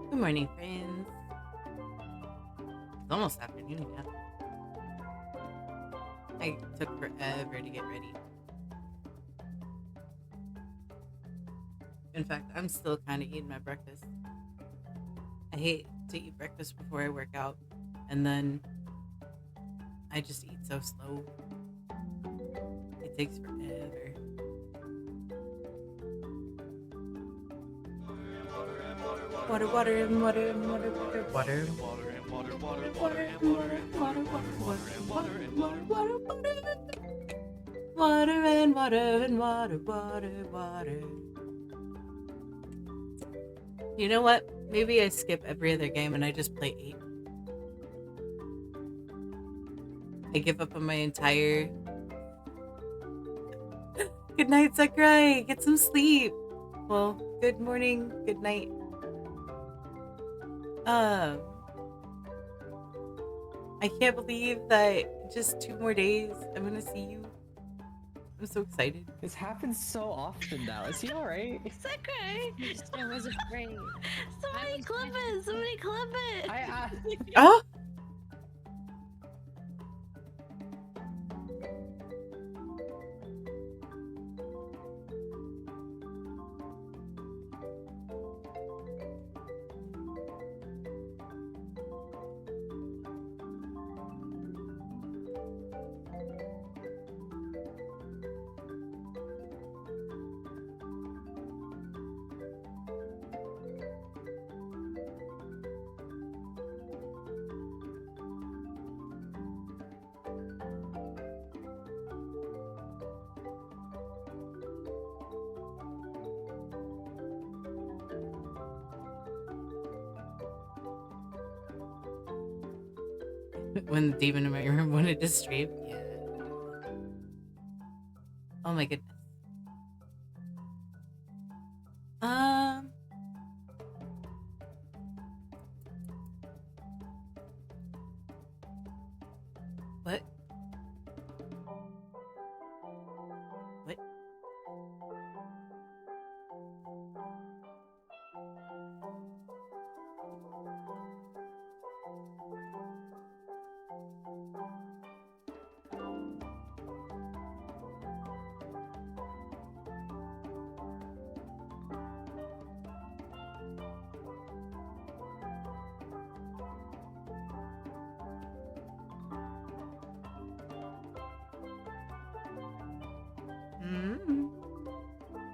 Good morning, friends. It's almost afternoon now. I took forever to get ready. In fact, I'm still kind of eating my breakfast. I hate to eat breakfast before I work out, and then I just eat so slow. It takes forever. Water, water, and water, and water, water, water, and water, and water, water, water, and water, and water, water, water, and water, and water, water, water, and water, and water, water, water. You know what? Maybe I skip every other game and I just play 8. I give up on my entire. Good night, Sakurai. Get some sleep. Well, good morning, good night. I can't believe that just 2 more days I'm gonna see you. I'm so excited. This happens so often now. Is he alright? It's okay. I was afraid. Somebody clip it. Somebody clip it. Oh! When the demon in my room wanted to stream. Yeah. Oh my goodness. What? What?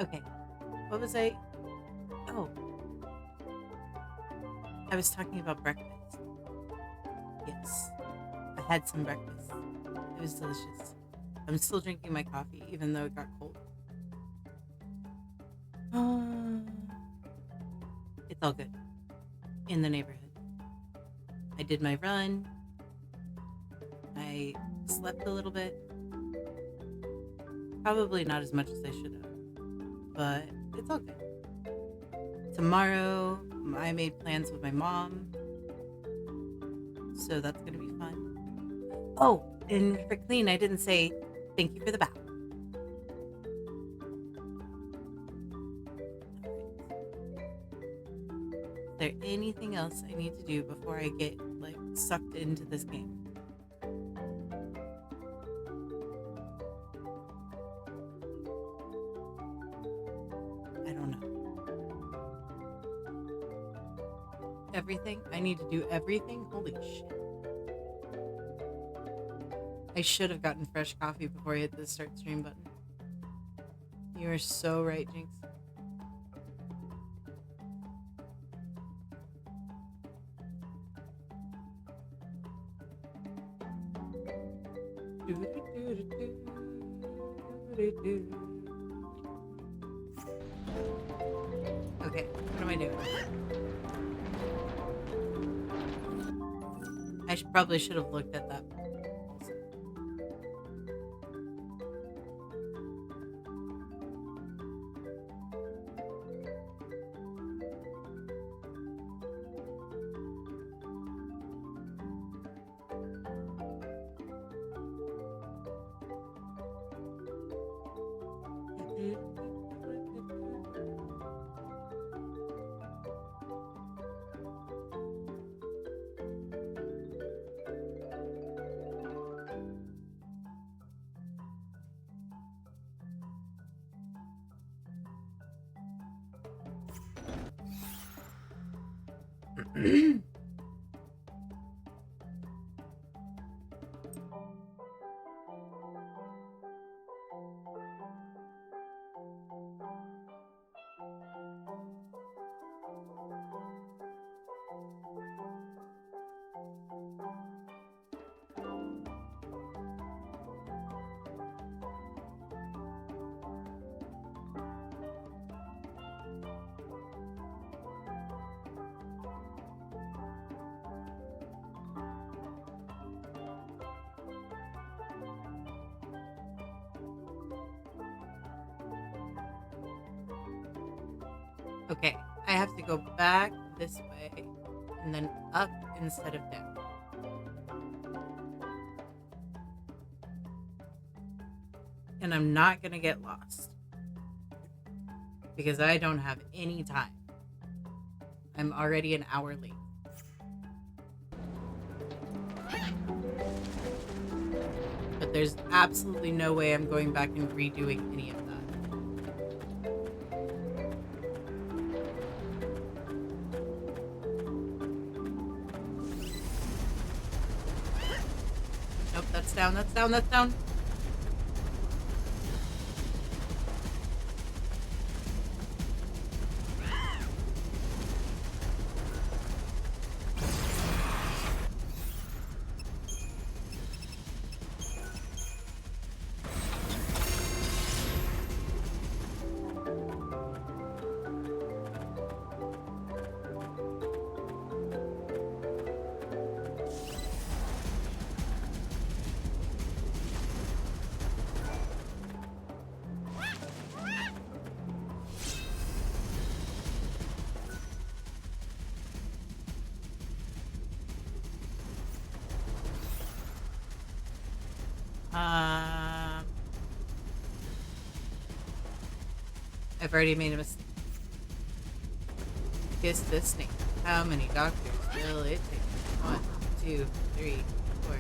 Okay. What was I? Oh. I was talking about breakfast. Yes. I had some breakfast. It was delicious. I'm still drinking my coffee, even though it got cold. It's all good. In the neighborhood. I did my run. I slept a little bit. Probably not as much as I should have. But it's all good. Tomorrow, I made plans with my mom. So that's going to be fun. Oh, and for clean, I didn't say thank you for the bath. Is there anything else I need to do before I get sucked into this game? I don't know. Everything? I need to do everything? Holy shit. I should have gotten fresh coffee before I hit the start stream button. You are so right, Jinx. Okay, what am I doing? I probably should have looked at that also. Okay, I have to go back this way and then up instead of down. And I'm not gonna get lost because I don't have any time. I'm already an hour late. But there's absolutely no way I'm going back and redoing any of that. Nope, that's down, that's down, that's down. I've already made a mistake. Kiss this snake. How many doctors will it take? 1, 2, 3, 4.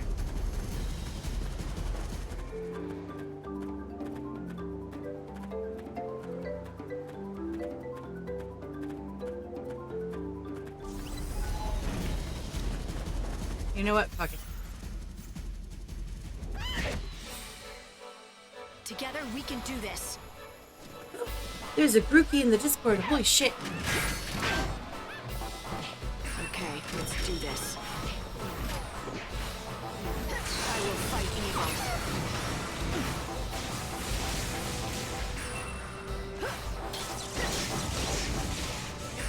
You know what? Fuck it. Together we can do this. There's a Grookey in the Discord. Holy shit. Okay, let's do this. I will fight evil.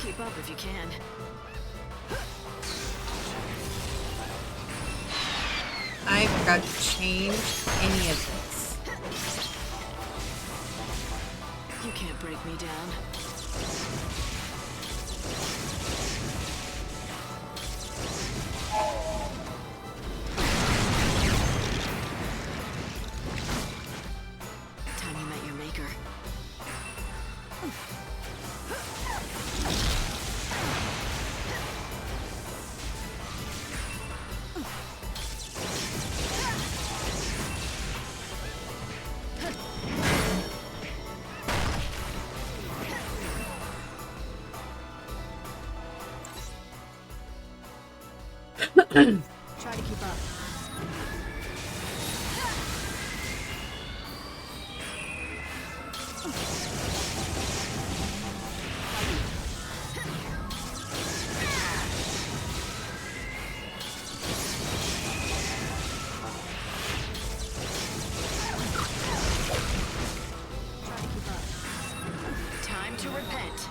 Keep up if you can. I forgot to change any of this. You can't break me down. Time you met your maker. Try to keep up. Time to repent.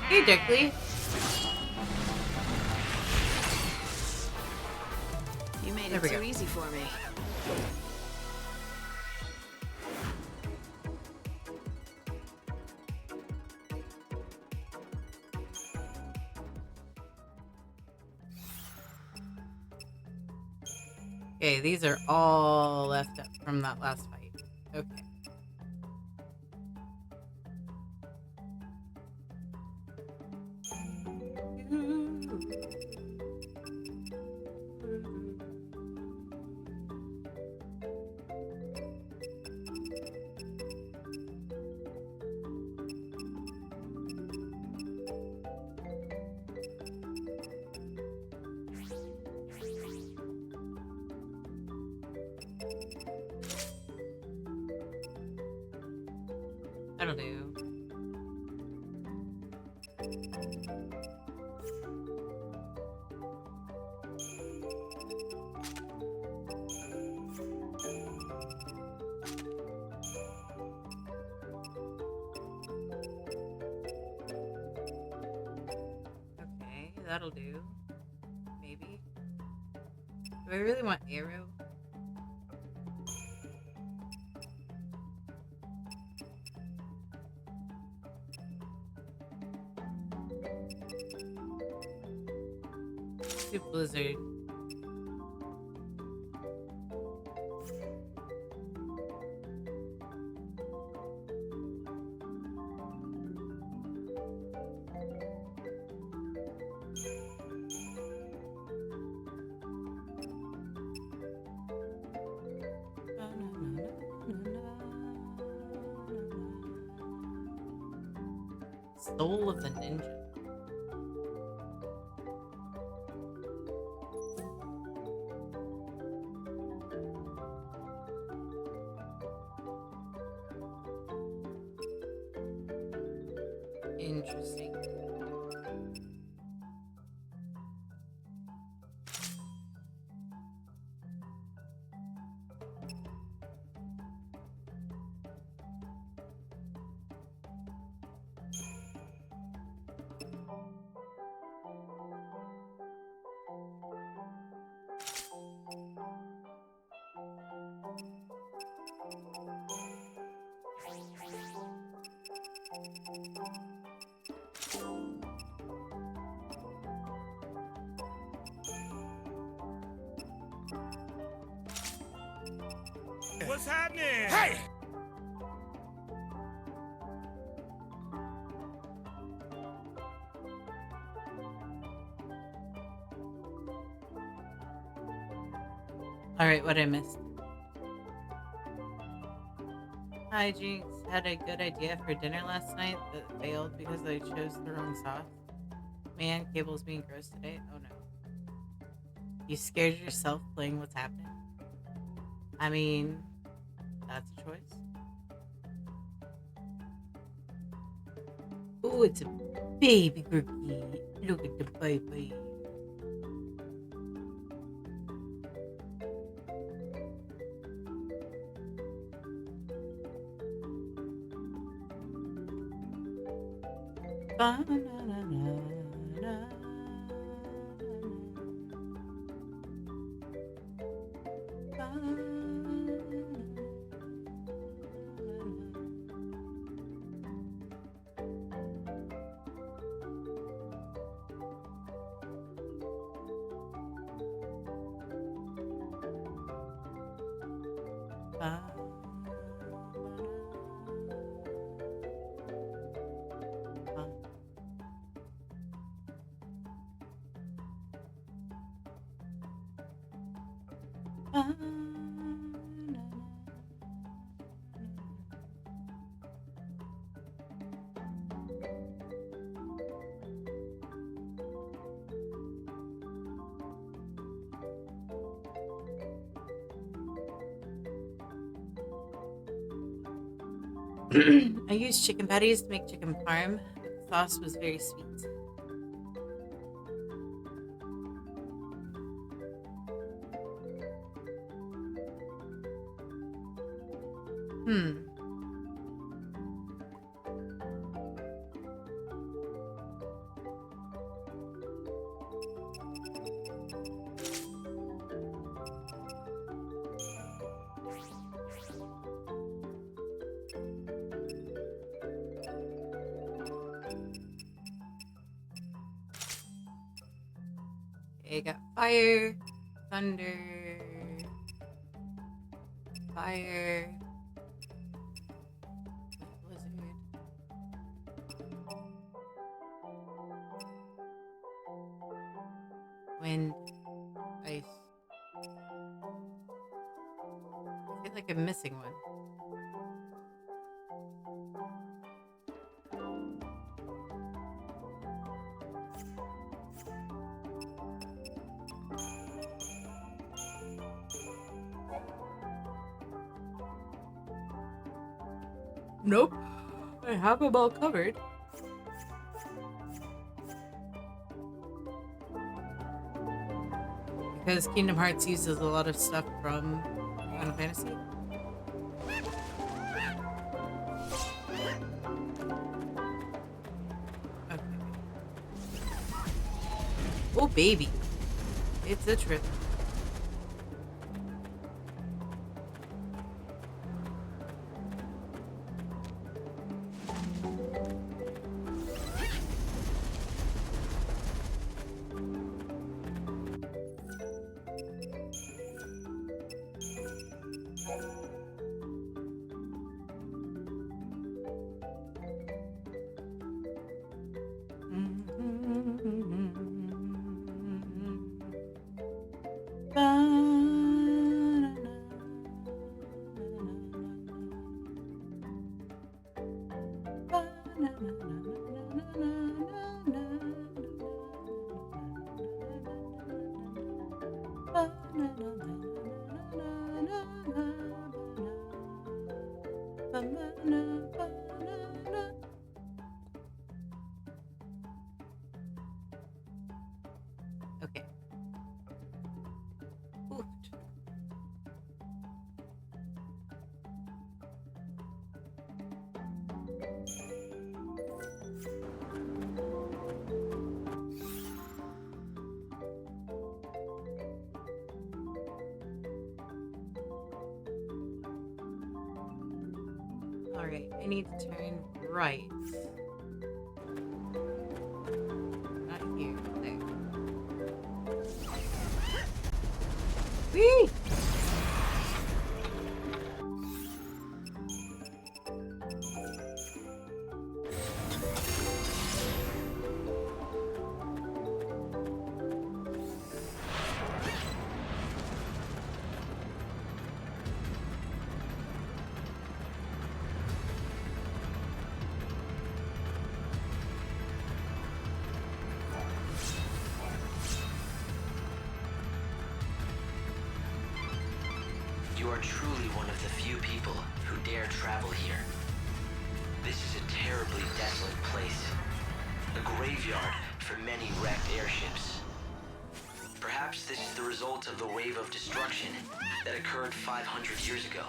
Hey, Dickley. You made There it we too go. easy for me. Okay, these are all left up from that last fight. Okay. That'll do. Okay, that'll do. Maybe. Do I really want arrow? Do blizzard. Soul of the Ninja. Interesting. What's happening? Hey! Alright, what I missed. Hi, Jinx. Had a good idea for dinner last night that failed because I chose the wrong sauce. Man, Cable's being gross today. Oh no. You scared yourself playing what's happening? I mean, that's a choice. Oh, it's a baby cookie. Look at the baby. I used chicken patties to make chicken parm. The sauce was very sweet. Okay, got fire, thunder, Fire. Blizzard. Wind. Ice. I feel like I'm missing one. Nope. I have them all covered. Because Kingdom Hearts uses a lot of stuff from Final Fantasy. Okay. Oh, baby. It's a trip. Okay. Ooh. All right, I need to turn right. Not here, there. Whee! You are truly one of the few people who dare travel here. This is a terribly desolate place. A graveyard for many wrecked airships. Perhaps this is the result of the wave of destruction that occurred 500 years ago.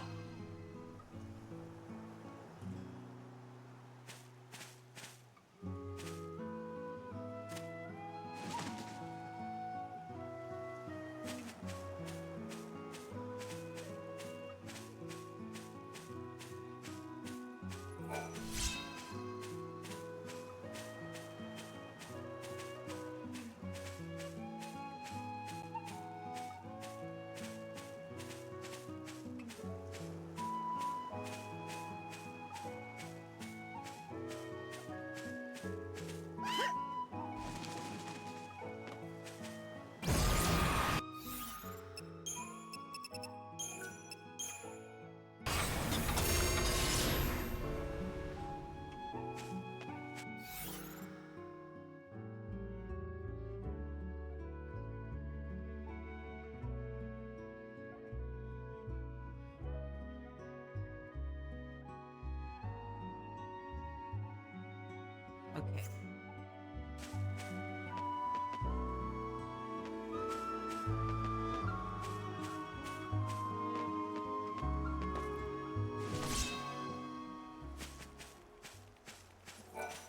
Okay.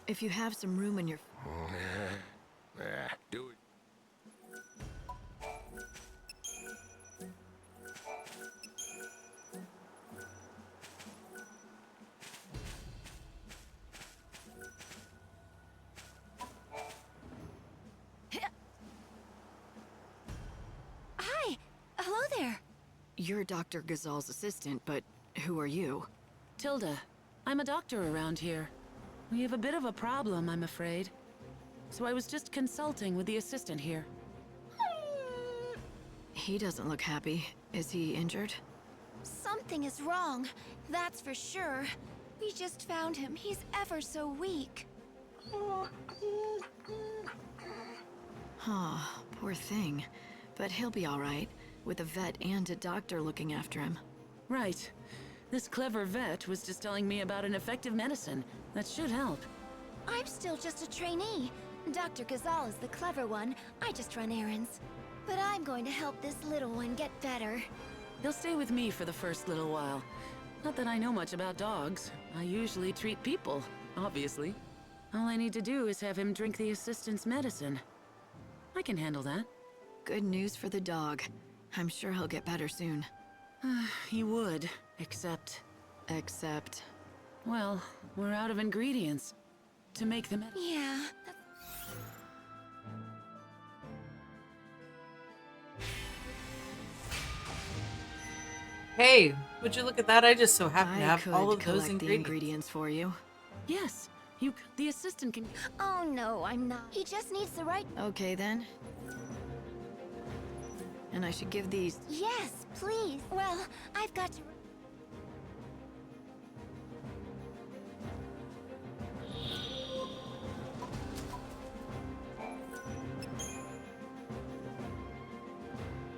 If you have some room in your... Do it. Hi! Hello there! You're Dr. Gazal's assistant, but who are you? Tilda, I'm a doctor around here. We have a bit of a problem, I'm afraid. So I was just consulting with the assistant here. He doesn't look happy. Is he injured? Something is wrong, that's for sure. We just found him. He's ever so weak. Huh, poor thing. But he'll be all right, with a vet and a doctor looking after him. Right. This clever vet was just telling me about an effective medicine that should help. I'm still just a trainee. Dr. Gazal is the clever one. I just run errands. But I'm going to help this little one get better. He'll stay with me for the first little while. Not that I know much about dogs. I usually treat people, obviously. All I need to do is have him drink the assistant's medicine. I can handle that. Good news for the dog. I'm sure he'll get better soon. He would, except... Except... Well, we're out of ingredients to make the medicine. Yeah, Hey, would you look at that? I just so happen to I have could all of those collect the ingredients for you. Yes, the assistant can... Oh no, I'm not. He just needs the right... Okay then. And I should give these... Yes, please. Well, I've got to...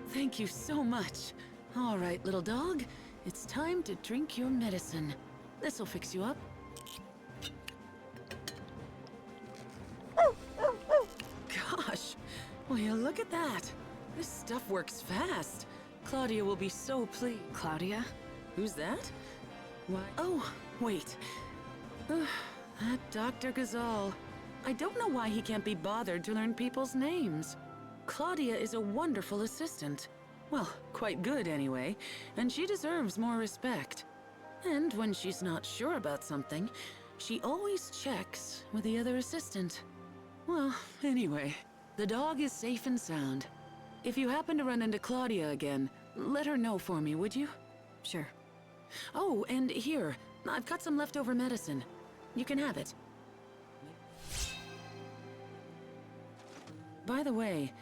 Thank you so much. All right, little dog. It's time to drink your medicine. This'll fix you up. Gosh, will you look at that? This stuff works fast. Claudia will be so pleased. Claudia? Who's that? Why? Oh, wait. That Dr. Gazal. I don't know why he can't be bothered to learn people's names. Claudia is a wonderful assistant. Well, quite good anyway, and she deserves more respect. And when she's not sure about something, she always checks with the other assistant. Well, anyway, the dog is safe and sound. If you happen to run into Claudia again, let her know for me, would you? Sure. Oh, and here, I've got some leftover medicine. You can have it. By the way,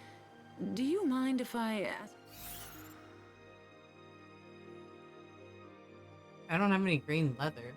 do you mind if I ask... I don't have any green leather.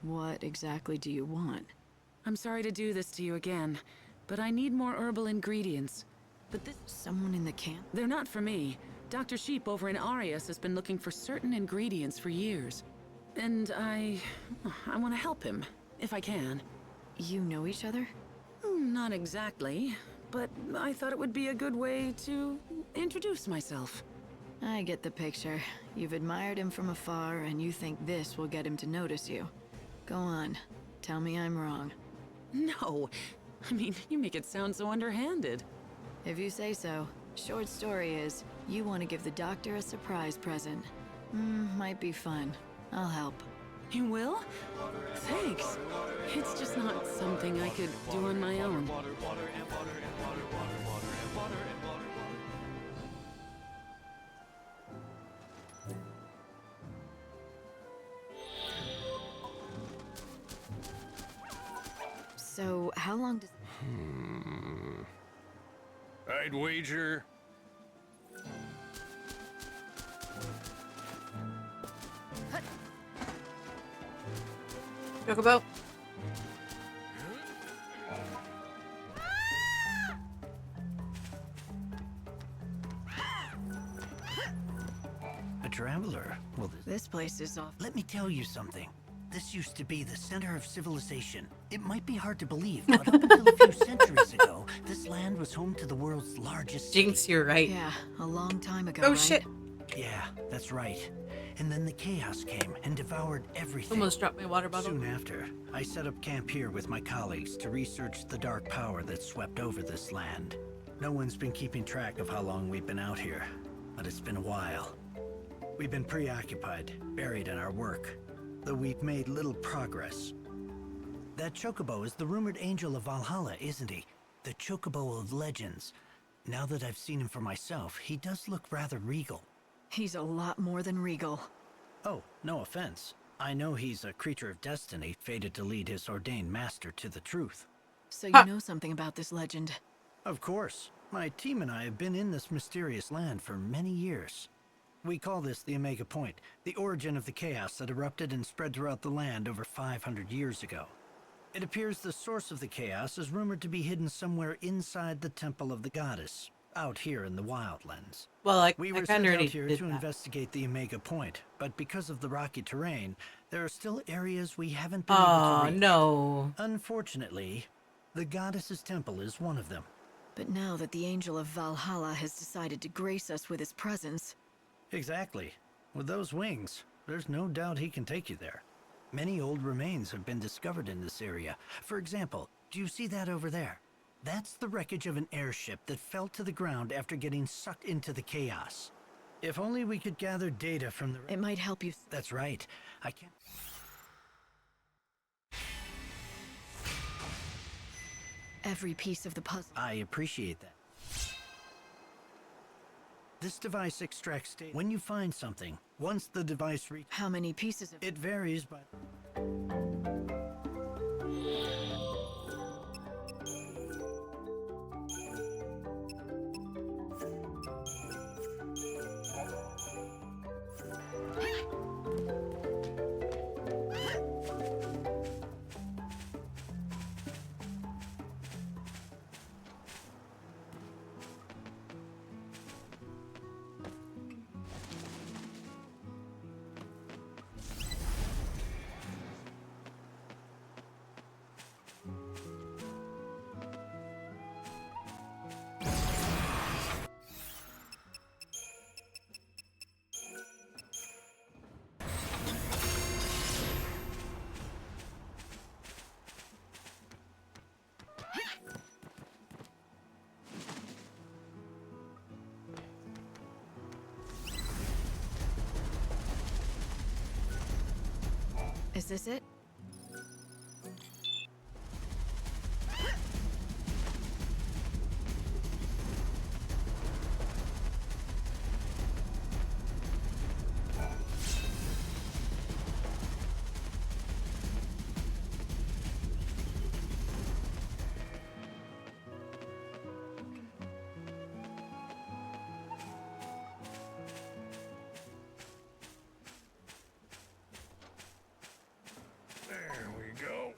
What exactly do you want? I'm sorry to do this to you again, but I need more herbal ingredients. But this... Someone in the camp? They're not for me. Dr. Sheep over in Arias has been looking for certain ingredients for years. And I want to help him, if I can. You know each other? Not exactly, but I thought it would be a good way to introduce myself. I get the picture. You've admired him from afar, and you think this will get him to notice you. Go on. Tell me I'm wrong. No. I mean, you make it sound so underhanded. If you say so. Short story is, you want to give the doctor a surprise present. Might be fun. I'll help. You will? Thanks. It's just not something I could do on my own. So, how long does... I'd wager. Talk about. A traveler? Well, This place is off. let me tell you something. This used to be the center of civilization. It might be hard to believe, but up until a few centuries ago, this land was home to the world's larcest city. Jinx, you're right. Yeah, a long time ago, Oh right? shit. Yeah, that's right. And then the chaos came and devoured everything. Almost dropped my water bottle. Soon after, I set up camp here with my colleagues to research the dark power that swept over this land. No one's been keeping track of how long we've been out here, but it's been a while. We've been preoccupied, buried in our work, though we've made little progress. That chocobo is the rumored angel of Valhalla, isn't he? The chocobo of legends. Now that I've seen him for myself, he does look rather regal. He's a lot more than regal. Oh, no offense. I know he's a creature of destiny, fated to lead his ordained master to the truth. So you know something about this legend. Of course. My team and I have been in this mysterious land for many years. We call this the Omega Point, the origin of the chaos that erupted and spread throughout the land over 500 years ago. It appears the source of the chaos is rumored to be hidden somewhere inside the Temple of the Goddess, out here in the Wildlands. Well, We I were kind sent of out already here did to that. investigate the Omega Point, but because of the rocky terrain, there are still areas we haven't been able to Oh, reach. no. Unfortunately, the Goddess's temple is one of them. But now that the Angel of Valhalla has decided to grace us with his presence... Exactly. With those wings, there's no doubt he can take you there. Many old remains have been discovered in this area. For example, do you see that over there? That's the wreckage of an airship that fell to the ground after getting sucked into the chaos. If only we could gather data from the... It might help you... That's right. I can't... Every piece of the puzzle. I appreciate that. This device extracts data. When you find something, once the device reaches... How many pieces of... It varies by... Is this it? There we go.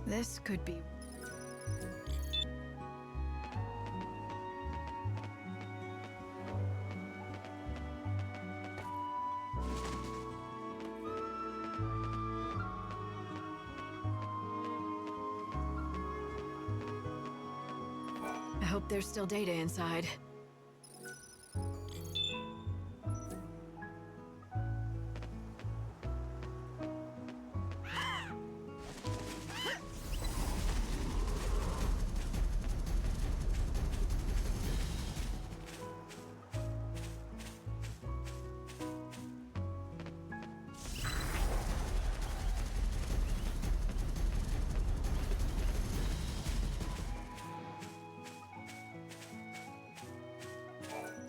This could be... hope there's still data inside.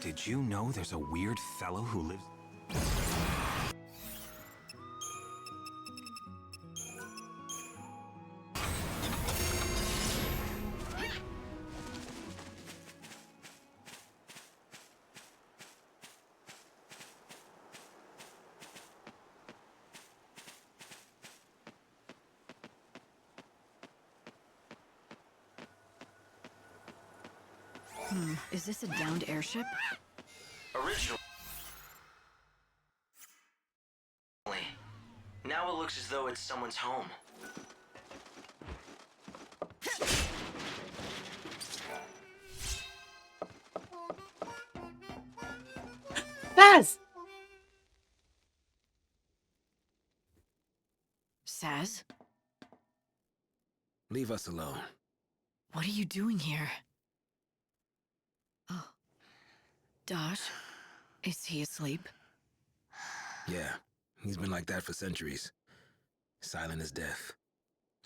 Did you know there's a weird fellow who lives... Is this a downed airship? Originally. Now it looks as though it's someone's home. Baz! Saz? Leave us alone. What are you doing here? Oh. Dosh? Is he asleep? Yeah, he's been like that for centuries. Silent as death.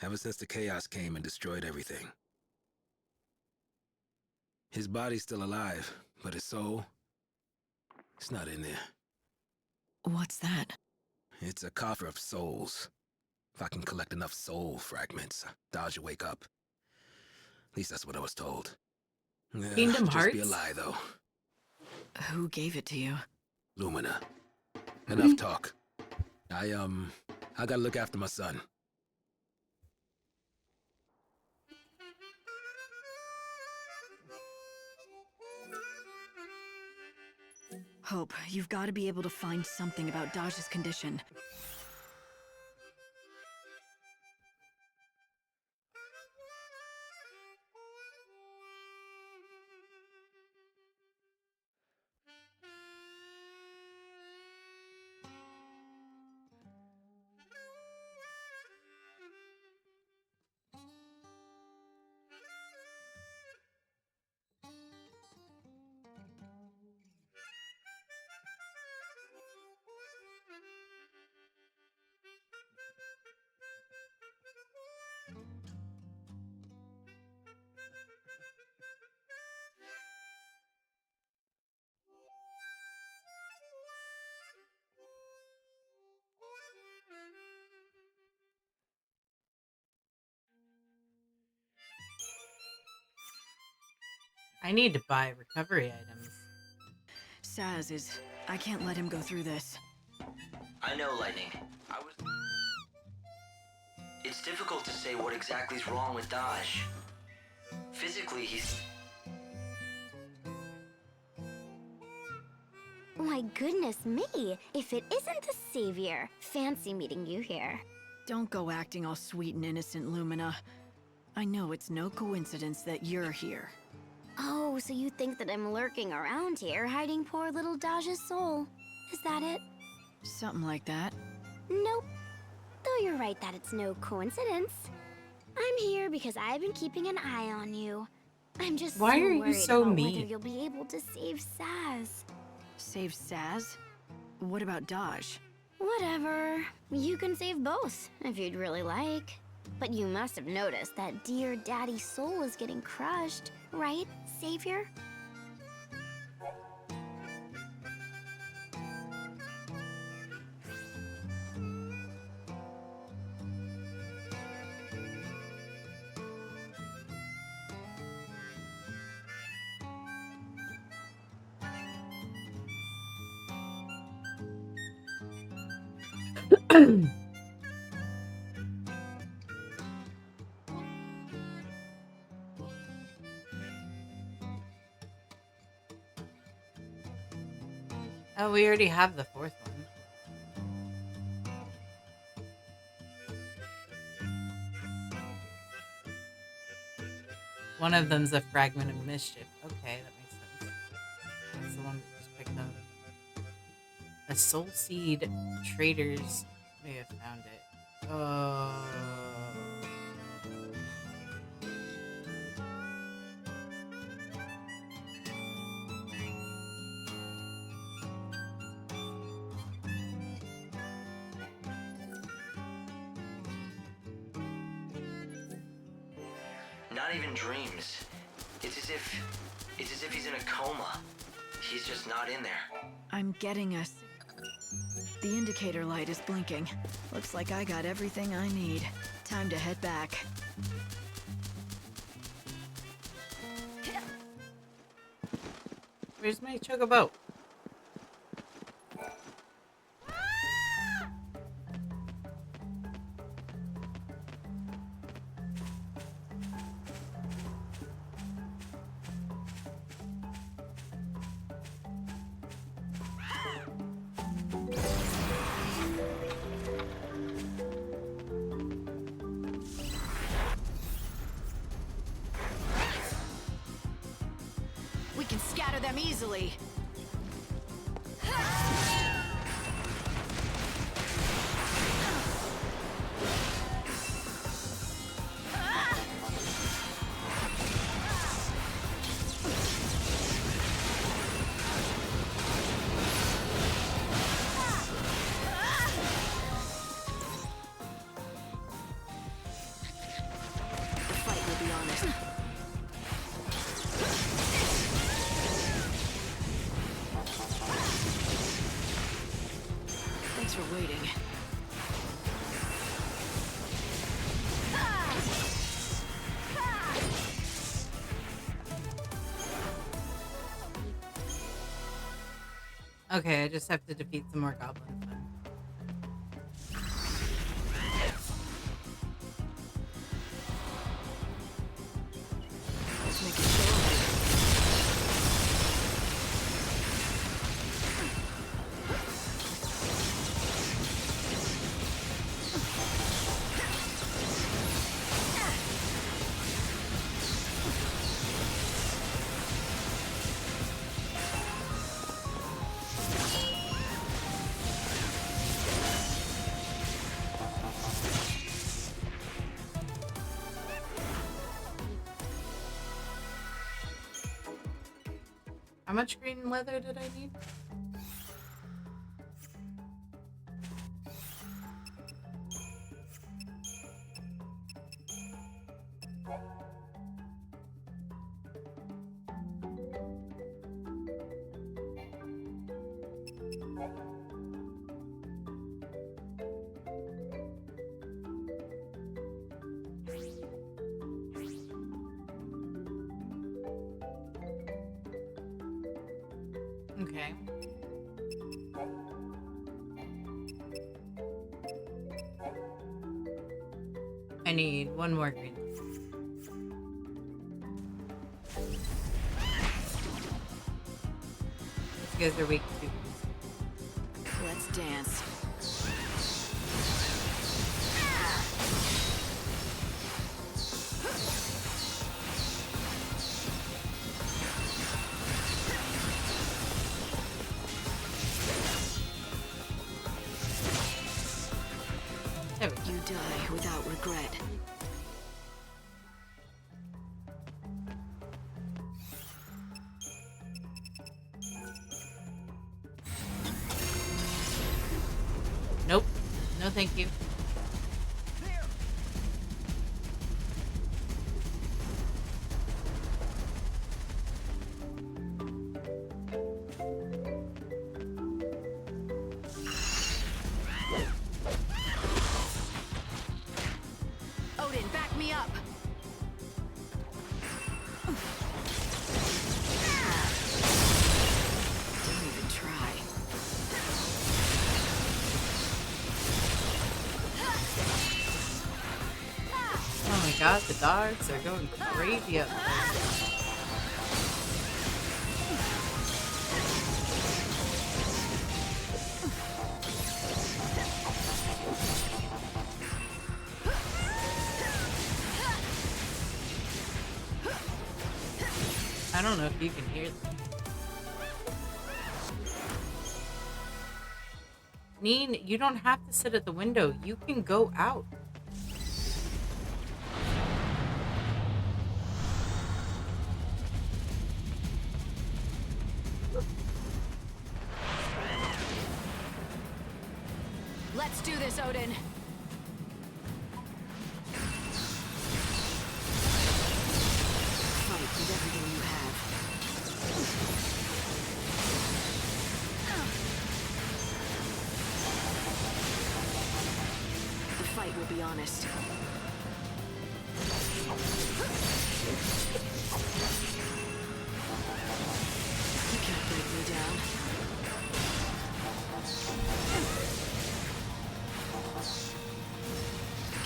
Ever since the chaos came and destroyed everything. His body's still alive, but his soul... it's not in there. What's that? It's a coffer of souls. If I can collect enough soul fragments, Dodge will wake up. At least that's what I was told. Kingdom Just be a Hearts? lie, though. Who gave it to you? Lumina. Enough talk. I gotta look after my son. Hope, you've got to be able to find something about Dodge's condition. I need to buy recovery items. Saz is... I can't let him go through this. I know, Lightning. It's difficult to say what exactly is wrong with Dodge. Physically, he's... My goodness me, if it isn't the Savior. Fancy meeting you here. Don't go acting all sweet and innocent, Lumina. I know it's no coincidence that you're here. Oh, so you think that I'm lurking around here, hiding poor little Dodge's soul. Is that it? Something like that. Nope. Though you're right that it's no coincidence. I'm here because I've been keeping an eye on you. I'm just Why so are you worried so about mean? whether you'll be able to save Saz. Save Saz? What about Dodge? Whatever. You can save both, if you'd really like. But you must have noticed that dear Daddy's soul is getting crushed, right, Savior? Oh, we already have the fourth one. One of them's a fragment of mischief. Okay, that makes sense. That's the one we just picked up. A soul seed. Traders may have found it. Not even dreams. It's as if he's in a coma. He's just not in there. I'm getting us. The indicator light is blinking. Looks like I got everything I need. Time to head back. Where's my chocobo? We can scatter them easily. The fight will be honest. Thanks for waiting. Okay, I just have to defeat some more goblins then. Let's make it short. How much green leather did I need? Okay. I need one more green. These guys are weak too. Let's dance. There we go. You die without regret. Nope. No thank you. Odin, back me up! Don't even try. Oh my god, the dogs are going crazy up there. I don't know if you can hear them. Neen, you don't have to sit at the window. You can go out. Let's do this, Odin. Fight with everything you have. The fight will be honest. You can't break me down.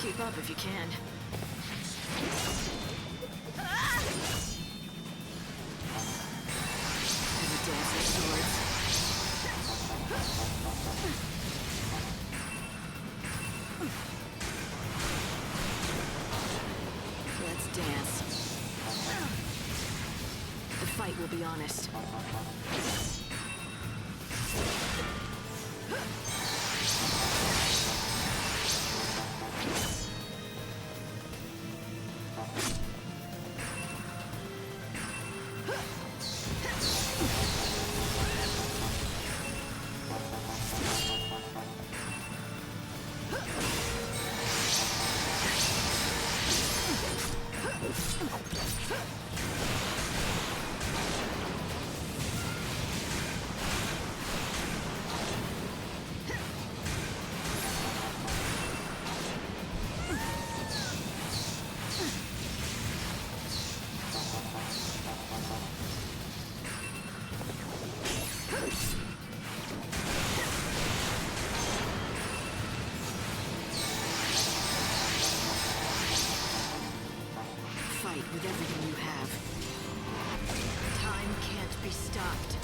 Keep up if you can. And the dancing swords. Let's dance. The fight will be honest. Fight with everything you have. Time can't be stopped.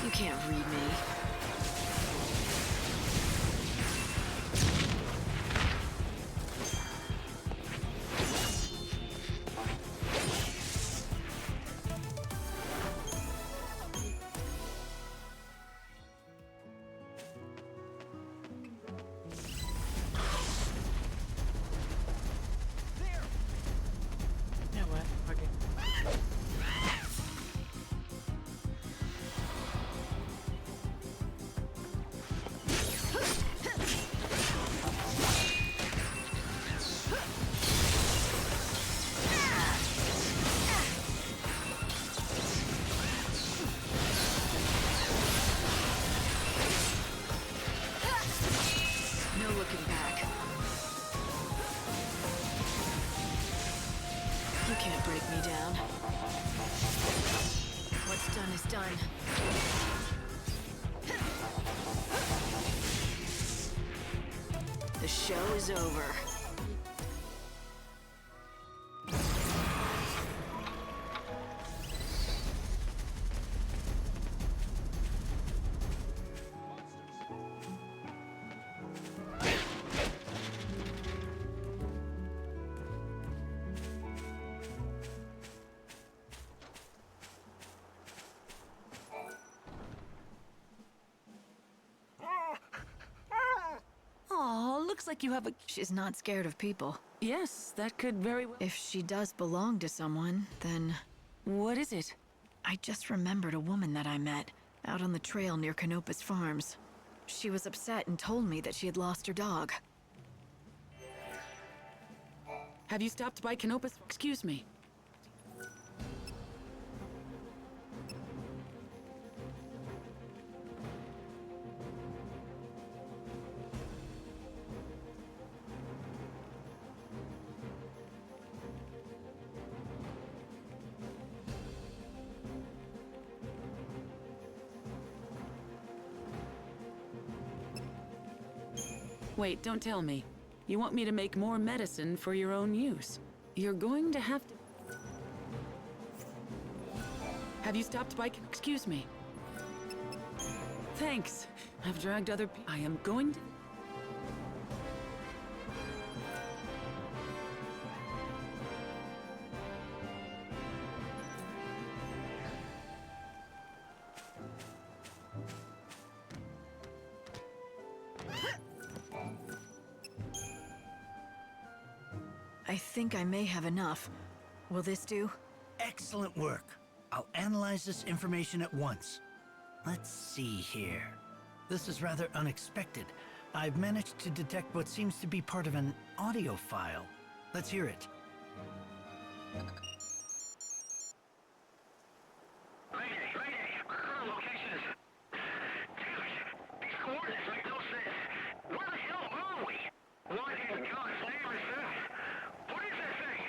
You can't read me. You know what? Okay. No looking back. You can't break me down. What's done is done. The show is over. like you have a... She's not scared of people. Yes, that could very well... If she does belong to someone, then... What is it? I just remembered a woman that I met out on the trail near Canopus Farms. She was upset and told me that she had lost her dog. Have you stopped by Canopus? Excuse me. Wait, don't tell me. You want me to make more medicine for your own use? You're going to have to... Have you stopped by... Excuse me. Thanks. I've dragged other people. I am going to... I think I may have enough. Will this do? Excellent work. I'll analyze this information at once. Let's see here. This is rather unexpected. I've managed to detect what seems to be part of an audio file. Let's hear it. Mayday, our current location is... Damn it, these coordinates make no sense. Where the hell are we? What in God's name is that? What is that thing?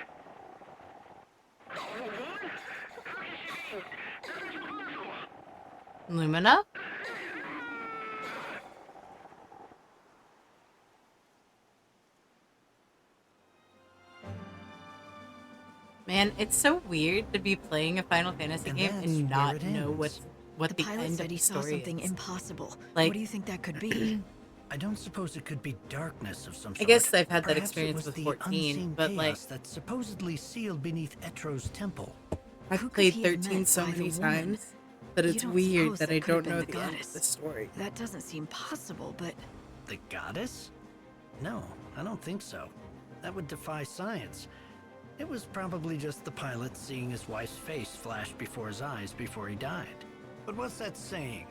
Oh, what? How can she be? Nothing's impossible. Lumina? Man, it's so weird to be playing a Final Fantasy And game that's and not where it know ends. what the pilot end said of he the saw story something is. impossible. Like- What do you think that could be? I don't suppose it could be darkness of some sort. I guess I've had that Perhaps it experience was with the 14, unseen but like chaos that's supposedly sealed beneath Etro's temple. I've Who could played he have 13 meant so by the many woman? times that You it's don't weird suppose that that I could have don't know been the the end of goddess? the story. That doesn't seem possible, but The goddess? No, I don't think so. That would defy science. It was probably just the pilot seeing his wife's face flash before his eyes before he died. But what's that saying?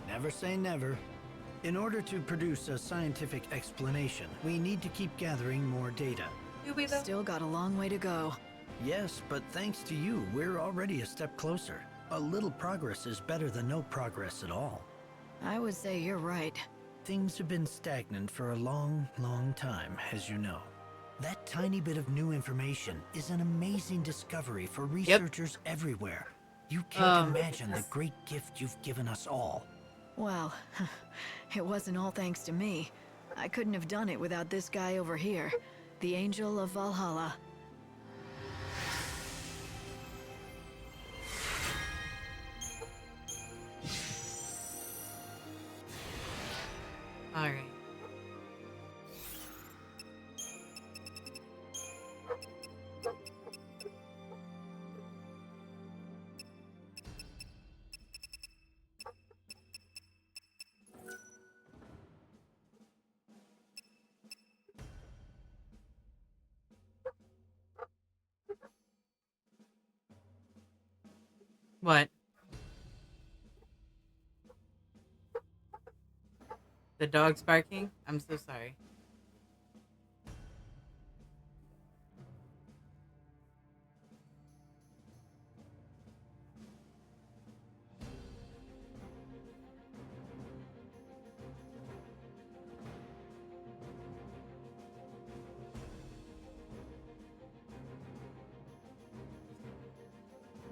Never say never. In order to produce a scientific explanation, we need to keep gathering more data. Do we though? still got a long way to go. Yes, but thanks to you, we're already a step closer. A little progress is better than no progress at all. I would say you're right. Things have been stagnant for a long, long time, as you know. That tiny bit of new information is an amazing discovery for researchers everywhere. You can't imagine the great gift you've given us all. Well, it wasn't all thanks to me. I couldn't have done it without this guy over here, the Angel of Valhalla. All right. What? The dog's barking? I'm so sorry.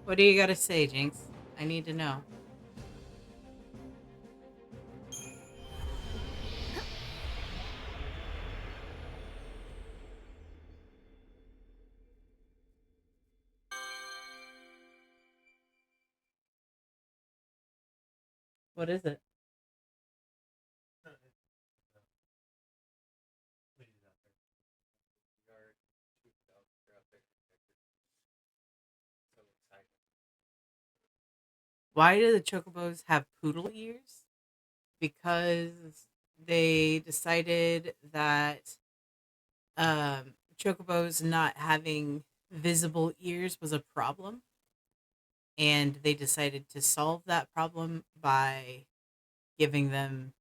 What do you gotta say, Jinx? I need to know. What is it? Why do the chocobos have poodle ears? Because they decided that chocobos not having visible ears was a problem, and they decided to solve that problem by giving them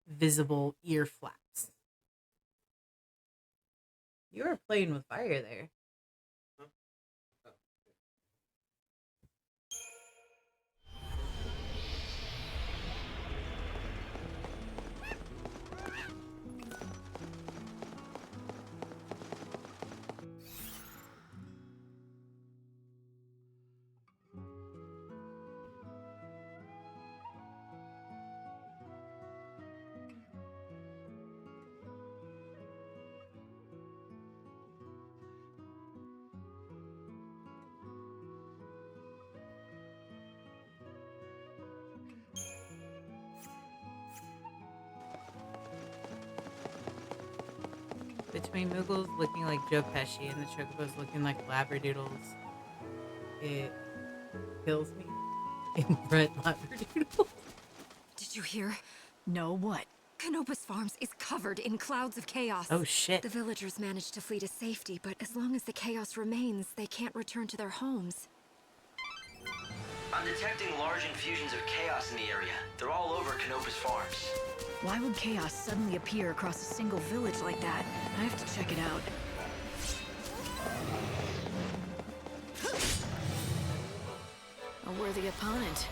visible ear flaps. You were playing with fire there. Between Moogles looking like Joe Pesci and the Chocobos looking like Labradoodles, it kills me. Inbred Labradoodles. Did you hear? No, what? Canopus Farms is covered in clouds of chaos. Oh shit. The villagers managed to flee to safety, but as long as the chaos remains, they can't return to their homes. I'm detecting large infusions of chaos in the area. They're all over Canopus Farms. Why would chaos suddenly appear across a single village like that? I have to check it out. A worthy opponent.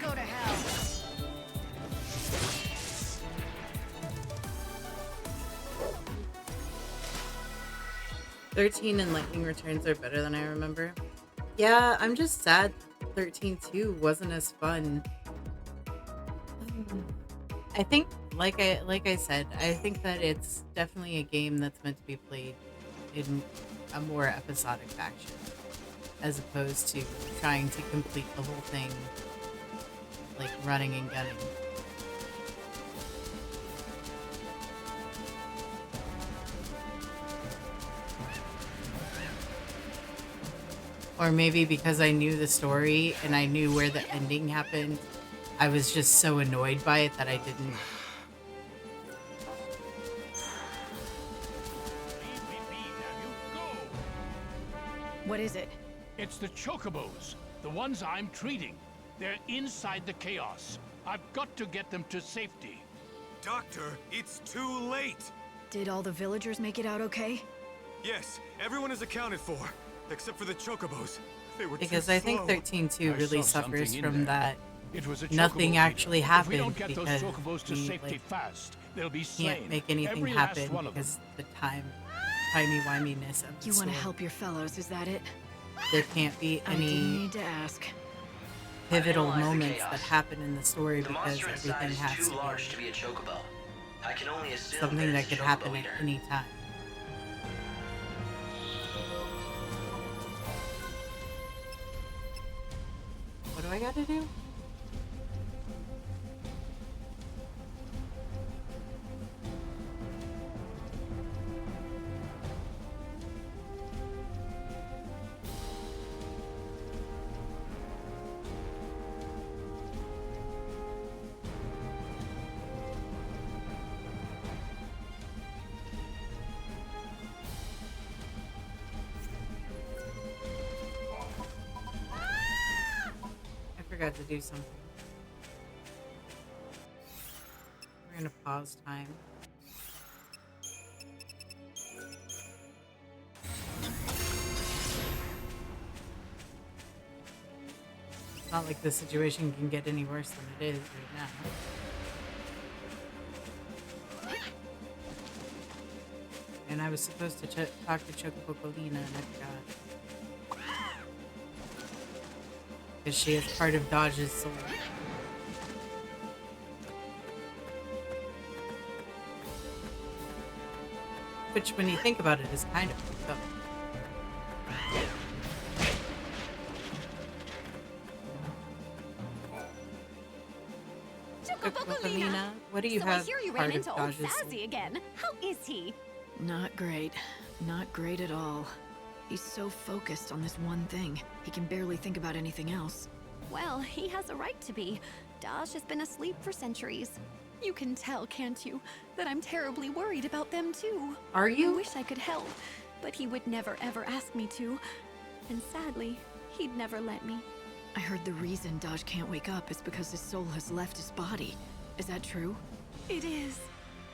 Go to hell. 13 and Lightning Returns are better than I remember. Yeah, I'm just sad 13-2 wasn't as fun. I think, like I said, I think that it's definitely a game that's meant to be played in a more episodic fashion, as opposed to trying to complete the whole thing like running and gunning. Or maybe because I knew the story and I knew where the ending happened, I was just so annoyed by it that I didn't. What is it? It's the Chocobos, the ones I'm treating. They're inside the chaos. I've got to get them to safety. Doctor, it's too late! Did all the villagers make it out okay? Yes, everyone is accounted for, except for the Chocobos. They were Because too I think slow. 13-2 I really saw suffers something in from there. that. It was a Nothing Chocobo actually leader. If we happened don't get because those Chocobos to we safety fast, they'll be slain. can't make anything Every last happen one of them. because the timey-wiminess of the You want to story. help your fellows, is that it? There can't be I didn't any need to ask. pivotal I've analyzed the moments chaos. that happen in the story The because monster inside everything is has too to large to be be a Chocobo. I can only assume something that it's a could Chocobo happen at leader. any time. What do I gotta do? forgot to do something. We're gonna pause time. It's not like the situation can get any worse than it is right now. And I was supposed to talk to Chocopocolina and I forgot. Because she is part of Dodge's soul. Which, when you think about it, is kind of fucked up. Chocopocolina, what do you have? I hear you part ran of into old Dodge's soul? Sassy again. How is he? Not great. Not great at all. He's so focused on this one thing, he can barely think about anything else. Well, he has a right to be. Dodge has been asleep for centuries. You can tell, can't you, that I'm terribly worried about them too. Are you? I wish I could help, but he would never ever ask me to. And sadly, he'd never let me. I heard the reason Dodge can't wake up is because his soul has left his body. Is that true? It is.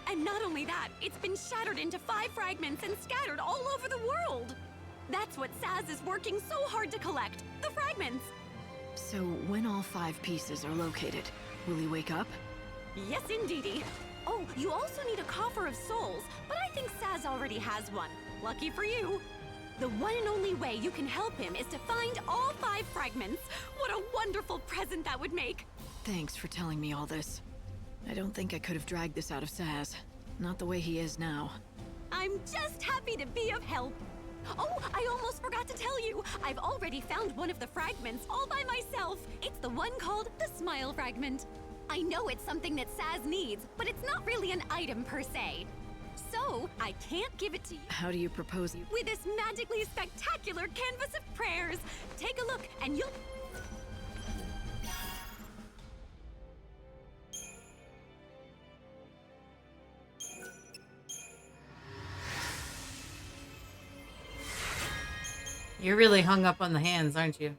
And not only that, it's been shattered into 5 fragments and scattered all over the world. That's what Saz is working so hard to collect, the fragments. So when all 5 pieces are located, will he wake up? Yes, indeedy. Oh, you also need a coffer of souls, but I think Saz already has one. Lucky for you. The one and only way you can help him is to find all 5 fragments. What a wonderful present that would make. Thanks for telling me all this. I don't think I could have dragged this out of Saz. Not the way he is now. I'm just happy to be of help. Oh, I almost forgot to tell you. I've already found one of the fragments all by myself. It's the one called the Smile Fragment. I know it's something that Saz needs, but it's not really an item per se. So, I can't give it to you. How do you propose you? With this magically spectacular canvas of prayers. Take a look and you'll... You're really hung up on the hands, aren't you?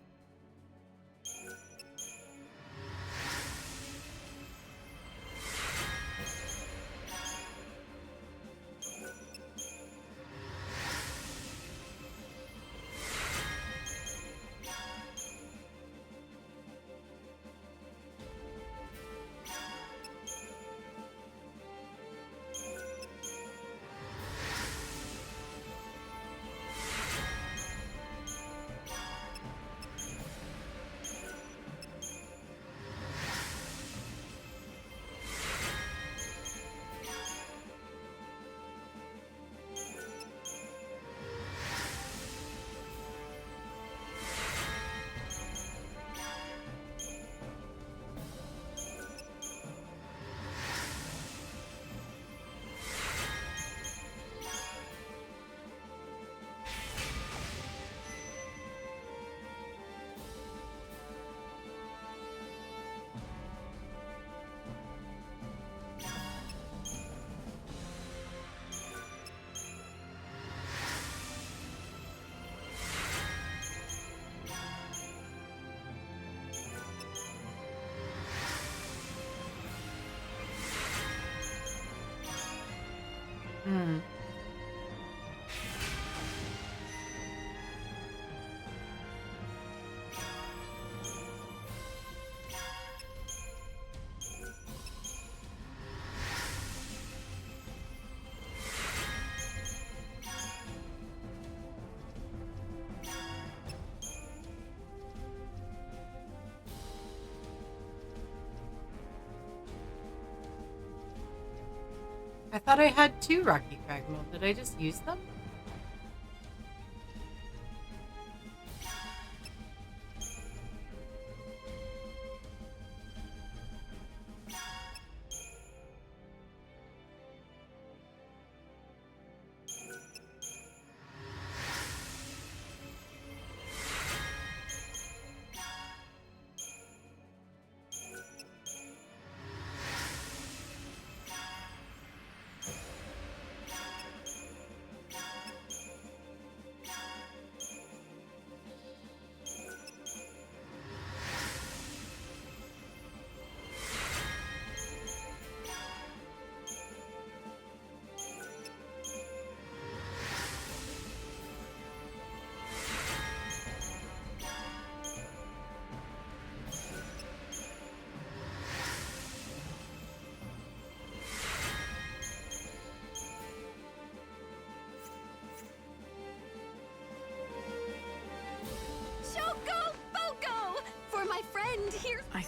Hmm. I thought I had 2 Rocky Cragmail. Did I just use them?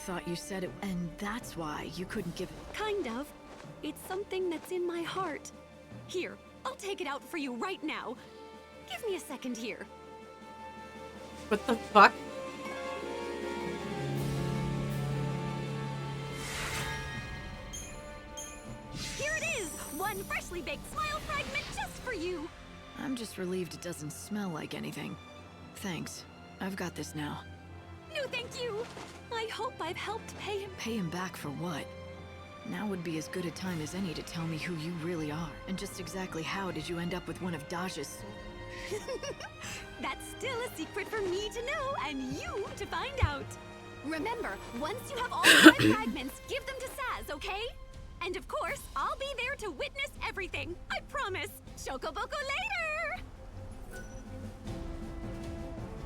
thought you said it, and that's why you couldn't give it. Kind of. It's something that's in my heart. Here, I'll take it out for you right now. Give me a second here. What the fuck? Here it is! One freshly baked smile fragment just for you! I'm just relieved it doesn't smell like anything. Thanks. I've got this now. No, thank you! I hope I've helped pay him. Pay him back for what? Now would be as good a time as any to tell me who you really are. And just exactly how did you end up with one of Daj's... That's still a secret for me to know and you to find out. Remember, once you have all 5 fragments, give them to Saz, okay? And of course, I'll be there to witness everything. I promise. Shokoboko later!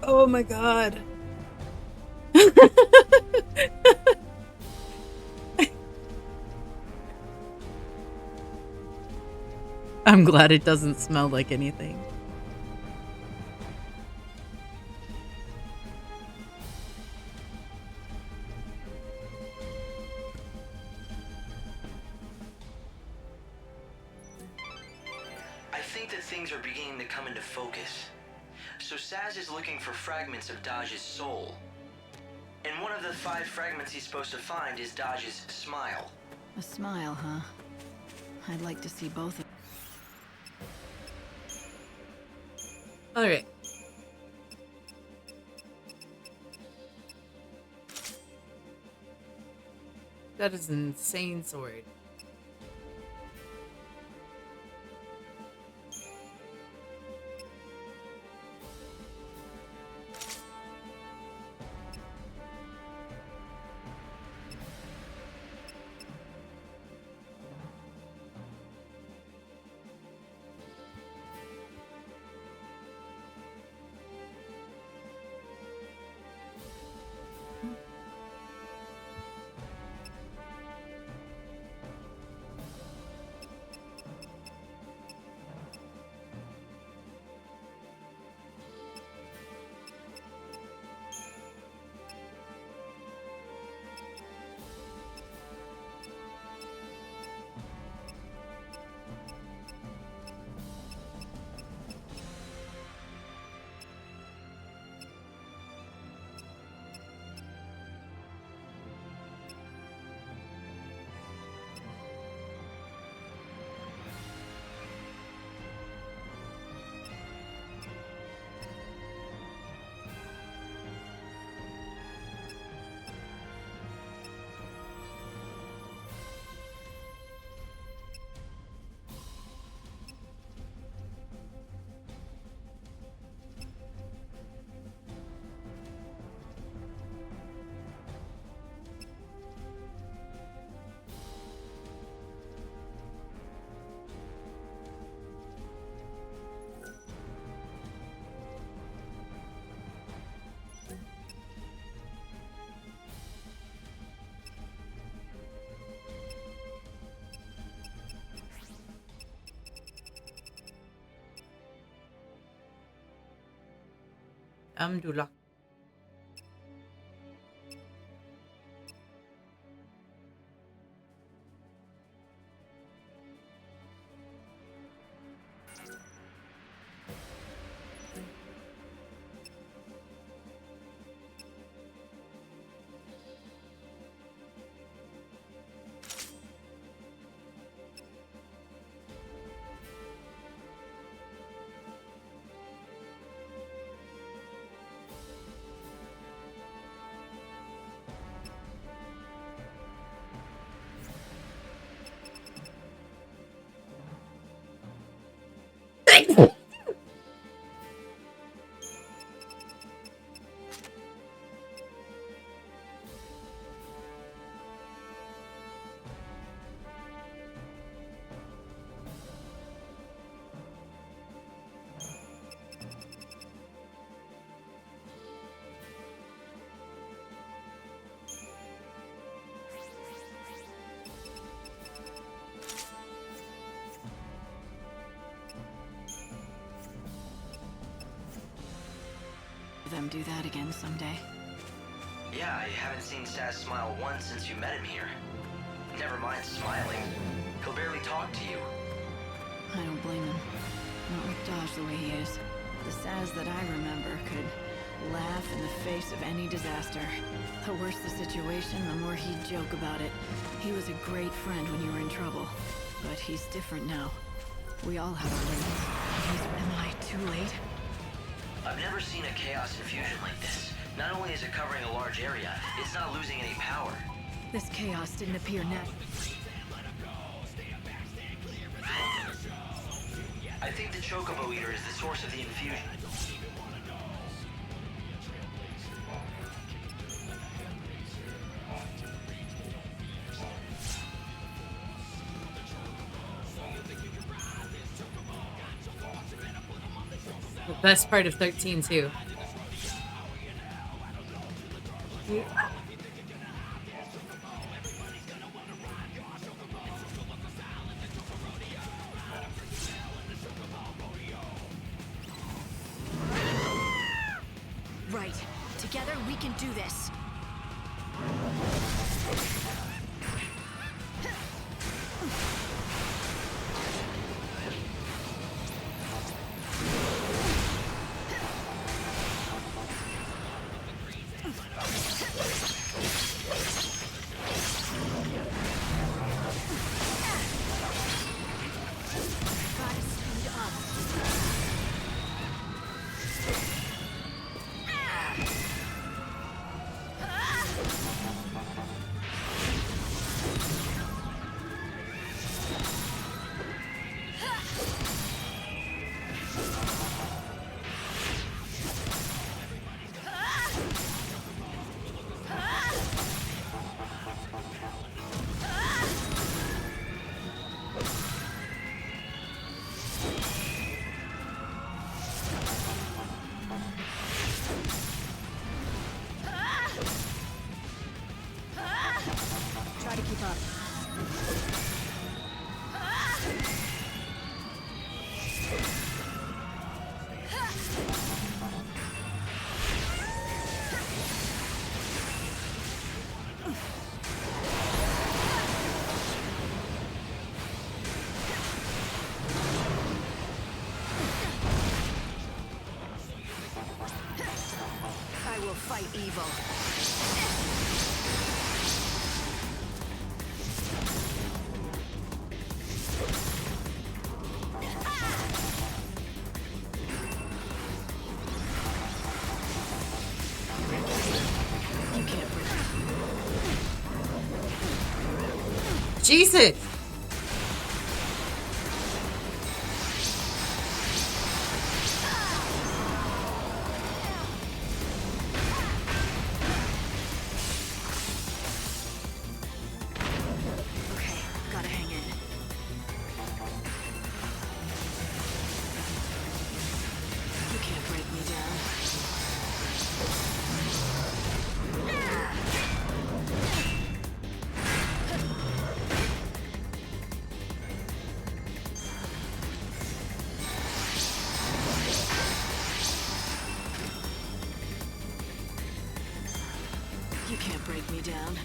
Oh my god. I'm glad it doesn't smell like anything. I think that things are beginning to come into focus. So Saz is looking for fragments of Daj's soul. And one of the 5 fragments he's supposed to find is Daj's smile. A smile, huh? I'd like to see both of... Alright. That is an insane sword. Alhamdulillah. them do that again someday. Yeah, I haven't seen Saz smile once since you met him here. Never mind smiling. He'll barely talk to you. I don't blame him. Not with Dodge the way he is. The Saz that I remember could laugh in the face of any disaster. The worse the situation, the more he'd joke about it. He was a great friend when you were in trouble. But he's different now. We all have our limits. Am I too late? I've never seen a chaos infusion like this. Not only is it covering a large area, it's not losing any power. This chaos didn't appear natural. I think the Chocobo Eater is the source of the infusion. The best part of 13 too. Right. Together we can do this. Gotta speed up. Try to keep up. I will fight evil. You can't break Jesus! Okay, gotta hang in. You can't break me down. You can't break me down.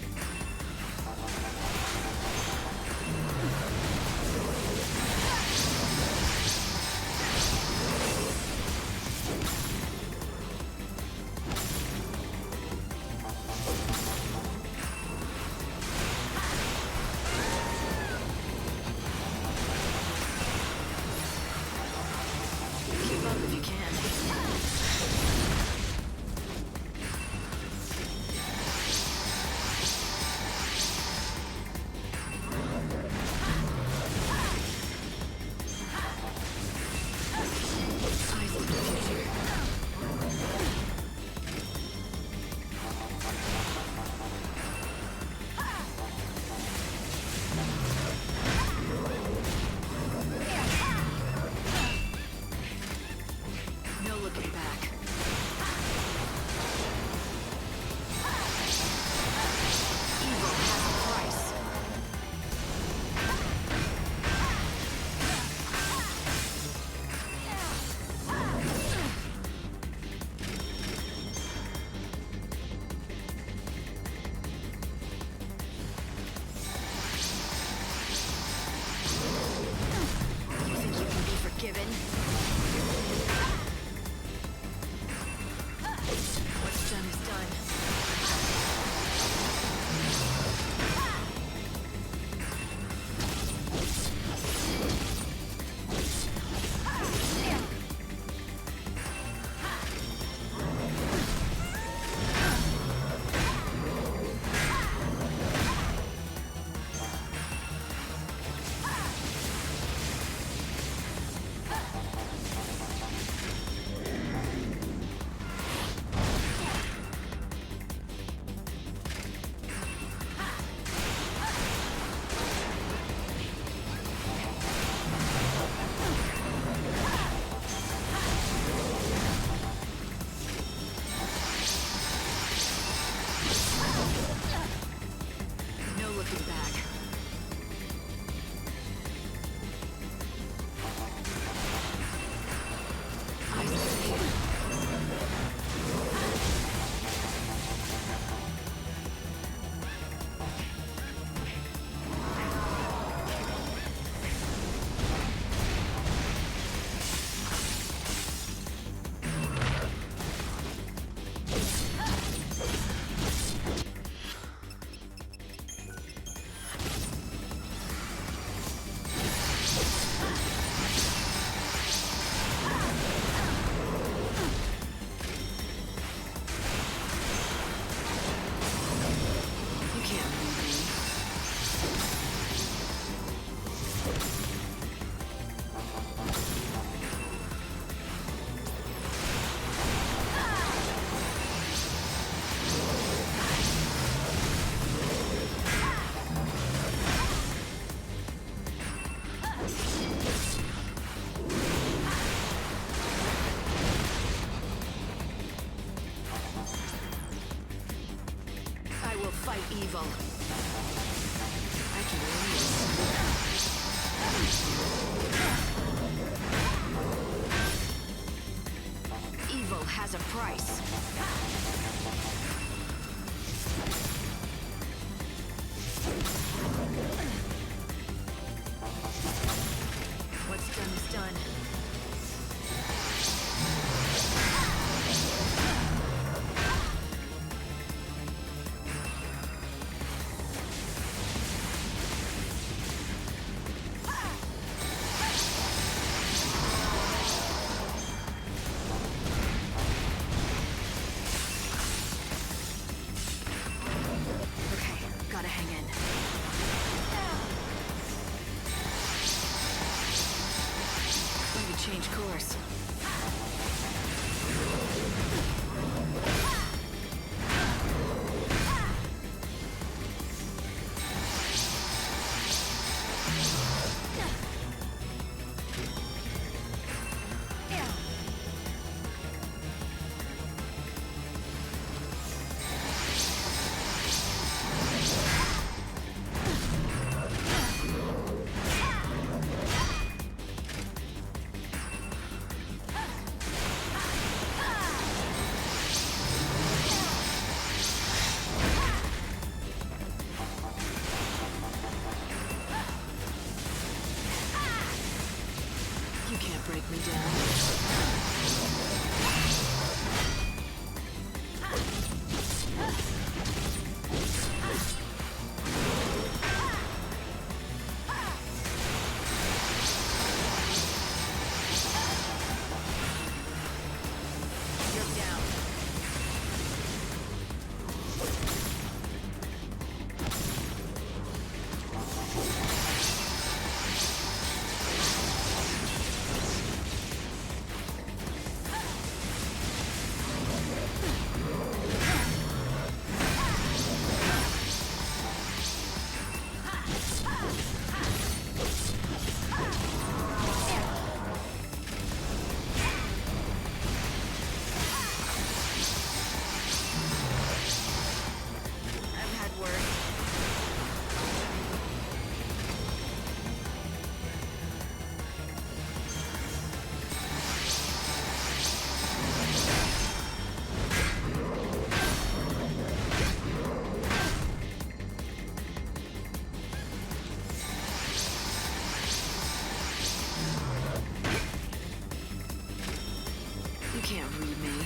Keep up if you can. Eyes on the future. given. What's done is done. No looking back. I see. You can't leave me. I will fight evil. I can leave. Evil has a price. What's done is done. Okay, gotta hang in. Going to change course. can't read me.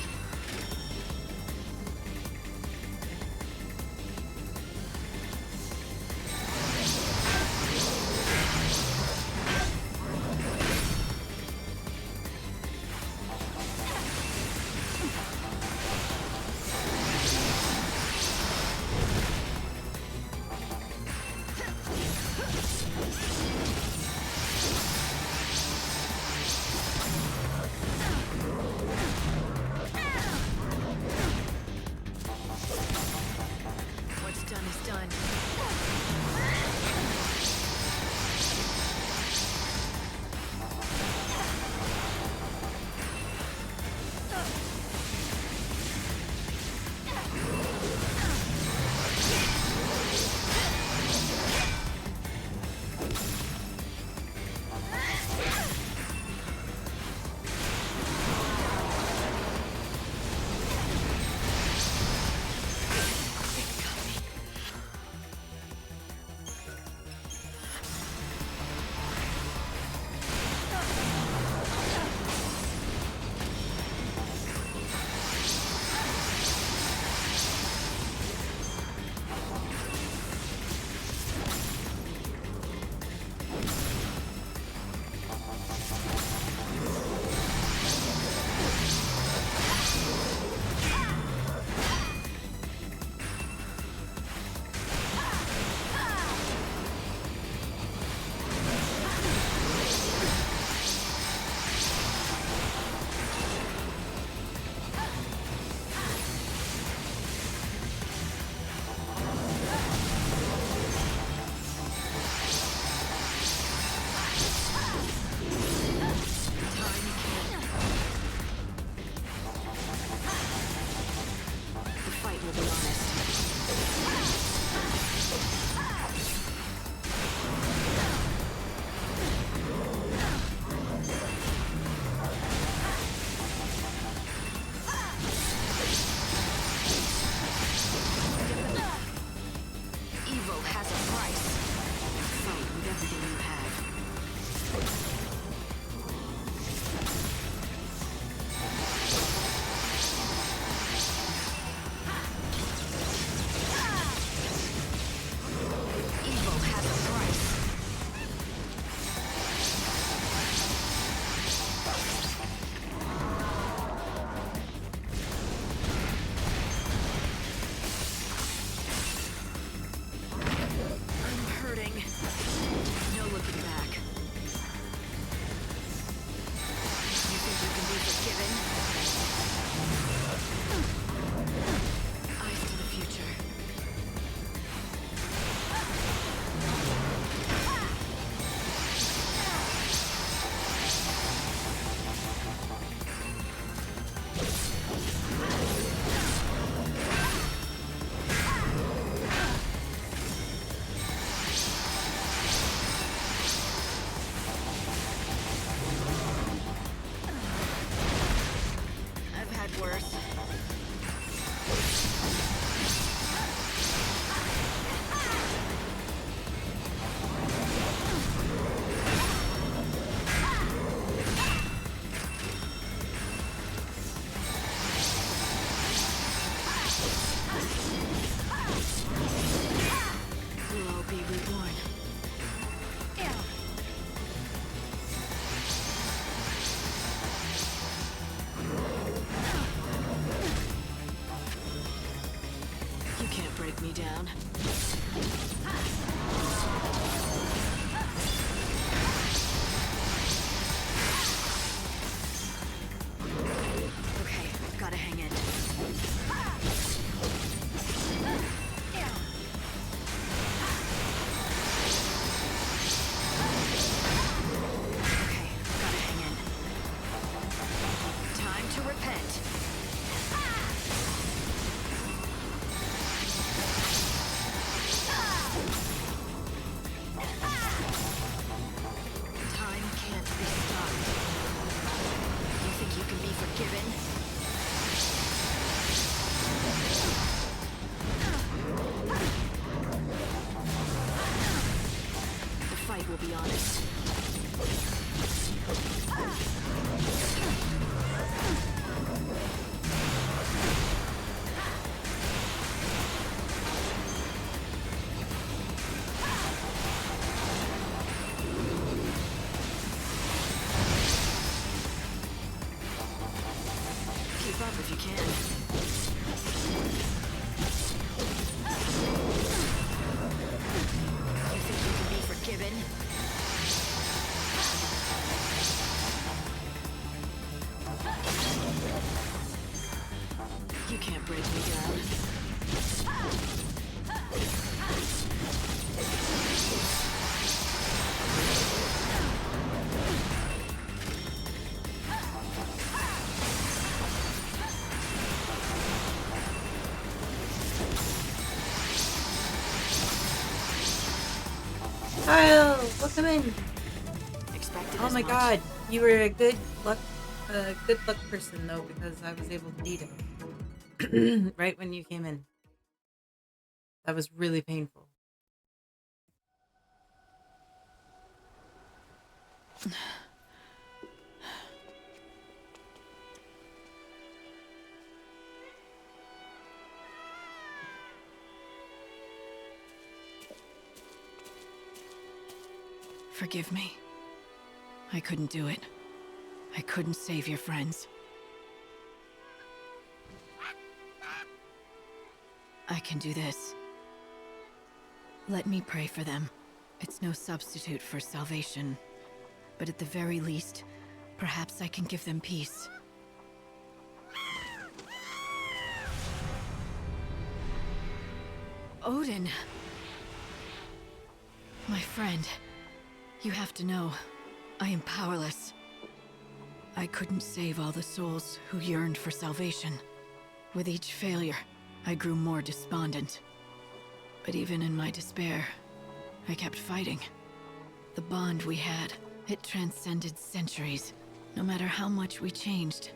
if you can. You think you can be forgiven? You can't break me down. Kyle, welcome in. Expected Oh as my much. god, you were a good luck person though, because I was able to beat him right when you came in. That was really painful. Forgive me. I couldn't do it. I couldn't save your friends. I can do this. Let me pray for them. It's no substitute for salvation. But at the very least, perhaps I can give them peace. Odin! My friend, you have to know, I am powerless. I couldn't save all the souls who yearned for salvation. With each failure, I grew more despondent. But even in my despair, I kept fighting. The bond we had, it transcended centuries. No matter how much we changed,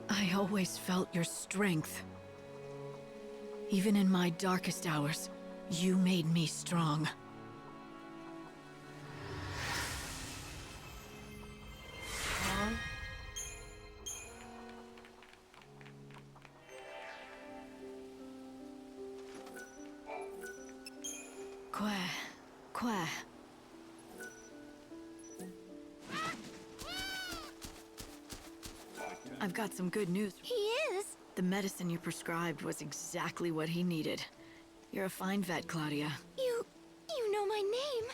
I always felt your strength. Even in my darkest hours, you made me strong. Quoi. I've got some good news. He is? The medicine you prescribed was exactly what he needed. You're a fine vet, Claudia. You know my name.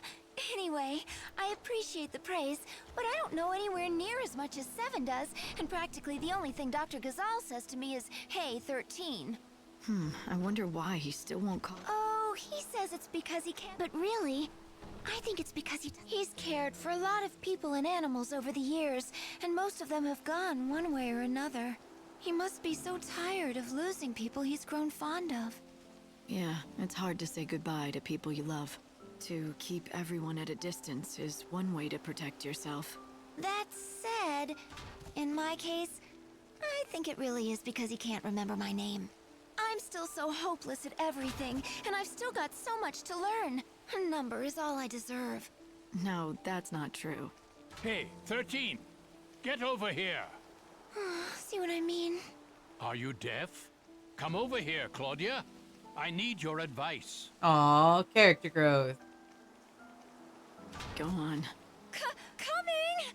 Anyway, I appreciate the praise, but I don't know anywhere near as much as XIII does, and practically the only thing Dr. Ghazal says to me is, hey, 13. I wonder why he still won't call. Oh, he says it's because he can't. But really, I think it's because he's cared for a lot of people and animals over the years, and most of them have gone one way or another. He must be so tired of losing people he's grown fond of. Yeah, it's hard to say goodbye to people you love. To keep everyone at a distance is one way to protect yourself. That said, in my case, I think it really is because he can't remember my name. I'm still so hopeless at everything, and I've still got so much to learn. A number is all I deserve. No, that's not true. Hey, 13! Get over here! See what I mean? Are you deaf? Come over here, Claudia. I need your advice. Aw, character growth. Go on. Coming!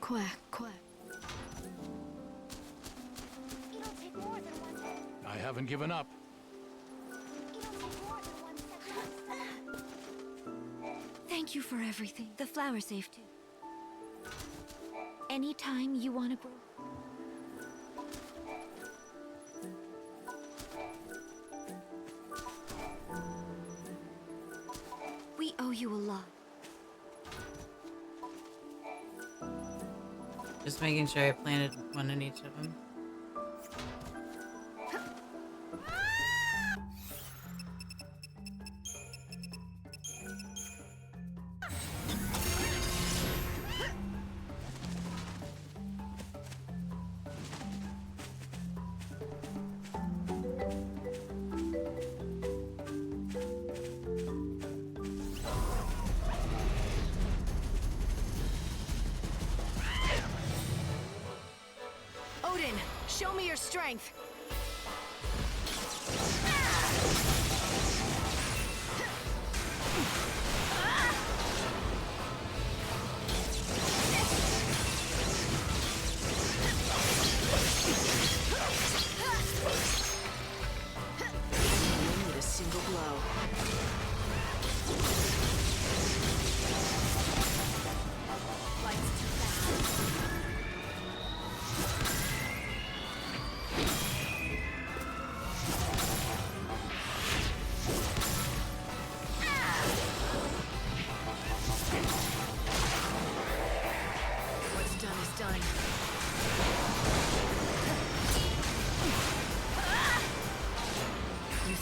Quack. It'll take more than one day. I haven't given up. It'll take more than 1 second. Thank you for everything. The flower's safe too. Anytime you want to grow. We owe you a lot. Just making sure I planted one in each of them. Odin, show me your strength.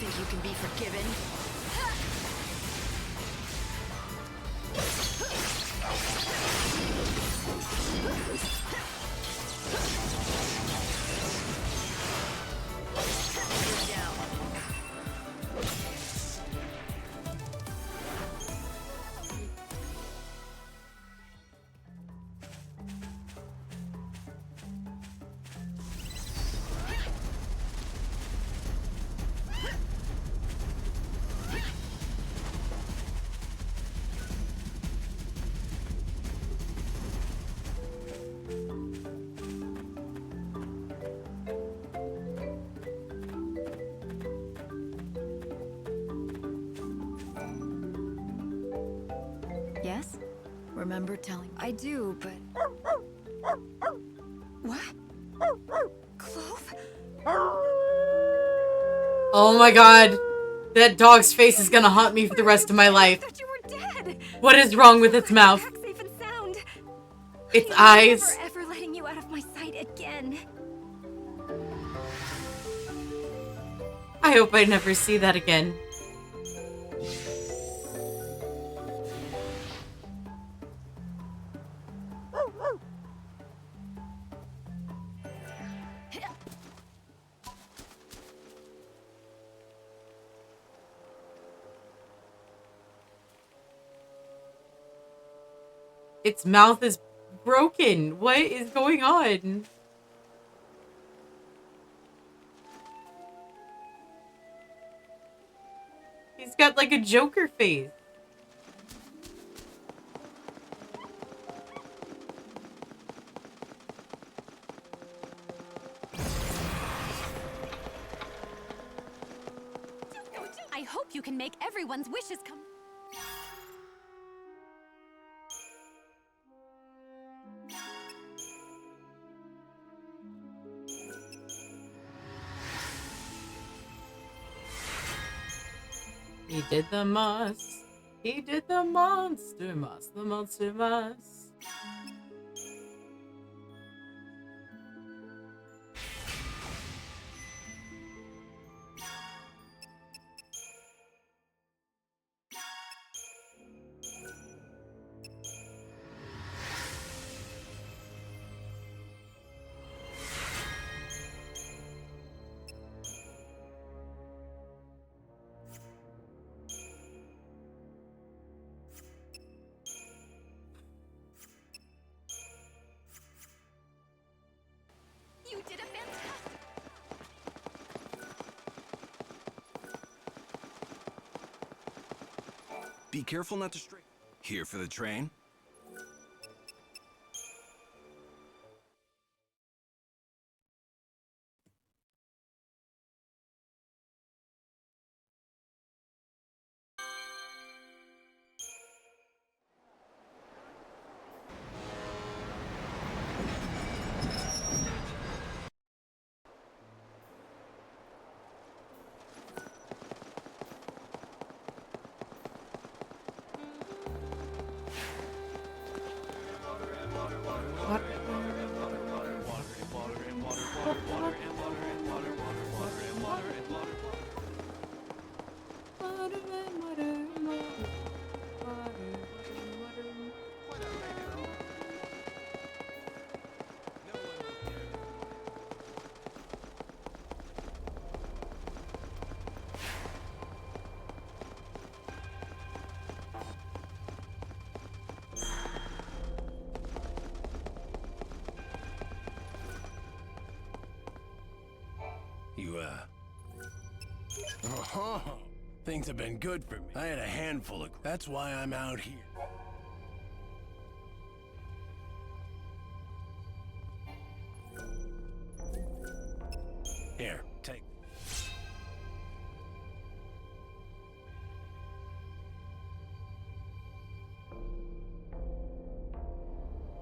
think you can be forgiven? You're down. Yes? Remember telling... I do, but... What? Clove? Oh my god. That dog's face is gonna haunt me for the rest of my life. I thought you were dead. What is wrong with its mouth? Back safe and sound. Its I'm eyes. never ever letting you out of my sight again. I hope I never see that again. Its mouth is broken. What is going on? He's got like a Joker face. I hope you can make everyone's wishes come. He did the most. He did the monster must. The monster must. You did a fantastic... Be careful not to stray. Here for the train? Oh, things have been good for me. I had a handful of... That's why I'm out here. Here, take...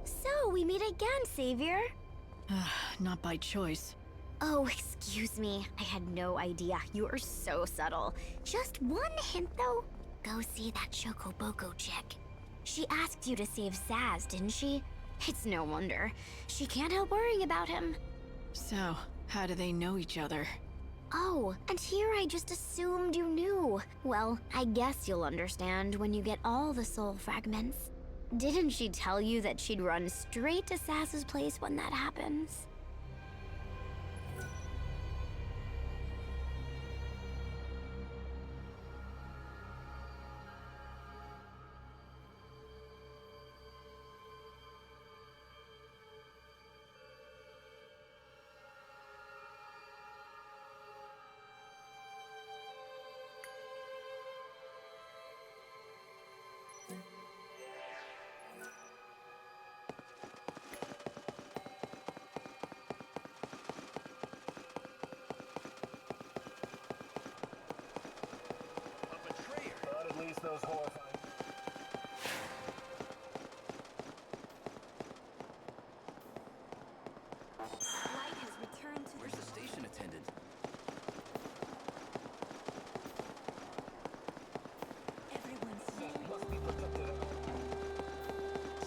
So, we meet again, Savior. Not by choice. Oh, excuse me. I had no idea. You are so subtle. Just one hint, though. Go see that Chocoboko chick. She asked you to save Saz, didn't she? It's no wonder. She can't help worrying about him. So, how do they know each other? Oh, and here I just assumed you knew. Well, I guess you'll understand when you get all the soul fragments. Didn't she tell you that she'd run straight to Sass's place when that happens? Not at least those horrifying. Light has returned to Where's the station attendant? everyone's Must be protected.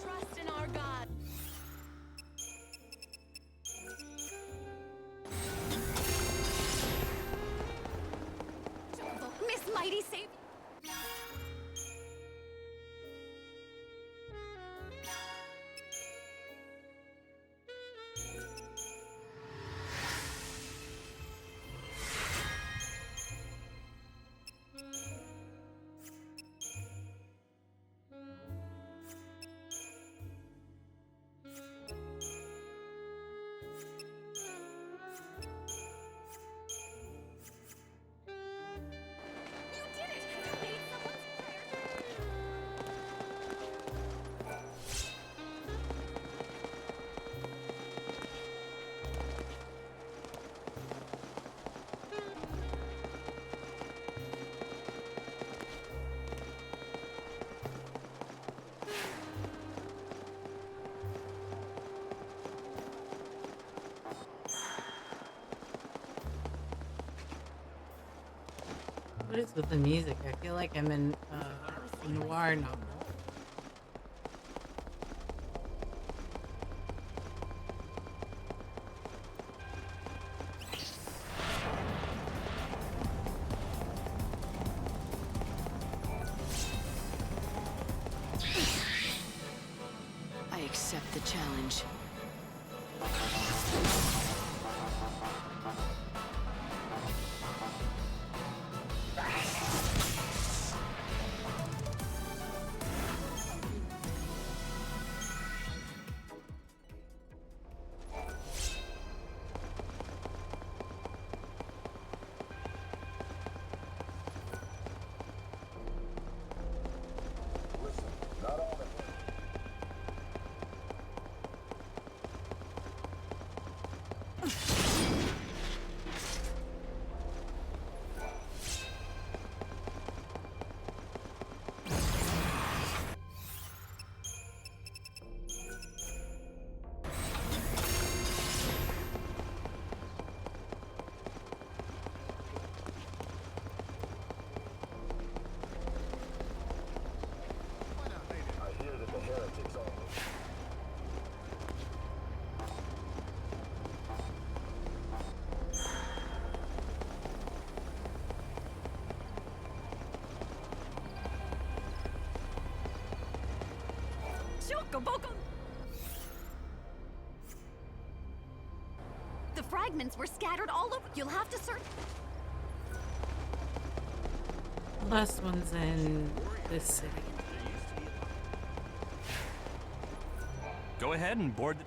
Trust in our God. Miss Mighty Savior. You did it! You made someone's What is with the music? I feel like I'm in a noir novel. I accept the challenge. Listen, not all of it. I hear that the heretics only. Chocoboko! The fragments were scattered all over. You'll have to search. The last one's in this city. Go ahead and board the...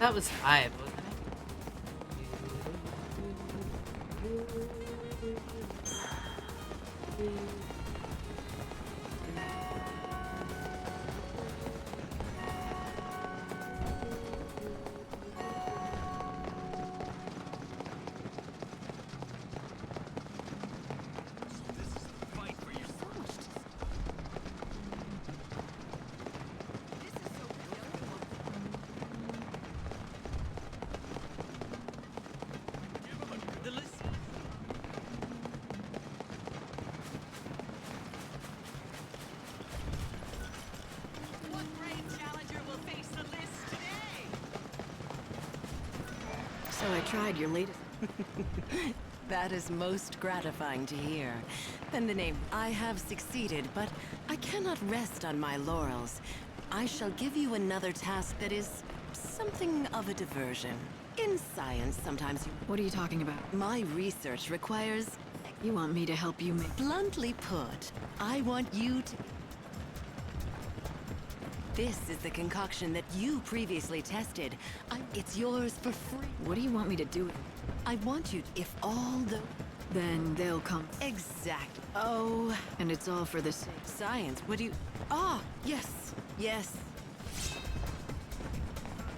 That was 5, wasn't it? So I tried your latest. That is most gratifying to hear. Then the name. I have succeeded, but I cannot rest on my laurels. I shall give you another task that is something of a diversion. In science, sometimes you... What are you talking about? My research requires... You want me to help you make... Bluntly put, I want you to... This is the concoction that you previously tested. It's yours for free. What do you want me to do? I want you, if all the... Then they'll come. Exact. Oh. And it's all for the sake. Science, what do you... Ah, yes. Yes.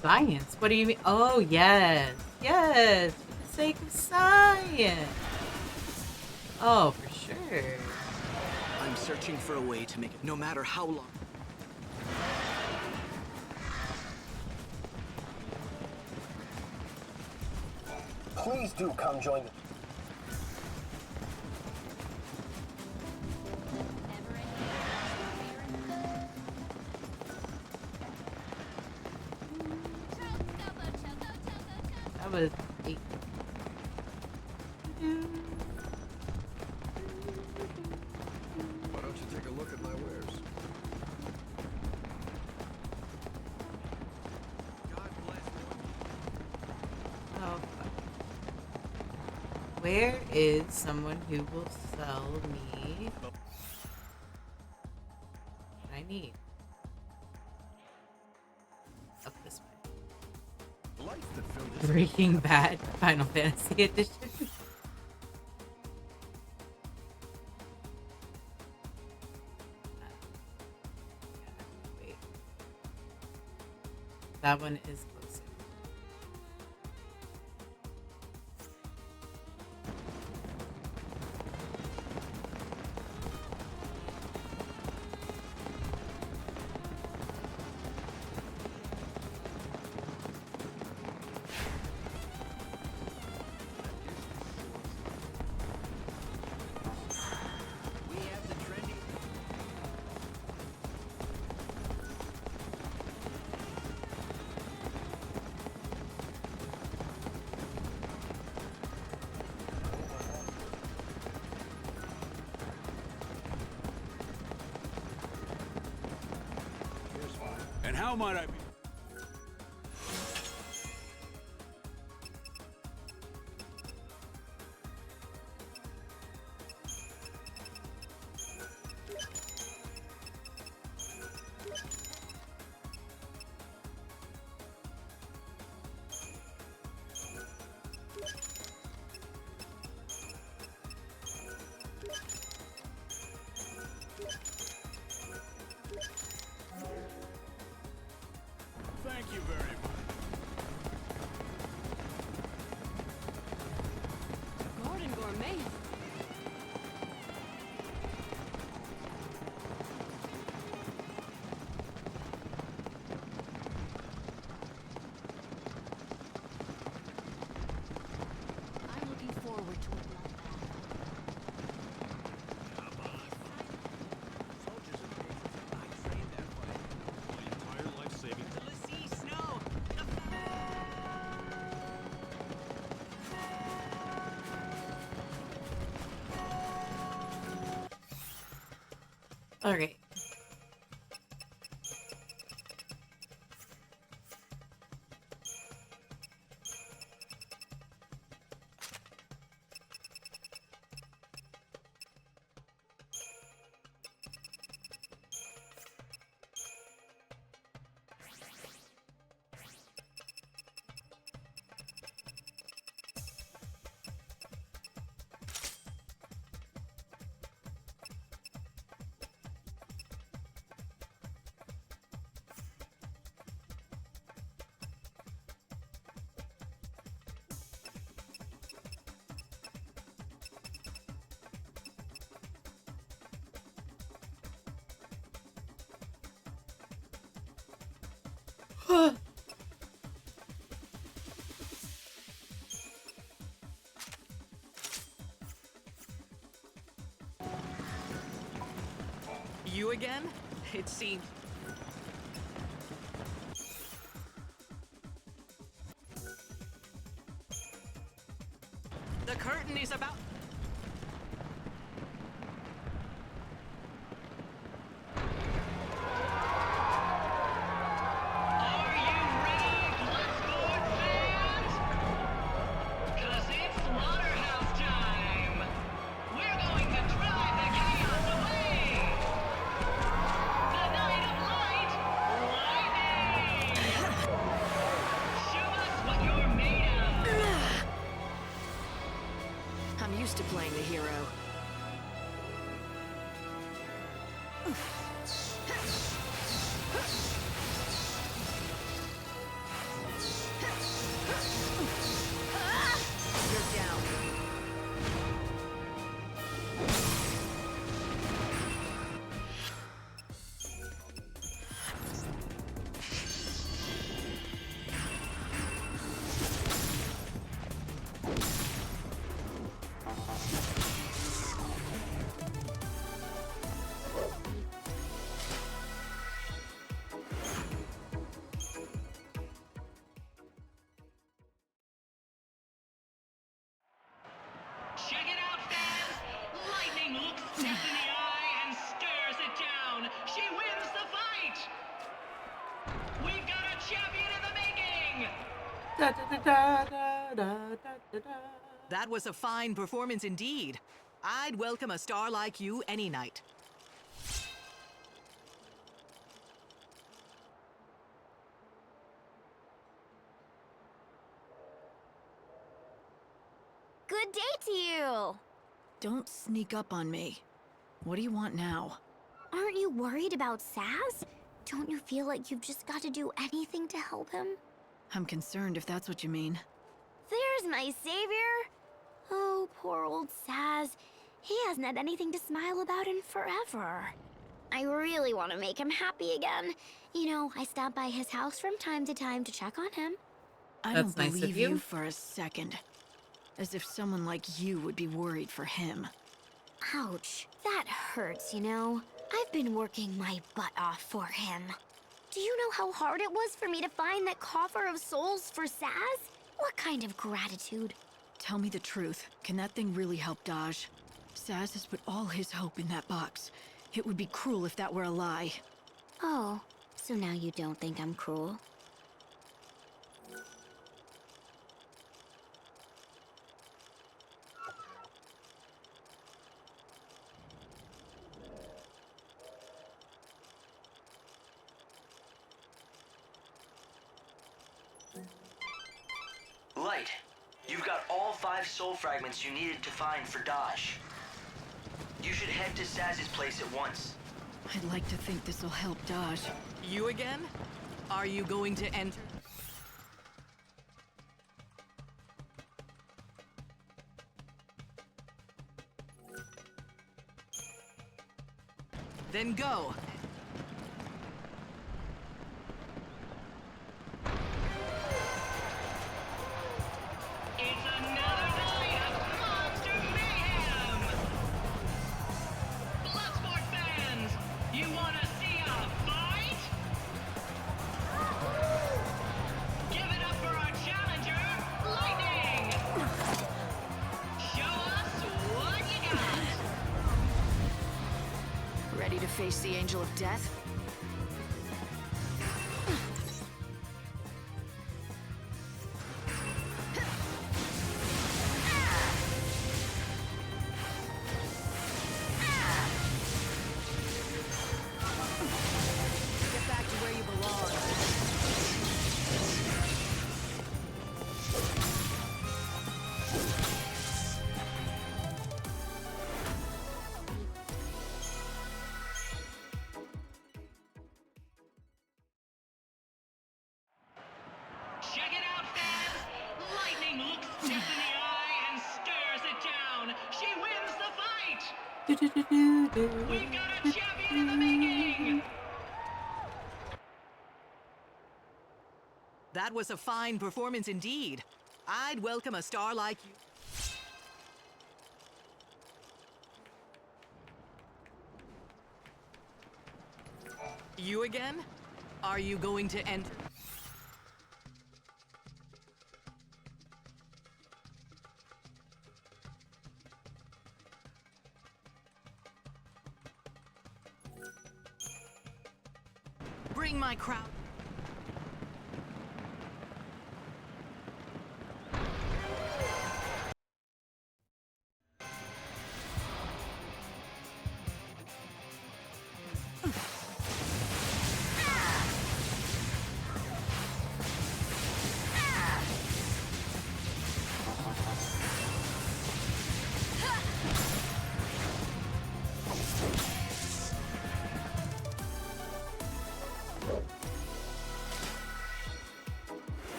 Science? What do you mean? Oh, yes. Yes. For the sake of science. Oh, for sure. I'm searching for a way to make it, no matter how long. Please do come join me. That was 8. Why don't you take a look at my wares? Oh, fuck. Where is someone who will sell me what I need? Up this way. Breaking Bad Final Fantasy Edition. Wait. That one is closer. And how might I be? Thank you very much. Garden Gourmet. I'm looking forward to it like Okay. You again? It seems. The curtain is about. I'm used to playing the hero. You're down. Check it out, fans! Lightning looks death in the eye and stares it down. She wins the fight! We've got a champion in the making! Da, da, da, da, da, da, da, da. That was a fine performance indeed. I'd welcome a star like you any night. Good day to you! Don't sneak up on me. What do you want now? Aren't you worried about Saz? Don't you feel like you've just got to do anything to help him? I'm concerned if that's what you mean. There's my savior! Oh, poor old Saz. He hasn't had anything to smile about in forever. I really want to make him happy again. You know, I stop by his house from time to time to check on him. I That's don't nice of believe you. you for a second. As if someone like you would be worried for him. Ouch. That hurts, you know. I've been working my butt off for him. Do you know how hard it was for me to find that coffer of souls for Saz? What kind of gratitude? Tell me the truth. Can that thing really help Dodge? Saz has put all his hope in that box. It would be cruel if that were a lie. Oh, so now you don't think I'm cruel? Light, you've got all 5 soul fragments you needed to find for Dodge. You should head to Saz's place at once. I'd like to think this'll help Dodge. You again? Are you going to enter? Then go. It's another night of monster mayhem! Bloodsport fans, you wanna see a fight? Give it up for our challenger, Lightning! Show us what you got! Ready to face the Angel of Death? Get back to where you belong. Check it out, fans! Lightning looks death in the eye and stares it down. She wins the fight! Do, do, do, do, do. We've got a champion in the making! That was a fine performance indeed. I'd welcome a star like you. You again? Are you going to enter? Bring my crowd.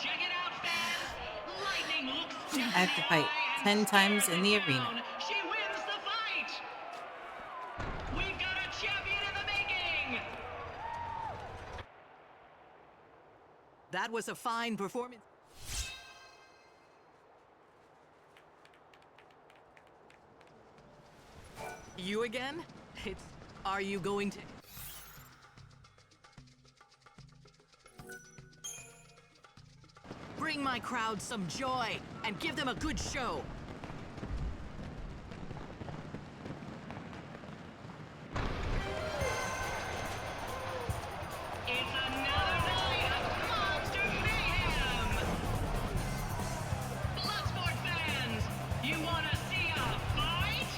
Check it out, fans! Lightning looks I have to fight 10 times in the arena. She wins the fight! We've got a champion in the making! That was a fine performance. You again? Are you going to... Bring my crowd some joy and give them a good show. It's another night of monster mayhem! Bloodsport fans, you wanna see a fight?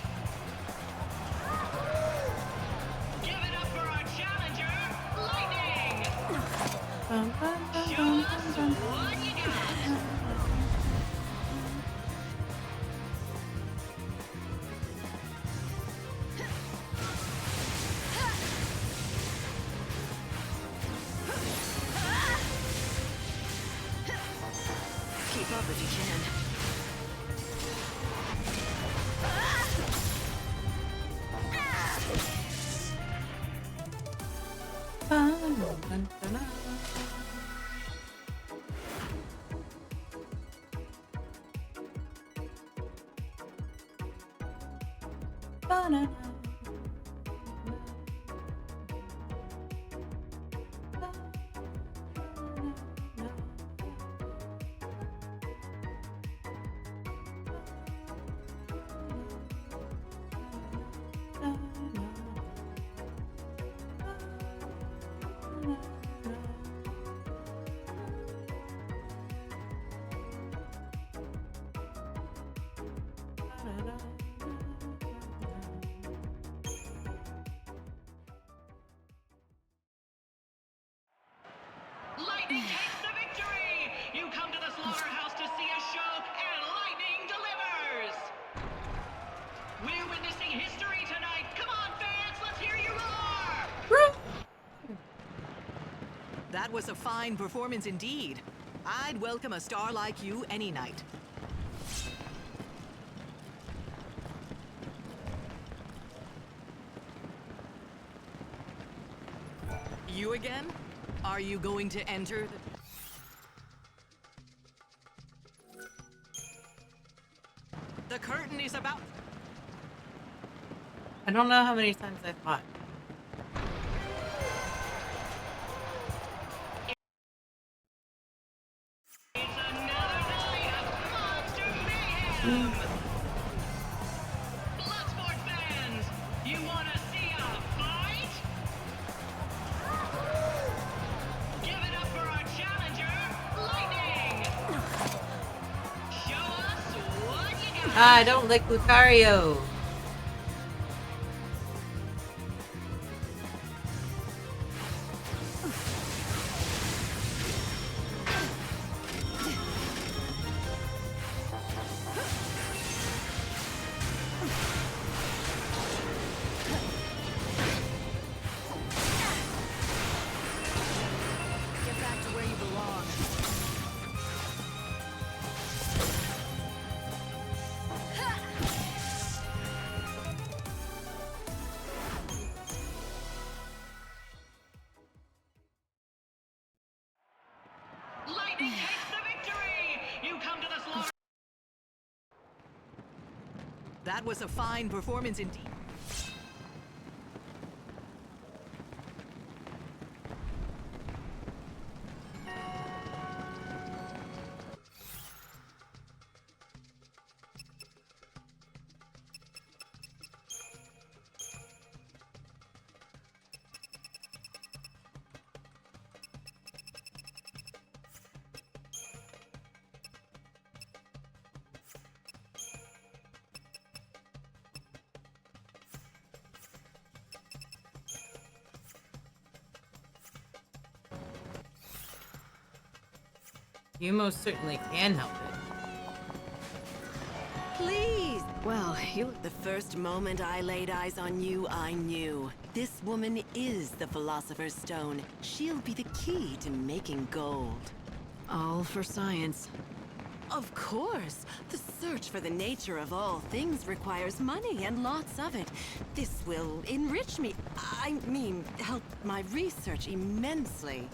Give it up for our challenger, Lightning! Show us what you got! Keep up if you can. Lightning takes the victory! You come to the slaughterhouse to see a show, and Lightning delivers! We're witnessing history tonight! Come on, fans, let's hear you roar! That was a fine performance indeed. I'd welcome a star like you any night. You again? Are you going to enter the curtain is about... I don't know how many times I fought. It's another night of monster mayhem! Bloodsport fans, you wanna see a fight? Give it up for our challenger, Lightning! Show us what you got! Ah, I don't like Lucario. Get back to where you belong. That was a fine performance indeed. You most certainly can help it. Please! Well, the first moment I laid eyes on you, I knew. This woman is the Philosopher's Stone. She'll be the key to making gold. All for science. Of course! The search for the nature of all things requires money, and lots of it. This will enrich me. I mean, help my research immensely.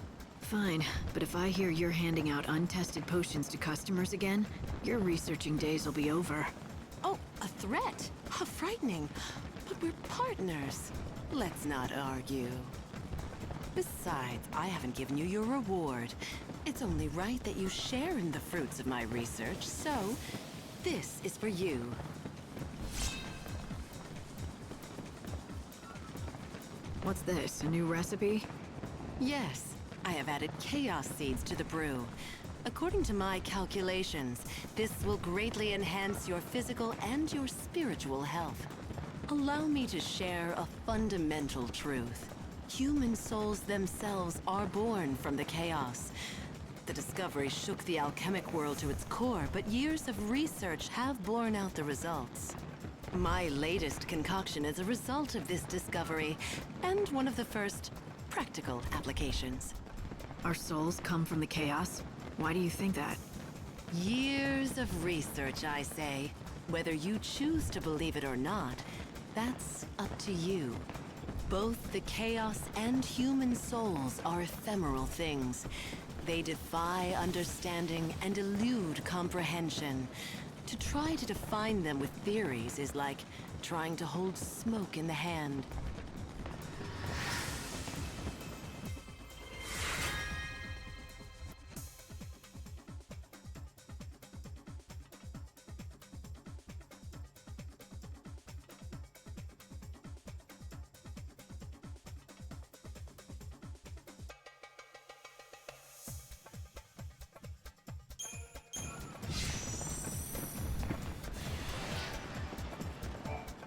Fine, but if I hear you're handing out untested potions to customers again, your researching days will be over. Oh, a threat? How frightening. But we're partners. Let's not argue. Besides, I haven't given you your reward. It's only right that you share in the fruits of my research, so this is for you. What's this, a new recipe? Yes. I have added chaos seeds to the brew. According to my calculations, this will greatly enhance your physical and your spiritual health. Allow me to share a fundamental truth. Human souls themselves are born from the chaos. The discovery shook the alchemic world to its core, but years of research have borne out the results. My latest concoction is a result of this discovery, and one of the first practical applications. Our souls come from the chaos? Why do you think that? Years of research, I say. Whether you choose to believe it or not, that's up to you. Both the chaos and human souls are ephemeral things. They defy understanding and elude comprehension. To try to define them with theories is like trying to hold smoke in the hand.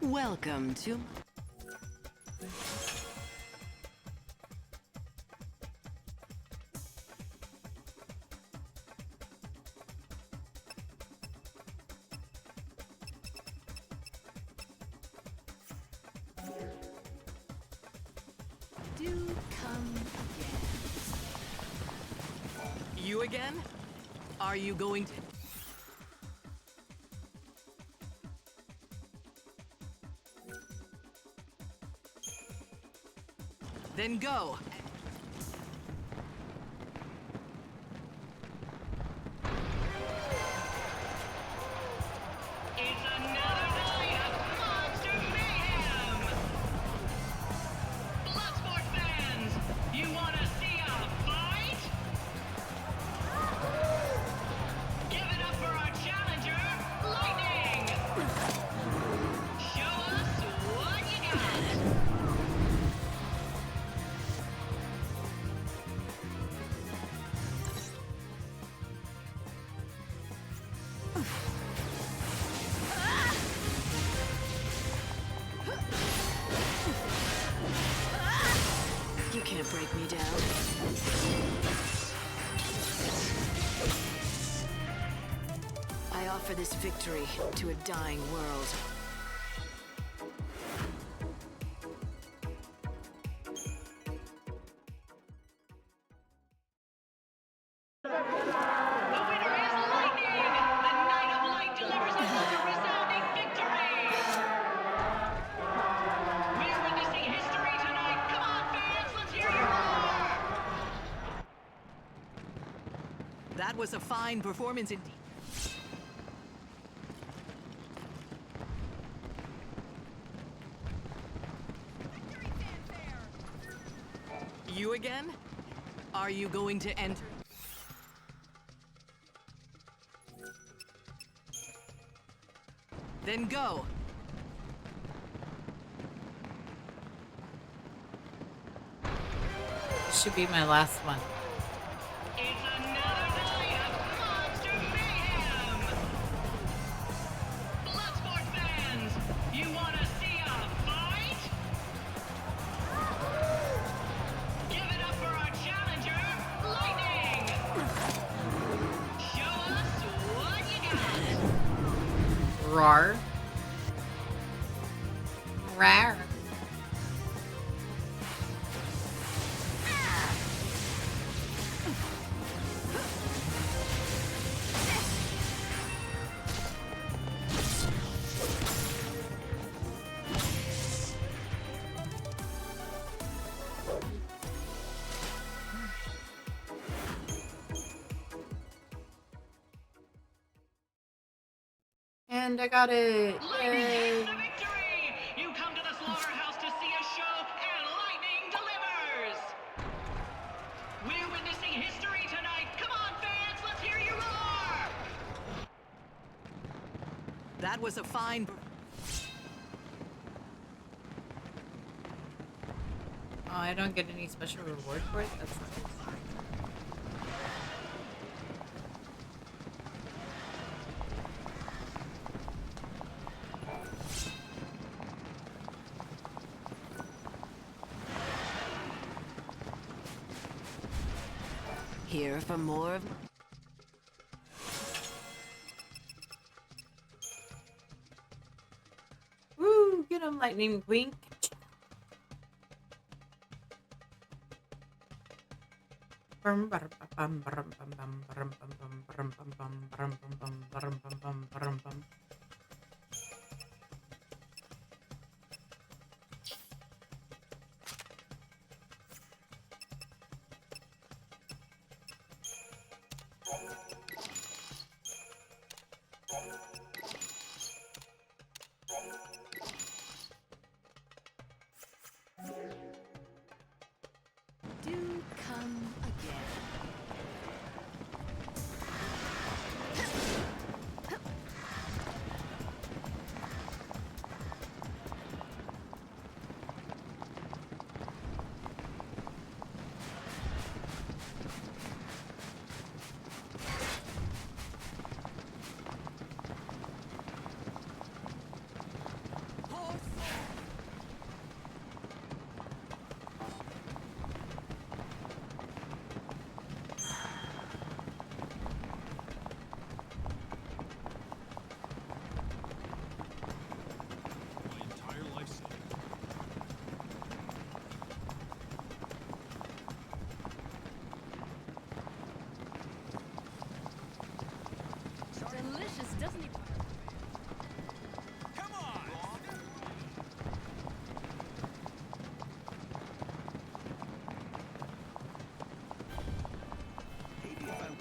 Welcome to... Do come again. You again? Are you going to... Then go. It's another night of monster mayhem! Bloodsport fans, you wanna see a fight? Give it up for our challenger, Lightning! Show us what you got! You can't break me down. I offer this victory to a dying world. That was a fine performance indeed. You again? Are you going to enter? Then go. This should be my last one. You wanna see a fight? Give it up for our challenger, Lightning! Show us what you got! Rar. Rar. And I got it. Yay. You come to the slaughterhouse to see a show, and Lightning delivers! We're witnessing history tonight! Come on, fans, let's hear you roar! That was a fine... Oh, I don't get any special reward for it? That's nice. Here for more of... Woo! Get him, Lightning Queen. Do come again. Delicious, doesn't it? Come on!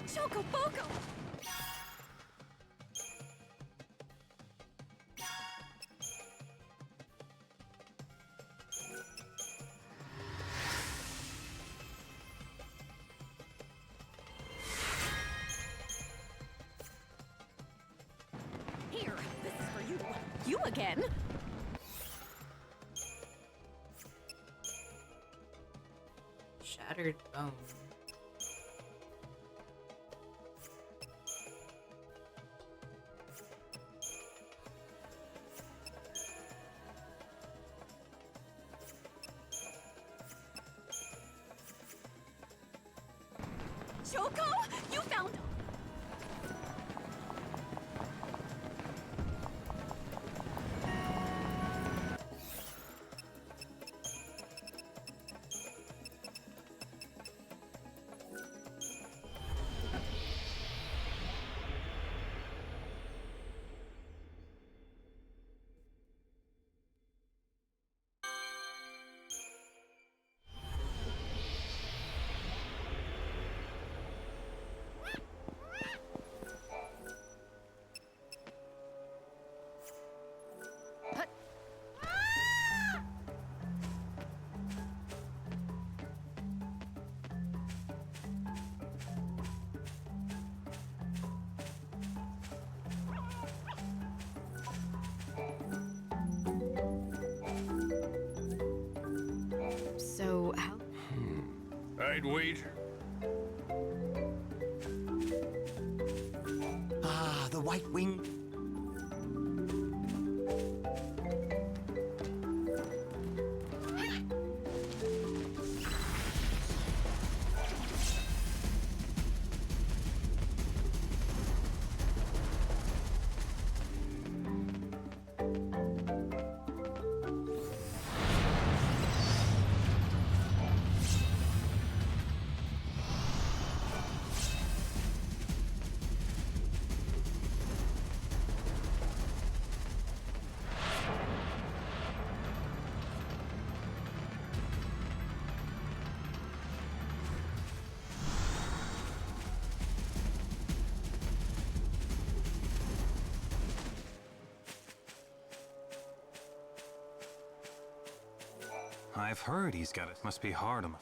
Choco Boco! Here, this is for you. You again? Shattered bone. Choco, you found... I'd wait. Ah, the white wing. I've heard he's got it. Must be hard on the...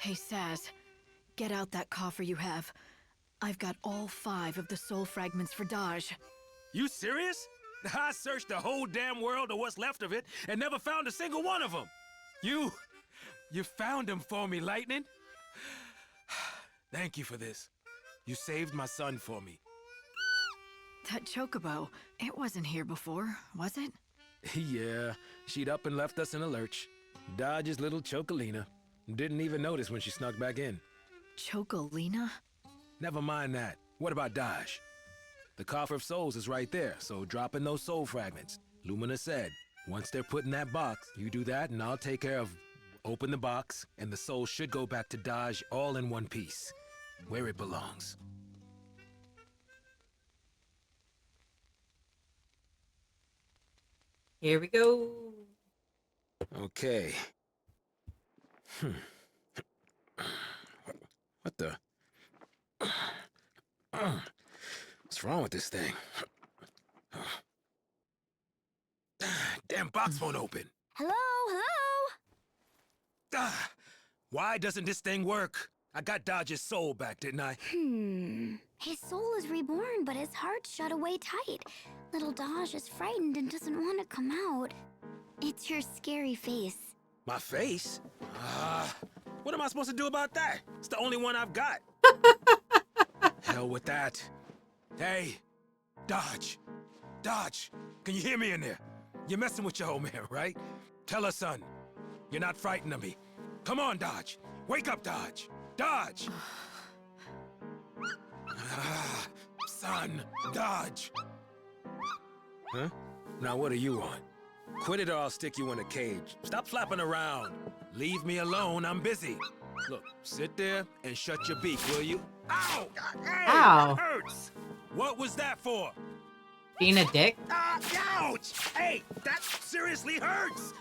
Hey, Saz. Get out that coffer you have. I've got all 5 of the soul fragments for Daj. You serious? I searched the whole damn world or what's left of it and never found a single one of them. You found them for me, Lightning. Thank you for this. You saved my son for me. That chocobo, it wasn't here before, was it? Yeah, she'd up and left us in a lurch. Dodge's little Chocolina. Didn't even notice when she snuck back in. Chocolina? Never mind that. What about Dodge? The Coffer of Souls is right there, so drop in those soul fragments. Lumina said, once they're put in that box, you do that and I'll take care of... Open the box, and the soul should go back to Dodge all in one piece, where it belongs. Here we go. Okay. What the? What's wrong with this thing? Damn box won't open. Hello? Why doesn't this thing work? I got Dodge's soul back, didn't I? His soul is reborn, but his heart's shut away tight. Little Daj is frightened and doesn't want to come out. It's your scary face. My face? What am I supposed to do about that? It's the only one I've got. Hell with that. Hey, Dodge. Dodge, can you hear me in there? You're messing with your old man, right? Tell her, son. You're not frightened of me. Come on, Dodge. Wake up, Dodge. Dodge! Son, Dodge. Huh? Now what do you want? Quit it or I'll stick you in a cage. Stop flapping around. Leave me alone, I'm busy. Look, sit there and shut your beak, will you? Ow! Hey, Ow. that hurts! What was that for? Being a dick? Ouch! Hey, that seriously hurts!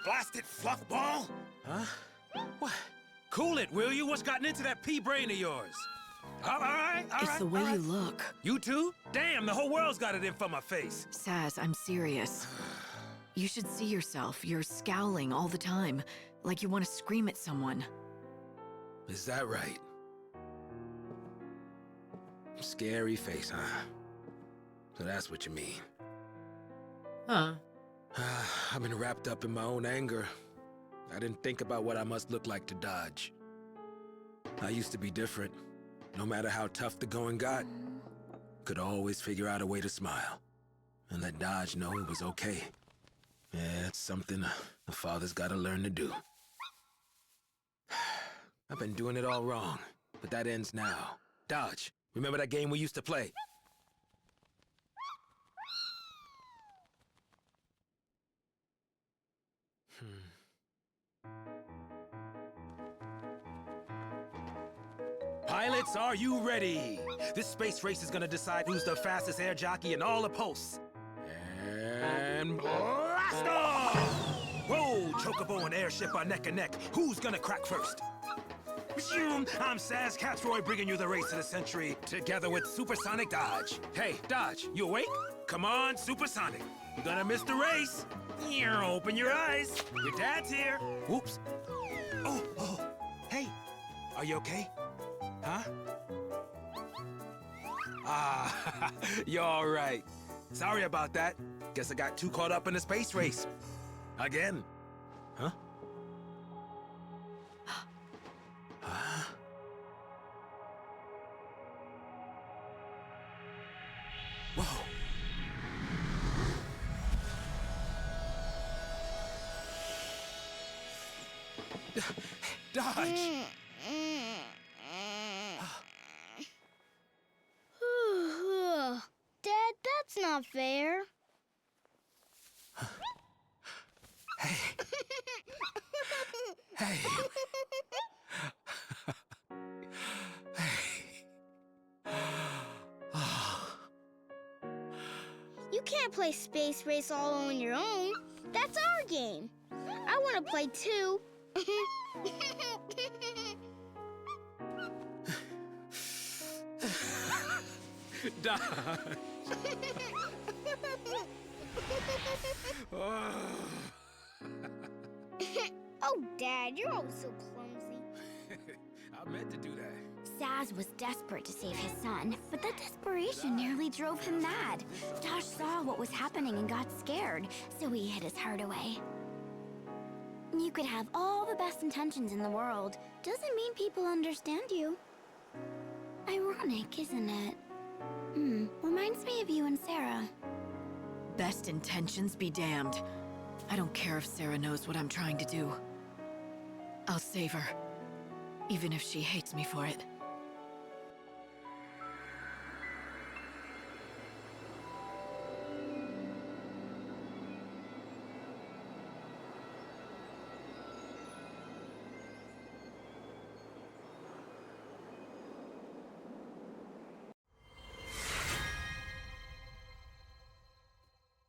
Blasted fluff ball! Huh? What? Cool it, will you? What's gotten into that pea brain of yours? All right. It's the way you look. You too? Damn, the whole world's got it in for my face. Saz, I'm serious. You should see yourself. You're scowling all the time, like you want to scream at someone. Is that right? Scary face, huh? So that's what you mean. Huh. I've been wrapped up in my own anger. I didn't think about what I must look like to Dodge. I used to be different. No matter how tough the going got, could always figure out a way to smile. And let Dodge know it was okay. Yeah, it's something a father's gotta learn to do. I've been doing it all wrong, but that ends now. Dodge, remember that game we used to play? Pilots, are you ready? This space race is gonna decide who's the fastest air jockey in all the posts. And blast off! Chocobo and airship are neck and neck. Who's gonna crack first? I'm Saz Catsroy bringing you the race of the century, together with Supersonic Dodge. Hey, Dodge, you awake? Come on, Supersonic. You're gonna miss the race. Open your eyes. Your dad's here. Whoops. Oh, hey. Are you okay? Huh? Ah, you're all right. Sorry about that. Guess I got too caught up in the space race. Again. Huh? Huh? Whoa. Dodge! Dad, that's not fair. Hey. Hey. You can't play Space Race all on your own. That's our game. I want to play too. Dodge! Oh, Dad, you're always so clumsy. I meant to do that. Saz was desperate to save his son, but that desperation nearly drove him mad. Josh saw what was happening and got scared, so he hid his heart away. You could have all the best intentions in the world. Doesn't mean people understand you. Ironic, isn't it? Reminds me of you and Sarah. Best intentions be damned. I don't care if Sarah knows what I'm trying to do. I'll save her, even if she hates me for it.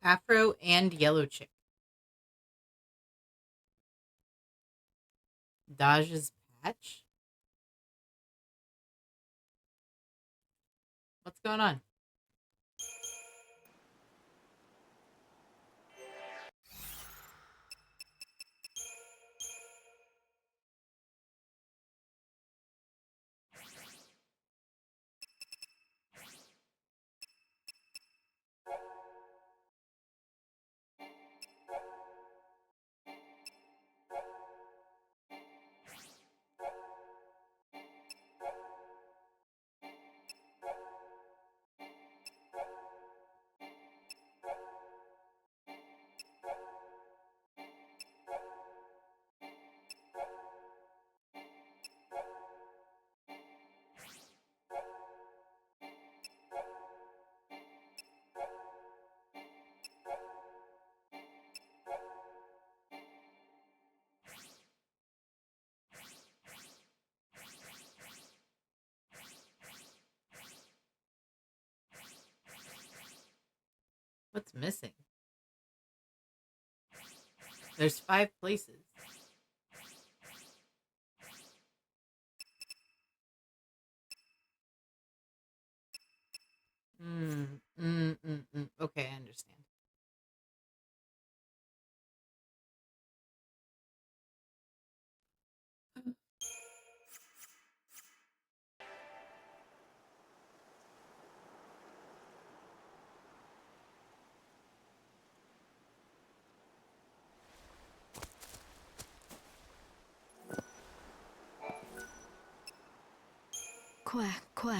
Afro and Yellow Chick. Dodge's patch? What's going on? What's missing? There's 5 places. Okay, I understand. Quoi?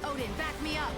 Odin, back me up!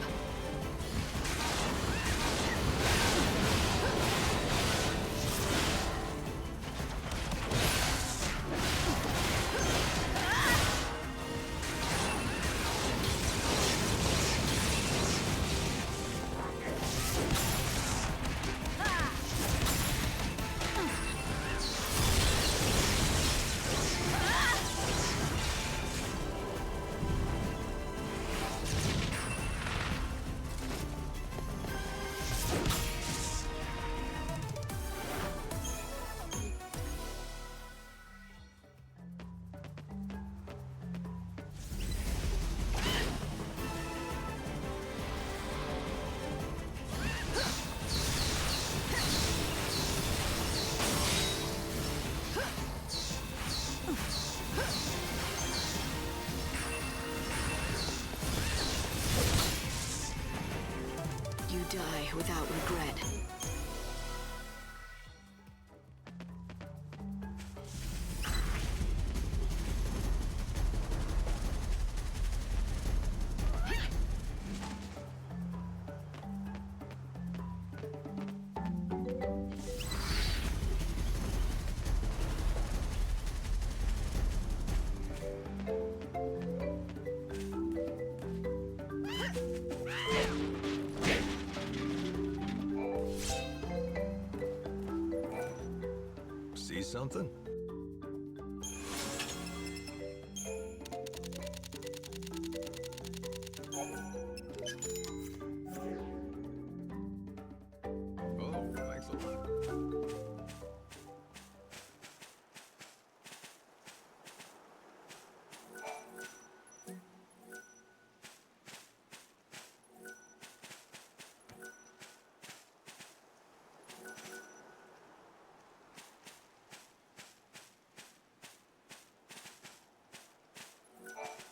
die without regret. See something? Oh, thanks a lot.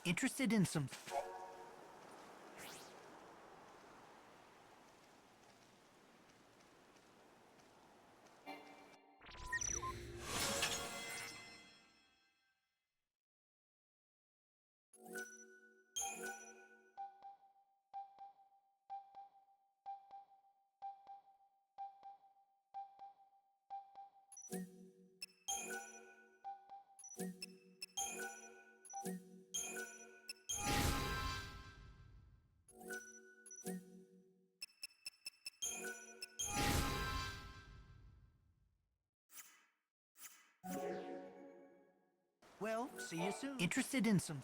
Interested in some... Well, see you soon. Interested in some...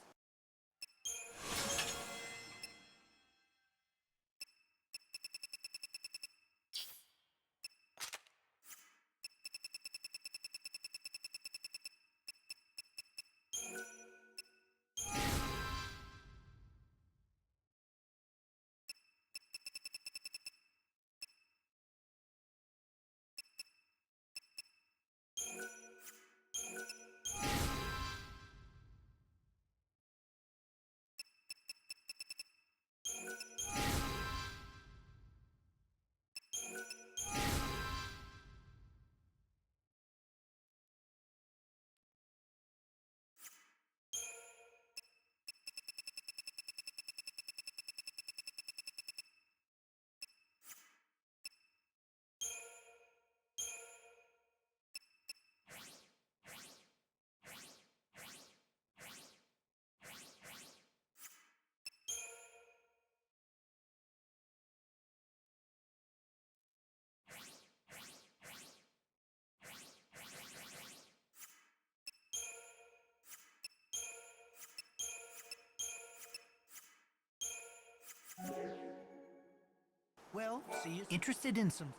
Well, see you... Interested in some...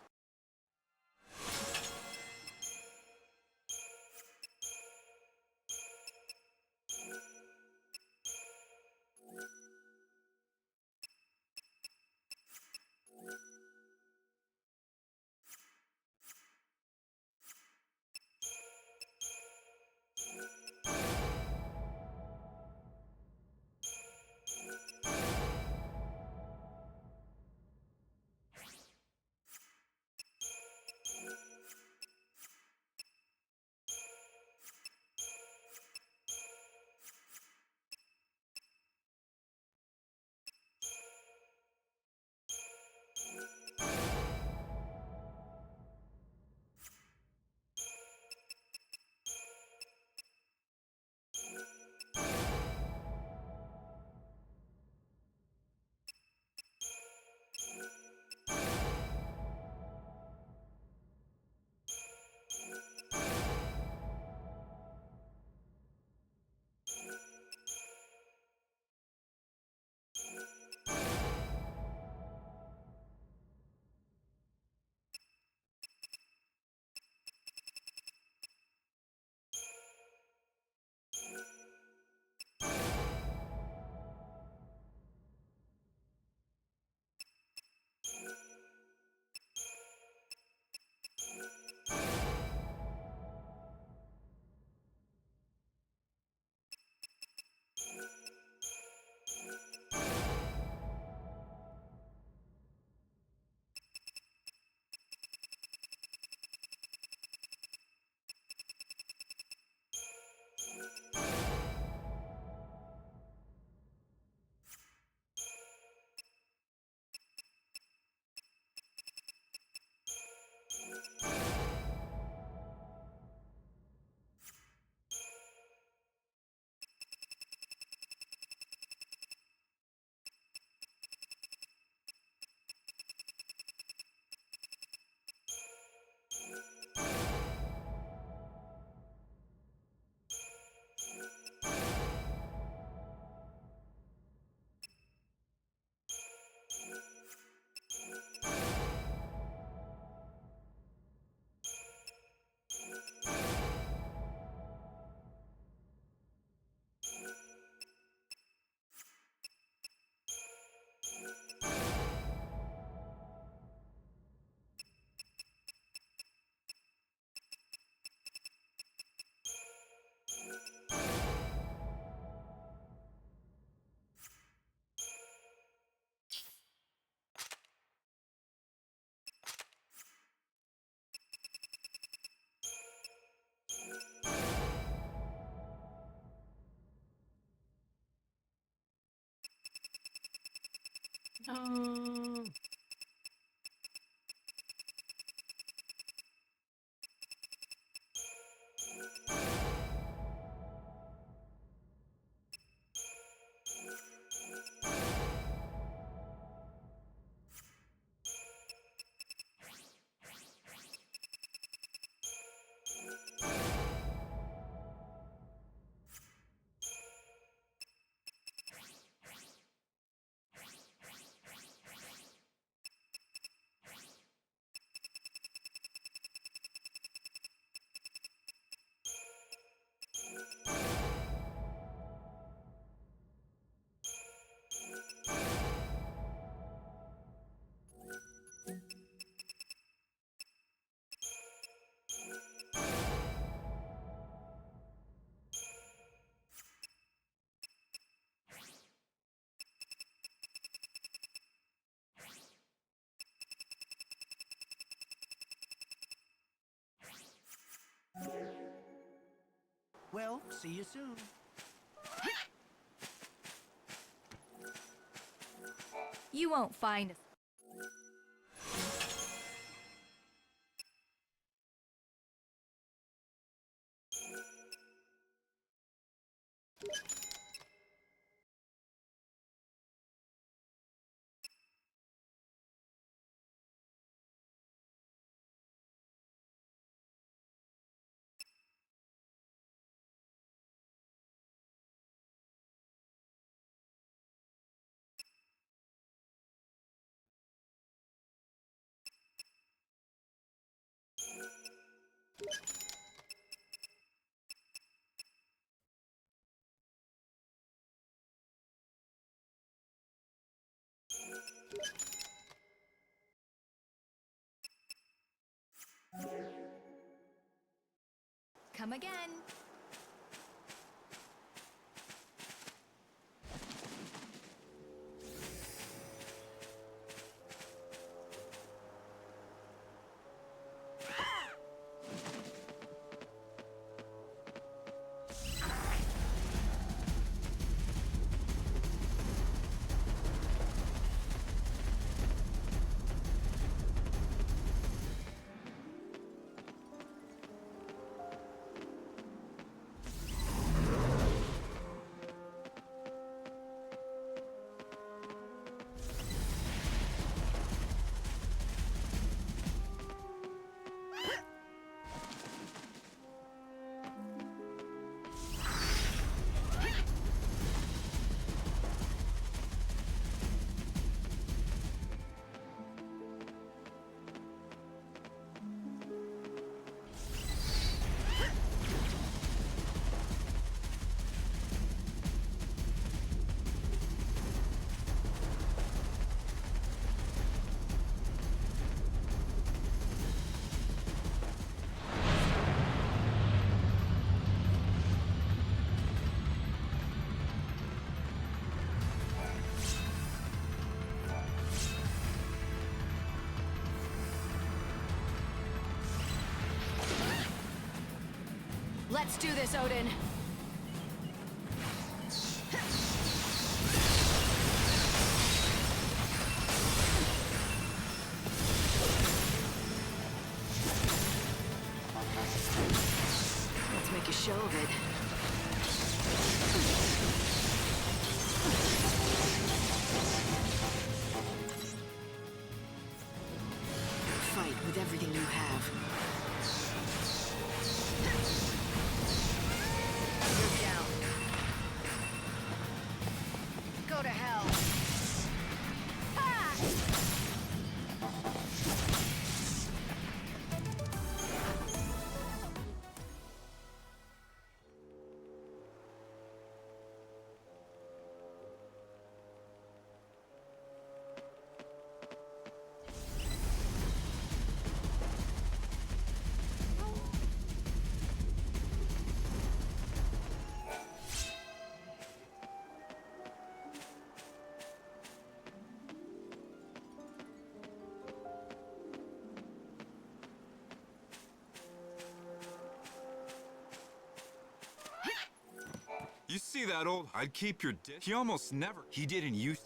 No. Well, see you soon. You won't find. Come again. Let's do this, Odin. Let's make a show of it. Fight with everything you have. You're down. Go to hell. Ha! You see that old... I'd keep your dick. He almost never... He didn't use...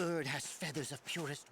bird has feathers of purest.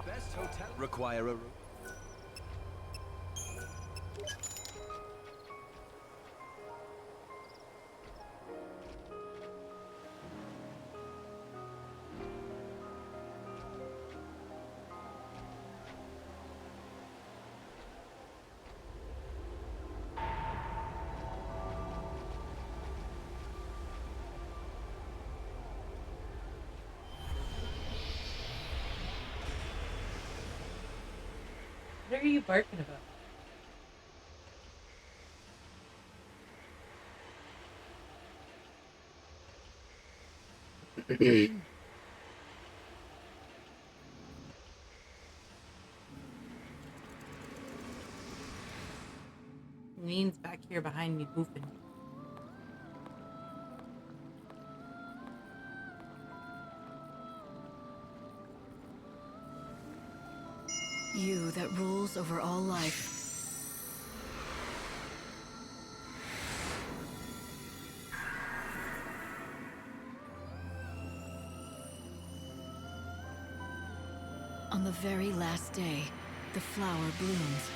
Best hotel require a room. What are you barking about? Lean's back here behind me goofing. You that rules over all life. On the very last day, the flower blooms.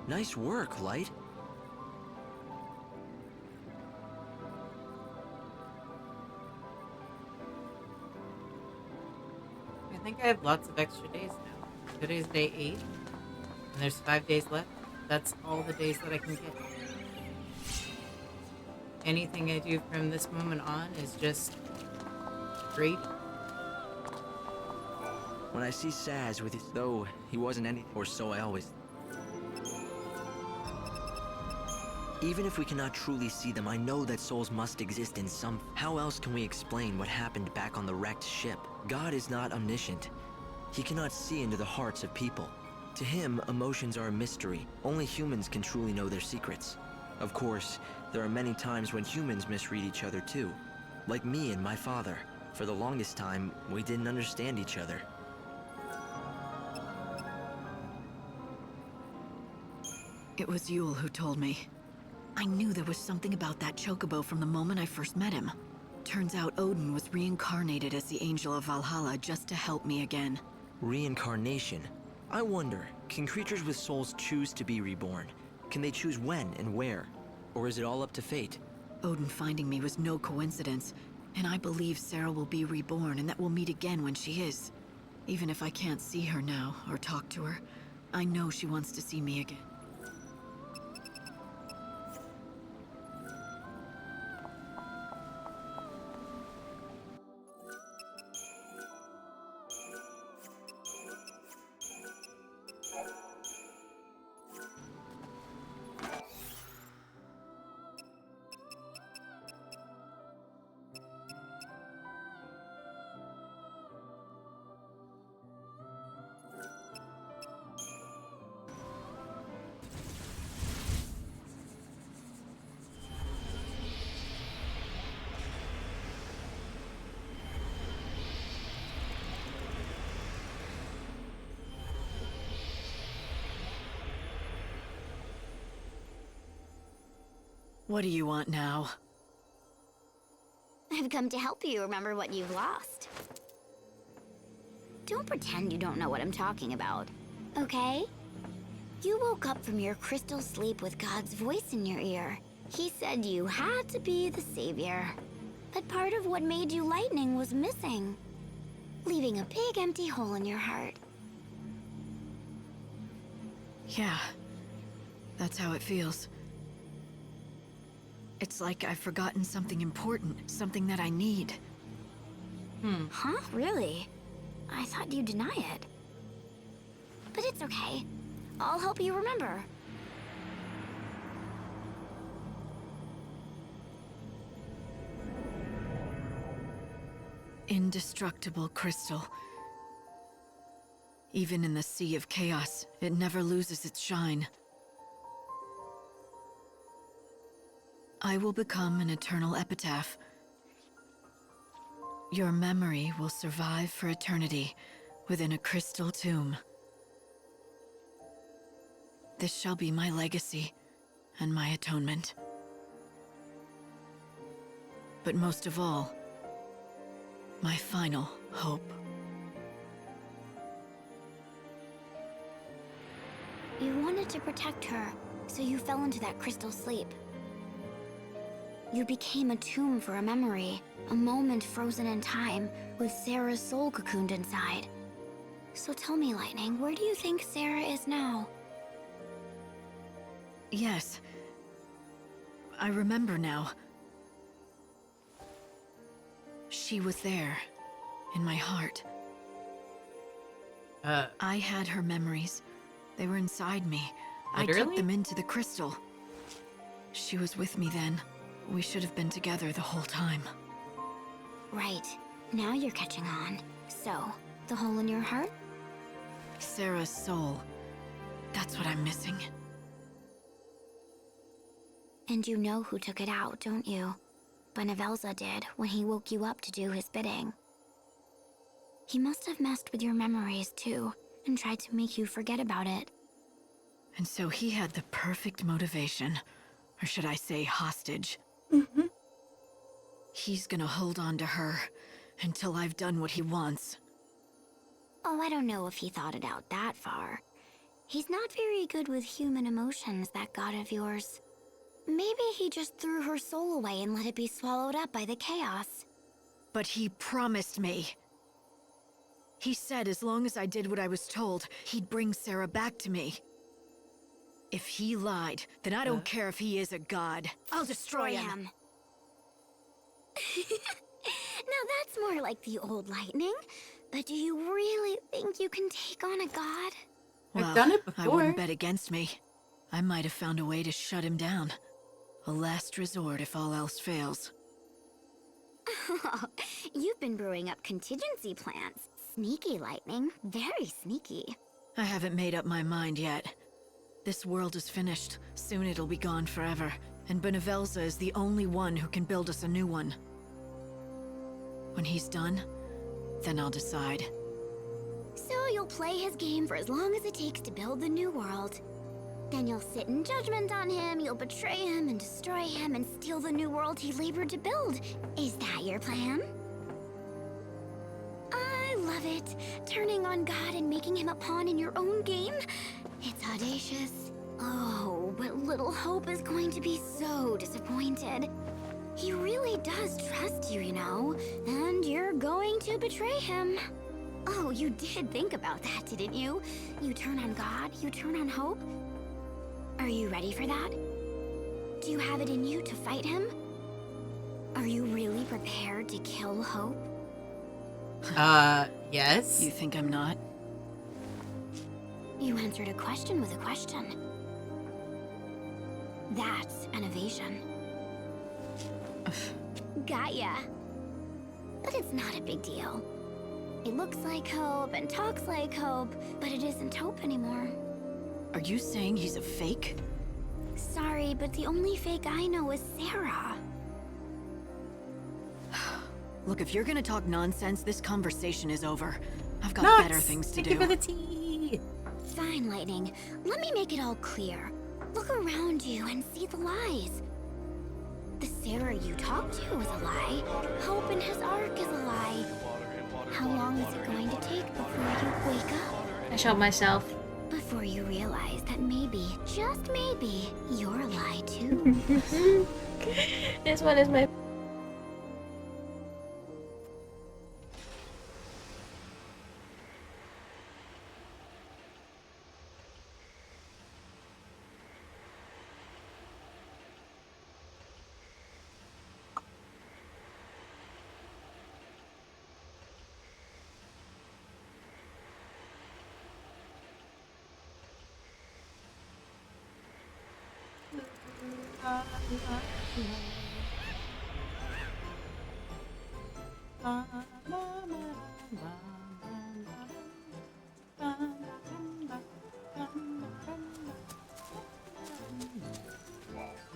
Nice work, Light. I think I have lots of extra days now. Today's day 8, and there's 5 days left. That's all the days that I can get. Anything I do from this moment on is just great. When I see Saz with his... though he wasn't any... or so I always... Even if we cannot truly see them, I know that souls must exist in some... How else can we explain what happened back on the wrecked ship? God is not omniscient. He cannot see into the hearts of people. To him, emotions are a mystery. Only humans can truly know their secrets. Of course, there are many times when humans misread each other too. Like me and my father. For the longest time, we didn't understand each other. It was Yule who told me. I knew there was something about that chocobo from the moment I first met him. Turns out Odin was reincarnated as the Angel of Valhalla just to help me again. Reincarnation? I wonder, can creatures with souls choose to be reborn? Can they choose when and where? Or is it all up to fate? Odin finding me was no coincidence, and I believe Sarah will be reborn and that we'll meet again when she is. Even if I can't see her now or talk to her, I know she wants to see me again. What do you want now? I've come to help you remember what you've lost. Don't pretend you don't know what I'm talking about, okay? You woke up from your crystal sleep with God's voice in your ear. He said you had to be the savior. But part of what made you lightning was missing, leaving a big empty hole in your heart. Yeah, that's how it feels. It's like I've forgotten something important, something that I need. Huh? Really? I thought you'd deny it. But it's okay. I'll help you remember. Indestructible crystal. Even in the sea of chaos, it never loses its shine. I will become an eternal epitaph. Your memory will survive for eternity within a crystal tomb. This shall be my legacy and my atonement. But most of all, my final hope. You wanted to protect her, so you fell into that crystal sleep. You became a tomb for a memory, a moment frozen in time, with Sarah's soul cocooned inside. So tell me, Lightning, where do you think Sarah is now? Yes. I remember now. She was there, in my heart. I had her memories. They were inside me. Literally? I took them into the crystal. She was with me then. We should have been together the whole time. Right. Now you're catching on. So, the hole in your heart? Sarah's soul. That's what I'm missing. And you know who took it out, don't you? Benevelza did when he woke you up to do his bidding. He must have messed with your memories too, and tried to make you forget about it. And so he had the perfect motivation. Or should I say hostage. He's gonna hold on to her until I've done what he wants. Oh, I don't know if he thought it out that far. He's not very good with human emotions, that god of yours. Maybe he just threw her soul away and let it be swallowed up by the chaos. But he promised me. He said as long as I did what I was told, he'd bring Sarah back to me. If he lied, then I don't care if he is a god. I'll destroy him. Now that's more like the old Lightning. But do you really think you can take on a god? Well, I've done it before. I wouldn't bet against me. I might have found a way to shut him down. A last resort if all else fails. You've been brewing up contingency plans. Sneaky, Lightning. Very sneaky. I haven't made up my mind yet. This world is finished. Soon it'll be gone forever. And Benevelza is the only one who can build us a new one. When he's done, then I'll decide. So you'll play his game for as long as it takes to build the new world. Then you'll sit in judgment on him, you'll betray him and destroy him and steal the new world he labored to build. Is that your plan? I love it. Turning on God and making him a pawn in your own game. It's audacious. Oh, but little Hope is going to be so disappointed. He really does trust you, you know, and you're going to betray him. Oh, you did think about that, didn't you? You turn on God, you turn on Hope. Are you ready for that? Do you have it in you to fight him? Are you really prepared to kill Hope? Yes. You think I'm not? You answered a question with a question. That's an evasion. Got ya. But it's not a big deal. It looks like Hope and talks like Hope, but it isn't Hope anymore. Are you saying he's a fake? Sorry, but the only fake I know is Sarah. Look, if you're gonna talk nonsense, this conversation is over. I've got Nuts. better things to Thank do. you for the tea. Fine, Lightning. Let me make it all clear. Look around you and see the lies. The Sarah you talked to is a lie. Hope in his arc is a lie. How long is it going to take before you wake up? I shot myself. Before you realize that maybe, just maybe, you're a lie too. This one is my...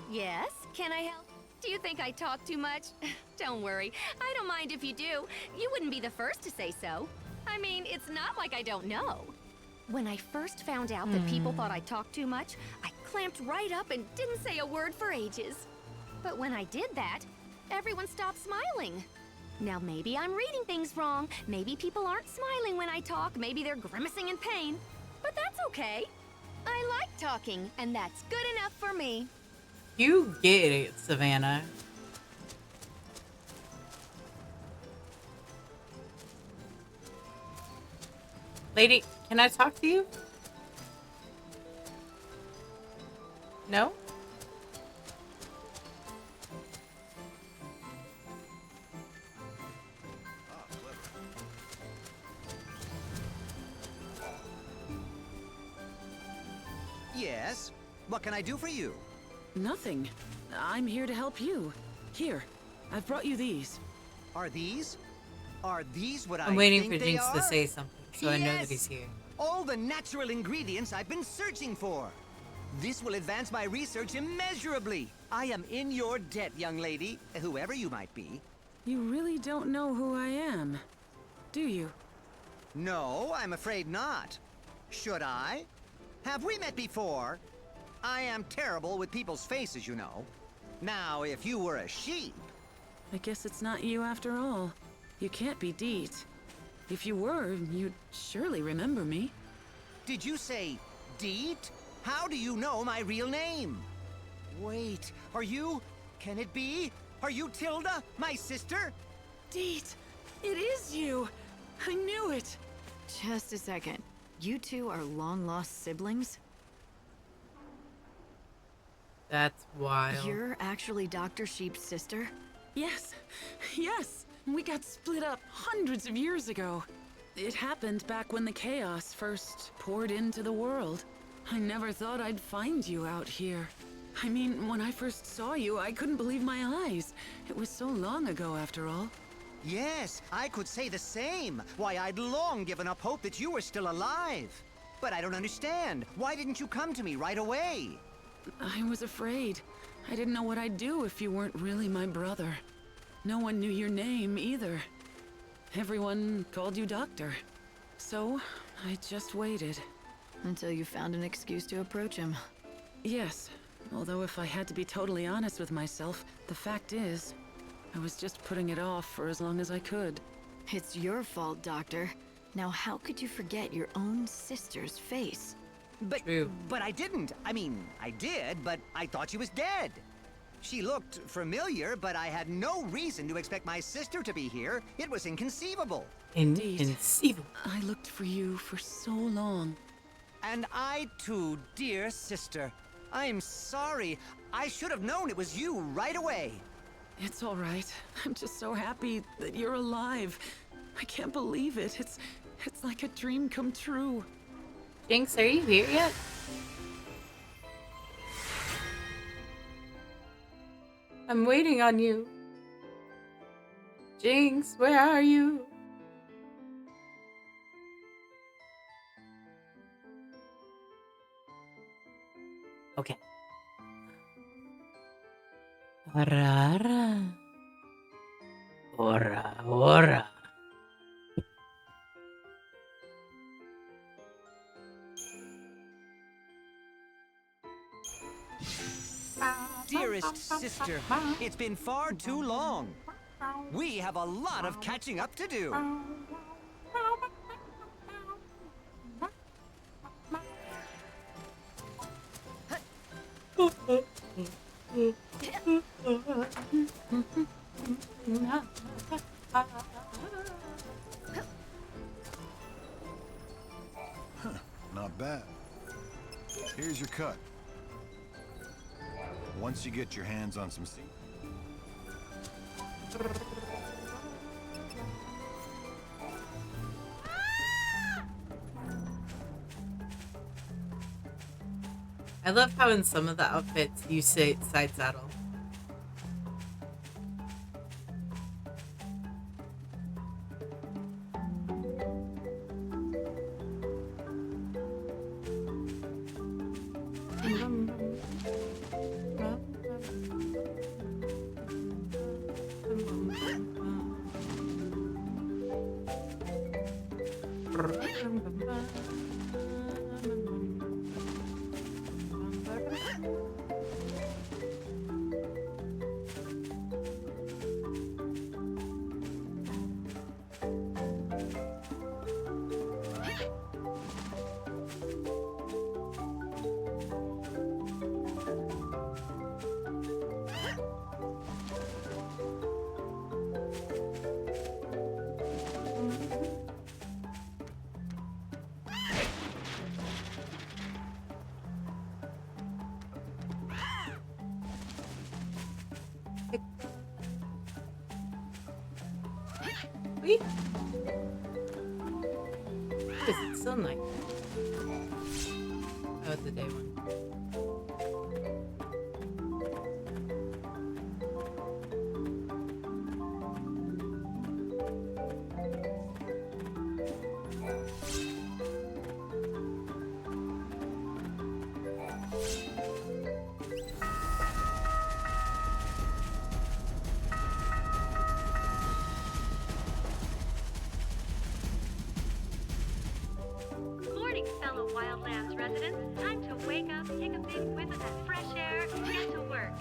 Yes? Can I help? Do you think I talk too much? Don't worry. I don't mind if you do. You wouldn't be the first to say so. I mean, it's not like I don't know. When I first found out that people thought I talked too much, I clamped right up and didn't say a word for ages. But when I did that, everyone stopped smiling. Now maybe I'm reading things wrong. Maybe people aren't smiling when I talk. Maybe they're grimacing in pain. But that's okay. I like talking, and that's good enough for me. You get it, Savannah. Lady, can I talk to you? No? Yes? What can I do for you? Nothing. I'm here to help you. Here, I've brought you these. Are these what I'm waiting for Jinx to say something, so I know that he's here. All the natural ingredients I've been searching for. This will advance my research immeasurably. I am in your debt, young lady, whoever you might be. You really don't know who I am, do you? No, I'm afraid not. Should I? Have we met before? I am terrible with people's faces, you know. Now, if you were a sheep... I guess it's not you after all. You can't be Deet. If you were, you'd surely remember me. Did you say Deet? How do you know my real name? Wait, are you... Can it be? Are you Tilda, my sister? Deet! It is you! I knew it! Just a second. You two are long-lost siblings? That's wild. You're actually Dr. Sheep's sister? Yes. Yes! We got split up hundreds of years ago. It happened back when the chaos first poured into the world. I never thought I'd find you out here. I mean, when I first saw you, I couldn't believe my eyes. It was so long ago, after all. Yes, I could say the same. Why, I'd long given up hope that you were still alive. But I don't understand. Why didn't you come to me right away? I was afraid. I didn't know what I'd do if you weren't really my brother. No one knew your name, either. Everyone called you Doctor. So, I just waited. Until you found an excuse to approach him. Yes. Although if I had to be totally honest with myself, the fact is, I was just putting it off for as long as I could. It's your fault, Doctor. Now how could you forget your own sister's face? But I didn't. I mean, I did, but I thought she was dead. She looked familiar, but I had no reason to expect my sister to be here. It was inconceivable. Inconceivable. I looked for you for so long. And I too, dear sister. I'm sorry. I should have known it was you right away. It's all right. I'm just so happy that you're alive. I can't believe it. It's like a dream come true. Jinx, are you here yet? I'm waiting on you. Jinx, where are you? Okay. Ora. Dearest sister, it's been far too long. We have a lot of catching up to do. Not bad. Here's your cut. Once you get your hands on some seed. I love how in some of the outfits you say side saddle. Wait. Is it still night? Oh, it's the day one. Morning, fellow Wildlands residents. Time to wake up, take a big whiff of that fresh air, and get to work.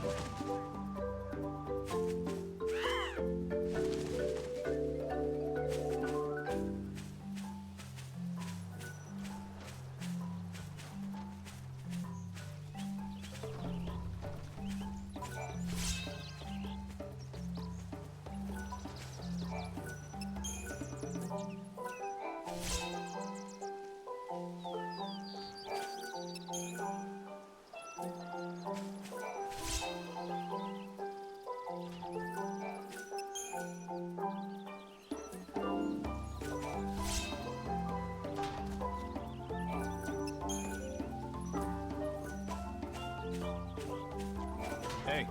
Hey,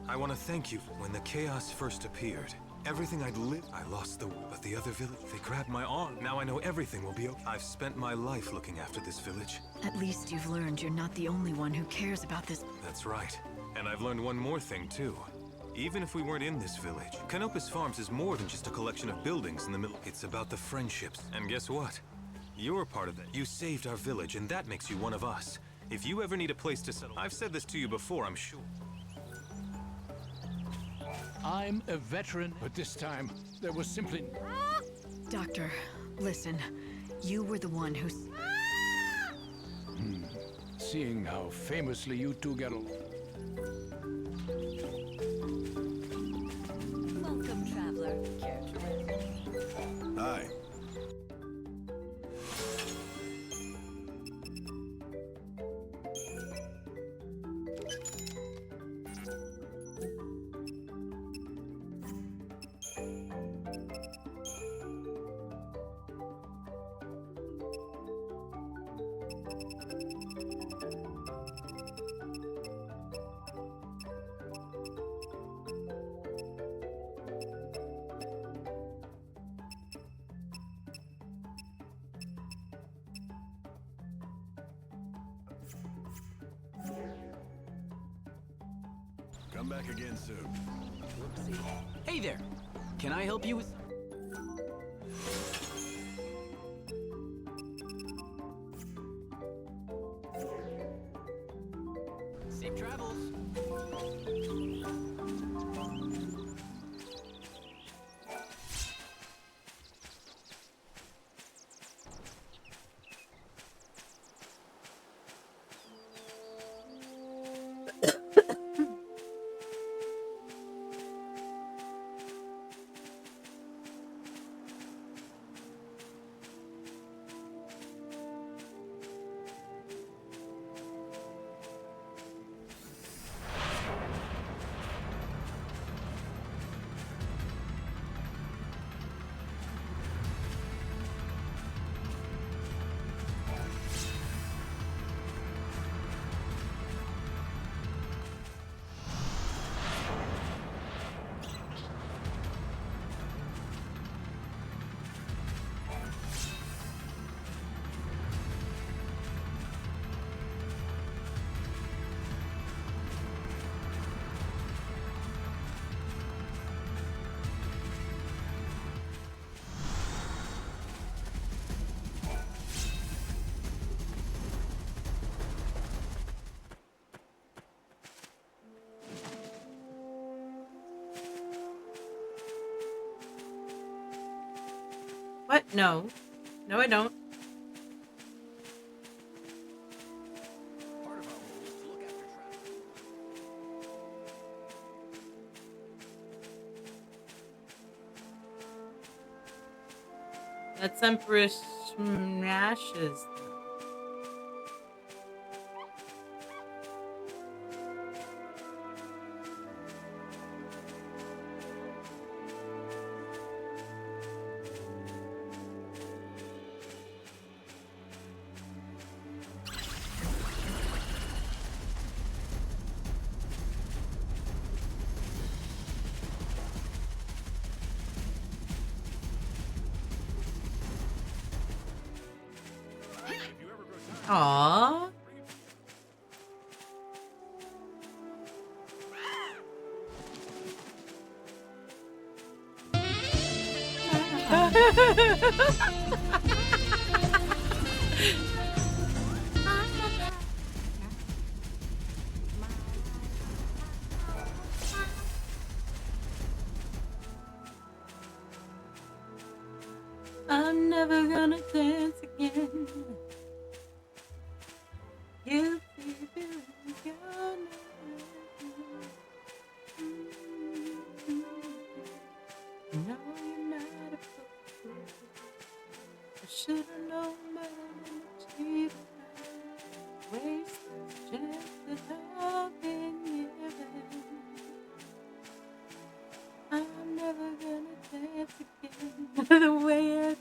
I want to thank you. When the chaos first appeared, everything I'd lived, I lost but the other village, they grabbed my arm. Now I know everything will be okay. I've spent my life looking after this village. At least you've learned you're not the only one who cares about this. That's right. And I've learned one more thing, too. Even if we weren't in this village, Canopus Farms is more than just a collection of buildings in the middle. It's about the friendships. And guess what? You're part of that. You saved our village, and that makes you one of us. If you ever need a place to settle, I've said this to you before, I'm sure. I'm a veteran, but this time, there was simply... Doctor, listen. You were the one who... Seeing how famously you two get along. Welcome, traveler. Care to rest? Hi. Come back again soon. Whoopsie. Hey there! Can I help you with... Safe travels! What? No. No, I don't. That's Empress Smashes. Aww. I'm never gonna dance again. You no, you're not a fool. I should have known better than to cheat. Waste this chance that I've been given. I'm never gonna dance again the way I dance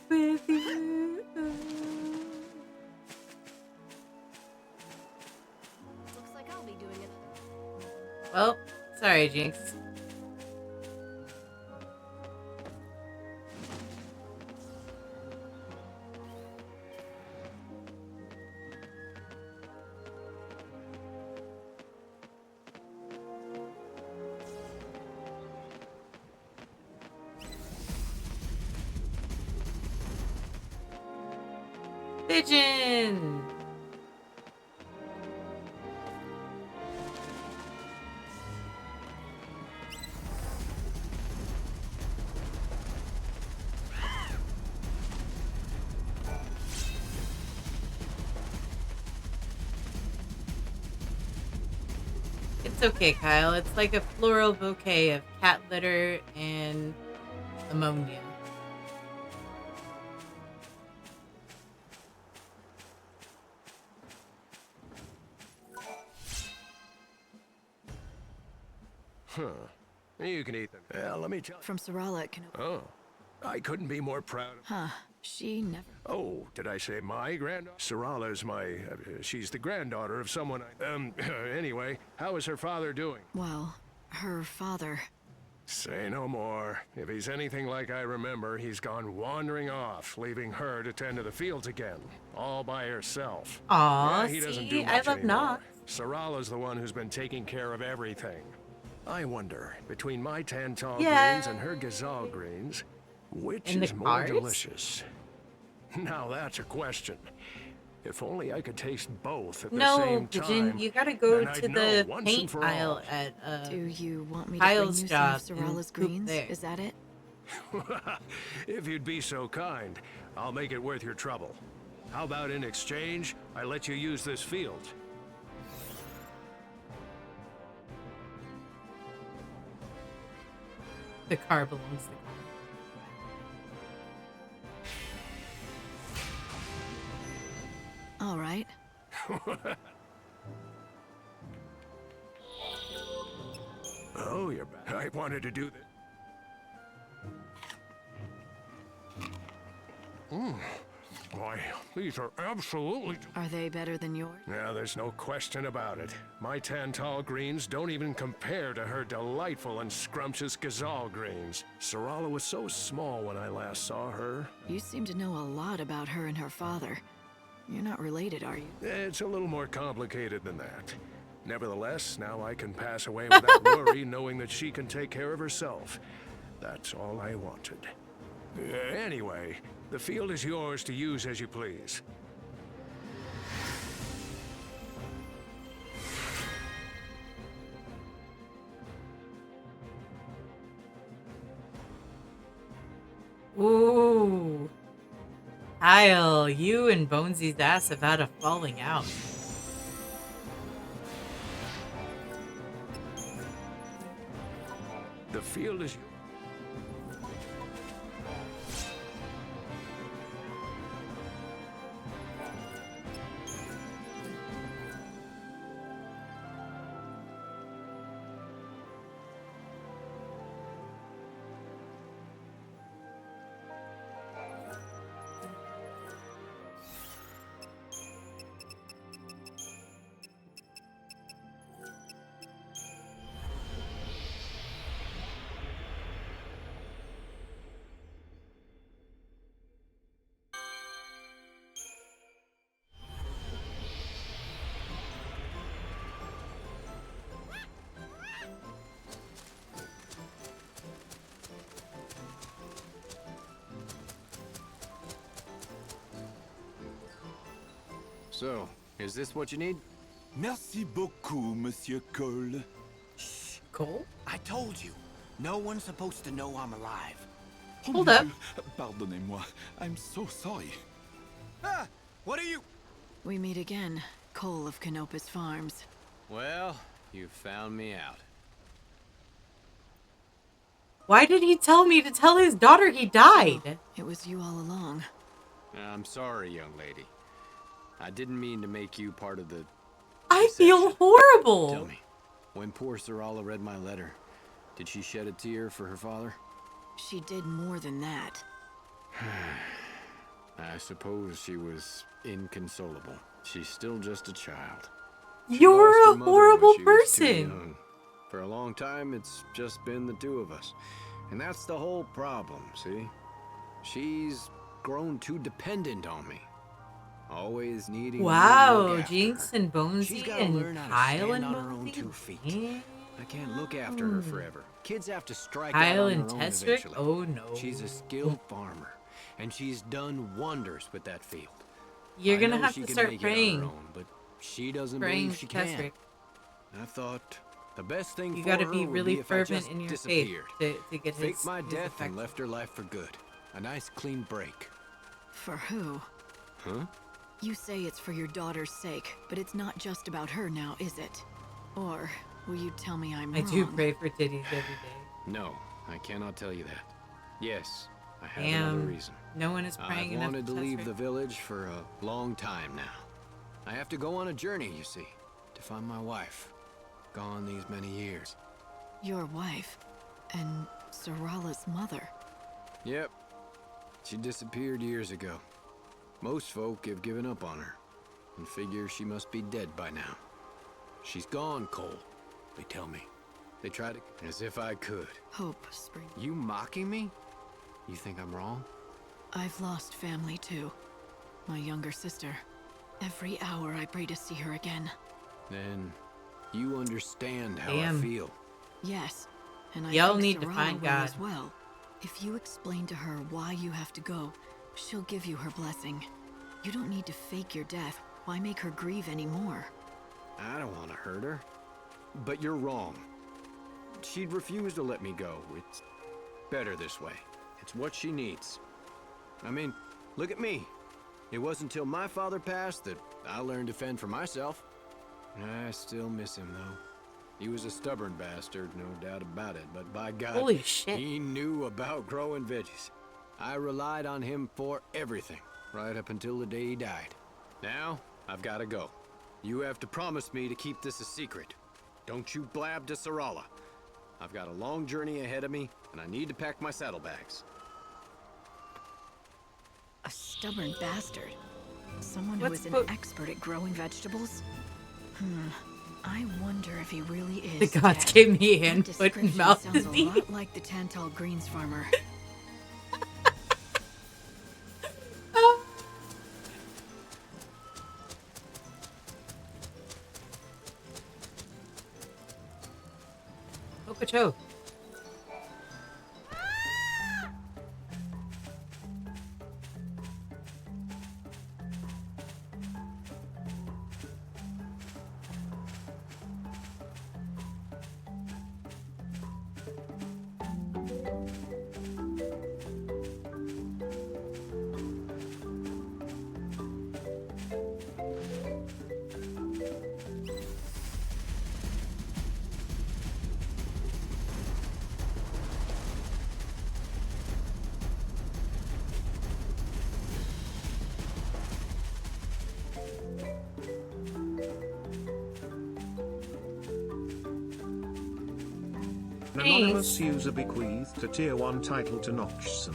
with you. Looks like I'll be doing it. Well, sorry, Jinx. Pigeon! It's okay, Kyle. It's like a floral bouquet of cat litter and ammonia. Huh. You can eat them. Well, let me tell you. From Sarala at Oh. I couldn't be more proud of... Huh. She never... Oh, did I say my granddaughter? Sarala's my... she's the granddaughter of someone I... anyway, how is her father doing? Well, her father... Say no more. If he's anything like I remember, he's gone wandering off, leaving her to tend to the fields again, all by herself. Aw, yeah, he doesn't do see? much I love anymore. Nox. Sarala's the one who's been taking care of everything. I wonder, between my Tantal Yeah. greens and her Gazal greens, which And the is more cars? delicious? Now that's a question. If only I could taste both at the No, same Pigeon, time. you gotta go then I'd to know the once and paint for aisle all. at Do you want me to Kyle's bring you job some and of Sarala's poop greens? there. Is that it? If you'd be so kind, I'll make it worth your trouble. How about in exchange, I let you use this field? The car belongs to All right. Oh, you're back. I wanted to do this. Why, these are absolutely... Are they better than yours? Yeah, there's no question about it. My Tantal greens don't even compare to her delightful and scrumptious Gazal greens. Sarala was so small when I last saw her. You seem to know a lot about her and her father. You're not related, are you? It's a little more complicated than that. Nevertheless, now I can pass away without worry, knowing that she can take care of herself. That's all I wanted. Anyway, the field is yours to use as you please. Ooh. Kyle, you and Bonesy's ass have had a falling out. The field is... So, is this what you need? Merci beaucoup, Monsieur Cole. Shh, Cole? I told you, no one's supposed to know I'm alive. Hold up. Pardonnez-moi. I'm so sorry. Ah! What are you... We meet again, Cole of Canopus Farms. Well, you found me out. Why did he tell me to tell his daughter he died? So, it was you all along. I'm sorry, young lady. I didn't mean to make you part of the... I feel horrible. Tell me, when poor Sarala read my letter, did she shed a tear for her father? She did more than that. I suppose she was inconsolable. She's still just a child. You're a horrible person. Young. For a long time, it's just been the two of us. And that's the whole problem, see? She's grown too dependent on me. Always needing Wow, Jinx and Bonesy and learn how to Kyle stand and on her own 2 Bonesy. feet. I can't look after her forever. Kids have to strike Kyle out on and their own Tesric? eventually. Oh no. She's a skilled farmer, and she's done wonders with that field. You're I gonna know have she to can start make it on her praying. own, but she doesn't Praying believe she to can. Tesric. I thought the best thing You for gotta her be would really be if I fervent just in your faith disappeared. to get Faked his my his death affection. and left her life for good. A nice clean break. For who? Huh? You say it's for your daughter's sake, but it's not just about her now, is it? Or will you tell me I'm I wrong? do pray for titties every day. No, I cannot tell you that. Yes, I have another Damn, reason. no one is praying I've enough wanted to for leave Tesric. the village for a long time now. I have to go on a journey, you see, to find my wife. Gone these many years. Your wife and Sarala's mother. Yep. She disappeared years ago. Most folk have given up on her and figure she must be dead by now. She's gone, Cole, they tell me. They try to... As if I could. Hope spring. You mocking me? You think I'm wrong? I've lost family too. My younger sister. Every hour I pray to see her again. Then you understand how Damn. I feel. Yes, and I Y'all think need to Sarala find will God. as well. If you explain to her why you have to go, she'll give you her blessing. You don't need to fake your death. Why make her grieve anymore? I don't want to hurt her. But you're wrong. She'd refuse to let me go. It's better this way. It's what she needs. I mean, look at me. It wasn't until my father passed that I learned to fend for myself. I still miss him, though. He was a stubborn bastard, no doubt about it, but by God, Holy shit. he knew about growing veggies. I relied on him for everything, right up until the day he died. Now, I've got to go. You have to promise me to keep this a secret. Don't you blab to Sarala. I've got a long journey ahead of me, and I need to pack my saddlebags. A stubborn bastard. Someone What's who is the- an expert at growing vegetables? I wonder if he really is. The gods dead. gave me a hand, That foot, and description mouth sounds a disease. lot like the Tantal Greens farmer. Okacho. An anonymous user bequeathed a Tier 1 title to Notchson.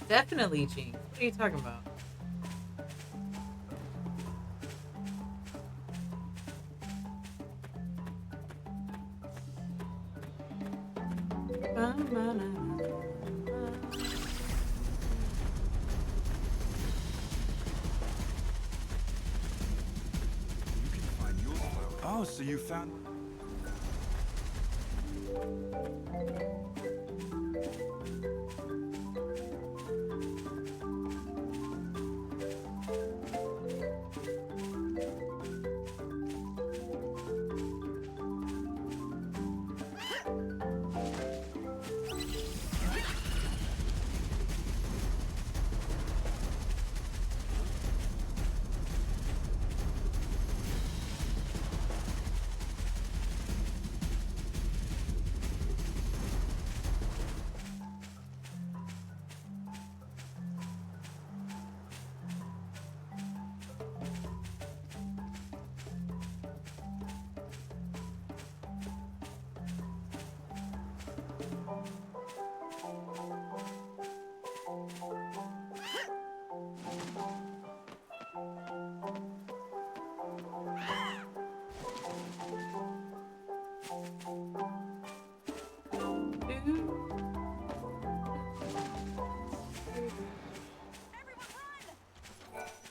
Definitely, Jinx. What are you talking about? Oh, so you found...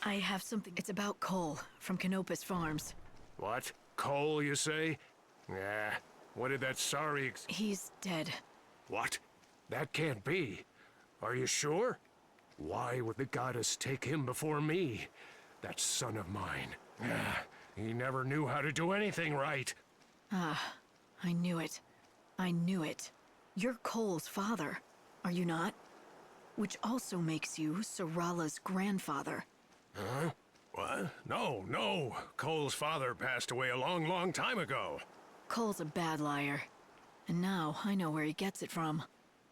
I have something. It's about Cole from Canopus Farms. What? Cole, you say? Nah. What did that sorry He's dead. What? That can't be. Are you sure? Why would the goddess take him before me? That son of mine. He never knew how to do anything right. Ah, I knew it. I knew it. You're Cole's father, are you not? Which also makes you Sarala's grandfather. Huh? What? No. Cole's father passed away a long, long time ago. Cole's a bad liar. And now I know where he gets it from.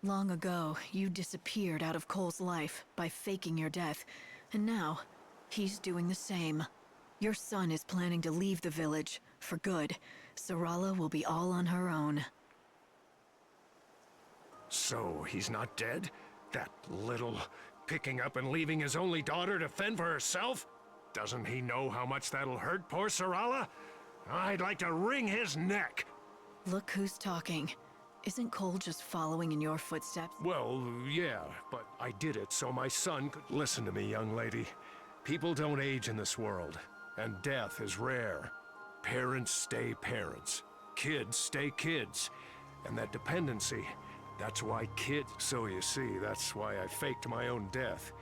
Long ago, you disappeared out of Cole's life by faking your death. And now, he's doing the same. Your son is planning to leave the village, for good. Sarala will be all on her own. So, he's not dead? That little... picking up and leaving his only daughter to fend for herself? Doesn't he know how much that'll hurt poor Sarala? I'd like to wring his neck. Look who's talking. Isn't Cole just following in your footsteps? Well, yeah, but I did it so my son could... Listen to me, young lady. People don't age in this world, and death is rare. Parents stay parents. Kids stay kids. And that dependency, that's why kids... So you see, that's why I faked my own death.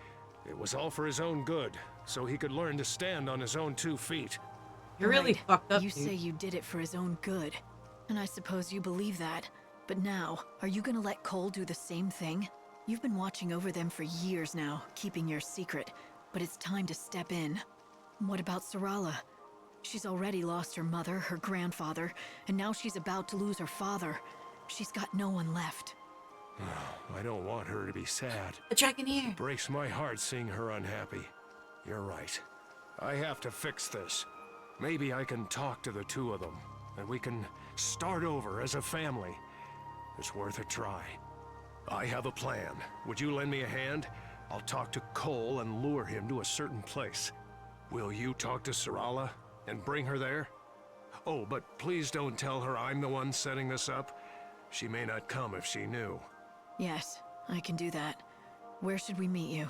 It was all for his own good, so he could learn to stand on his own 2 feet. You're really fucked up, You dude. say you did it for his own good. And I suppose you believe that. But now, are you gonna let Cole do the same thing? You've been watching over them for years now, keeping your secret. But it's time to step in. What about Sarala? She's already lost her mother, her grandfather, and now she's about to lose her father. She's got no one left. I don't want her to be sad. The Dragoneer. Breaks my heart seeing her unhappy. You're right. I have to fix this. Maybe I can talk to the 2 of them, and we can start over as a family. It's worth a try. I have a plan. Would you lend me a hand? I'll talk to Cole and lure him to a certain place. Will you talk to Sarala and bring her there? Oh, but please don't tell her I'm the one setting this up. She may not come if she knew. Yes, I can do that. Where should we meet you?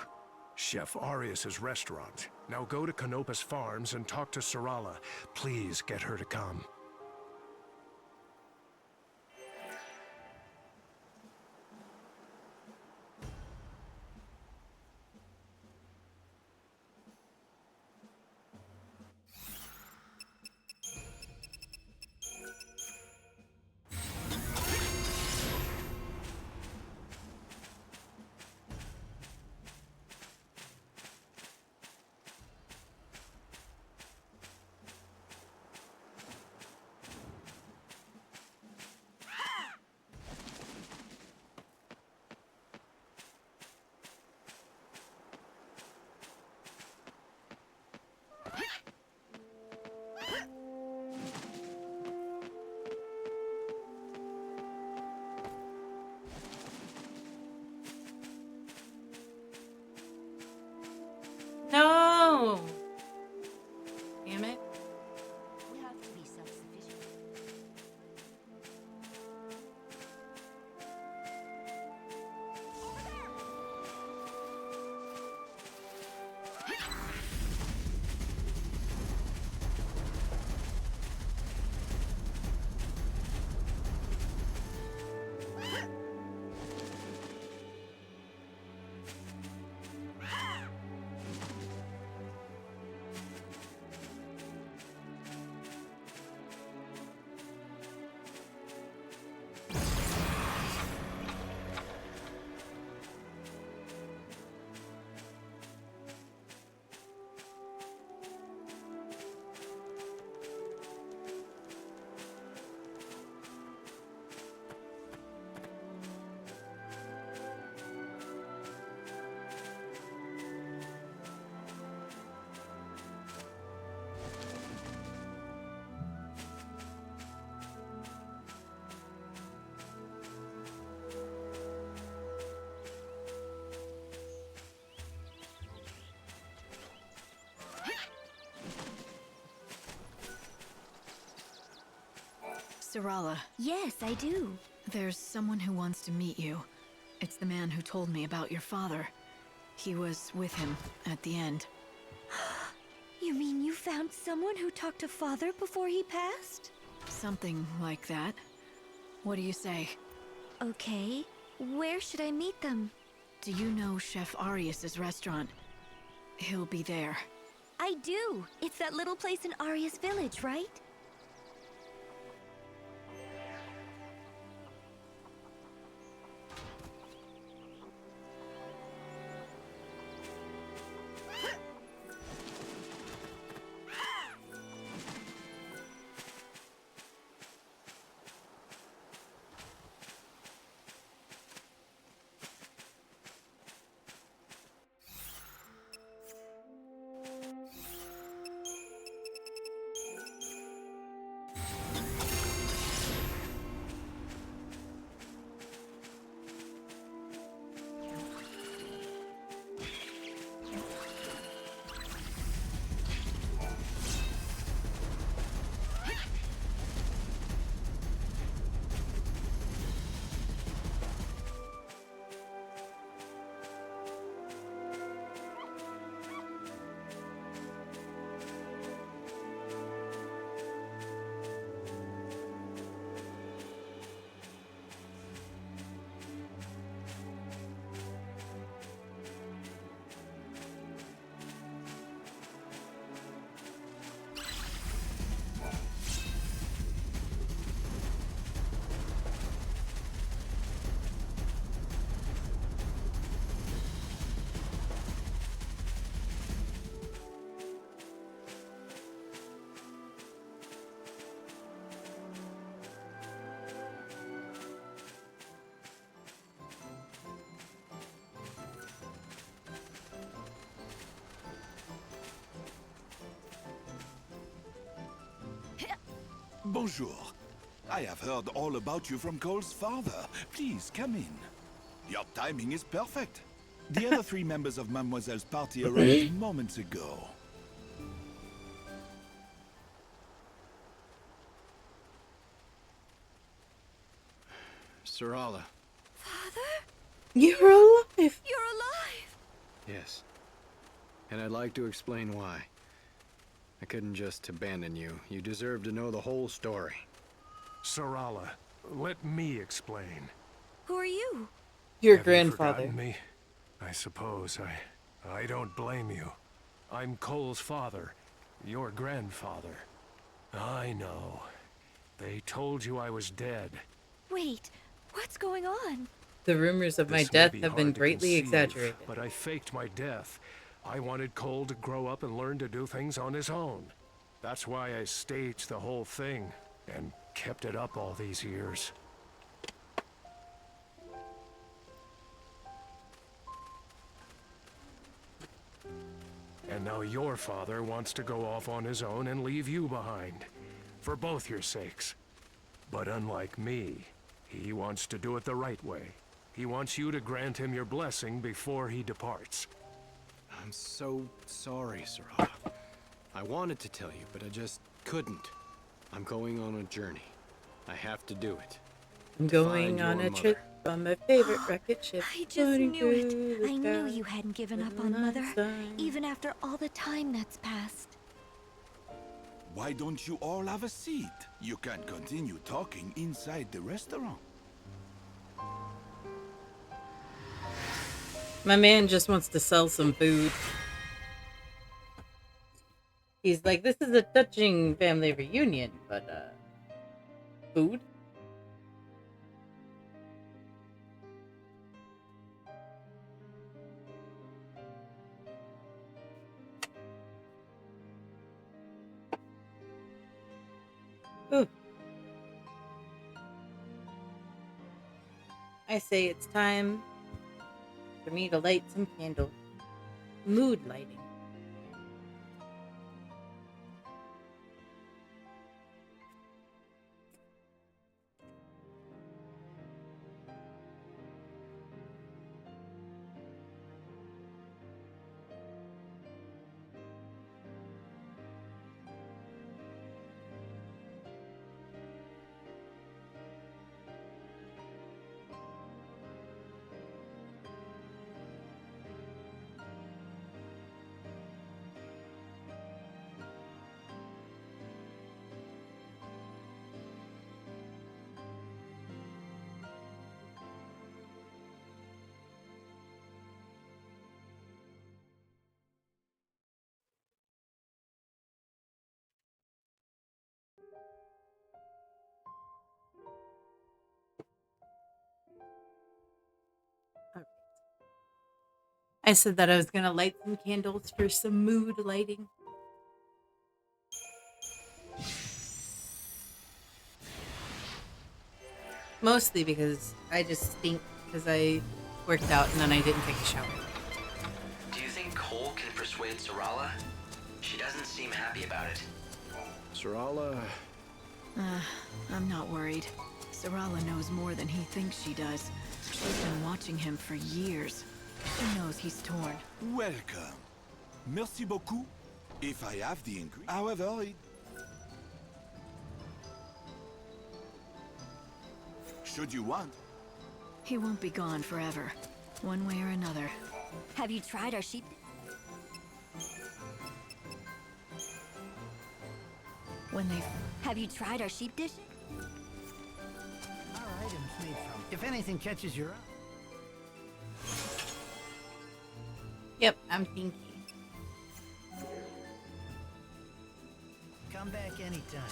Chef Arias's restaurant. Now go to Canopus Farms and talk to Sarala. Please get her to come. Sarala. Yes, I do. There's someone who wants to meet you. It's the man who told me about your father. He was with him at the end. You mean you found someone who talked to Father before he passed? Something like that. What do you say? Okay. Where should I meet them? Do you know Chef Arias's restaurant? He'll be there. I do. It's that little place in Arias village, right? Bonjour. I have heard all about you from Cole's father. Please, come in. Your timing is perfect. The other three members of Mademoiselle's party arrived moments ago. Sarala. Father? You're alive! You're alive! Yes. And I'd like to explain why. I couldn't just abandon you. You deserve to know the whole story. Sarala, let me explain. Who are you? Your Have you grandfather. forgotten me? I suppose I don't blame you. I'm Cole's father, your grandfather. I know. They told you I was dead. Wait, what's going on? The rumors of my This may death be have been hard to greatly conceive, exaggerated. But I faked my death. I wanted Cole to grow up and learn to do things on his own. That's why I staged the whole thing and kept it up all these years. And now your father wants to go off on his own and leave you behind. For both your sakes. But unlike me, he wants to do it the right way. He wants you to grant him your blessing before he departs. I'm so sorry, Sarala. I wanted to tell you, but I just couldn't. I'm going on a journey. I have to do it. I'm To going find on your a mother. trip on my favorite rocket ship. I just floating knew through it. the I knew sky you hadn't given with up the on night Mother, sun. even after all the time that's passed. Why don't you all have a seat? You can continue talking inside the restaurant. My man just wants to sell some food. He's like, this is a touching family reunion, but, food? Ooh. I say it's time for me to light some candles. Mood lighting. I said that I was going to light some candles for some mood lighting. Mostly because I just stink because I worked out and then I didn't take a shower. Do you think Cole can persuade Sarala? She doesn't seem happy about it. Sarala... I'm not worried. Sarala knows more than he thinks she does. She's been watching him for years. She knows he's torn. Welcome. Merci beaucoup. If I have the ingredient. However, should you want. He won't be gone forever. One way or another. Have you tried our sheep? When they... Have you tried our sheep dish? Our items made from... If anything catches your eye... Yep, I'm thinking. Come back anytime.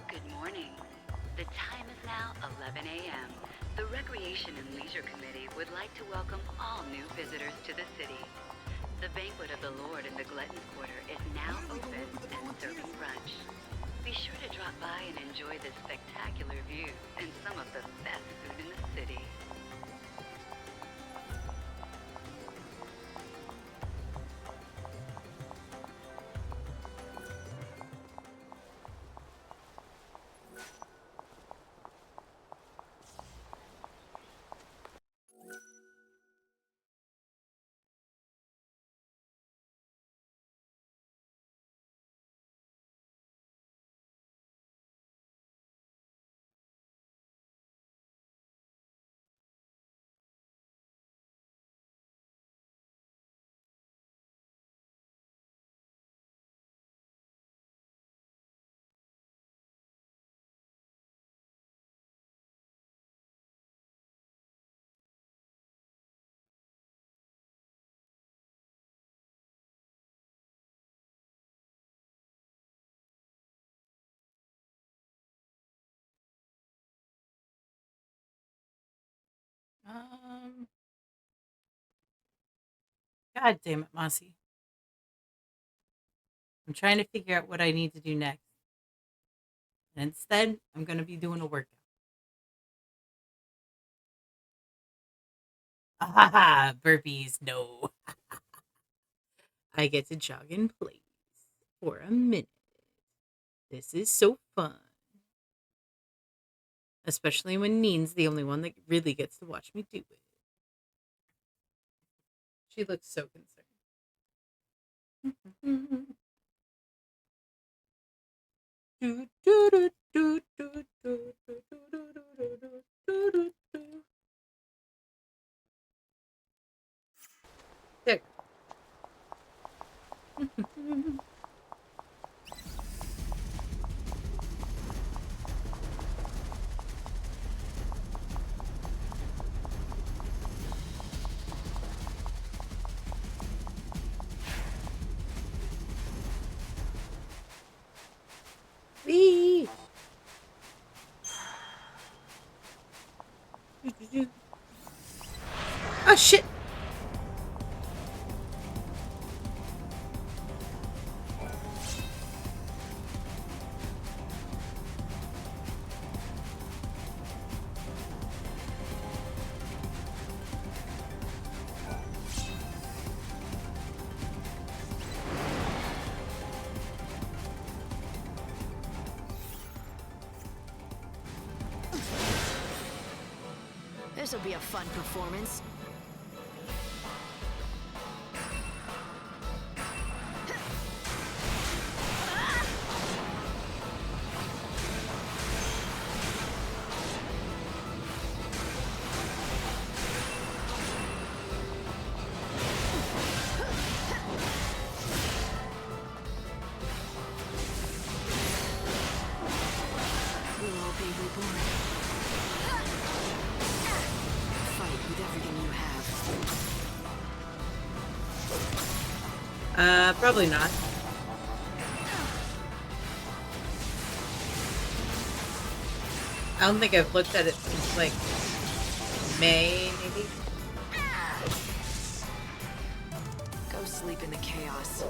Good morning. The time is now 11 a.m. The Recreation and Leisure Committee would like to welcome all new visitors to the city. The Banquet of the Lord in the Glutton's Quarter is now open and serving brunch. Be sure to drop by and enjoy this spectacular view and some of the best food in the city. God damn it, Mossy. I'm trying to figure out what I need to do next. And instead, I'm going to be doing a workout. Ah, burpees, no. I get to jog in place for a minute. This is so fun. Especially when Neen's the only one that really gets to watch me do it. She looks so concerned. There. Wee! Oh shit! This'll be a fun performance. We'll all be reborn. Fight with everything you have. Probably not. I don't think I've looked at it since like May, maybe. Go sleep in the chaos.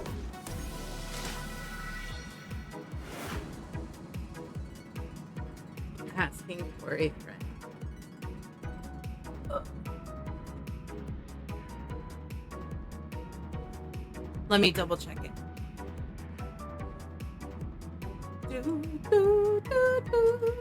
Asking for a friend. Ugh. Let me double check it. Do, do, do, do.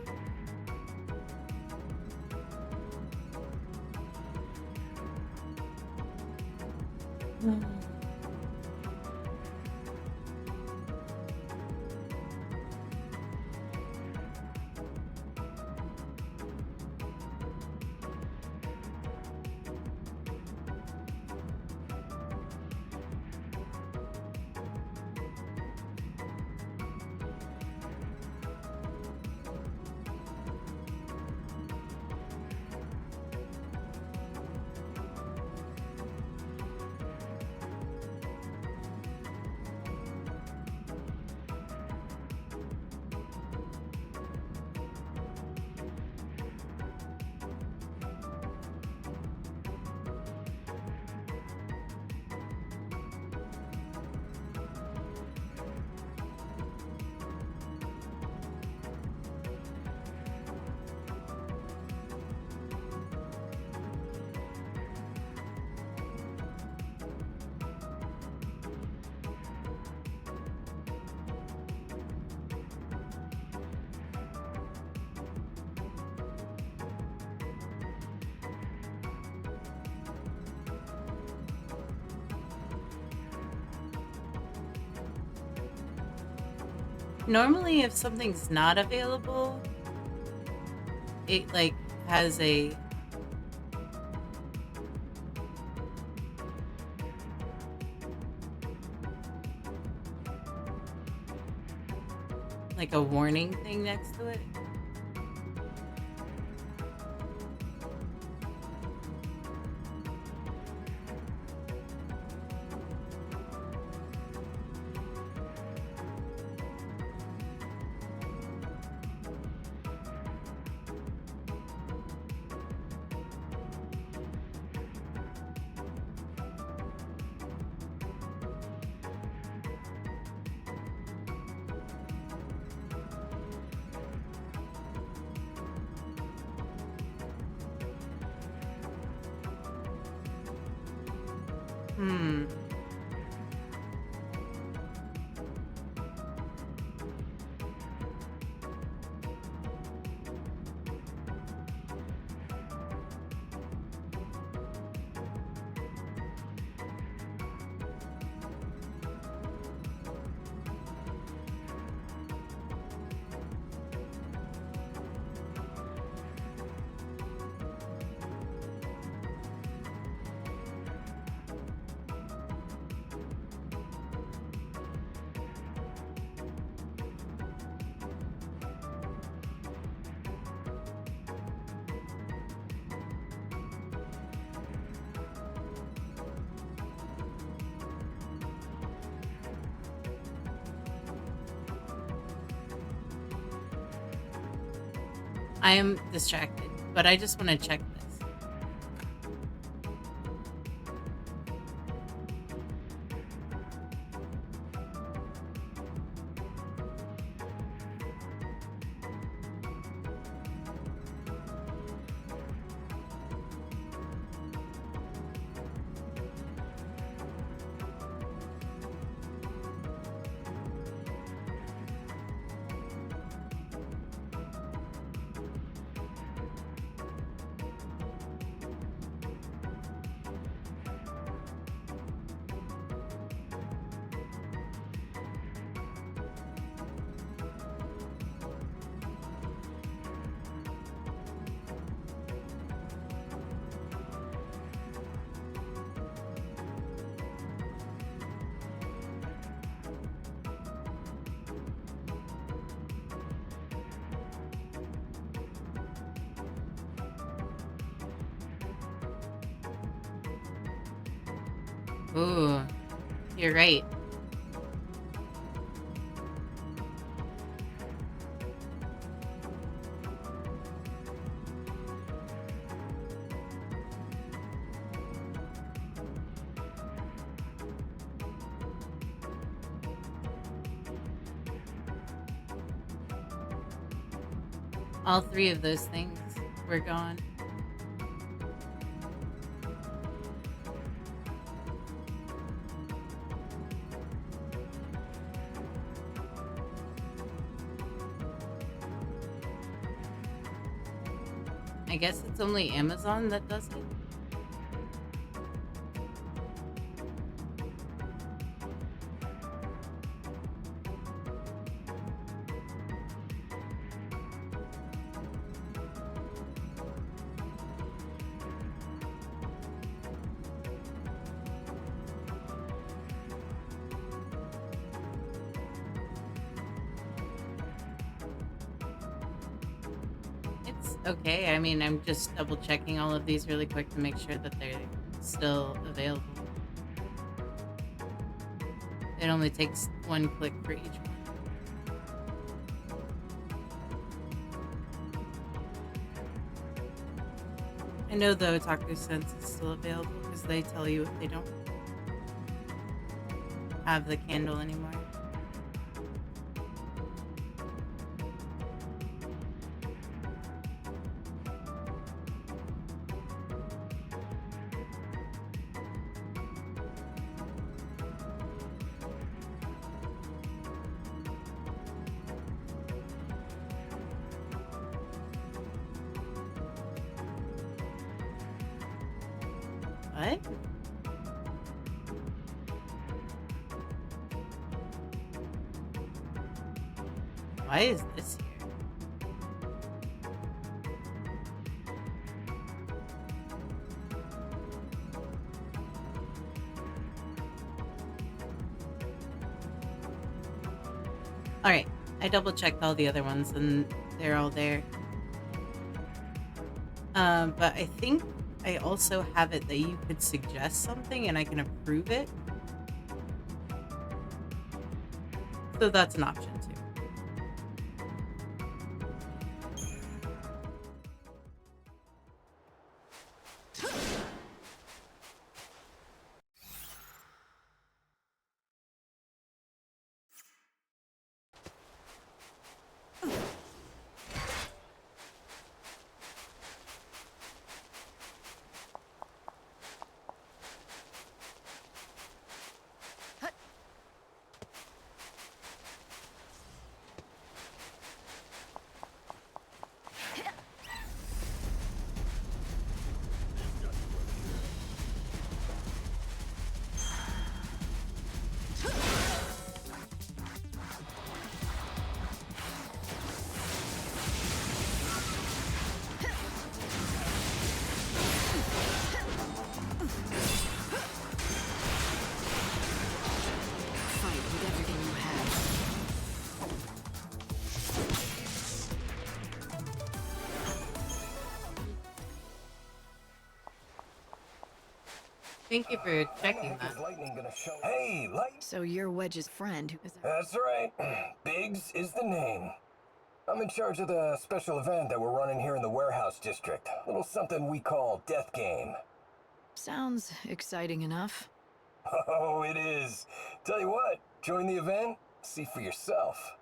Normally, if something's not available, it like has a like a warning thing next to it. Hmm. I am distracted, but I just want to check this. Ooh, you're right. All three of those things were gone. I guess it's only Amazon that does it. It's okay. I mean, I'm just double checking all of these really quick to make sure that they're still available. It only takes one click for each one. I know the Otaku Sense is still available because they tell you if they don't have the candle anymore. What? Why is this here? Alright, I double checked all the other ones and they're all there. But I think I also have it that you could suggest something and I can approve it. So that's an option too. Thank you for checking that. Hey, Light. So you're Wedge's friend. That's right. Biggs is the name. I'm in charge of the special event that we're running here in the warehouse district. A little something we call Death Game. Sounds exciting enough. Oh, it is. Tell you what, join the event, see for yourself.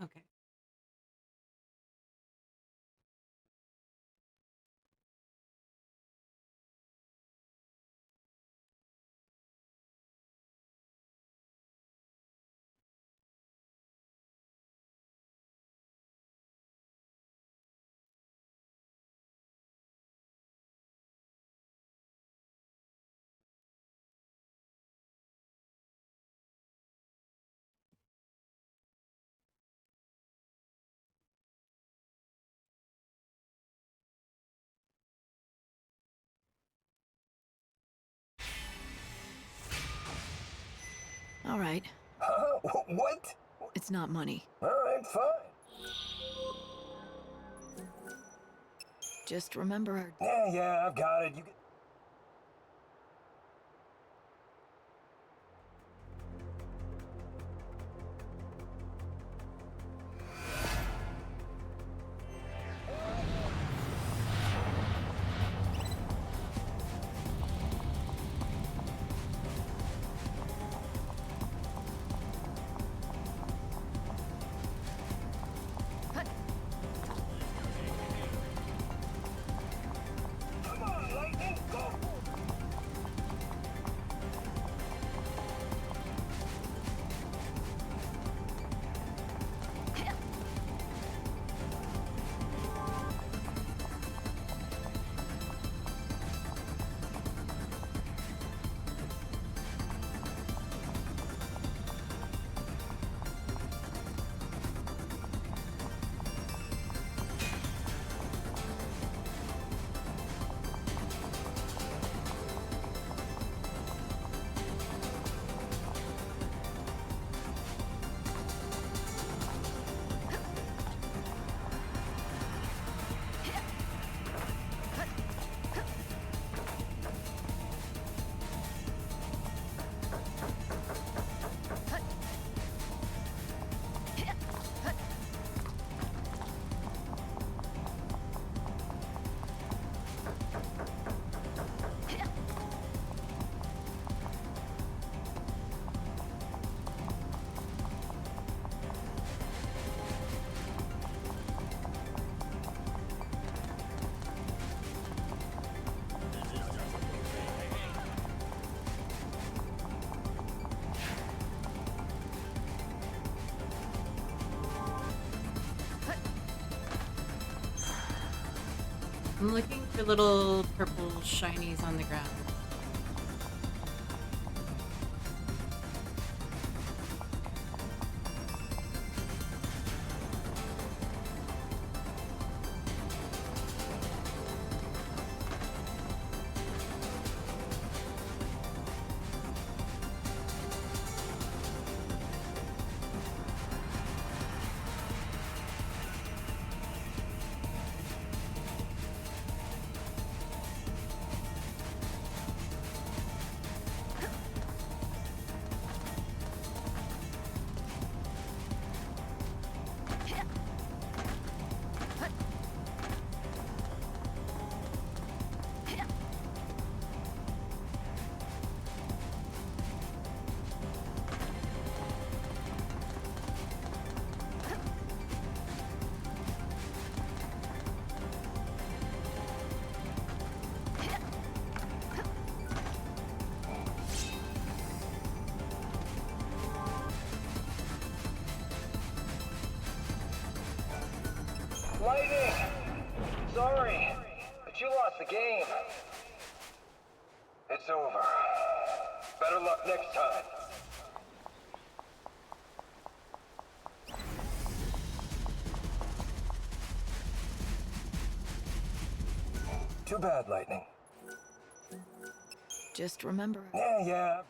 Okay. All right. Huh? What? It's not money. All right, fine. Just remember our... Yeah, I've got it. You get... I'm looking for little purple shinies on the ground. Lightning! Sorry, but you lost the game. It's over. Better luck next time. Too bad, Lightning. Just remember. Yeah.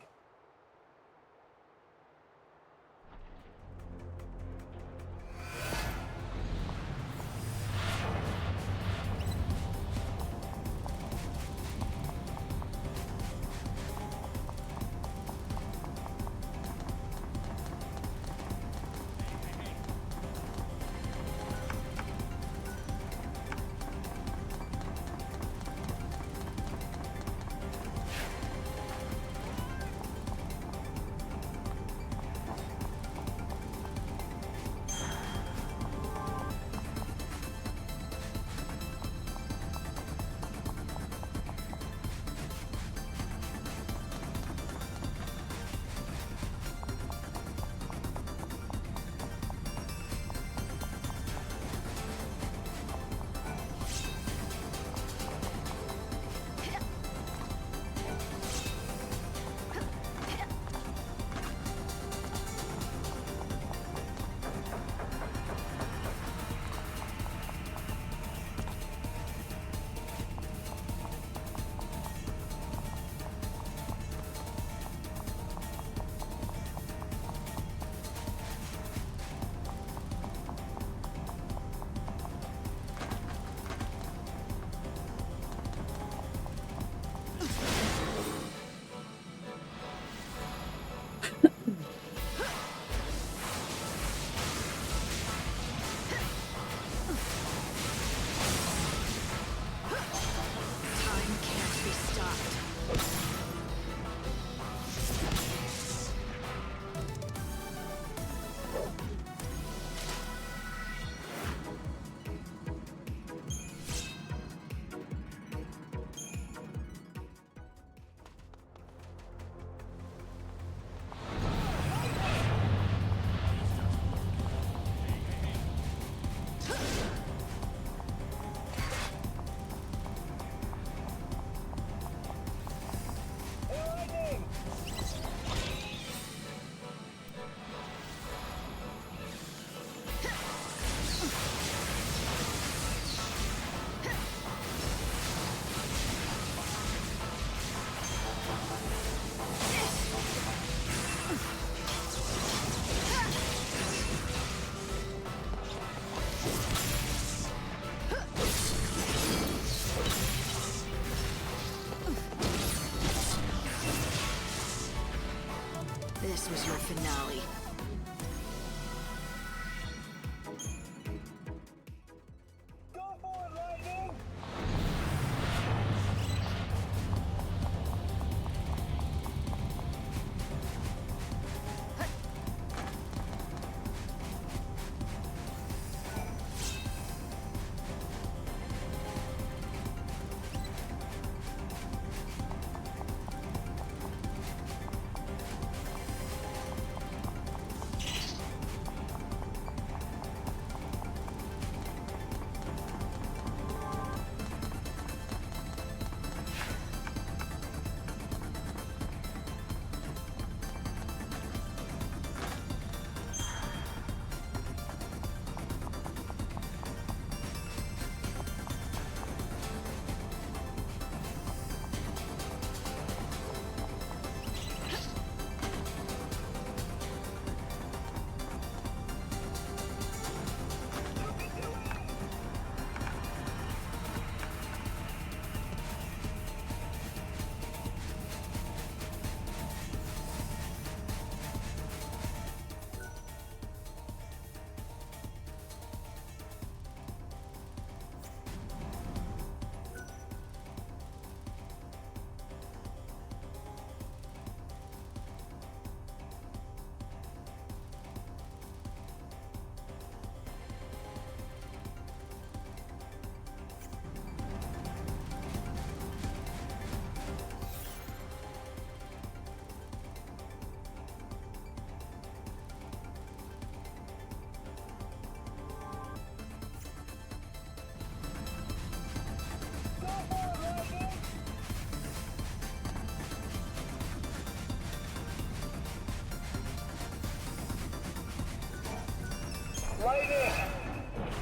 Lightning!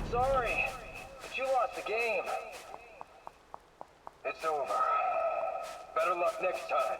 Sorry, but you lost the game. It's over. Better luck next time.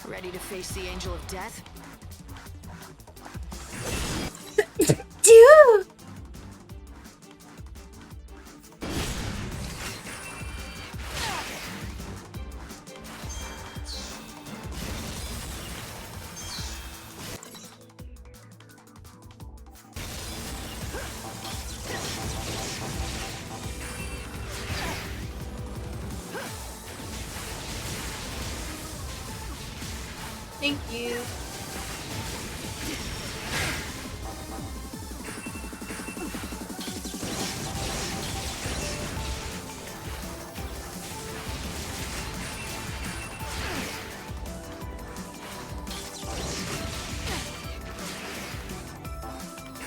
Ready to face the Angel of Death? Dude! Thank you.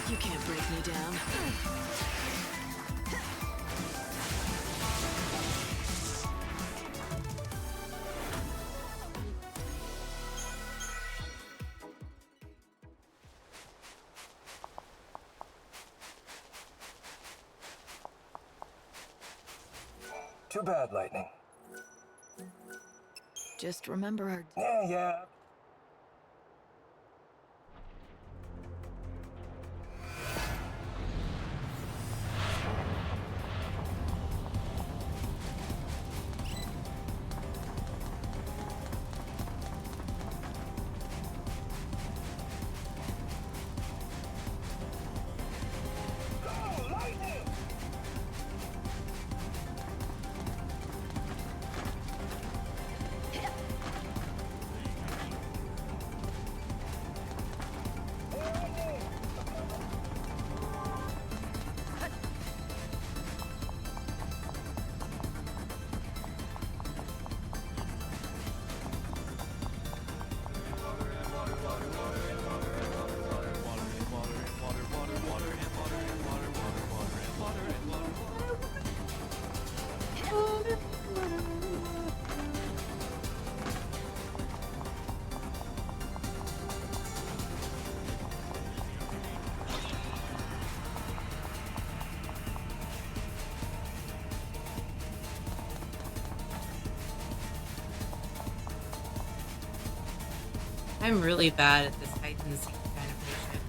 You can't break me down. Too bad, Lightning. Just remember our... Yeah. I'm really bad at this hide and seek kind of mission.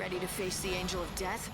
Ready to face the Angel of Death?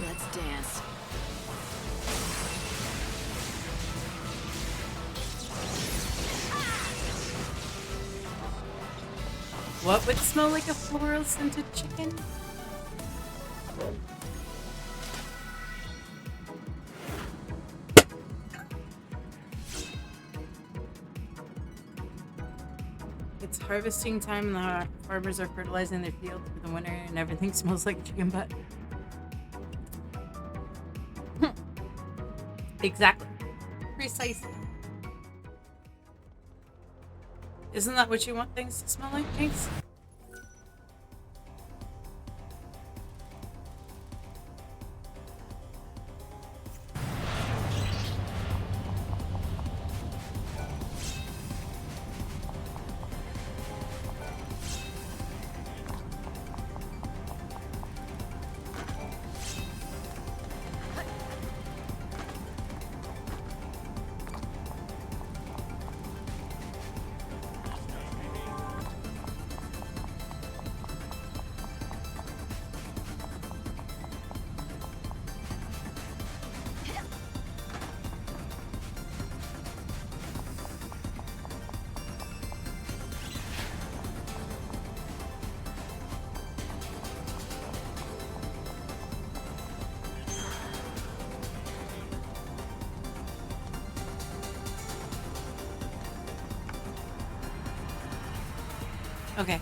Let's dance. What would smell like a floral scented chicken? It's harvesting time and the farmers are fertilizing their fields for the winter and everything smells like chicken butt. Exactly. Precisely. Isn't that what you want things to smell like, Jinx? Okay.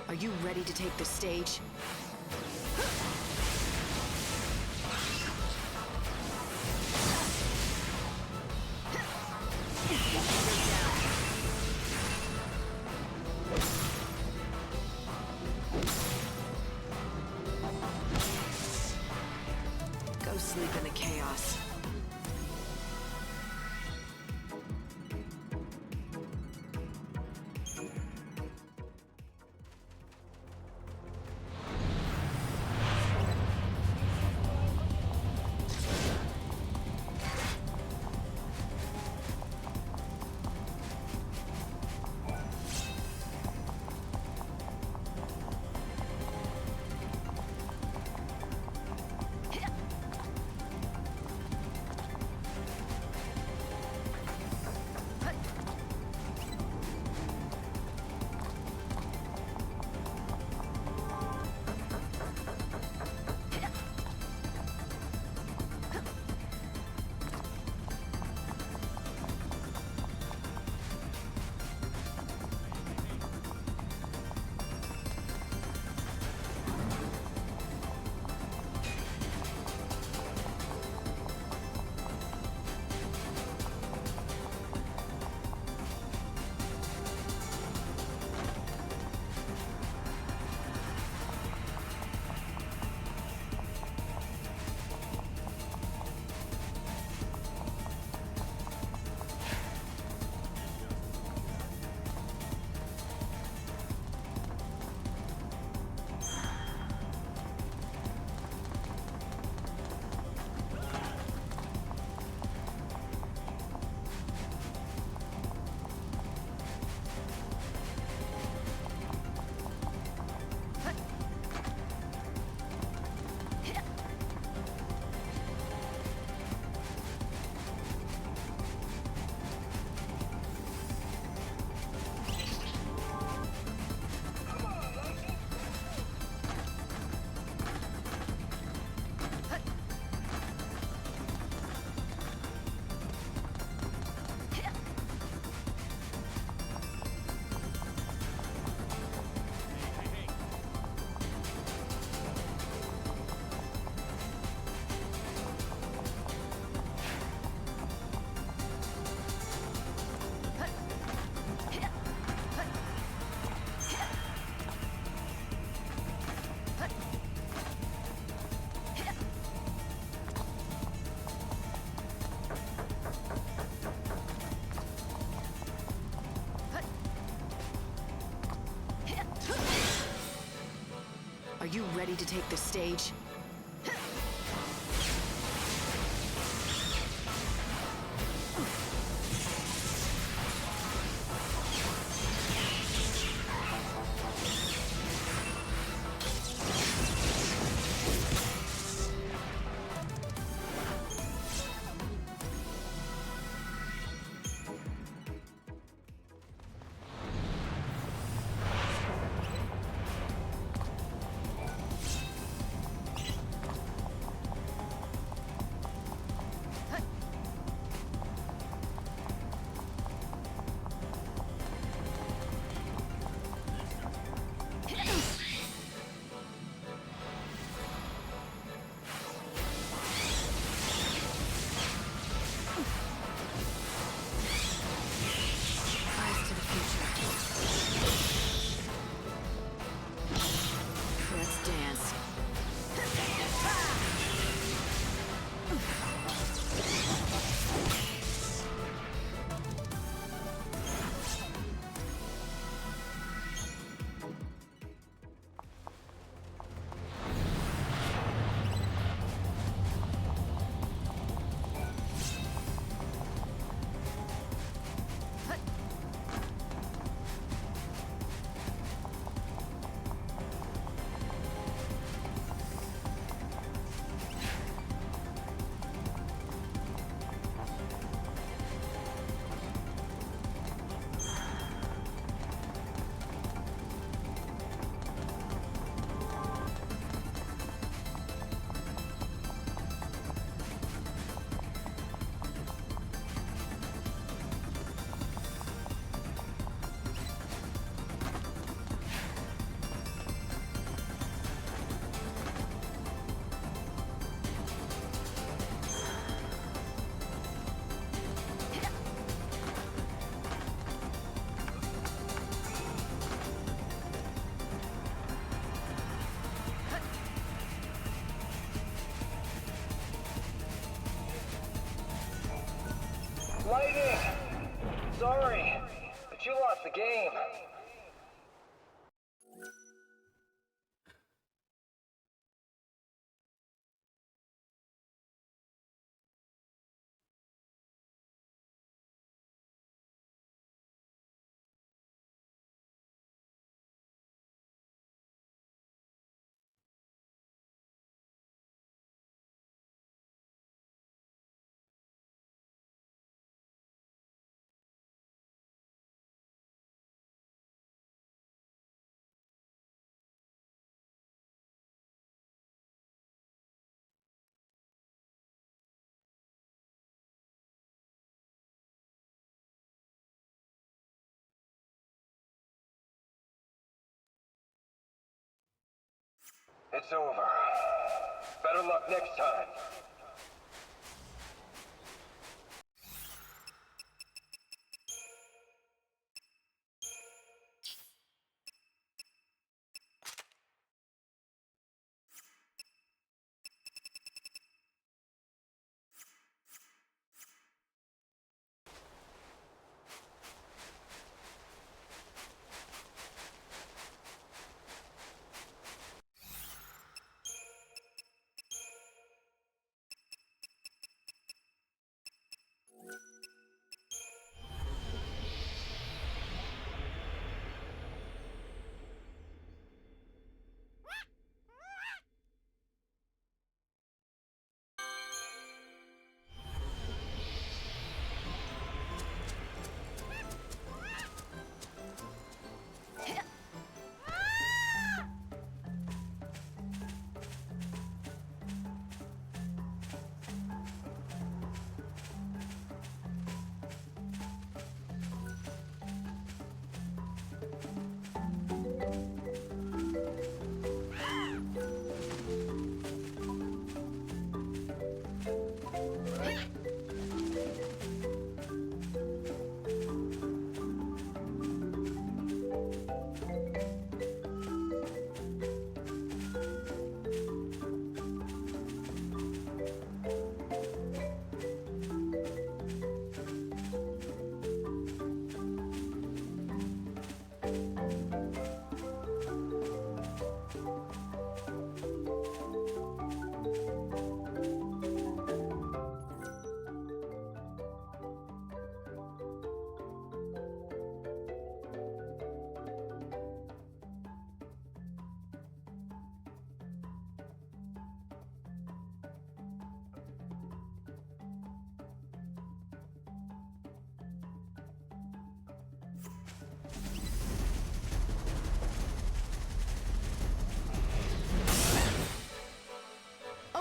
Are you ready to take the stage? Go sleep in the chaos. Are you ready to take the stage? Lightning! Sorry, but you lost the game. It's over. Better luck next time.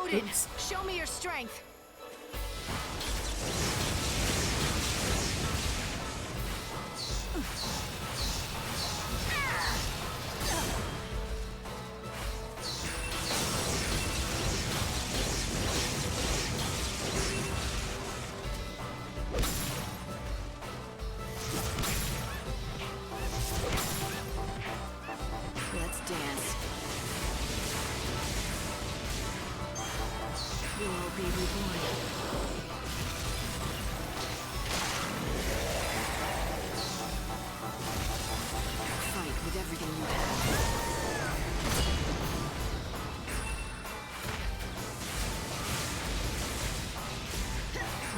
Odin, show me your strength. Let's dance. We will be reborn. Fight with everything you have.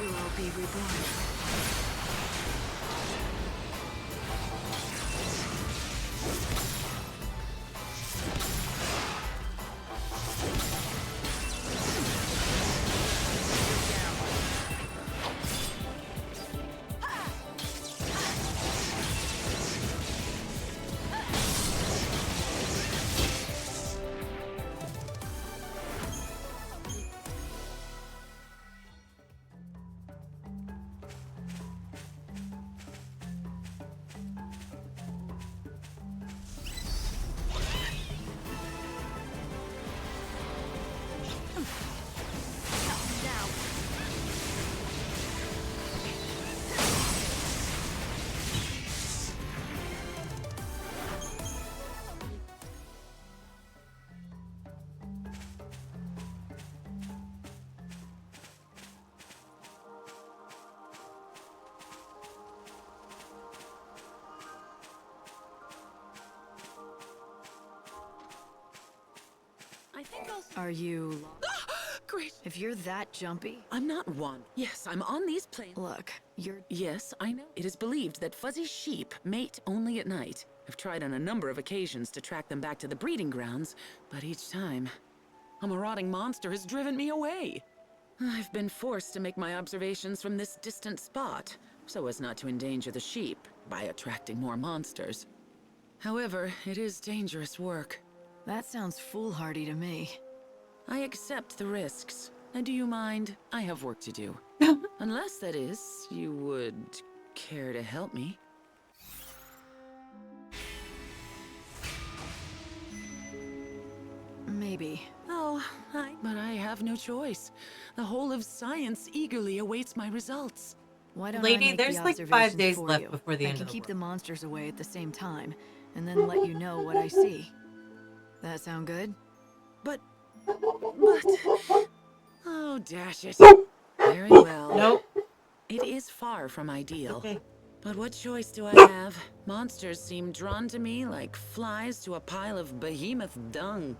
We will be reborn. I think I'll... Are you... Great. If you're that jumpy... I'm not one. Yes, I'm on these planes. Look, you're... Yes, I know. It is believed that fuzzy sheep mate only at night. I've tried on a number of occasions to track them back to the breeding grounds, but each time, a marauding monster has driven me away. I've been forced to make my observations from this distant spot, so as not to endanger the sheep by attracting more monsters. However, it is dangerous work. That sounds foolhardy to me. I accept the risks. And do you mind? I have work to do. Unless, that is, you would care to help me. Maybe. Oh, but I have no choice. The whole of science eagerly awaits my results. Why don't Lady, I make there's the like 5 observations days for left you? before the I end can of the keep world. the monsters away at the same time, and then let you know what I see. That sound good? But... Oh, dash it. Very well. Nope. It is far from ideal. Okay. But what choice do I have? Monsters seem drawn to me like flies to a pile of behemoth dung.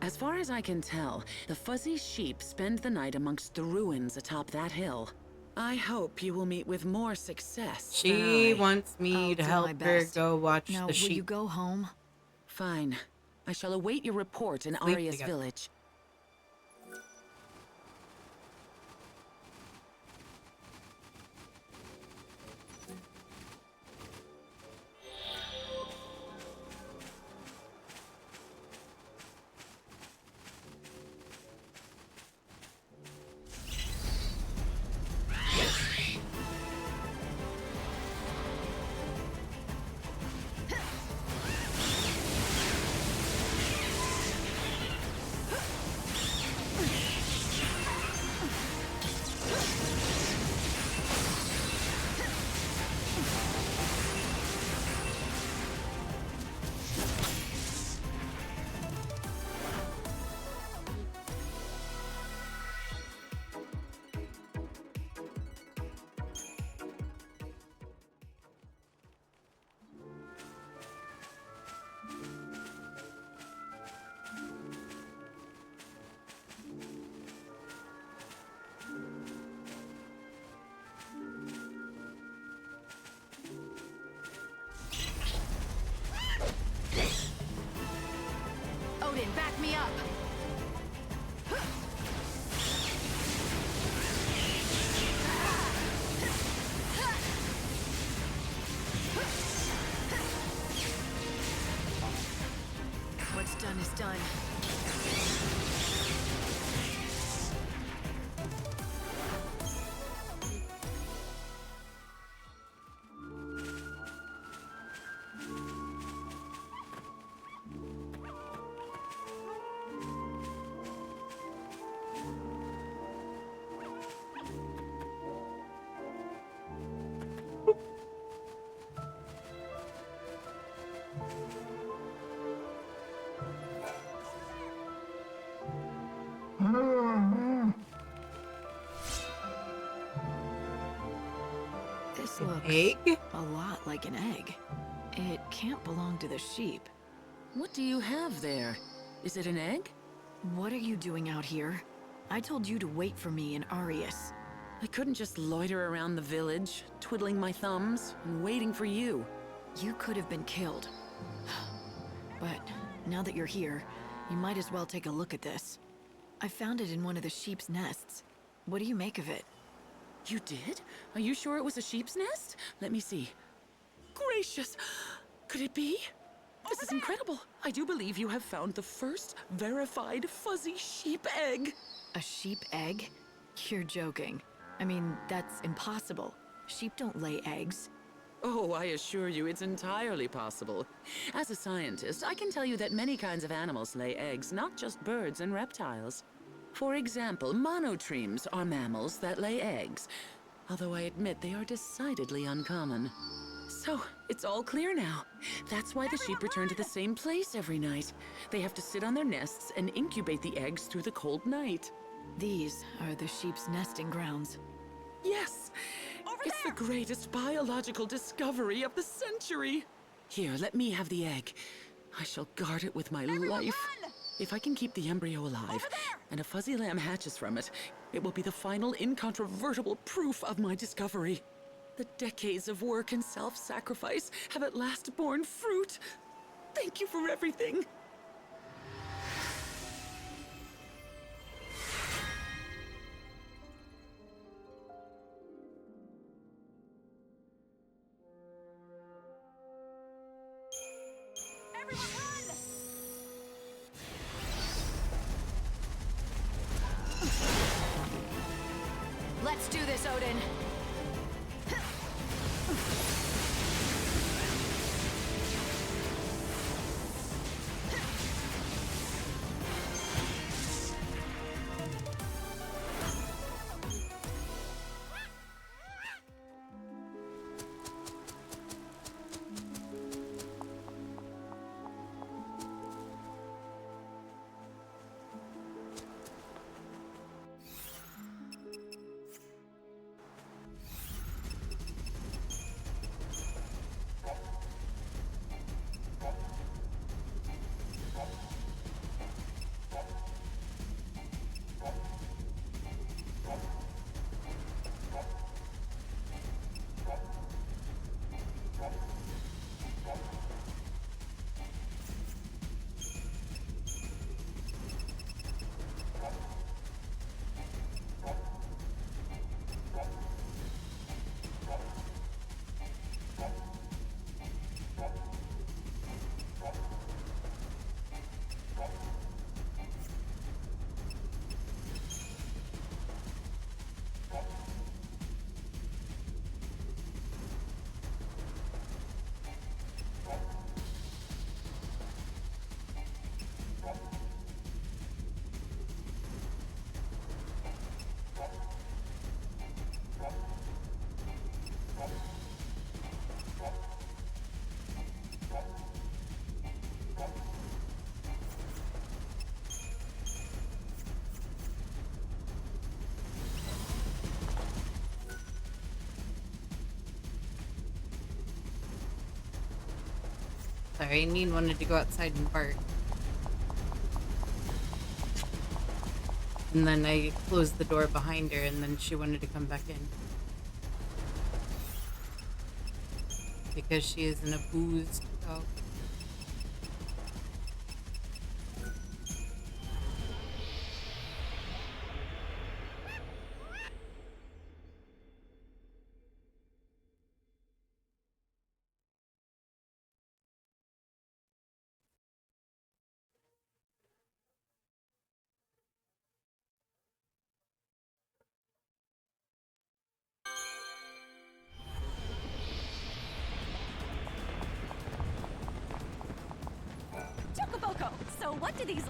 As far as I can tell, the fuzzy sheep spend the night amongst the ruins atop that hill. I hope you will meet with more success. She wants me to help her go watch Now, the sheep. will you go home? Fine. I shall await your report in Sleep Arya's together. village. Odin, back me up! What's done is done. looks egg? a lot like an egg. It can't belong to the sheep. What do you have there? Is it an egg? What are you doing out here? I told you to wait for me in Arius. I couldn't just loiter around the village, twiddling my thumbs and waiting for you. You could have been killed. But now that you're here, you might as well take a look at this. I found it in one of the sheep's nests. What do you make of it? You did? Are you sure it was a sheep's nest? Let me see. Gracious! Could it be? This is incredible. I do believe you have found the first verified fuzzy sheep egg. A sheep egg? You're joking. I mean, that's impossible. Sheep don't lay eggs. Oh, I assure you it's entirely possible. As a scientist, I can tell you that many kinds of animals lay eggs, not just birds and reptiles. For example, monotremes are mammals that lay eggs, although I admit they are decidedly uncommon. So, it's all clear now. That's why the sheep return to the same place every night. They have to sit on their nests and incubate the eggs through the cold night. These are the sheep's nesting grounds. Yes! It's the greatest biological discovery of the century! Here, let me have the egg. I shall guard it with my life. If I can keep the embryo alive, and a fuzzy lamb hatches from it, it will be the final incontrovertible proof of my discovery. The decades of work and self-sacrifice have at last borne fruit. Thank you for everything. Let's do this, Odin! Sorry, Neen wanted to go outside and bark. And then I closed the door behind her, and then she wanted to come back in. Because she is an abused dog. Chocoboko! So what do these...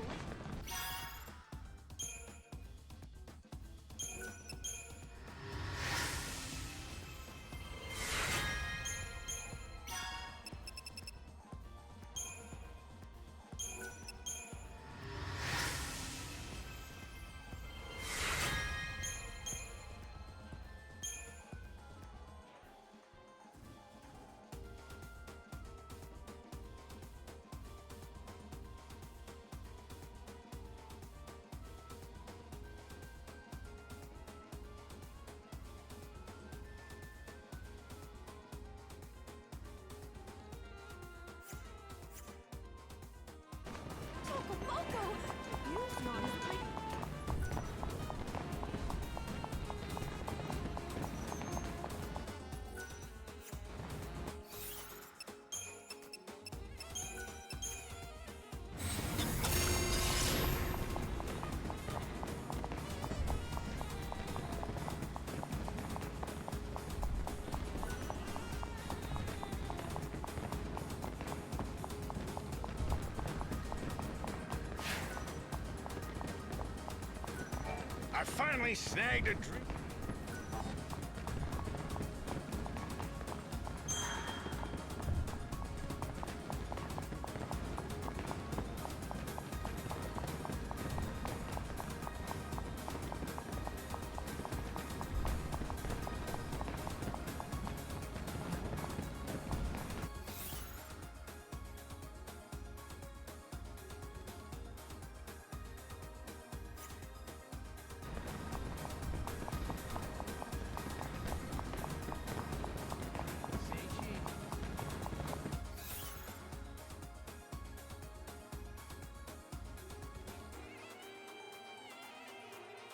I finally snagged a drink.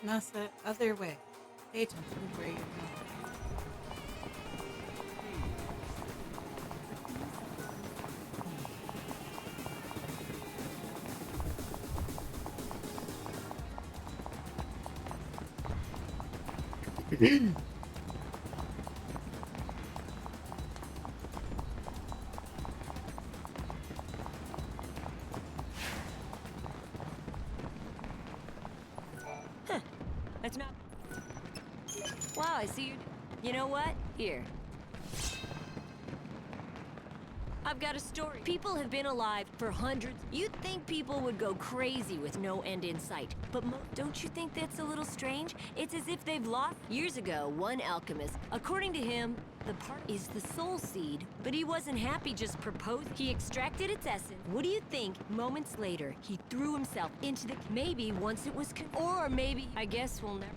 Nasa, other way. Pay attention to where you're going. That's not... Wow, I see you... You know what? Here. I've got a story. People have been alive for hundreds. You'd think people would go crazy with no end in sight. But don't you think that's a little strange? It's as if they've lost... Years ago, one alchemist, according to him, the part is the soul seed, but he wasn't happy just proposed. He extracted its essence. What do you think? Moments later, he threw himself into the... Maybe once it was... Or maybe... I guess we'll never...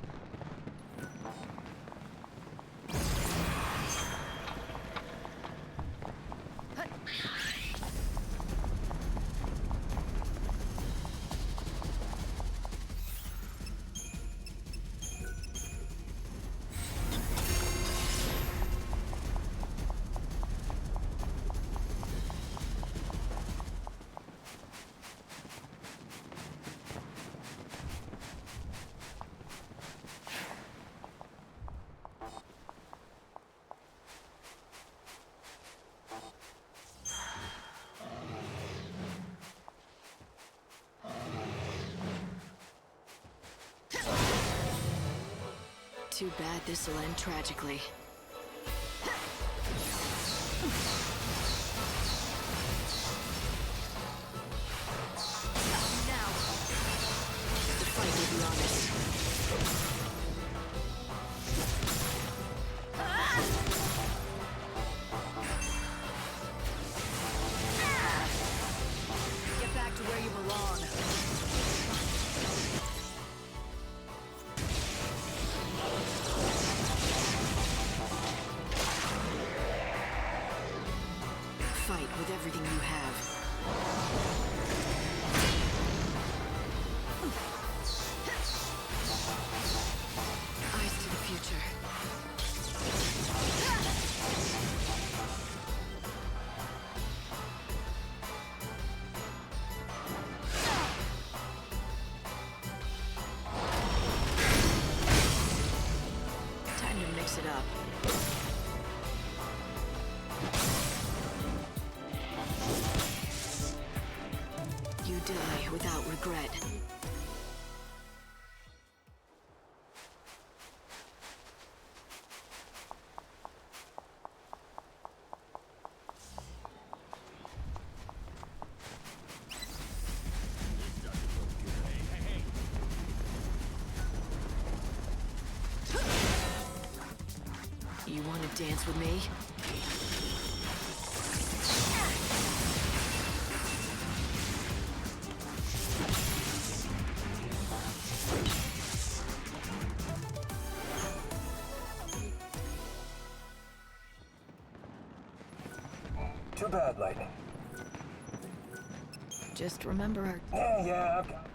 Too bad this will end tragically. Now, the fight will be honest. Get back to where you belong. Fight with everything you have. Eyes to the future. Time to mix it up. You die without regret. You want to dance with me? Too bad, Lightning. Just remember our... Yeah, I've got...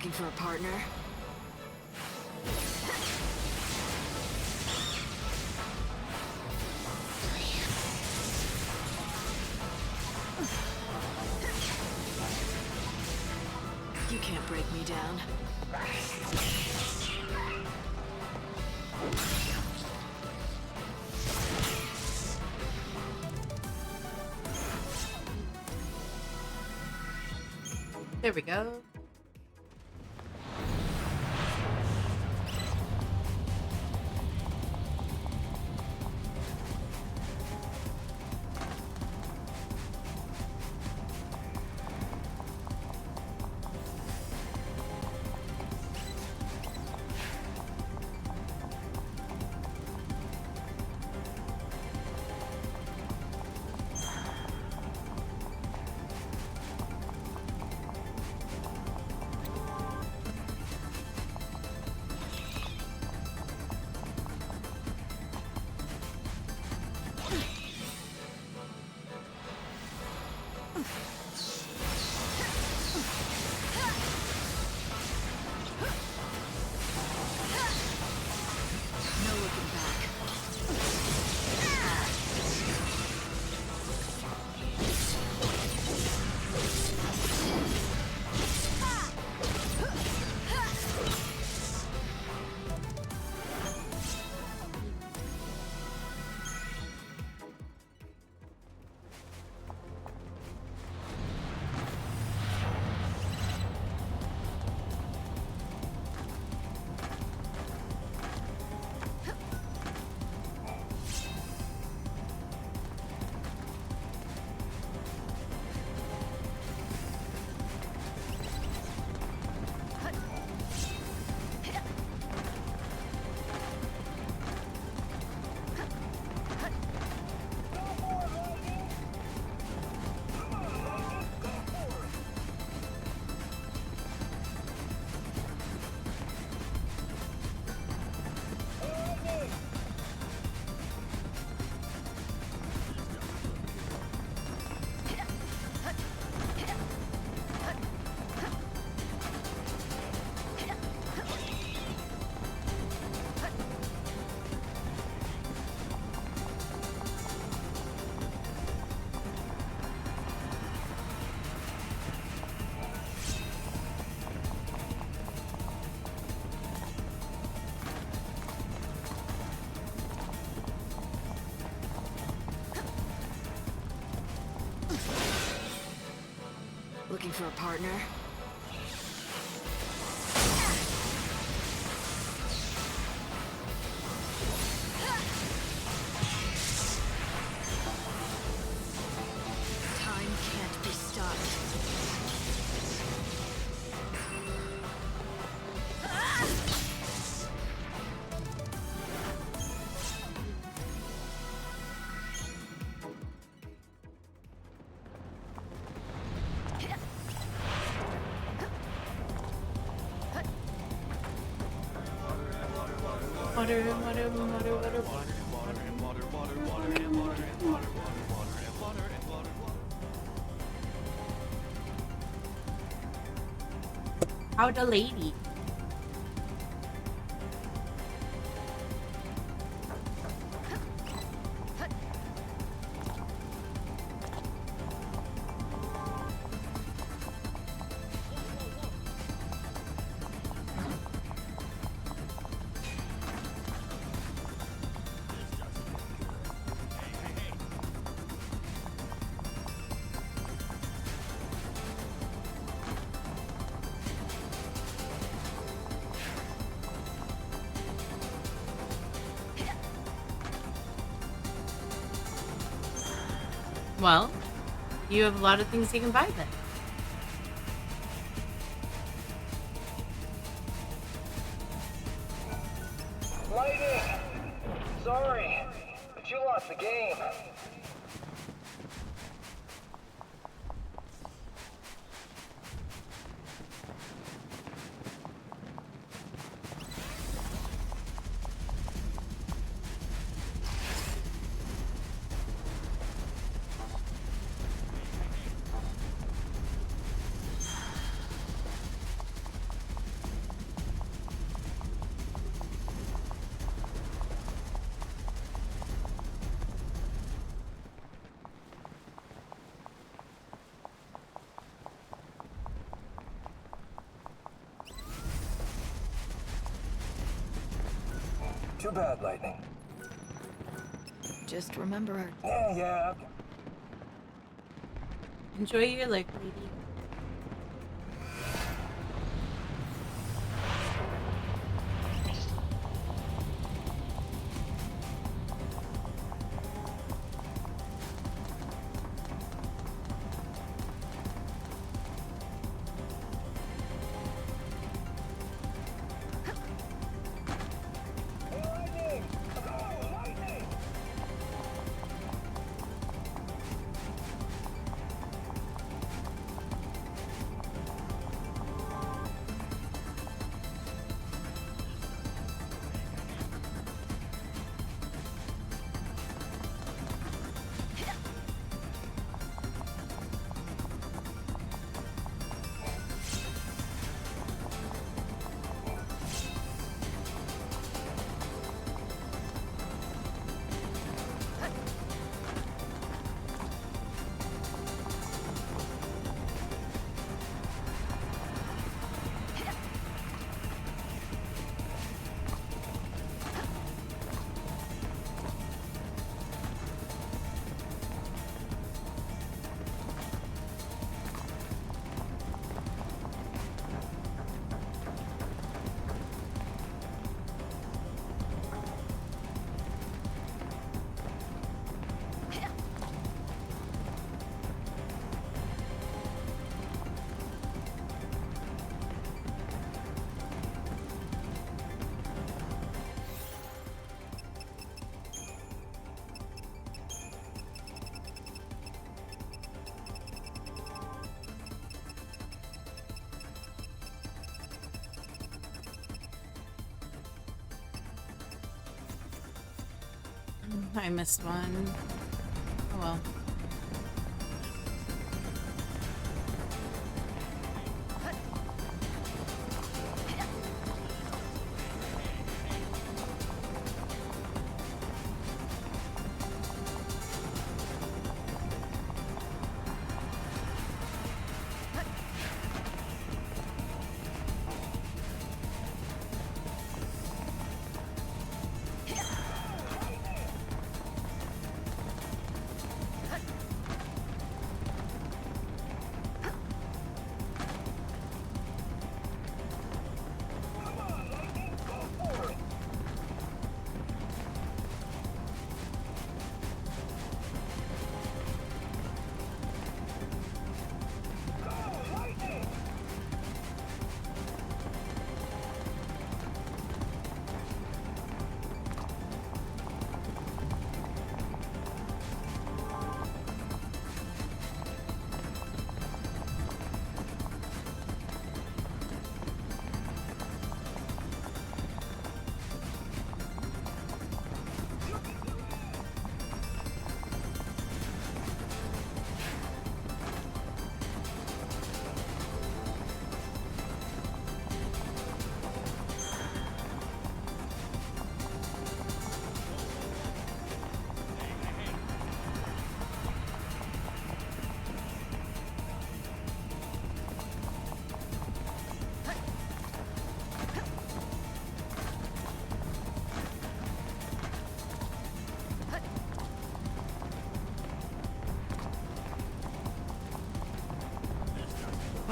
Looking for a partner? You can't break me down. There we go. Looking for a partner? Time can't be stopped. How the lady? Well, you have a lot of things you can buy then. Lightning! Sorry, but you lost the game. Your bad, Lightning. Just remember our... Yeah. Enjoy your life, lady. I missed one. Oh well.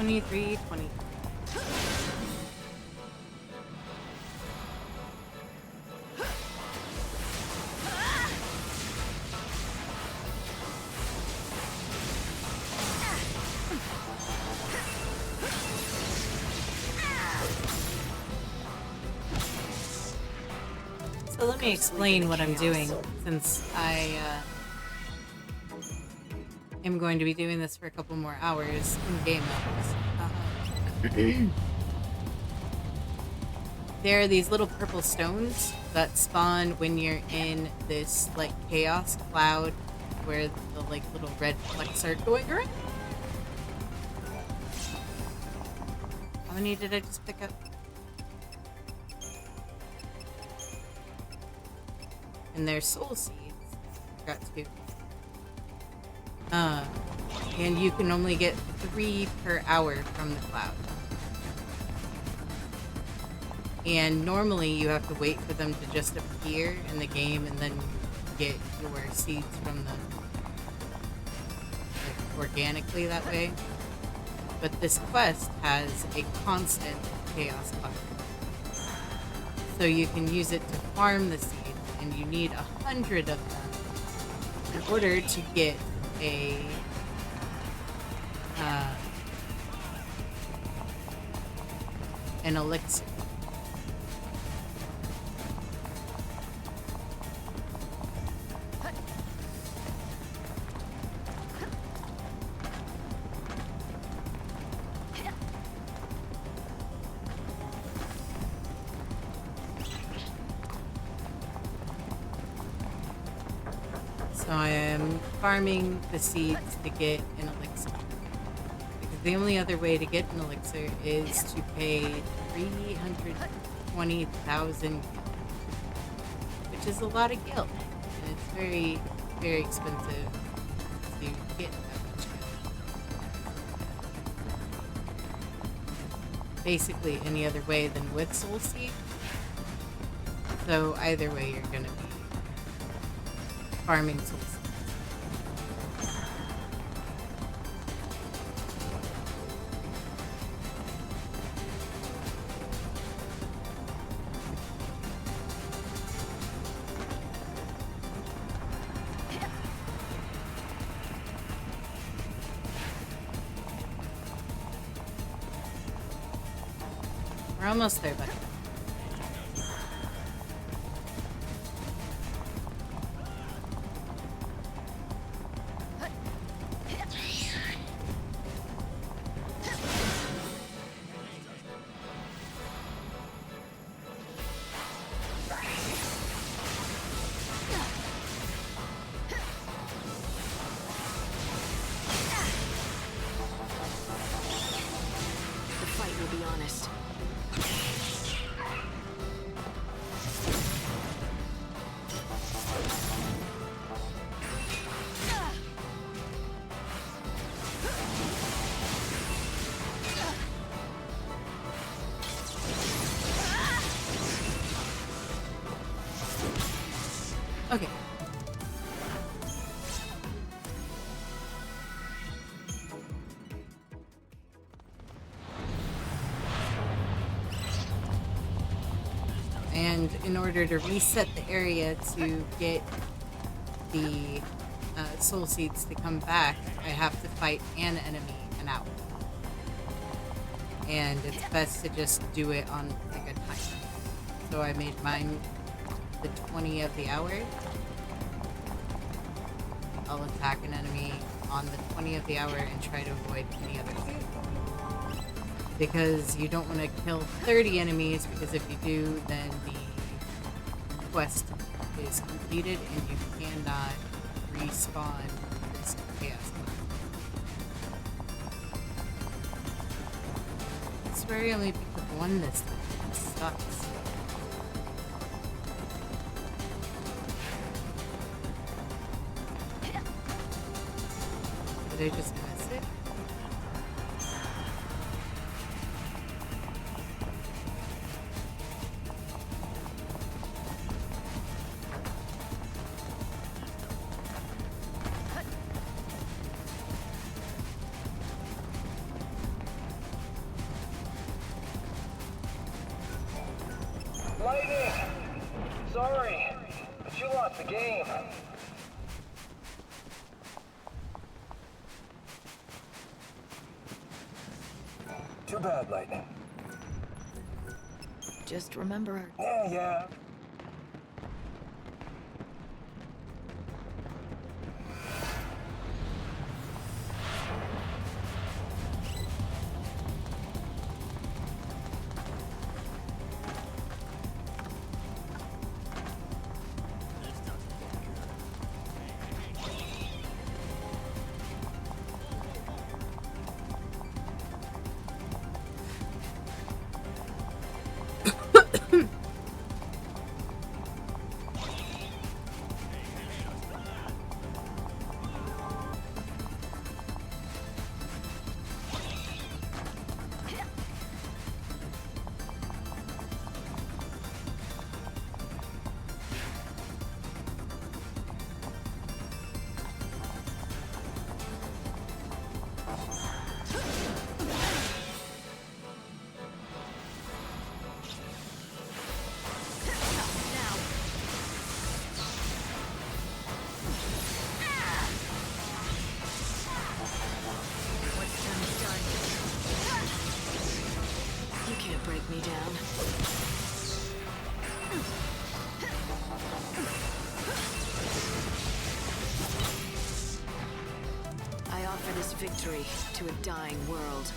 $23.20. So let me explain what I'm doing, since I am going to be doing this for a couple more hours in game hours. There are these little purple stones that spawn when you're in this like chaos cloud where the like little red flecks are going around. How many did I just pick up? And they're soul seeds. Forgot to. And you can only get 3 per hour from the cloud. And normally you have to wait for them to just appear in the game and then get your seeds from them like, organically that way. But this quest has a constant chaos button. So you can use it to farm the seeds, and you need 100 of them in order to get an elixir. So I am farming the seeds to get an elixir. Because the only other way to get an elixir is to pay 320,000 gil, which is a lot of gil. And it's very, very expensive to get that much gil. Basically any other way than with soul seed. So either way you're going to be farming soul seeds. We're almost there, buddy. The fight will be honest. Okay. And in order to reset the area to get the soul seeds to come back, I have to fight an enemy an hour. And it's best to just do it on like a timer. So I made mine the 20 of the hour. I'll attack an enemy on the 20 of the hour and try to avoid any other thing. Because you don't want to kill 30 enemies, because if you do, then the quest is completed and you cannot respawn this chaos. I swear I only picked up one this time. It sucks. Did I just miss it? Lightning! Sorry, but you lost the game. Too bad, Lightning. Just remember. Yeah. down. I offer this victory to a dying world.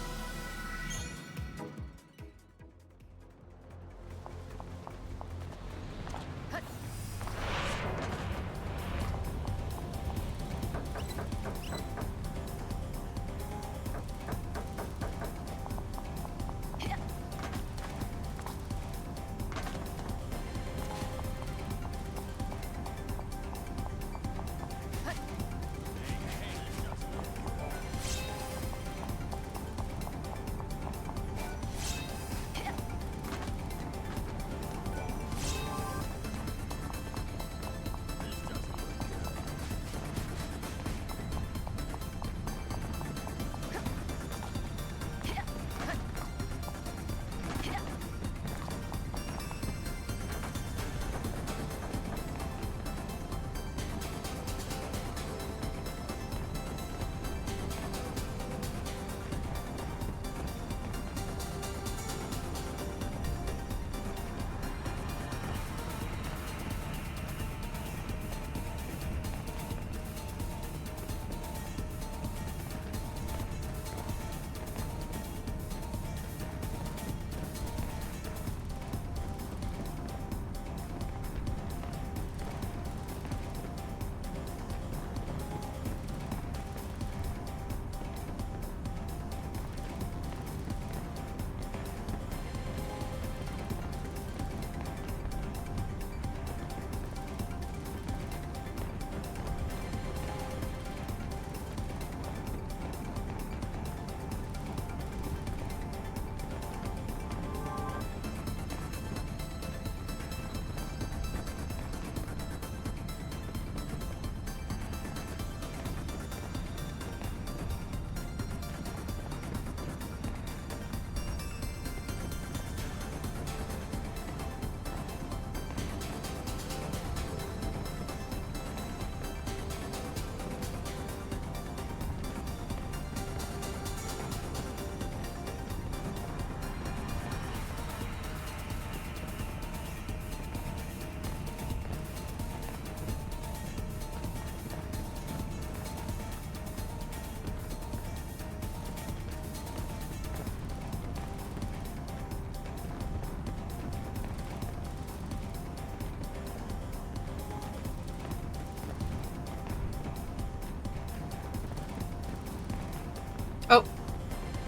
Oh,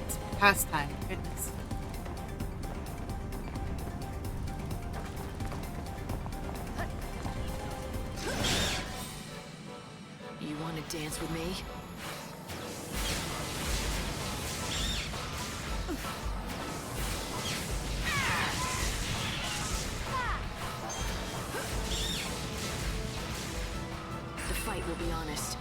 it's past time. Goodness. You want to dance with me? The fight will be honest.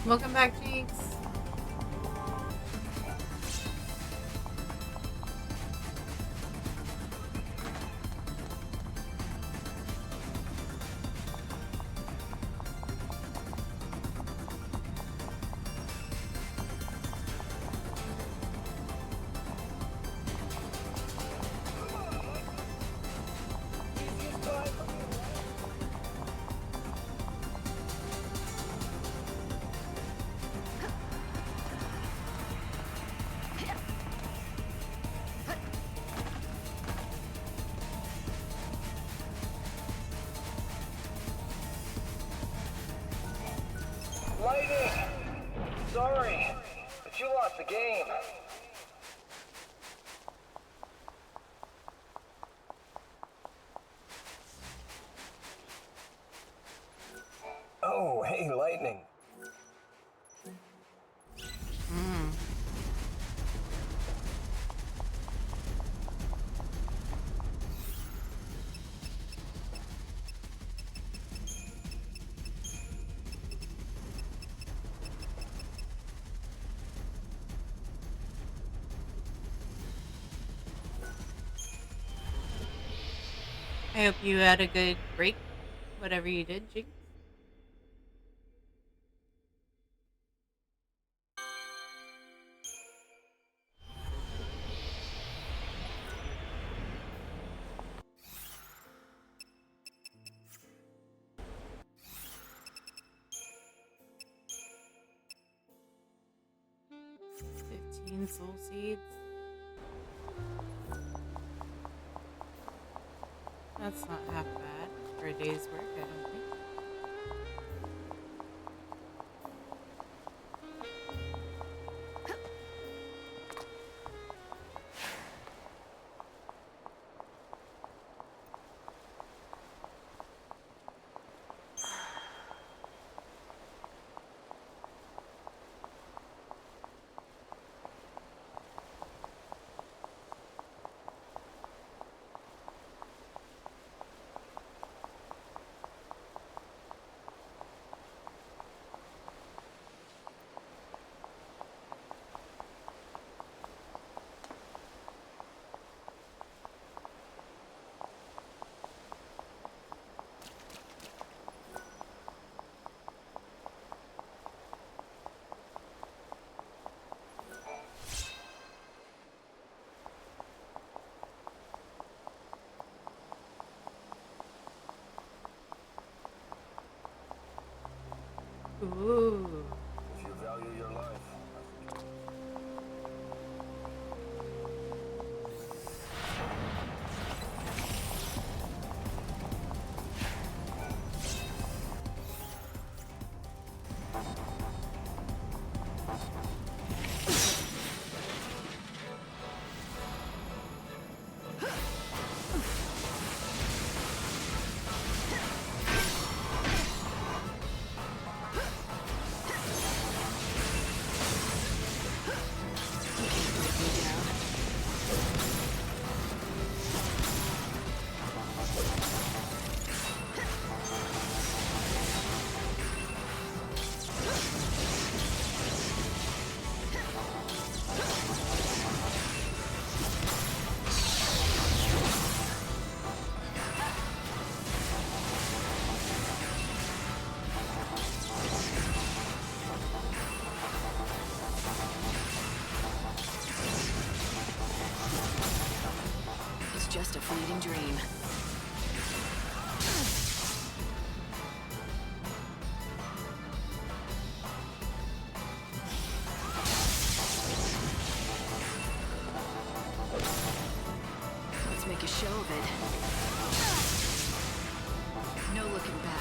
Welcome back, Jinx. Lightning! Sorry, but you lost the game. Oh, hey, Lightning. I hope you had a good break, whatever you did, Jinx. Soul seeds. That's not half bad for a day's work, I don't think. Ooh. If you value your life. Just a fleeting dream. Let's make a show of it. No looking back.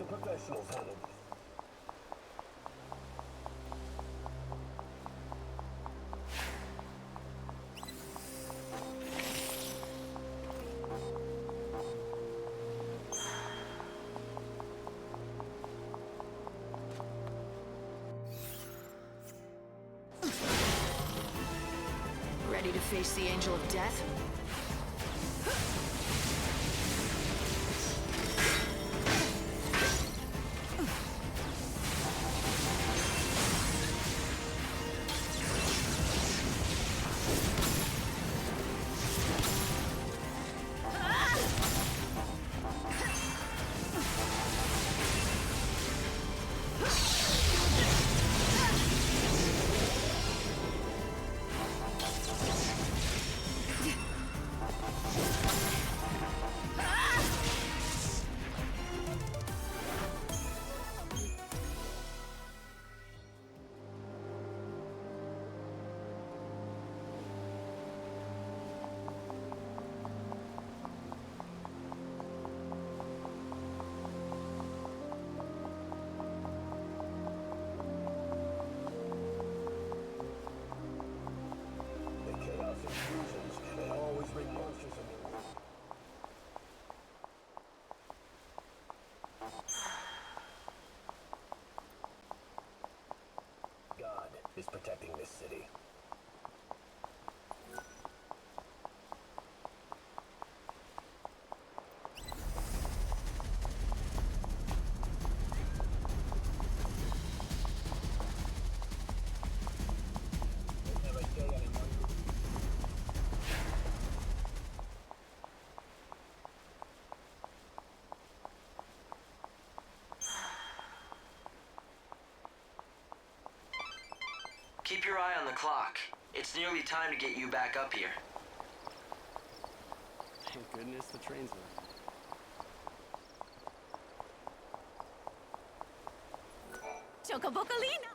The professionals handle this. Ready to face the Angel of Death? They always bring monsters in their way. God is protecting this city. Keep your eye on the clock. It's nearly time to get you back up here. Thank goodness the train's running. Chocobocolina!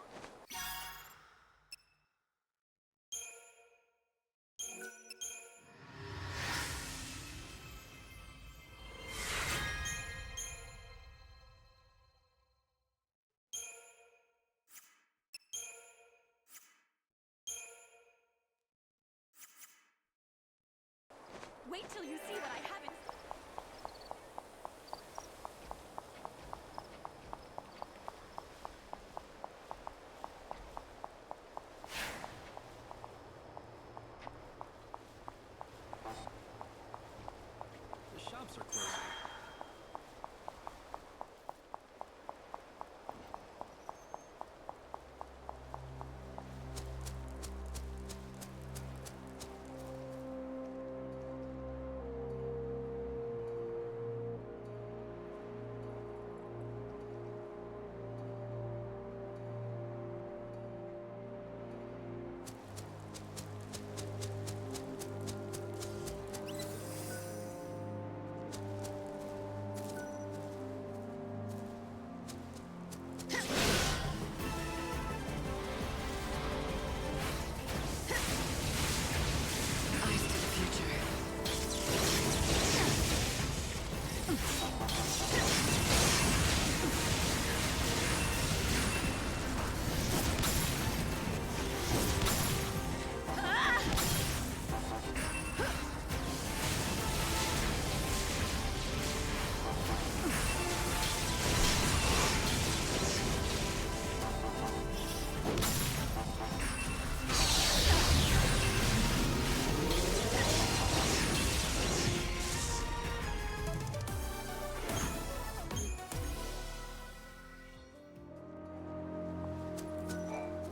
Wait till you see what I haven't. The shops are closing.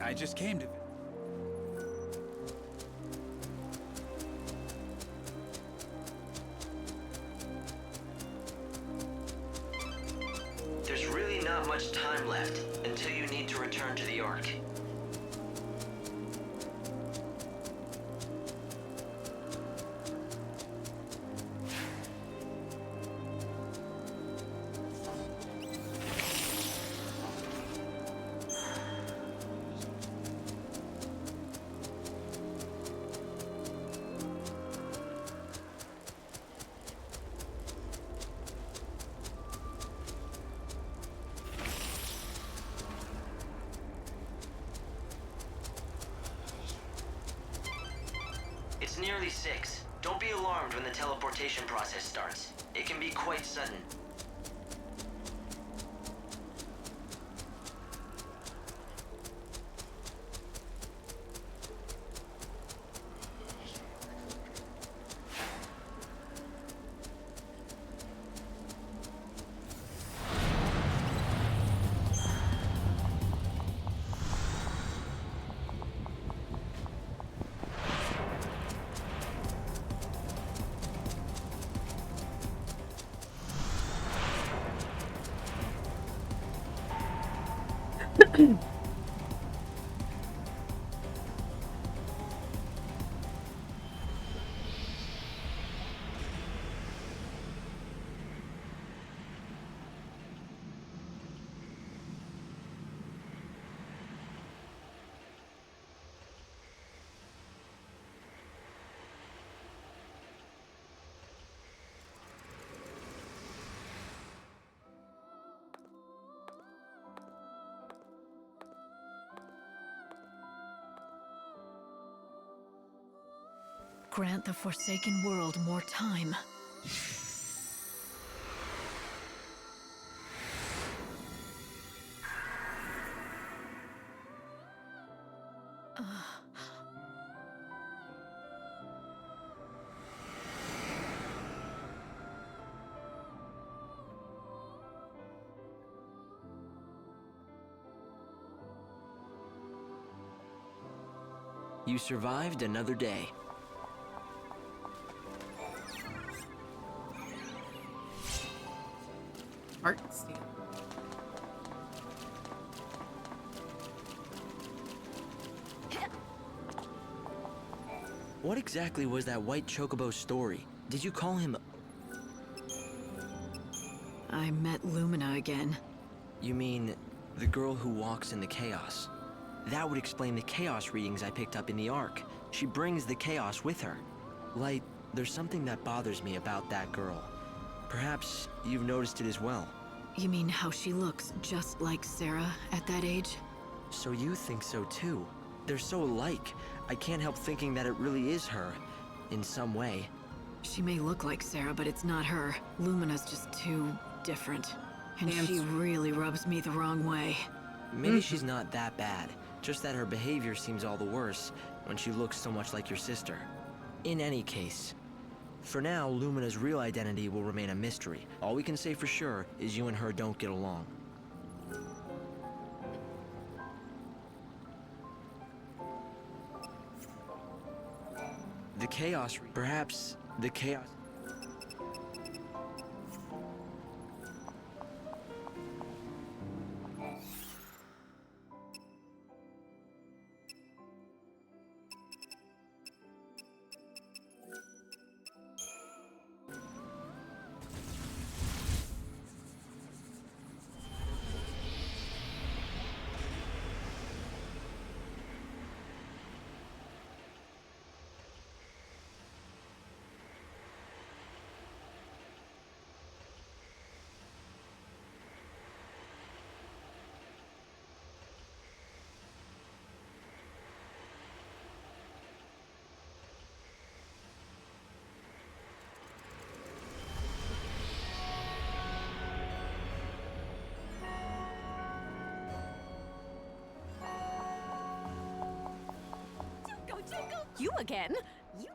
I just came to... There's really not much time left until you need to return to the Ark. It's nearly 6. Don't be alarmed when the teleportation process starts. It can be quite sudden. Grant the Forsaken World more time. You survived another day. Heart steal. What exactly was that white chocobo's story? Did you call him... I met Lumina again. You mean the girl who walks in the chaos? That would explain the chaos readings I picked up in the Ark. She brings the chaos with her. Light, there's something that bothers me about that girl. Perhaps you've noticed it as well. You mean how she looks just like Sarah at that age? So you think so too? They're so alike. I can't help thinking that it really is her, in some way. She may look like Sarah, but it's not her. Lumina's just too different. And she really rubs me the wrong way. Maybe she's not that bad, just that her behavior seems all the worse when she looks so much like your sister. In any case, for now, Lumina's real identity will remain a mystery. All we can say for sure is you and her don't get along. The chaos... Perhaps the chaos... You again? You...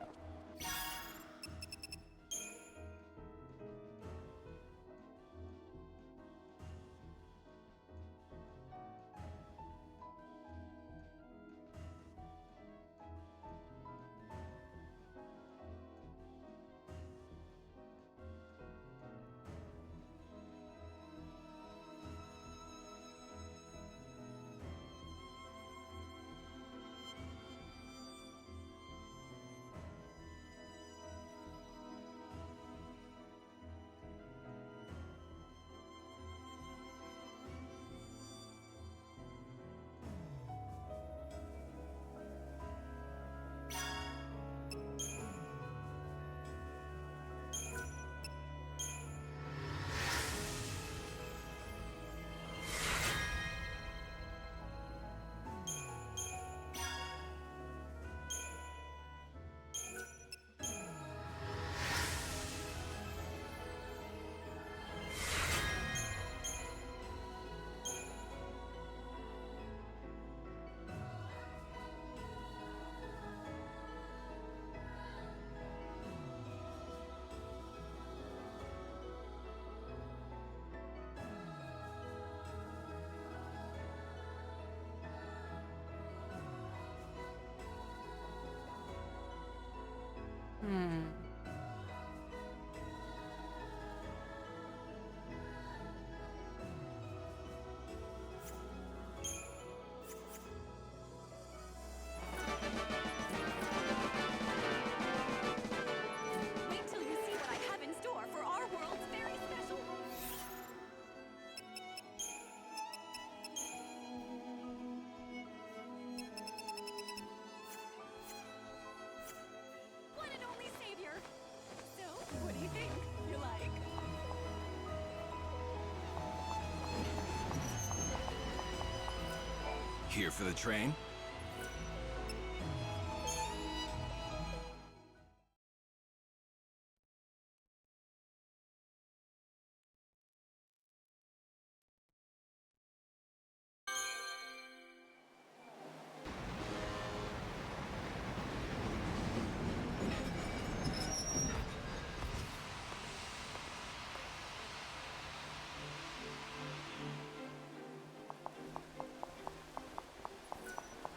Here for the train?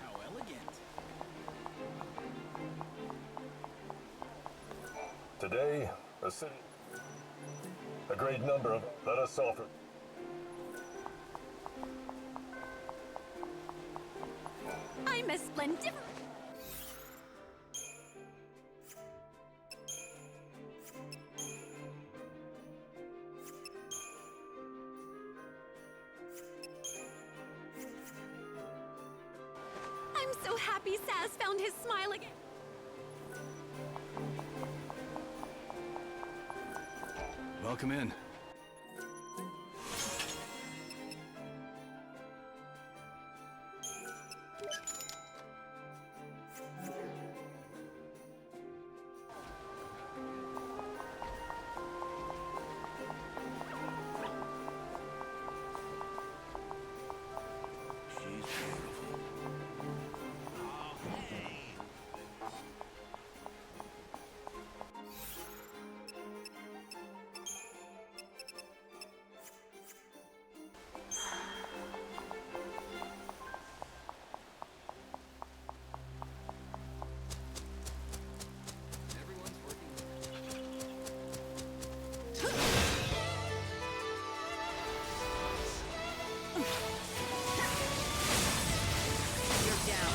How elegant. Today, a great number of let us offer. I'm a splendiferous. I'm so happy Saz found his smile again. Welcome in. She's beautiful. Oh, hey. You're down.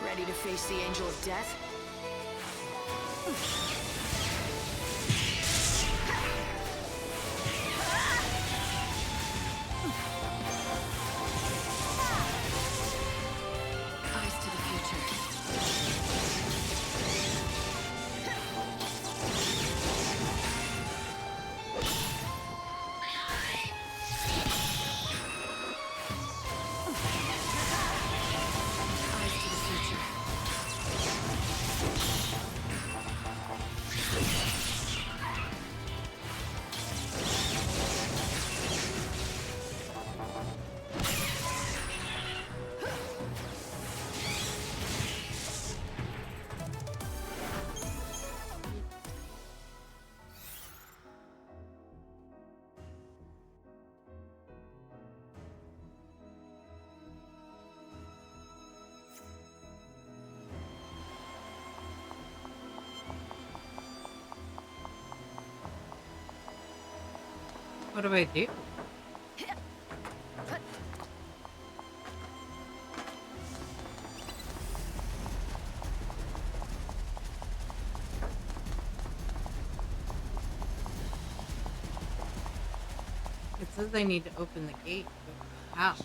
Ready to face the Angel of Death? Eyes to the future. Eyes to the future. What do I do? It says I need to open the gate. But how?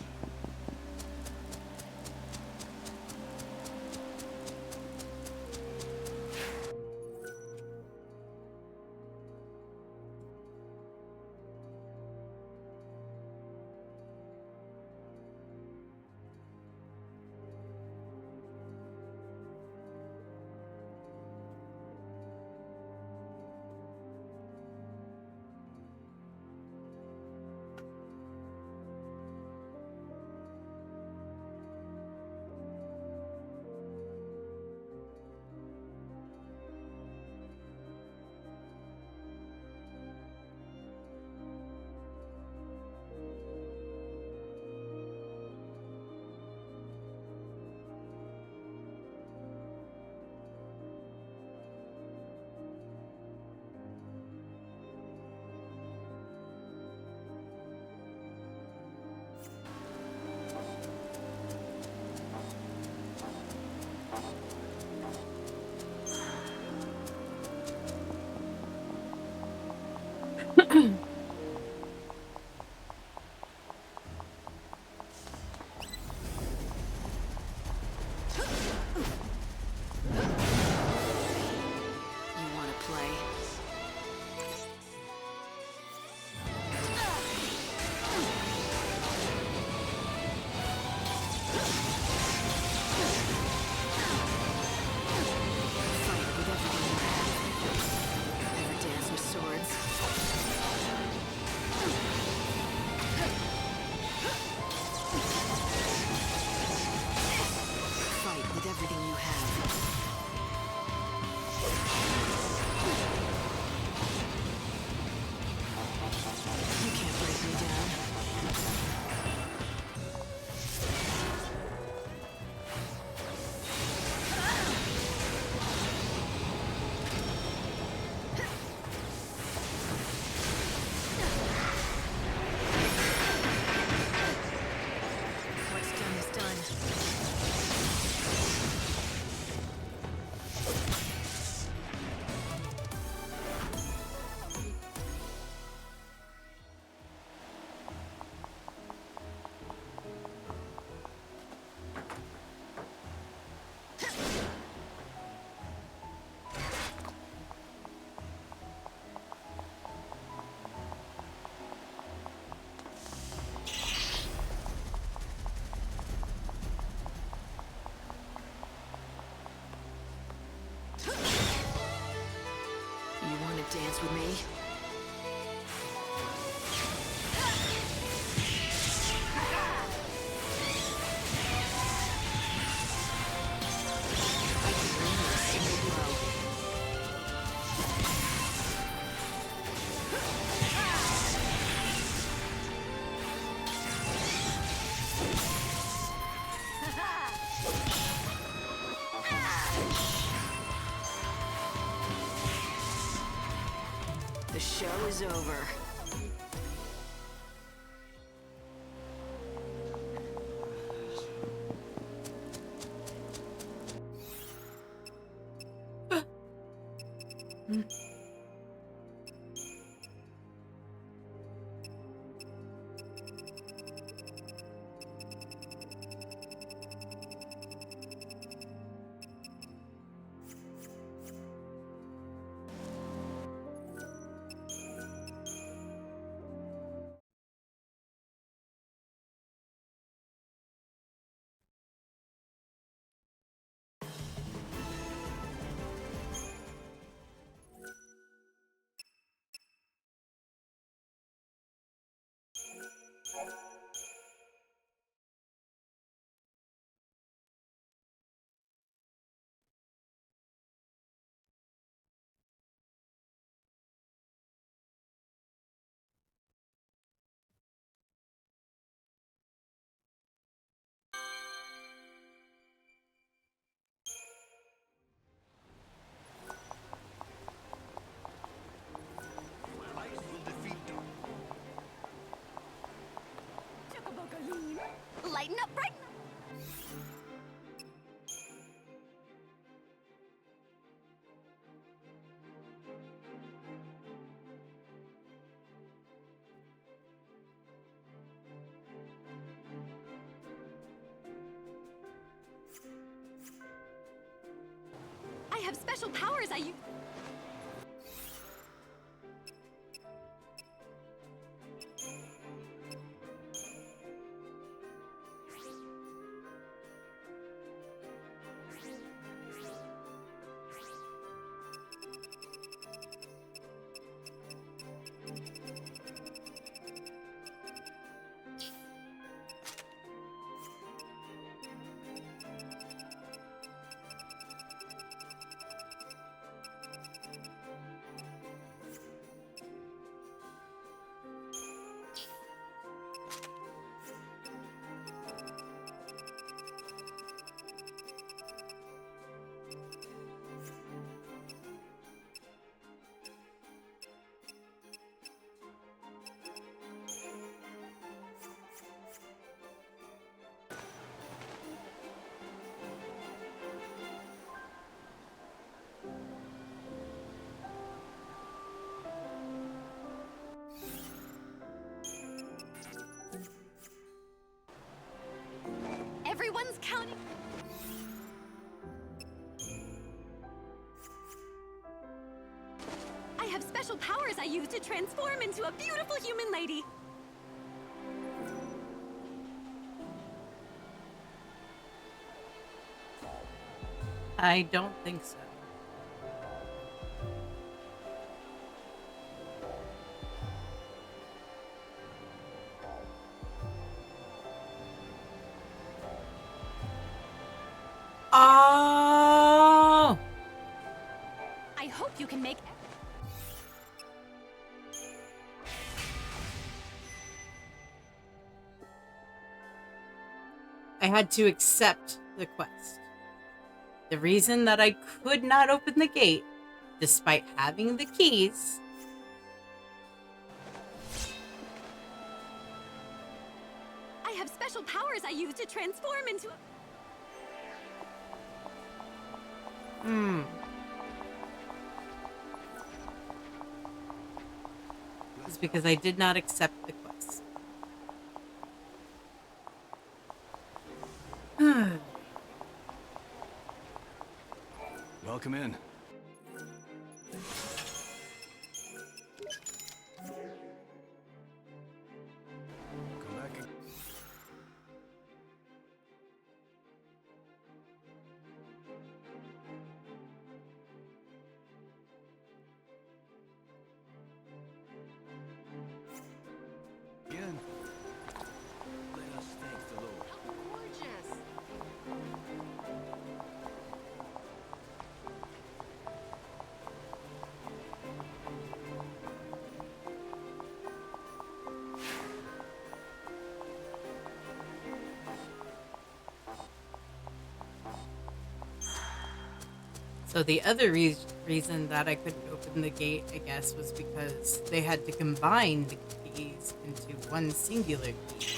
Dance with me? I can bring you a single blow. The show is over. have special powers I use. Everyone's counting. I have special powers I use to transform into a beautiful human lady. I don't think so. Oh! I hope you can make. I had to accept the quest. The reason that I could not open the gate, despite having the keys, I have special powers I use to transform into a. is because I did not accept the quest. Welcome in. Come back again. Let us thank the Lord. Gorgeous. So the other reason that I couldn't open the gate, I guess, was because they had to combine the keys into one singular key,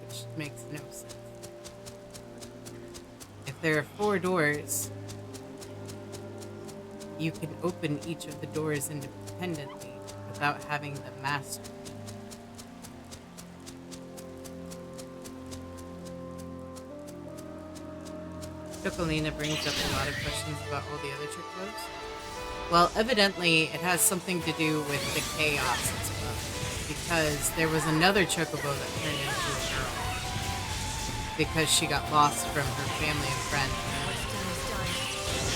which makes no sense. If there are 4 doors, you can open each of the doors independently without having the master key. Chocolina brings up a lot of questions about all the other chocobos. Well, evidently it has something to do with the chaos as well, because there was another chocobo that turned into a girl because she got lost from her family and friends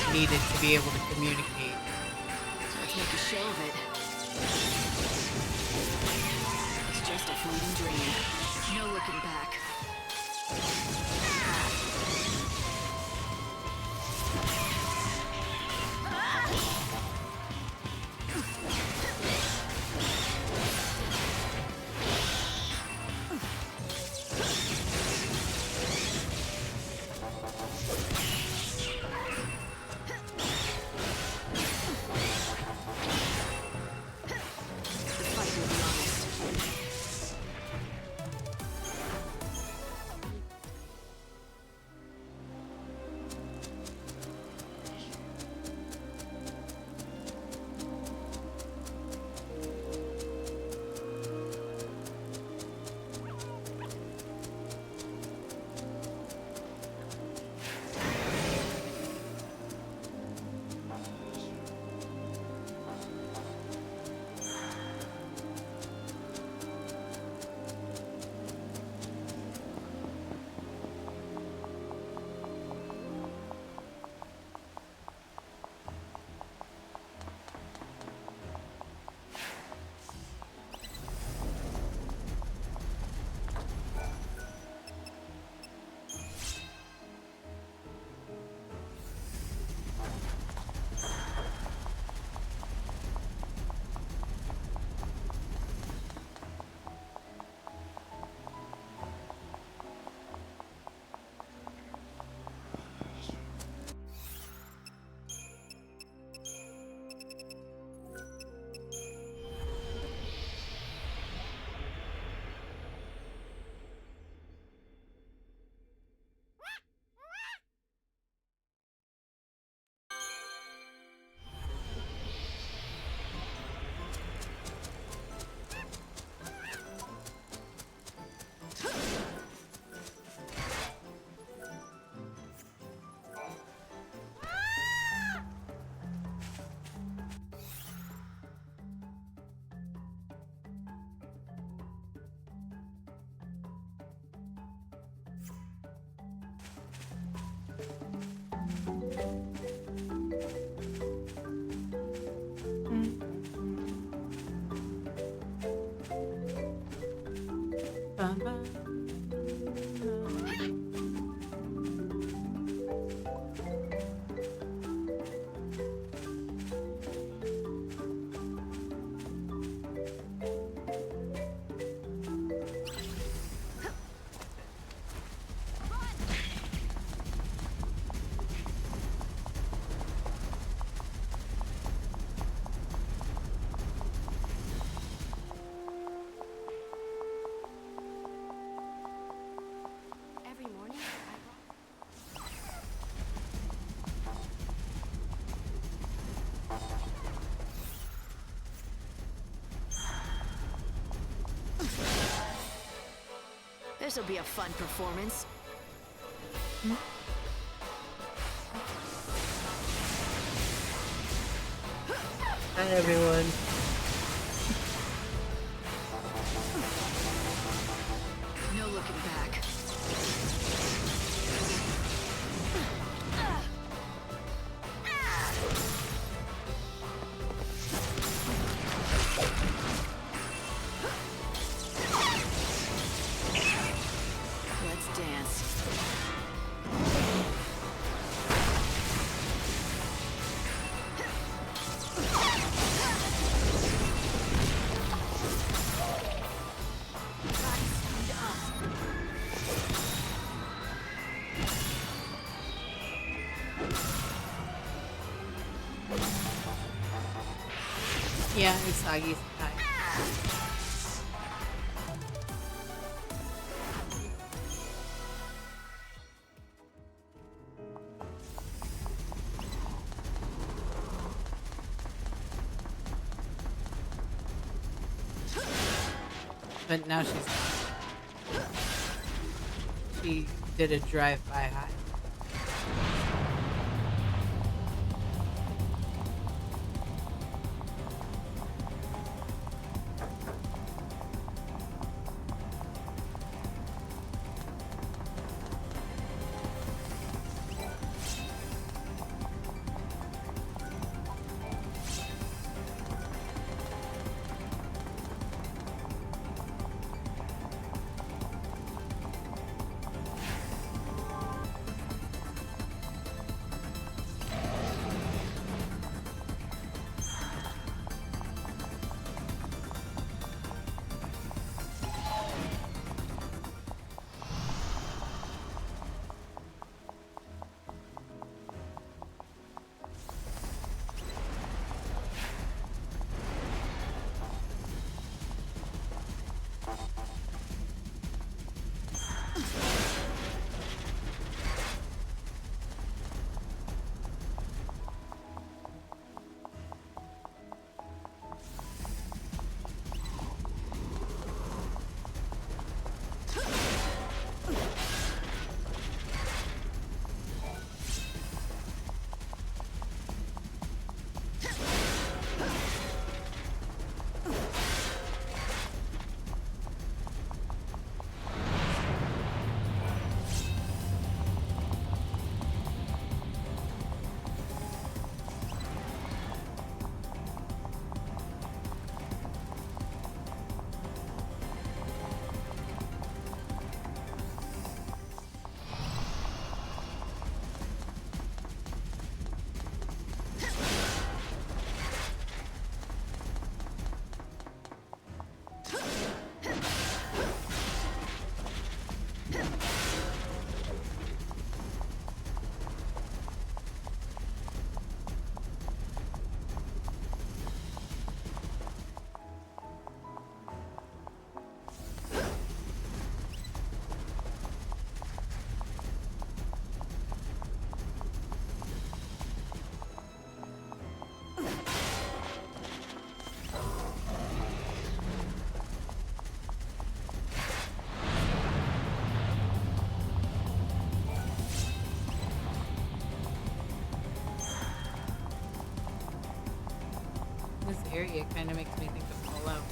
and needed to be able to communicate. Let's make a show of it. It's just a fleeting dream. No looking back. This'll be a fun performance. Hi, everyone. No looking back. Let's dance. Yeah, Usagi's time. But now she did a drive-by high. This area kind of makes me think of Fallout.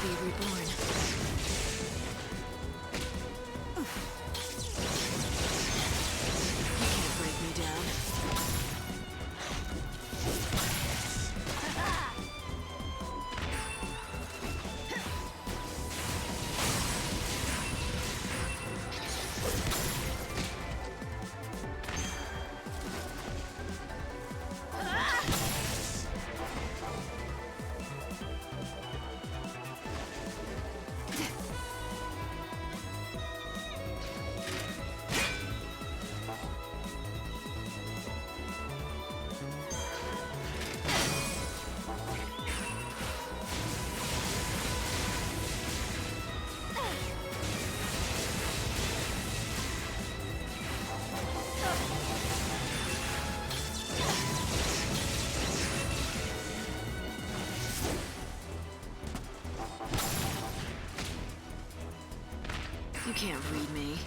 be reborn. You can't break me down. You can't read me.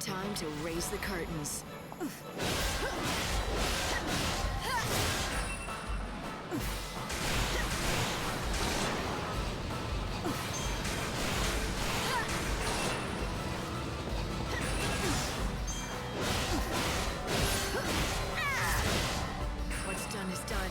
Time to raise the curtains. What's done is done.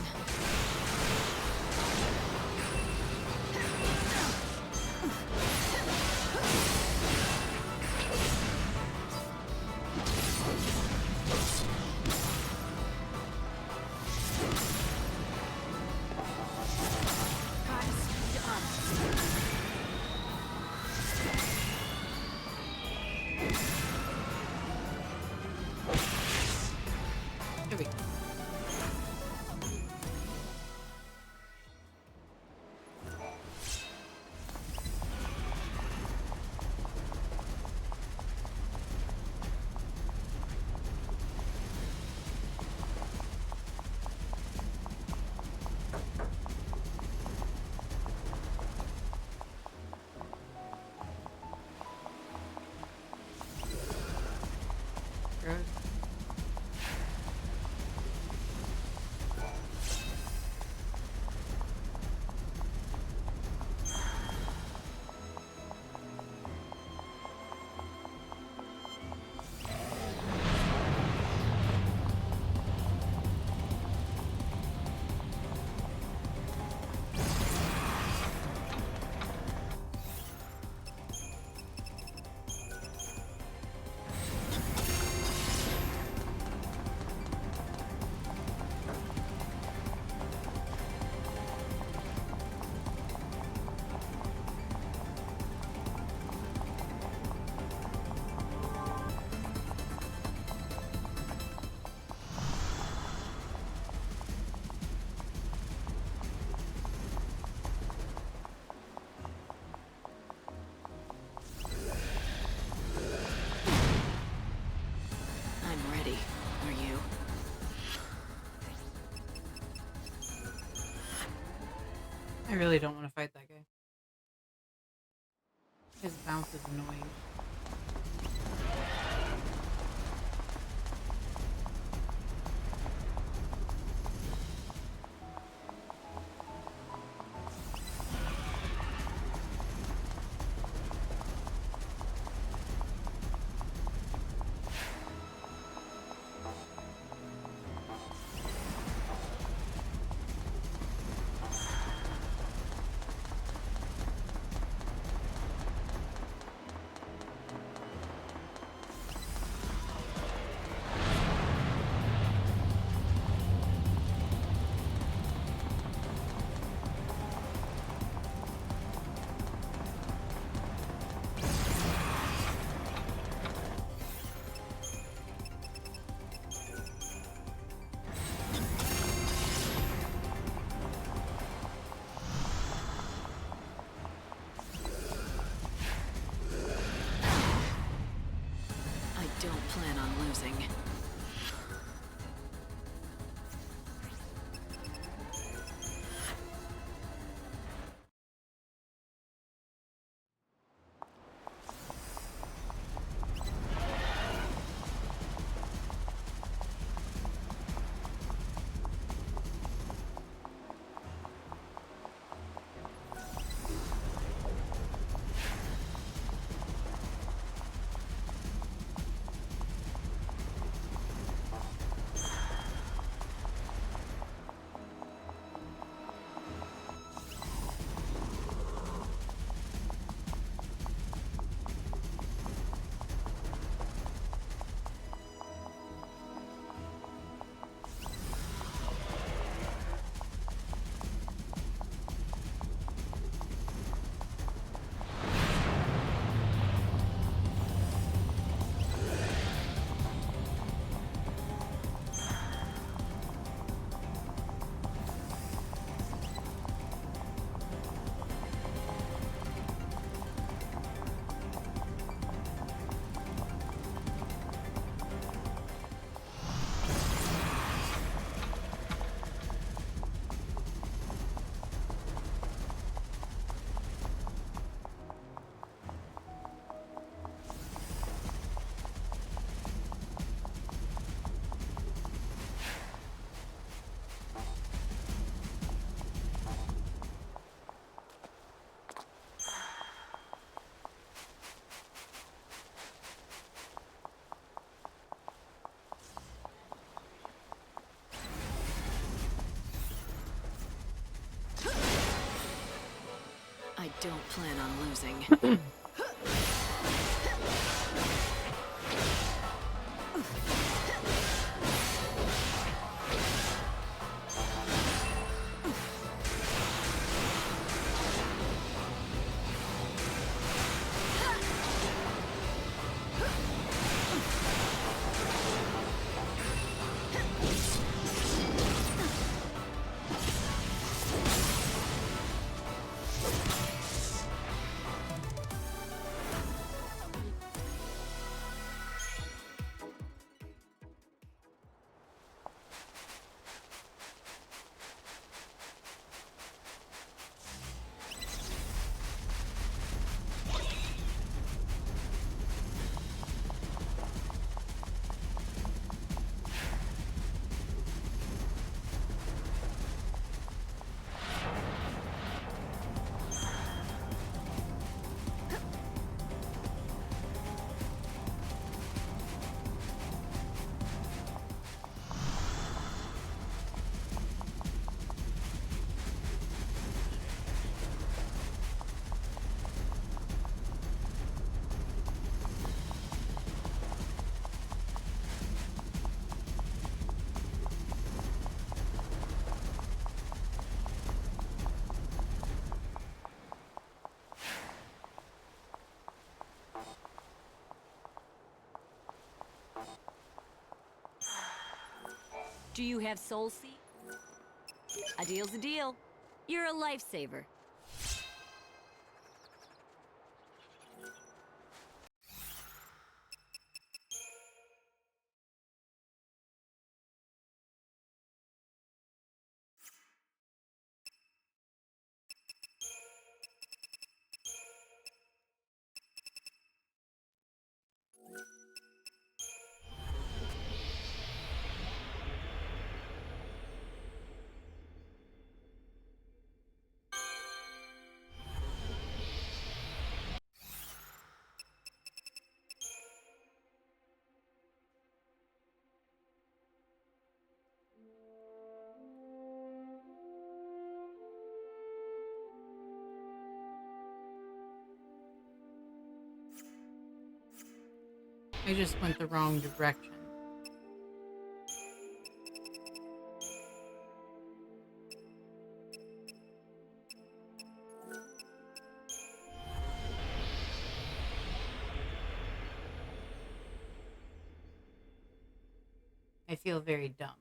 Here we go. Good. I'm ready. Are you? I really don't want to fight that guy. His bounce is annoying. I don't plan on losing. I don't plan on losing. Do you have soul seed? A deal's a deal. You're a lifesaver. I just went the wrong direction. I feel very dumb.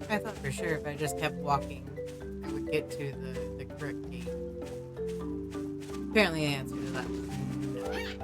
I thought for sure if I just kept walking, I would get to the correct gate. Apparently the answer to that was no.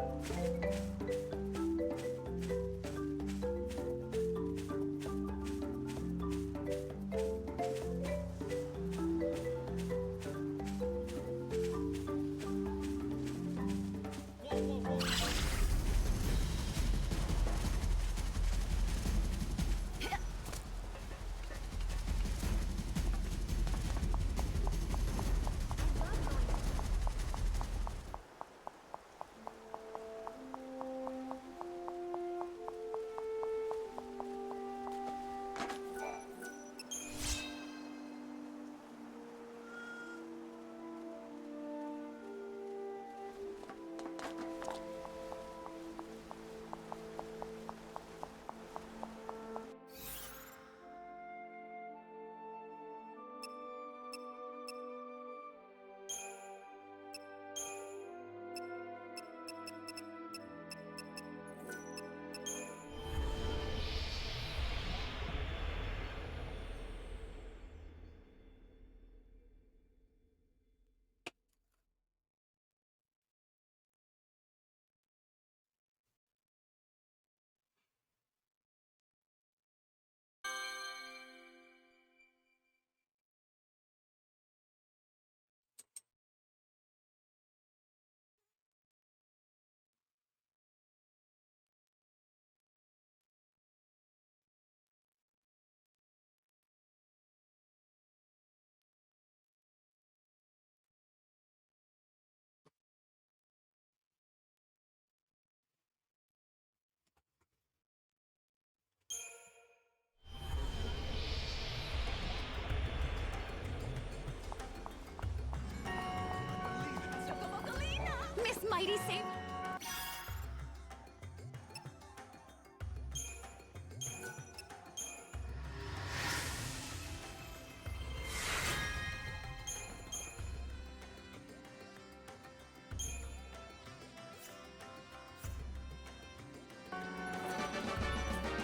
Miss Mighty Save.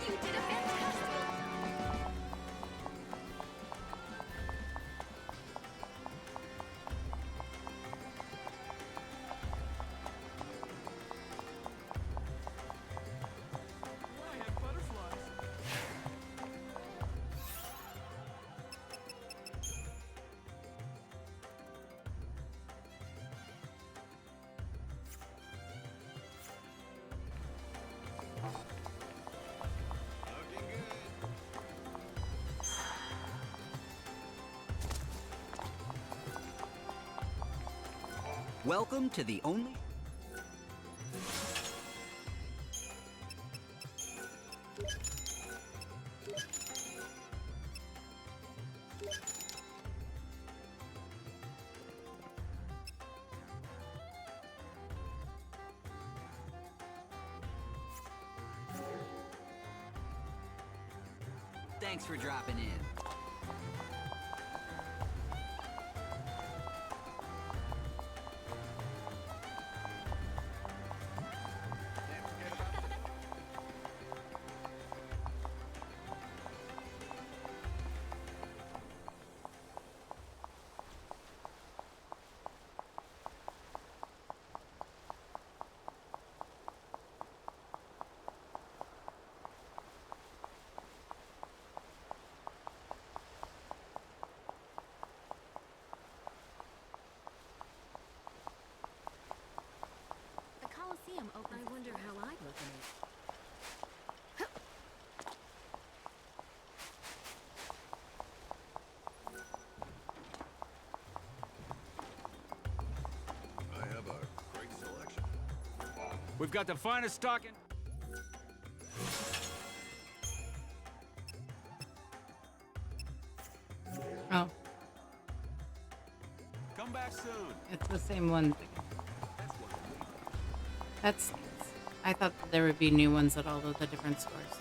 You did a fantastic. Welcome to the only... Thanks for dropping in. I wonder how I'd look in it. I have a great selection. We've got the finest stock in... Oh, Come back soon. it's the same one. That's. I thought there would be new ones at all of the different stores.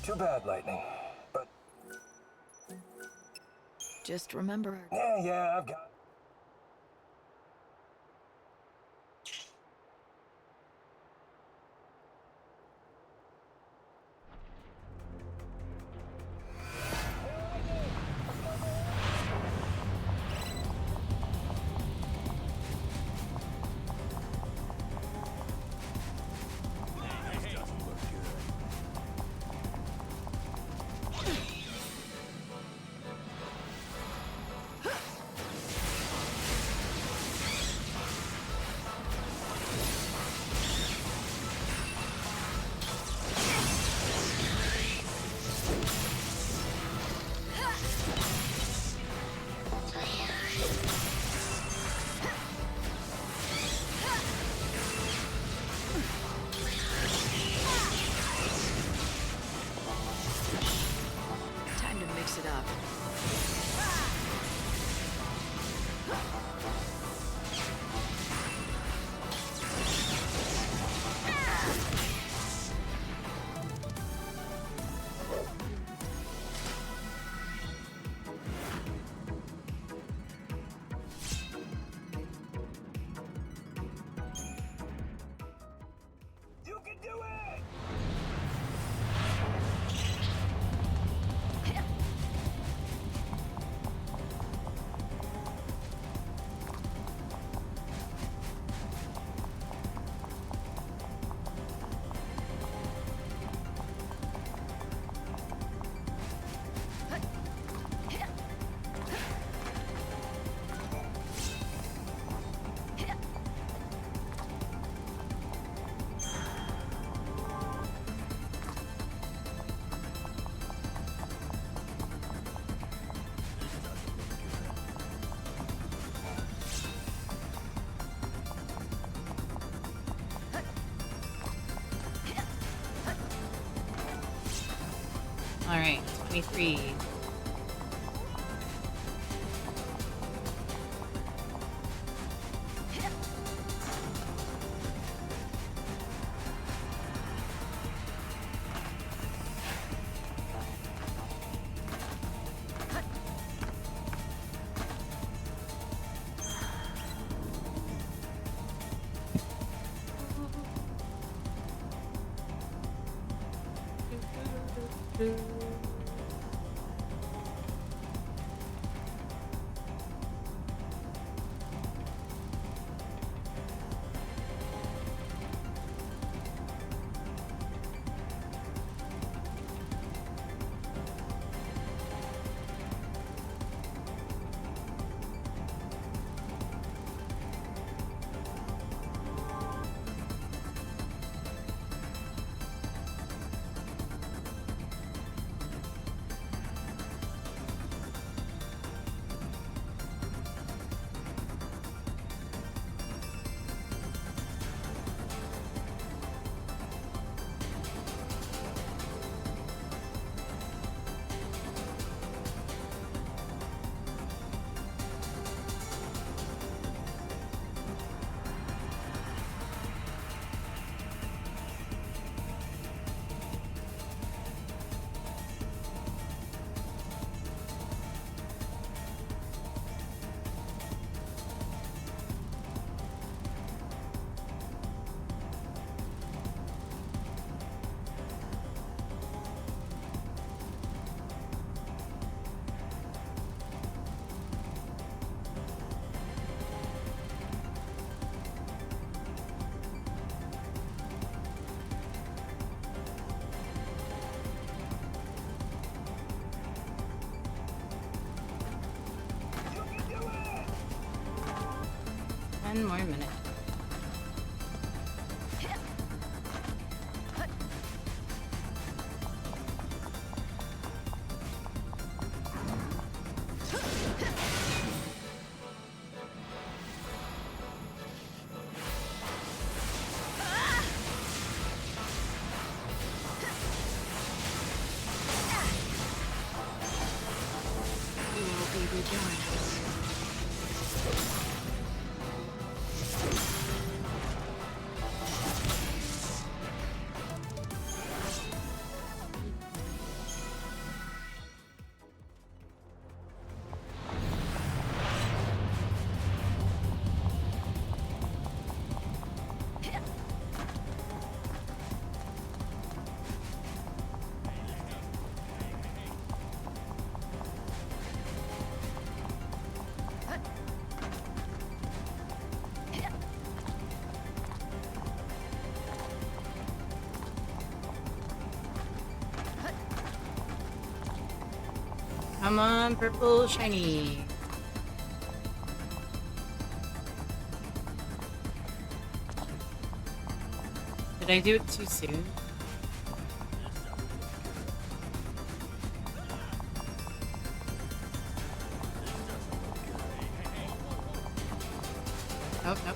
Too bad, Lightning. But Just remember our... yeah, I've got... Time to mix it up. You can do it! All right, 23. One more minute. Come on, purple shiny. Did I do it too soon? Oh, nope.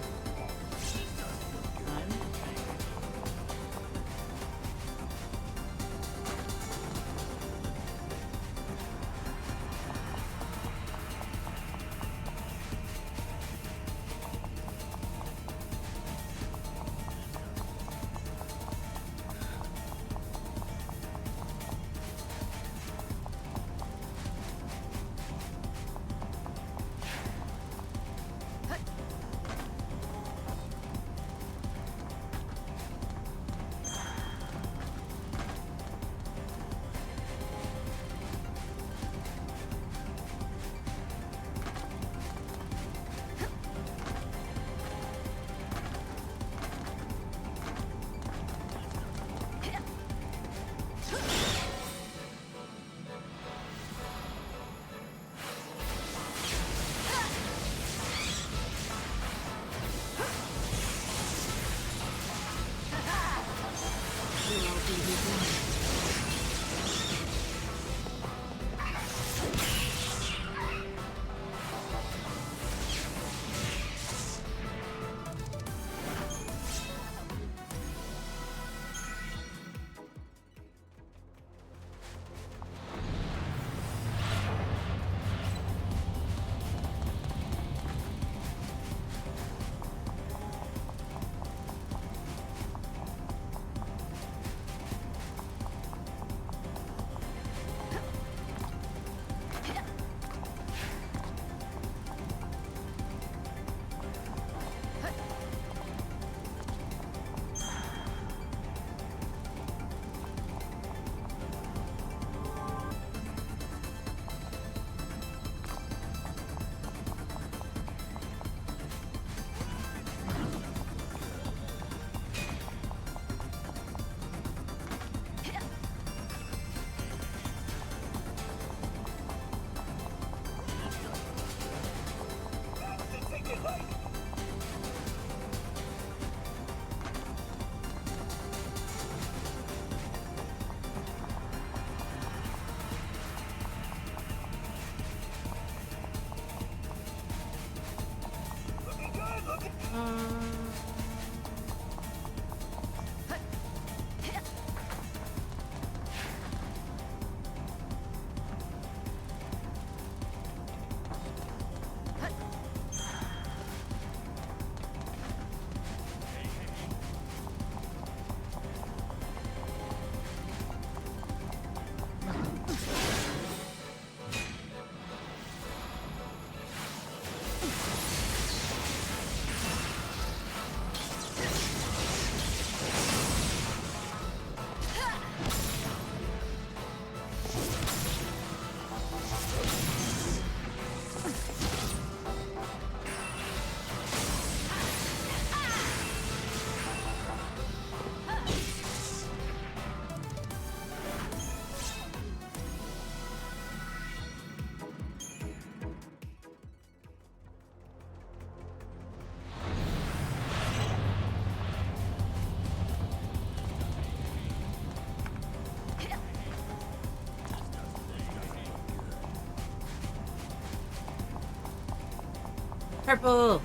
Purple.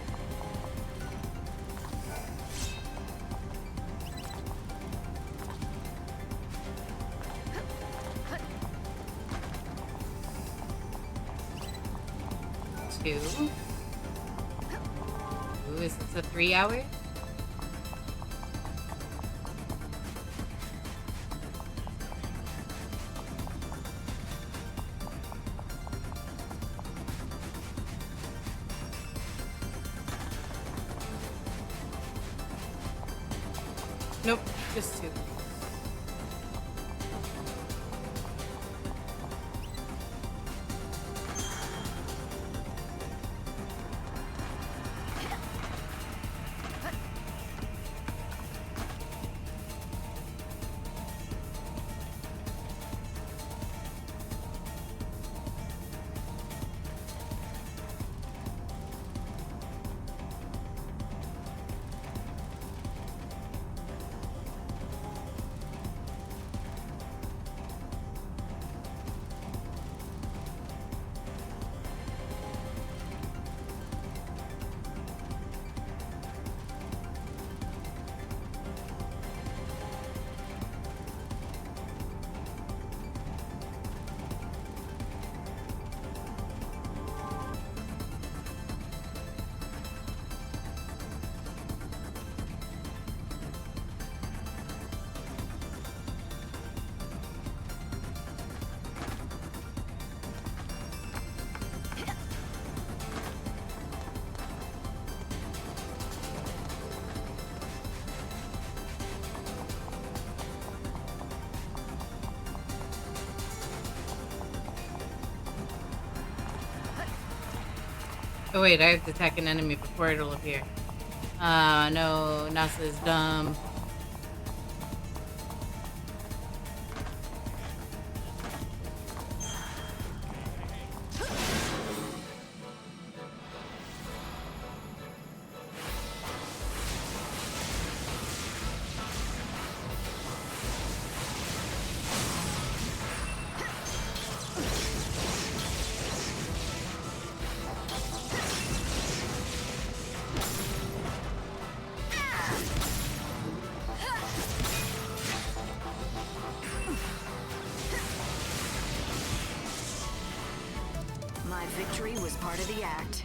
Two. Ooh, is this a 3 hour? Nope, just 2. Oh wait, I have to attack an enemy before it'll appear. No, NASA is dumb. My victory was part of the act.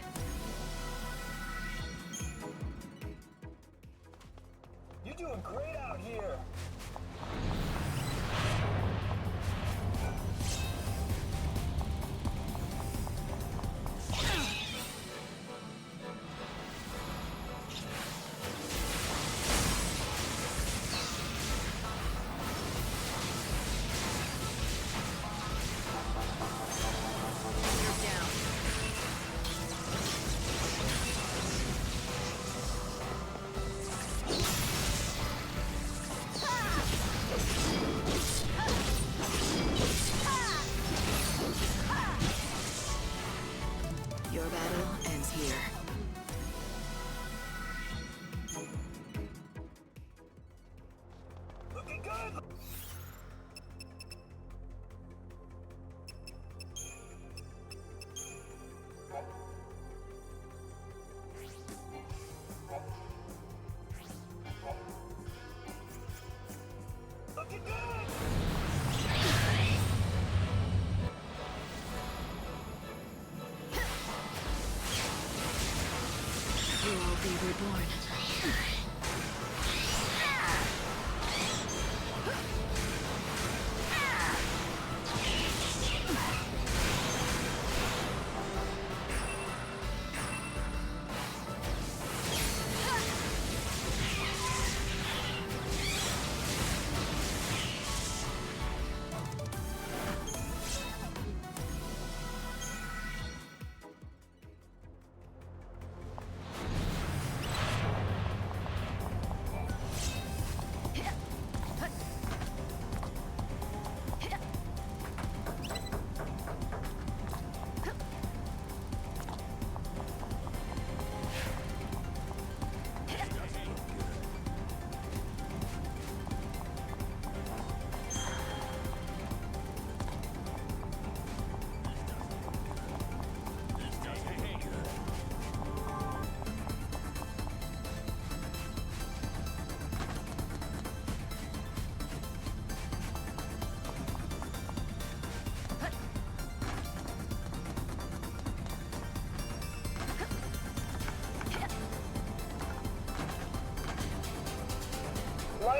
You're doing great out here. Your battle ends here. Looking good. Looking good. You will be reborn.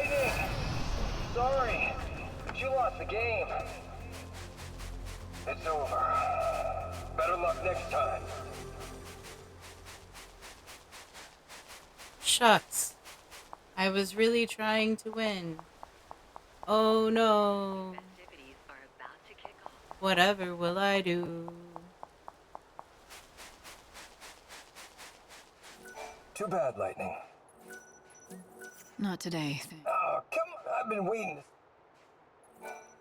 Lightning! Sorry, but you lost the game. It's over. Better luck next time. Shucks. I was really trying to win. Oh no. Whatever will I do? Too bad, Lightning. Not today. Oh, come on. I've been waiting.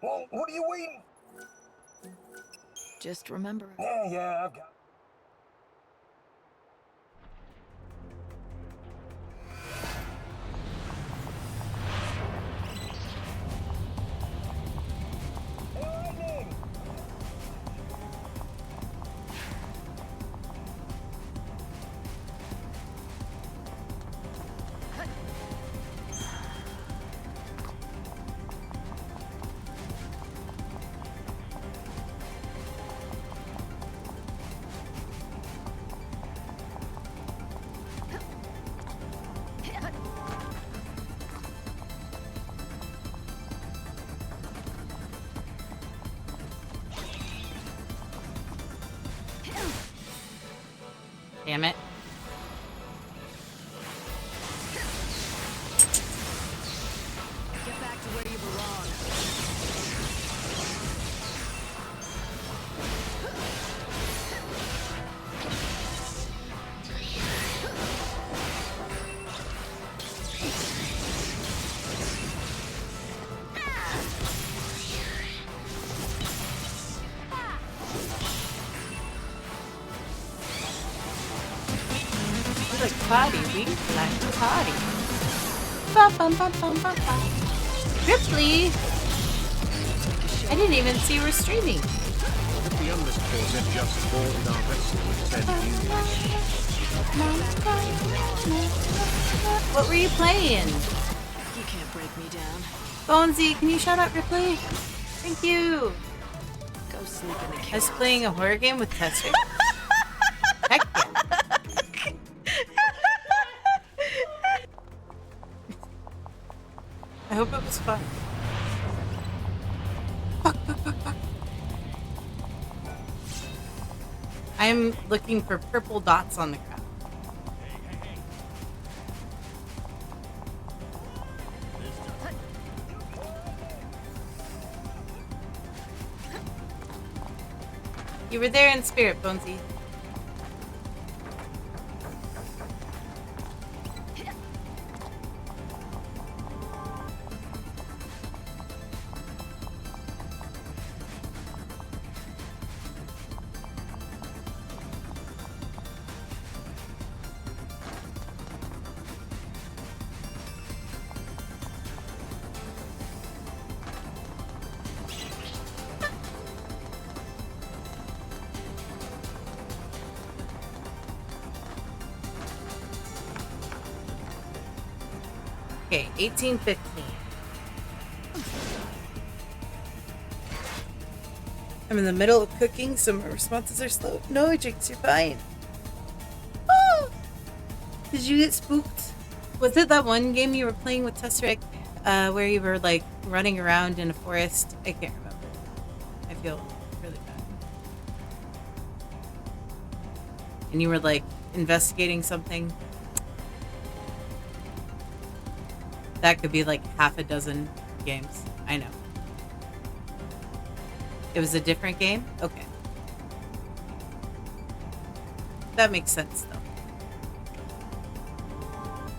Well, what are you waiting? Just remember. Yeah, I've got. Damn it. Get back to where you belong. Like party, we like to party. Bum, bum, bum, bum, bum, bum. Ripley! I didn't even see we're streaming. If the underscore had just boarded our vessel with 10 viewers. What were you playing? You can't break me down. Bonesy, can you shut up, Ripley? Thank you. Go sleep in the I was playing a horror game with Tester. Heck yeah. I hope it was fun. I'm looking for purple dots on the ground. You were there in spirit, Bonesy. Okay, 1815. I'm in the middle of cooking, so my responses are slow. No, Jinx, you're fine. Oh! Did you get spooked? Was it that one game you were playing with Tesseric, where you were like running around in a forest? I can't remember. I feel really bad. And you were like investigating something. That could be like half a dozen games. I know. It was a different game? Okay. That makes sense, though.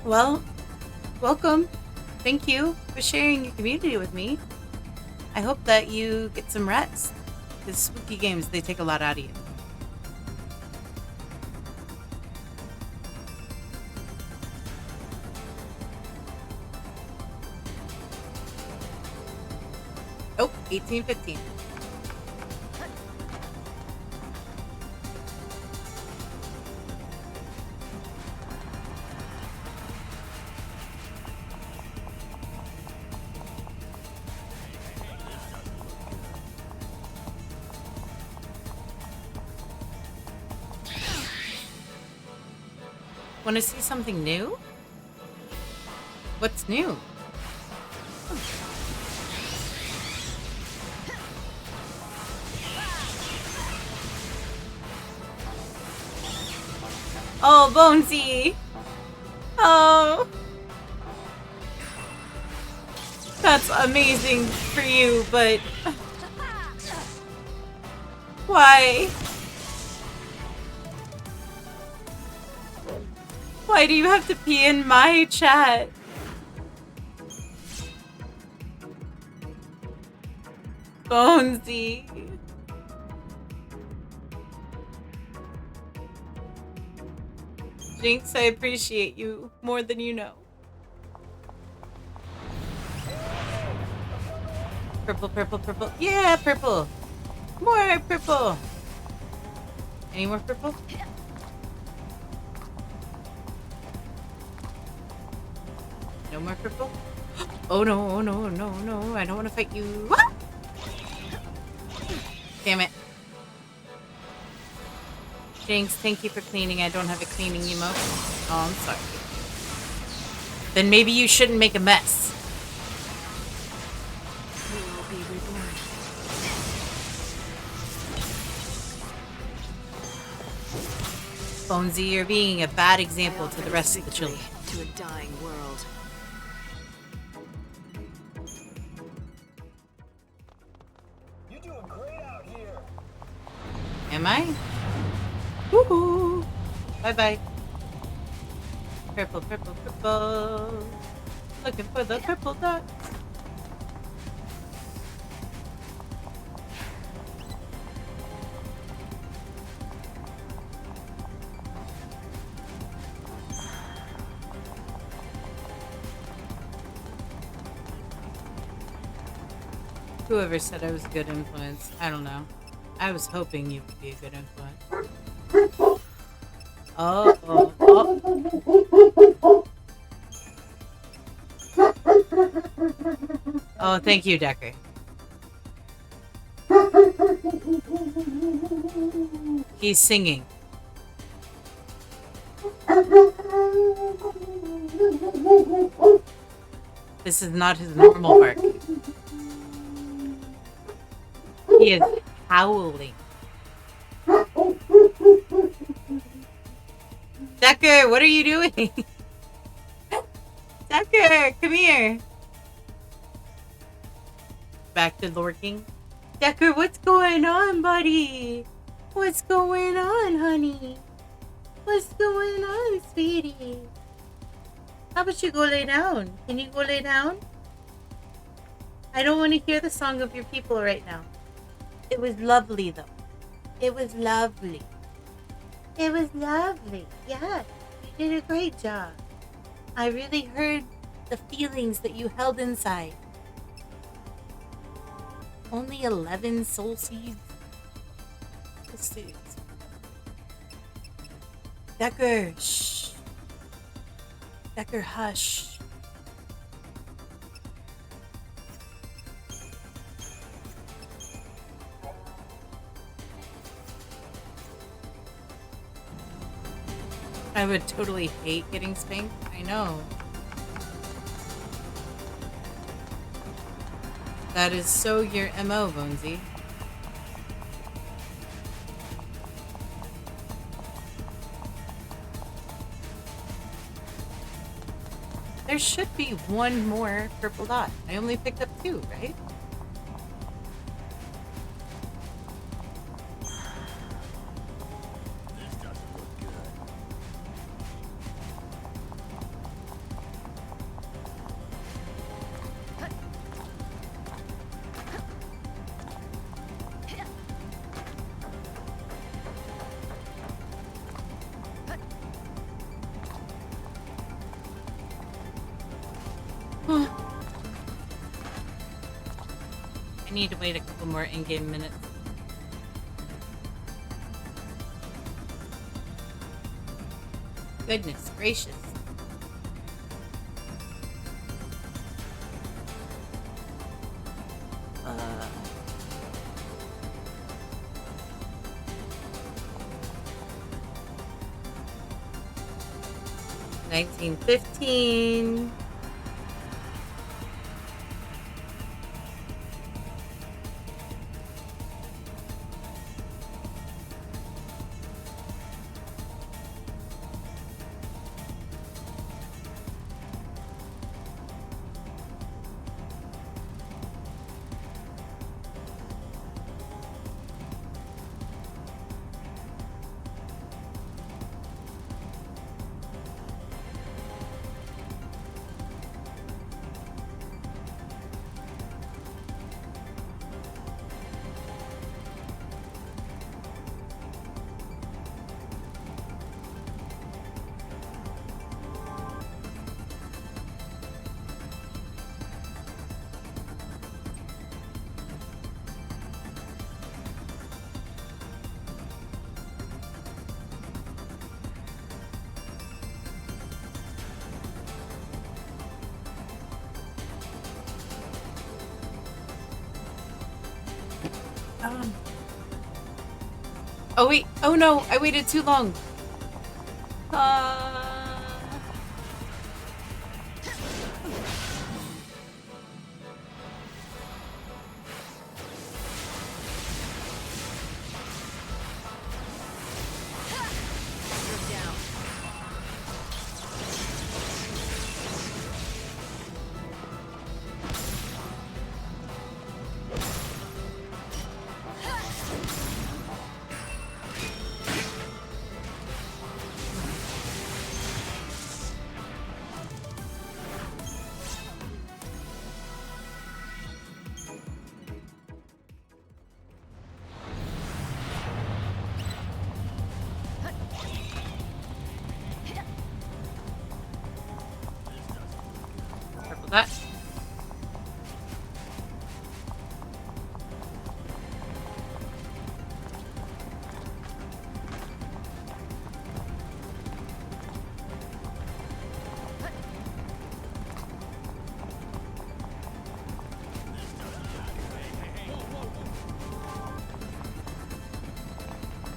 Well, welcome. Thank you for sharing your community with me. I hope that you get some rest. Because spooky games, they take a lot out of you. Oh, 1815. Want to see something new? What's new? Oh, Bonesy! Oh! That's amazing for you, but... Why? Why do you have to pee in my chat? Bonesy. Jinx, I appreciate you more than you know. Purple, purple, purple. Yeah, purple. More purple. Any more purple? No more purple? Oh no, oh no, no, no. I don't want to fight you. Ah! Damn it. Jinx, thank you for cleaning. I don't have a cleaning emote. Oh, I'm sorry. Then maybe you shouldn't make a mess. We will be reborn. Bonesy, you're being a bad example to the rest of the children. To a dying world. You're doing great out here. Am I? Woohoo! Bye-bye. Purple, purple, purple. Looking for the purple dot. Whoever said I was a good influence, I don't know. I was hoping you would be a good influence. Oh, oh, oh. Oh, thank you, Decker. He's singing. This is not his normal bark. He is howling. Decker, what are you doing? Decker, come here. Back to lurking. Decker, what's going on, buddy? What's going on, honey? What's going on, sweetie? How about you go lay down? Can you go lay down? I don't want to hear the song of your people right now. It was lovely, though. It was lovely. It was lovely. Yeah, you did a great job. I really heard the feelings that you held inside. Only 11 soul seeds. Decker, shh. Decker, hush. I would totally hate getting spanked. I know. That is so your MO, Bonesy. There should be one more purple dot. I only picked up 2, right? I need to wait a couple more in-game minutes. Goodness gracious. $19.15. Oh wait. Oh no, I waited too long. That.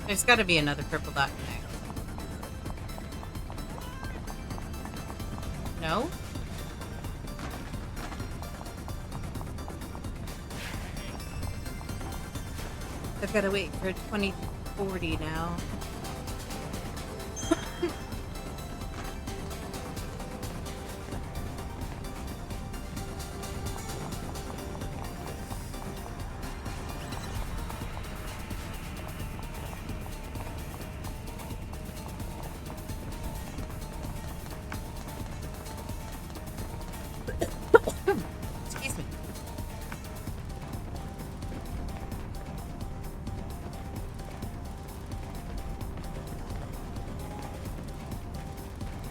There's got to be another purple dot in there. No? I've got to wait for 2040 now. Excuse me.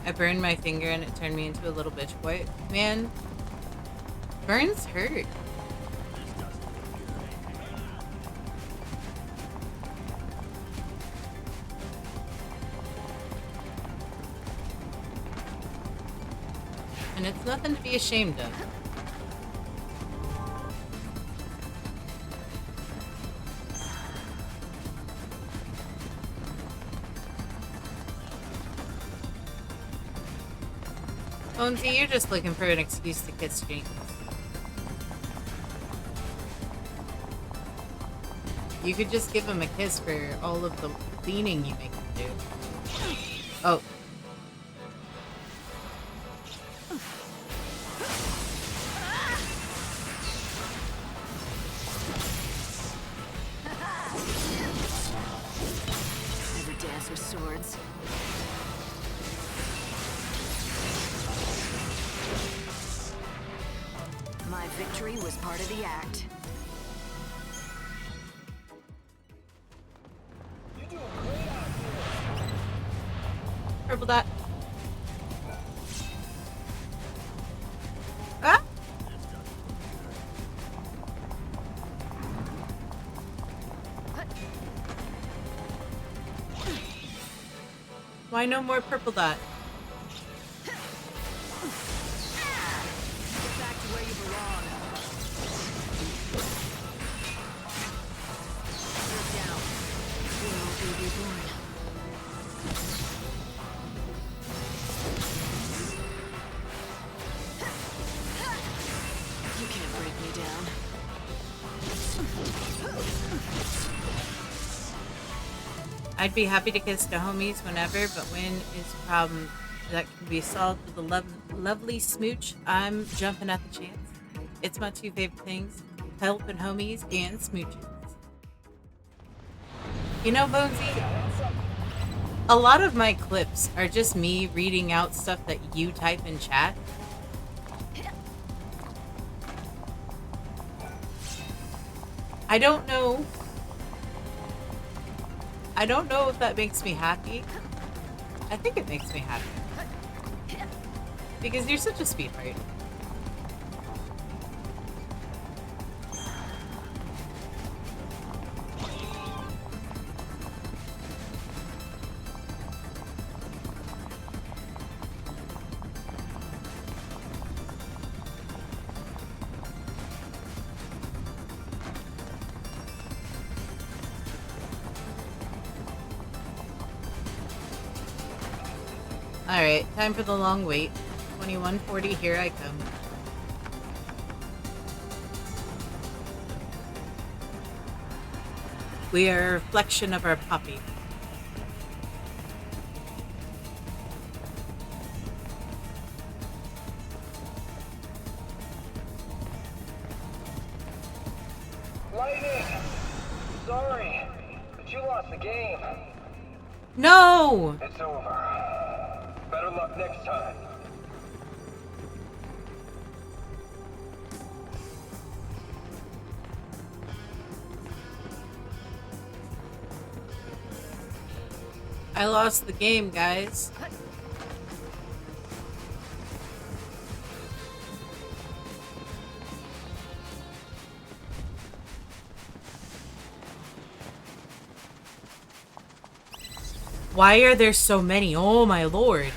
I burned my finger and it turned me into a little bitch boy. Man, burns hurt. And it's nothing to be ashamed of. Bonesy, you're just looking for an excuse to kiss James. You could just give him a kiss for all of the cleaning you make him do. Oh. Never dance with swords. My victory was part of the act. Purple dot. Ah! Why no more purple dot? Get back to where you belong. You're down. You will be reborn. You can't break me down. I'd be happy to kiss the homies whenever, but when is a problem that can be solved with a lovely smooch, I'm jumping at the chance. It's my two favorite things, helping homies and smooches. You know, Bonesy, a lot of my clips are just me reading out stuff that you type in chat. I don't know if that makes me happy. I think it makes me happy. Because you're such a sweetheart. Alright, time for the long wait. 2140, here I come. We are a reflection of our puppy. Lightning! Sorry, but you lost the game. No! It's over. Better luck next time. I lost the game, guys. Why are there so many? Oh my lord.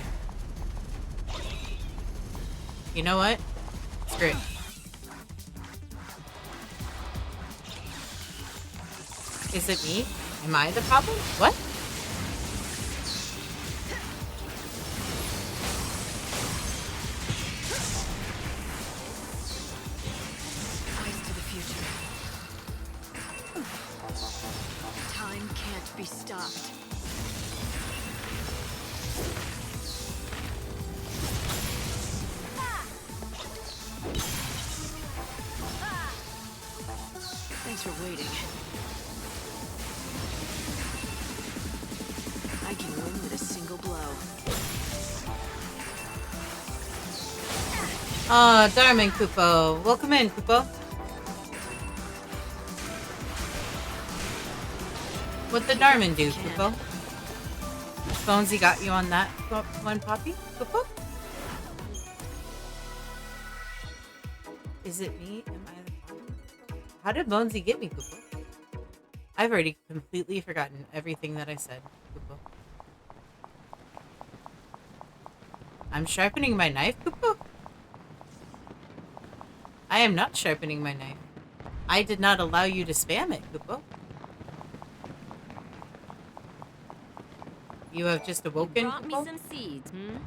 You know what? Screw it. Is it me? Am I the problem? What? Eyes to the future. Time can't be stopped. Thanks for waiting. I can win with a single blow. Oh, Darman Kupo. Welcome in, Kupo. What'd the Darman do, Kupo? Bonesy got you on that one, Poppy? Kupo? Is it me? Am I the problem? How did Bonesy get me, Kupo? I've already completely forgotten everything that I said, Kupo. I'm sharpening my knife, Kupo? I am not sharpening my knife. I did not allow you to spam it, Kupo. You have just awoken, Brought me Kupo? some seeds, hmm?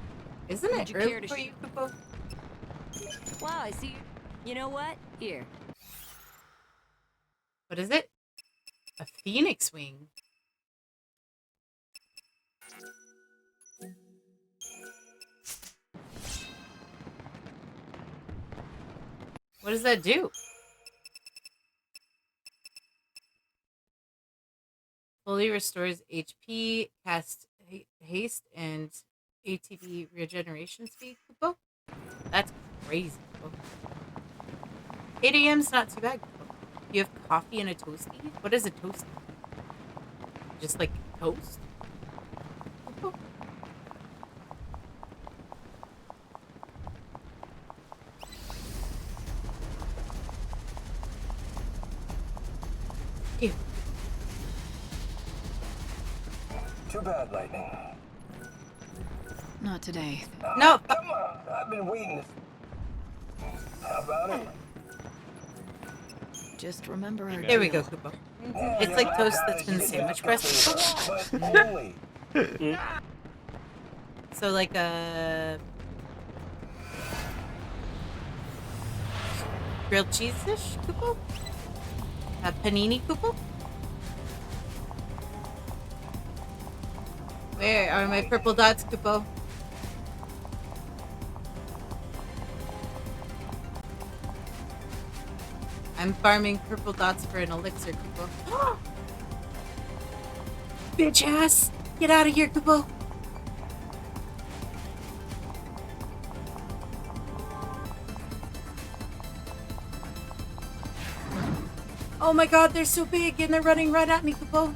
Isn't Would it you early care to for you, Kupo? Wow, I see you. You know what? Here. What is it? A phoenix wing. What does that do? Fully restores HP, cast haste, and ATB regeneration speed. Kupo? That's crazy. Kupo. 8 a.m.'s not too bad. Kupo. You have coffee and a toasty? What is a toasty? Just like toast? Kupo? Ew. Too bad, Lightning. Not today. No. Come on, I've been waiting. How about it? Just remember our There we deal. go, Kupo. It's like toast that's been sandwich pressed. But only. So like a grilled cheese-ish Kupo? A panini Kupo? Where are my purple dots, Kupo? I'm farming purple dots for an elixir, Kupo. Bitch ass! Get out of here, Kupo! Oh my god, they're so big and they're running right at me, Kupo.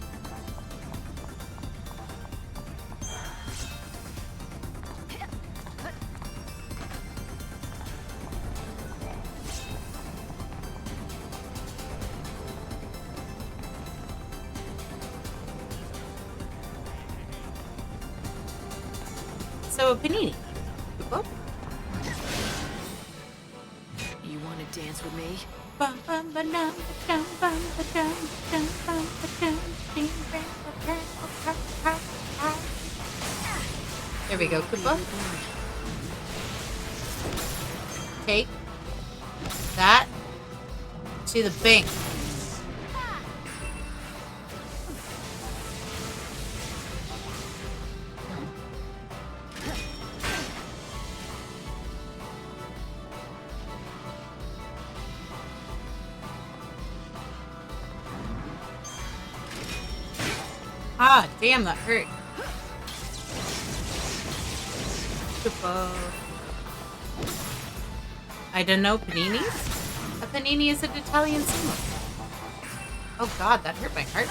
So a panini. Kupo? You want to dance with me? There we go, Koopa. Take that to the bank. Ah, damn, that hurt. I don't know, paninis? A panini is an Italian sandwich. Oh god, that hurt my heart.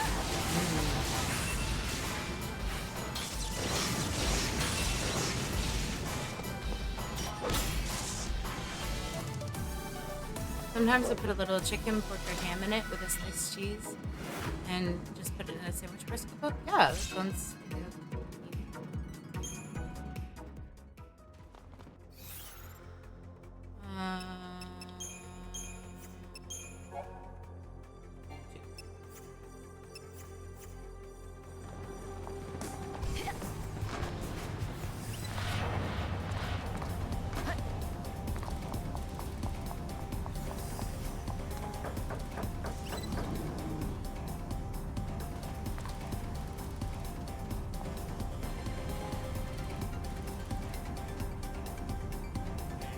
Sometimes I put a little chicken, pork, or ham in it with a sliced cheese and just put it in a sandwich press to cook. Yeah, that sounds good.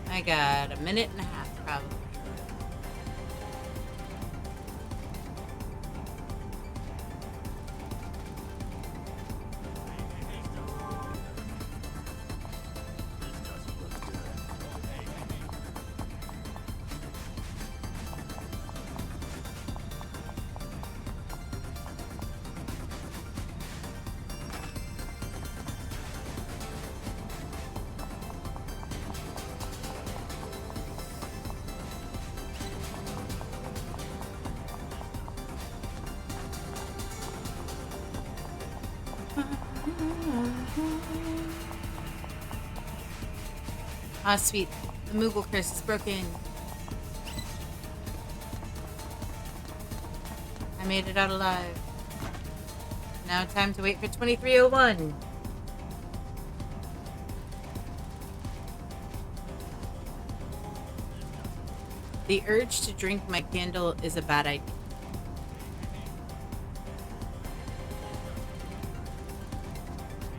I got a minute and a half, probably. Ah, sweet. The Moogle curse is broken. I made it out alive. Now time to wait for 2301. The urge to drink my candle is a bad idea. Okay.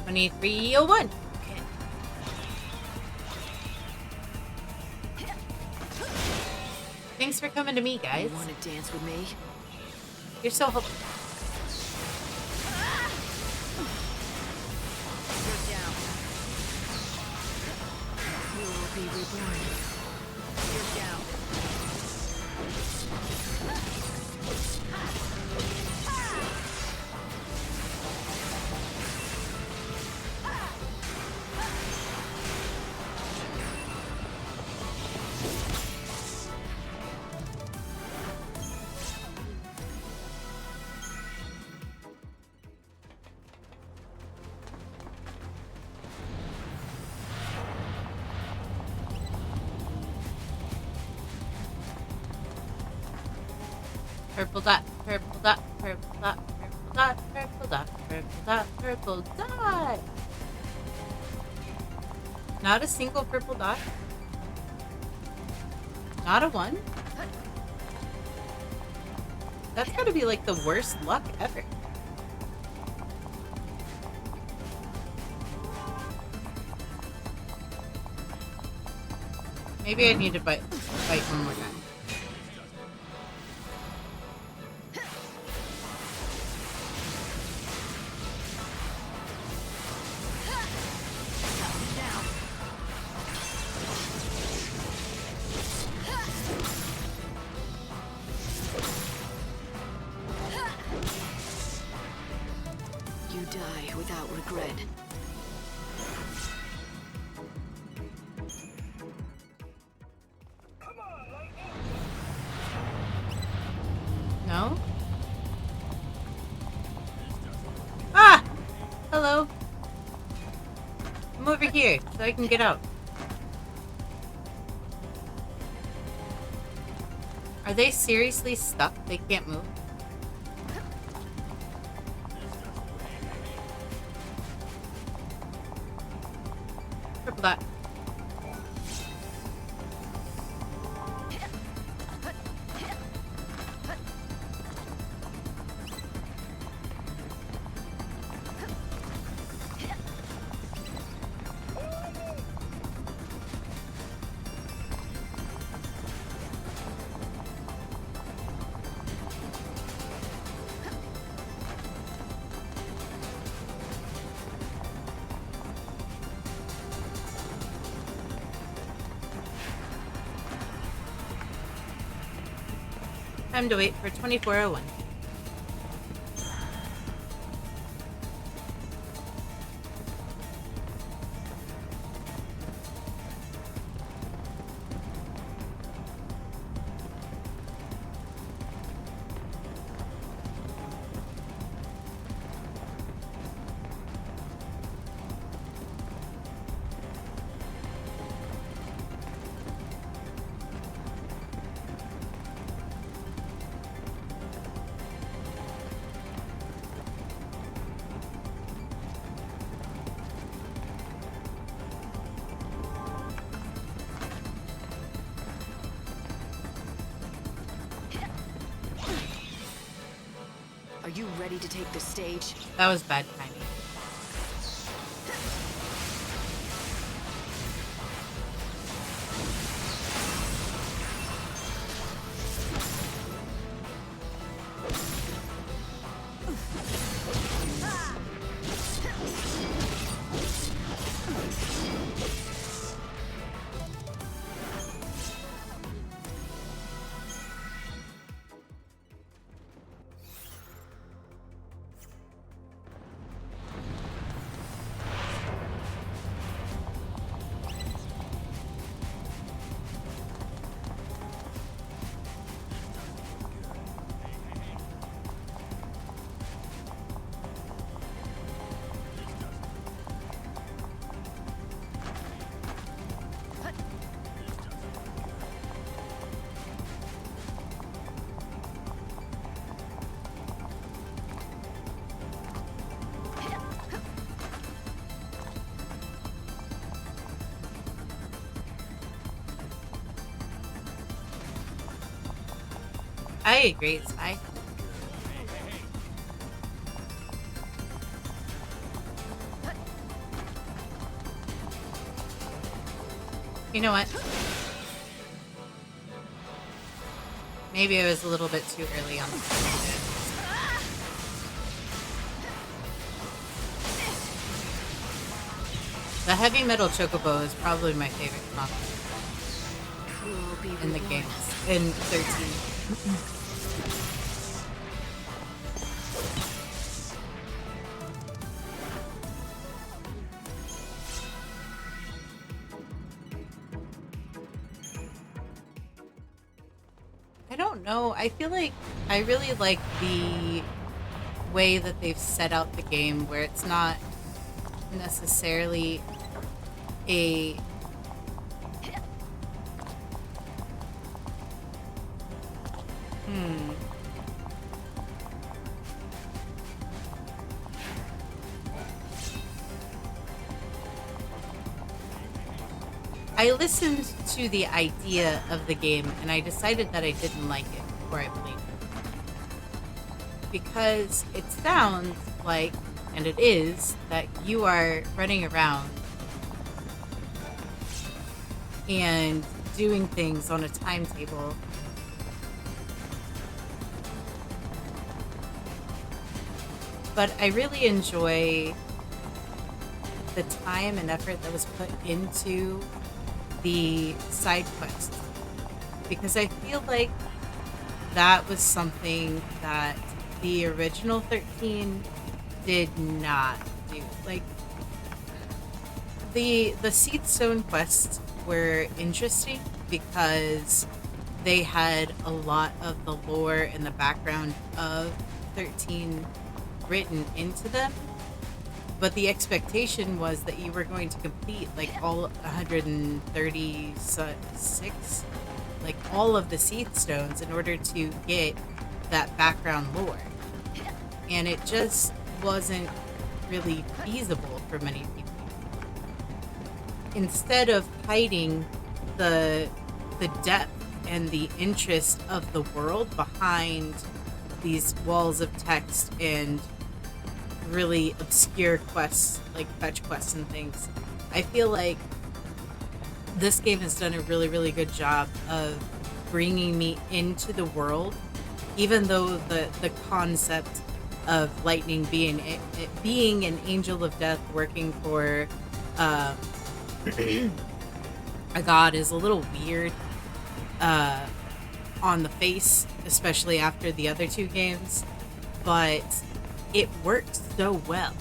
2301. Thanks for coming to me, guys. You want to dance with me? You're so helpful. You're down. You will be reborn. You're down. Purple dot, purple dot, purple dot, purple dot, purple dot, purple dot, purple dot. Not a single purple dot. Not a one. That's gotta be like the worst luck ever. Maybe I need to bite one more time. You die without regret. No? Ah! Hello. I'm over here, so I can get out. Are they seriously stuck? They can't move? Triple that. Time to wait for 2401. Are you ready to take the stage? That was bad timing. I agree, Spy. You know what? Maybe I was a little bit too early on the The heavy metal chocobo is probably my favorite combo in the games. In 13. I don't know. I feel like I really like the way that they've set out the game where it's not necessarily a I listened to the idea of the game and I decided that I didn't like it before I played it. Because it sounds like, and it is, that you are running around and doing things on a timetable. But I really enjoy the time and effort that was put into the side quests, because I feel like that was something that the original 13 did not do. Like, the Seedstone quests were interesting because they had a lot of the lore and the background of 13 written into them, but the expectation was that you were going to complete like all 136, like all of the Seedstones in order to get that background lore, and it just wasn't really feasible for many people. Instead of hiding the depth and the interest of the world behind these walls of text and really obscure quests, like fetch quests and things, I feel like this game has done a really, really good job of bringing me into the world, even though the concept of Lightning being an angel of death working for a god is a little weird on the face, especially after the other two games, but it worked so well.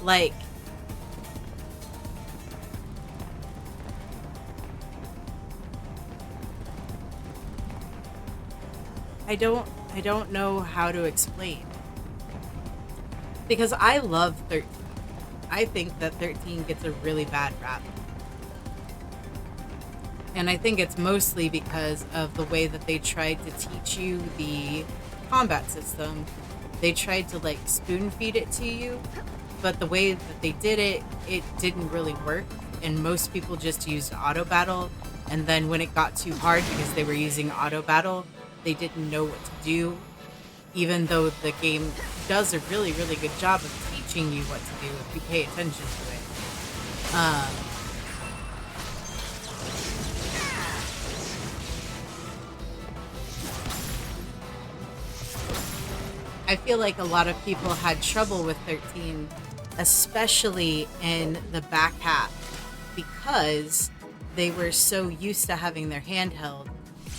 Like, I don't know how to explain, because I love 13. I think that 13 gets a really bad rap. And I think it's mostly because of the way that they tried to teach you the combat system. They tried to like spoon feed it to you, but the way that they did it, it didn't really work. And most people just used auto battle. And then when it got too hard because they were using auto battle, they didn't know what to do. Even though the game does a really, really good job of teaching you what to do if you pay attention to it. I feel like a lot of people had trouble with 13, especially in the back half, because they were so used to having their handheld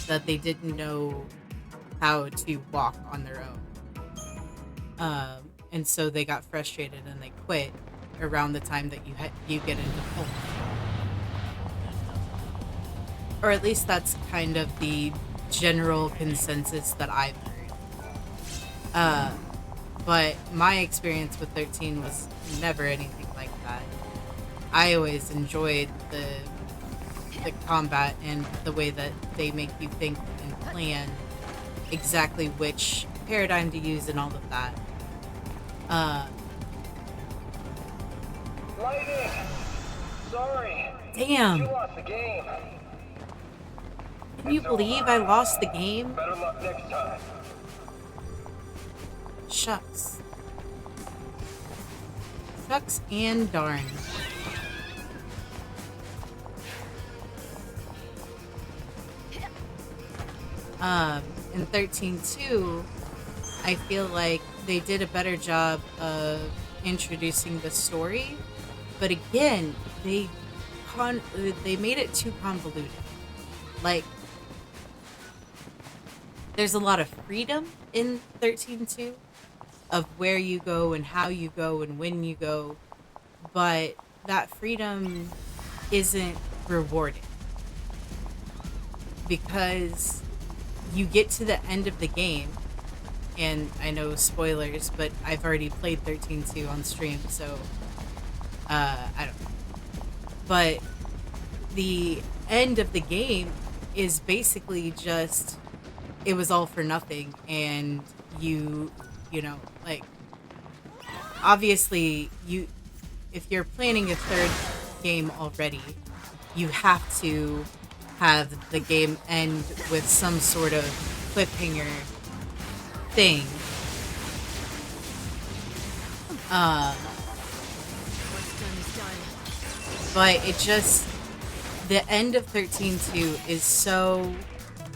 that they didn't know how to walk on their own. And so they got frustrated and they quit around the time that you get into full. Or at least that's kind of the general consensus that I've heard. But my experience with 13 was never anything like that. I always enjoyed the combat and the way that they make you think and plan exactly which paradigm to use and all of that. Lightning! Sorry. Damn. You lost the game. Can you believe I lost the game? Better luck next time. Shucks. Shucks and darn. In 13.2, I feel like they did a better job of introducing the story, but again, they made it too convoluted. Like, there's a lot of freedom in 13.2 of where you go and how you go and when you go, but that freedom isn't rewarded, because you get to the end of the game, and I know spoilers, but I've already played 13.2 on stream, so I don't know. But the end of the game is basically just, it was all for nothing, and you know, like, obviously if you're planning a third game already, you have to have the game end with some sort of cliffhanger thing. But it just, the end of 13.2 is so,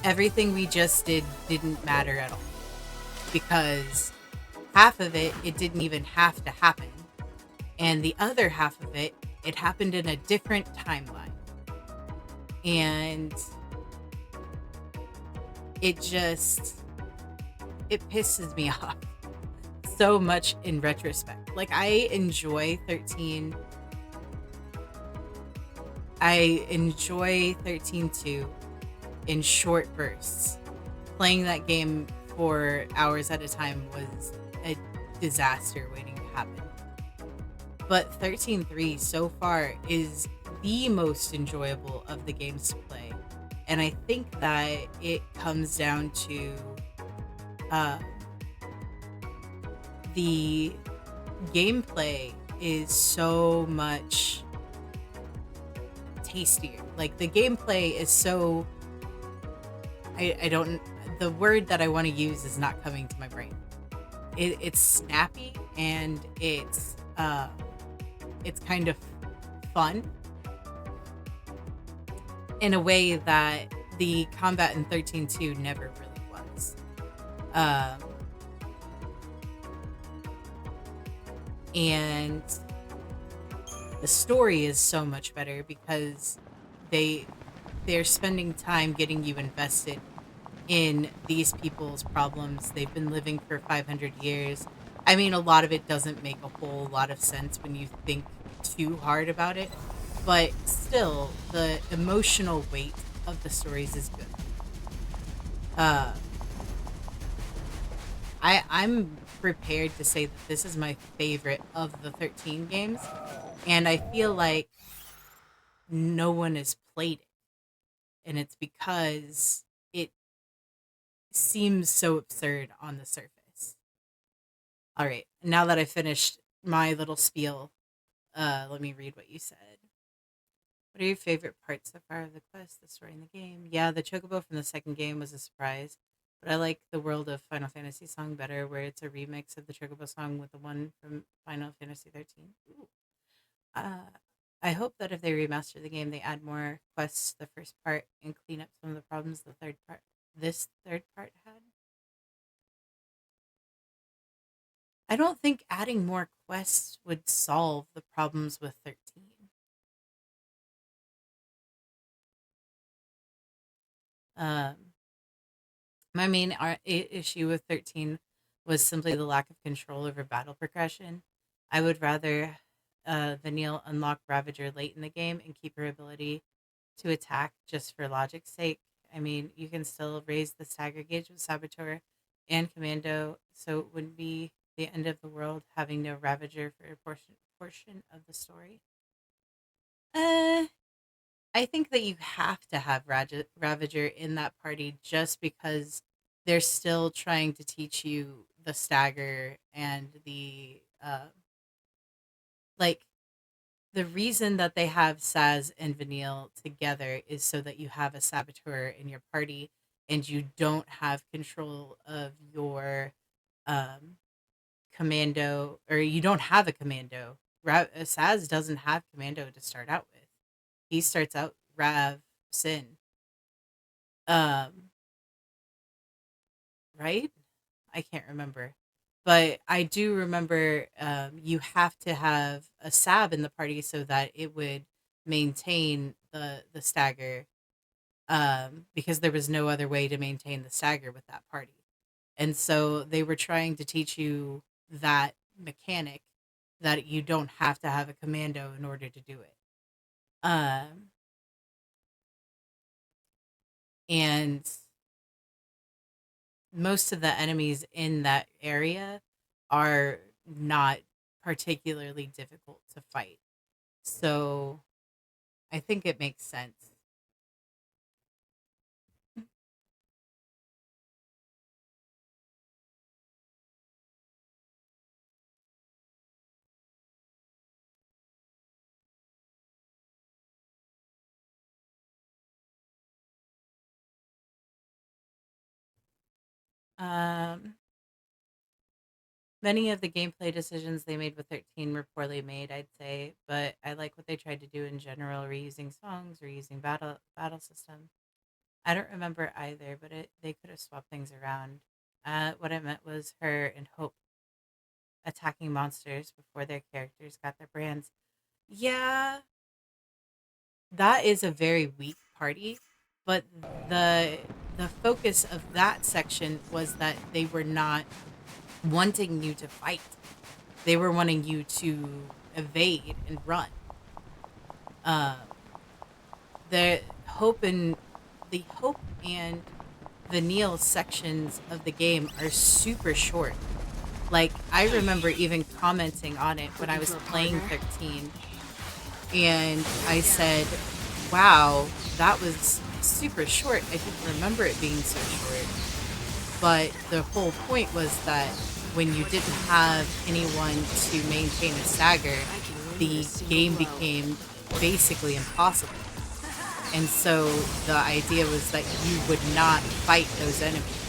everything we just did didn't matter at all, because half of it didn't even have to happen, and the other half of it happened in a different timeline, and it pisses me off so much in retrospect. Like, I enjoy 13. I enjoy 13-2 in short bursts. Playing that game for hours at a time was a disaster waiting to happen. But 13-3 so far is the most enjoyable of the games to play. And I think that it comes down to the gameplay is so much tastier. Like, the gameplay is so... I don't... The word that I want to use is not coming to my brain. It's snappy, and it's kind of fun in a way that the combat in 13-2 never really was. And the story is so much better because they're spending time getting you invested in these people's problems. They've been living for 500 years. I mean, a lot of it doesn't make a whole lot of sense when you think too hard about it, but still, the emotional weight of the stories is good. I'm prepared to say that this is my favorite of the 13 games, and I feel like no one has played it, and it's because it seems so absurd on the surface. All right, now that I finished my little spiel, let me read what you said. What are your favorite parts so far of the quest, the story, and the game? Yeah, the chocobo from the second game was a surprise, but I like the world of Final Fantasy song better, where it's a remix of the chocobo song with the one from Final Fantasy 13. Ooh. I hope that if they remaster the game, they add more quests to the first part and clean up some of the problems this third part had. I don't think adding more quests would solve the problems with 13. My main issue with 13 was simply the lack of control over battle progression. I would rather Vanille unlock Ravager late in the game and keep her ability to attack just for logic's sake. I mean, you can still raise the stagger gauge with Saboteur and Commando, so it wouldn't be the end of the world having no Ravager for a portion of the story. I think that you have to have Ravager in that party just because they're still trying to teach you the stagger and the like. The reason that they have Saz and Vanille together is so that you have a saboteur in your party and you don't have control of your commando, or you don't have a commando. Saz doesn't have commando to start out with. He starts out Rav Sin. Right? I can't remember. But I do remember you have to have a Sab in the party so that it would maintain the stagger, because there was no other way to maintain the stagger with that party. And so they were trying to teach you that mechanic, that you don't have to have a commando in order to do it. And most of the enemies in that area are not particularly difficult to fight. So I think it makes sense. Um, Many of the gameplay decisions they made with 13 were poorly made, I'd say, but I like what they tried to do in general, reusing songs, reusing battle system. I don't remember either, but they could have swapped things around. What I meant was her and Hope attacking monsters before their characters got their brands. Yeah, that is a very weak party, but the focus of that section was that they were not wanting you to fight. They were wanting you to evade and run. Uh, the Hope and Vanille sections of the game are super short. Like, I remember even commenting on it when I was playing 13, and I said, wow, that was super short. I didn't remember it being so short. But the whole point was that when you didn't have anyone to maintain a stagger, the game became basically impossible. And so the idea was that you would not fight those enemies.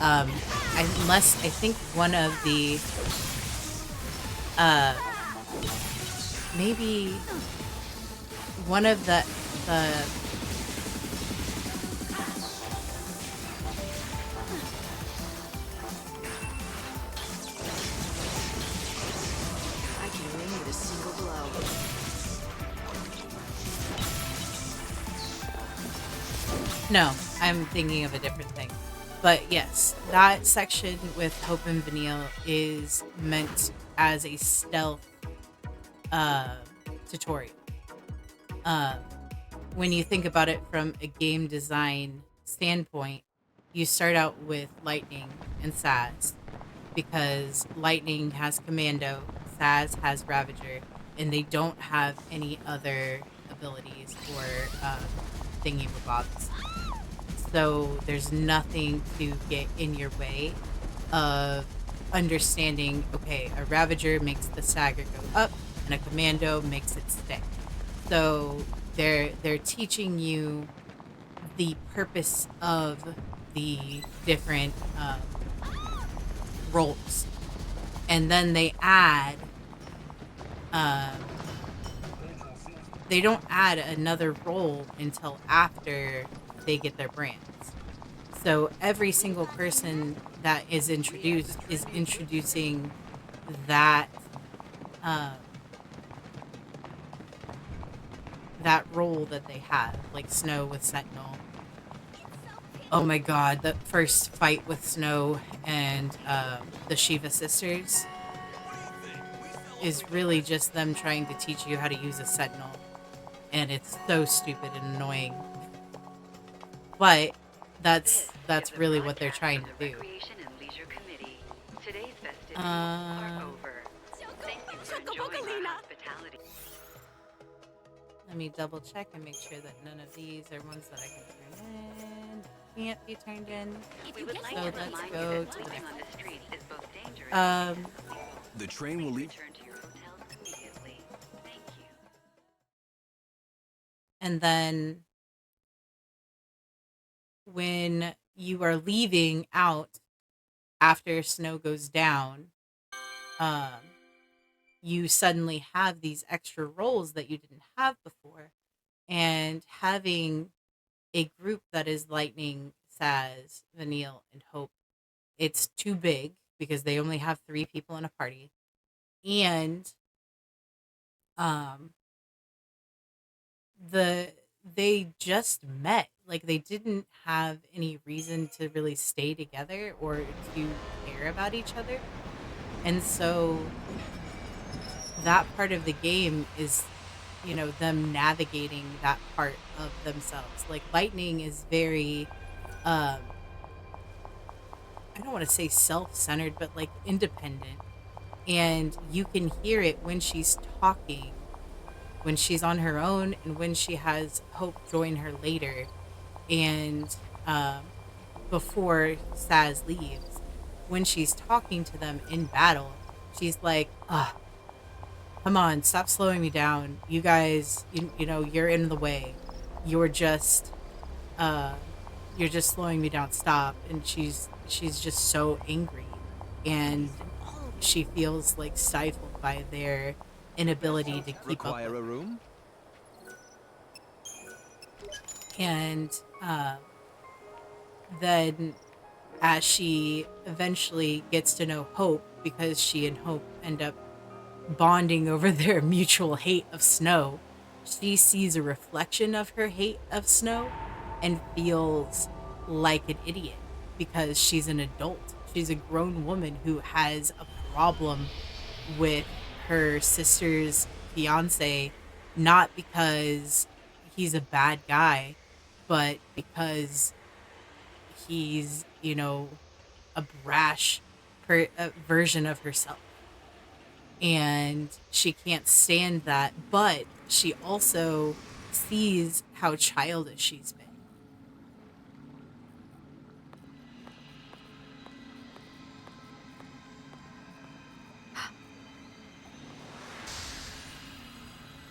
Unless I think one of the, maybe one of the I can win with a single blow. No, I'm thinking of a different thing. But yes, that section with Hope and Vanille is meant as a stealth tutorial. When you think about it from a game design standpoint, you start out with Lightning and Saz, because Lightning has Commando, Saz has Ravager, and they don't have any other abilities or thingy-mabobs. So there's nothing to get in your way of understanding, okay, a Ravager makes the stagger go up, and a Commando makes it stay. So they're teaching you the purpose of the different roles. And then they add, they don't add another role until after they get their brands. So every single person that is introduced is introducing that that role that they have, like Snow with Sentinel. Oh my god, the first fight with Snow and the Shiva sisters is really just them trying to teach you how to use a Sentinel. And it's so stupid and annoying. But that's really what they're trying to do. Let me double check and make sure that none of these are ones that I can turn in. Can't be turned in. So let's go to the next one. The train will leave. And then when you are leaving out after Snow goes down, you suddenly have these extra roles that you didn't have before. And having a group that is Lightning, Saz, Vanille, and Hope, it's too big because they only have 3 people in a party. And they just met. Like, they didn't have any reason to really stay together or to care about each other. And so that part of the game is, you know, them navigating that part of themselves. Like, Lightning is very I don't want to say self-centered, but like independent. And you can hear it when she's talking, when she's on her own, and when she has Hope join her later. And before Saz leaves, when she's talking to them in battle, she's like, come on, stop slowing me down. You guys, you know, you're in the way. You're just slowing me down. Stop. And she's just so angry. And she feels like stifled by their inability to keep up with Require a room? And then as she eventually gets to know Hope, because she and Hope end up bonding over their mutual hate of Snow, she sees a reflection of her hate of Snow and feels like an idiot because she's an adult. She's a grown woman who has a problem with her sister's fiance, not because he's a bad guy, but because he's, a brash version of herself. And she can't stand that, but she also sees how childish she's been.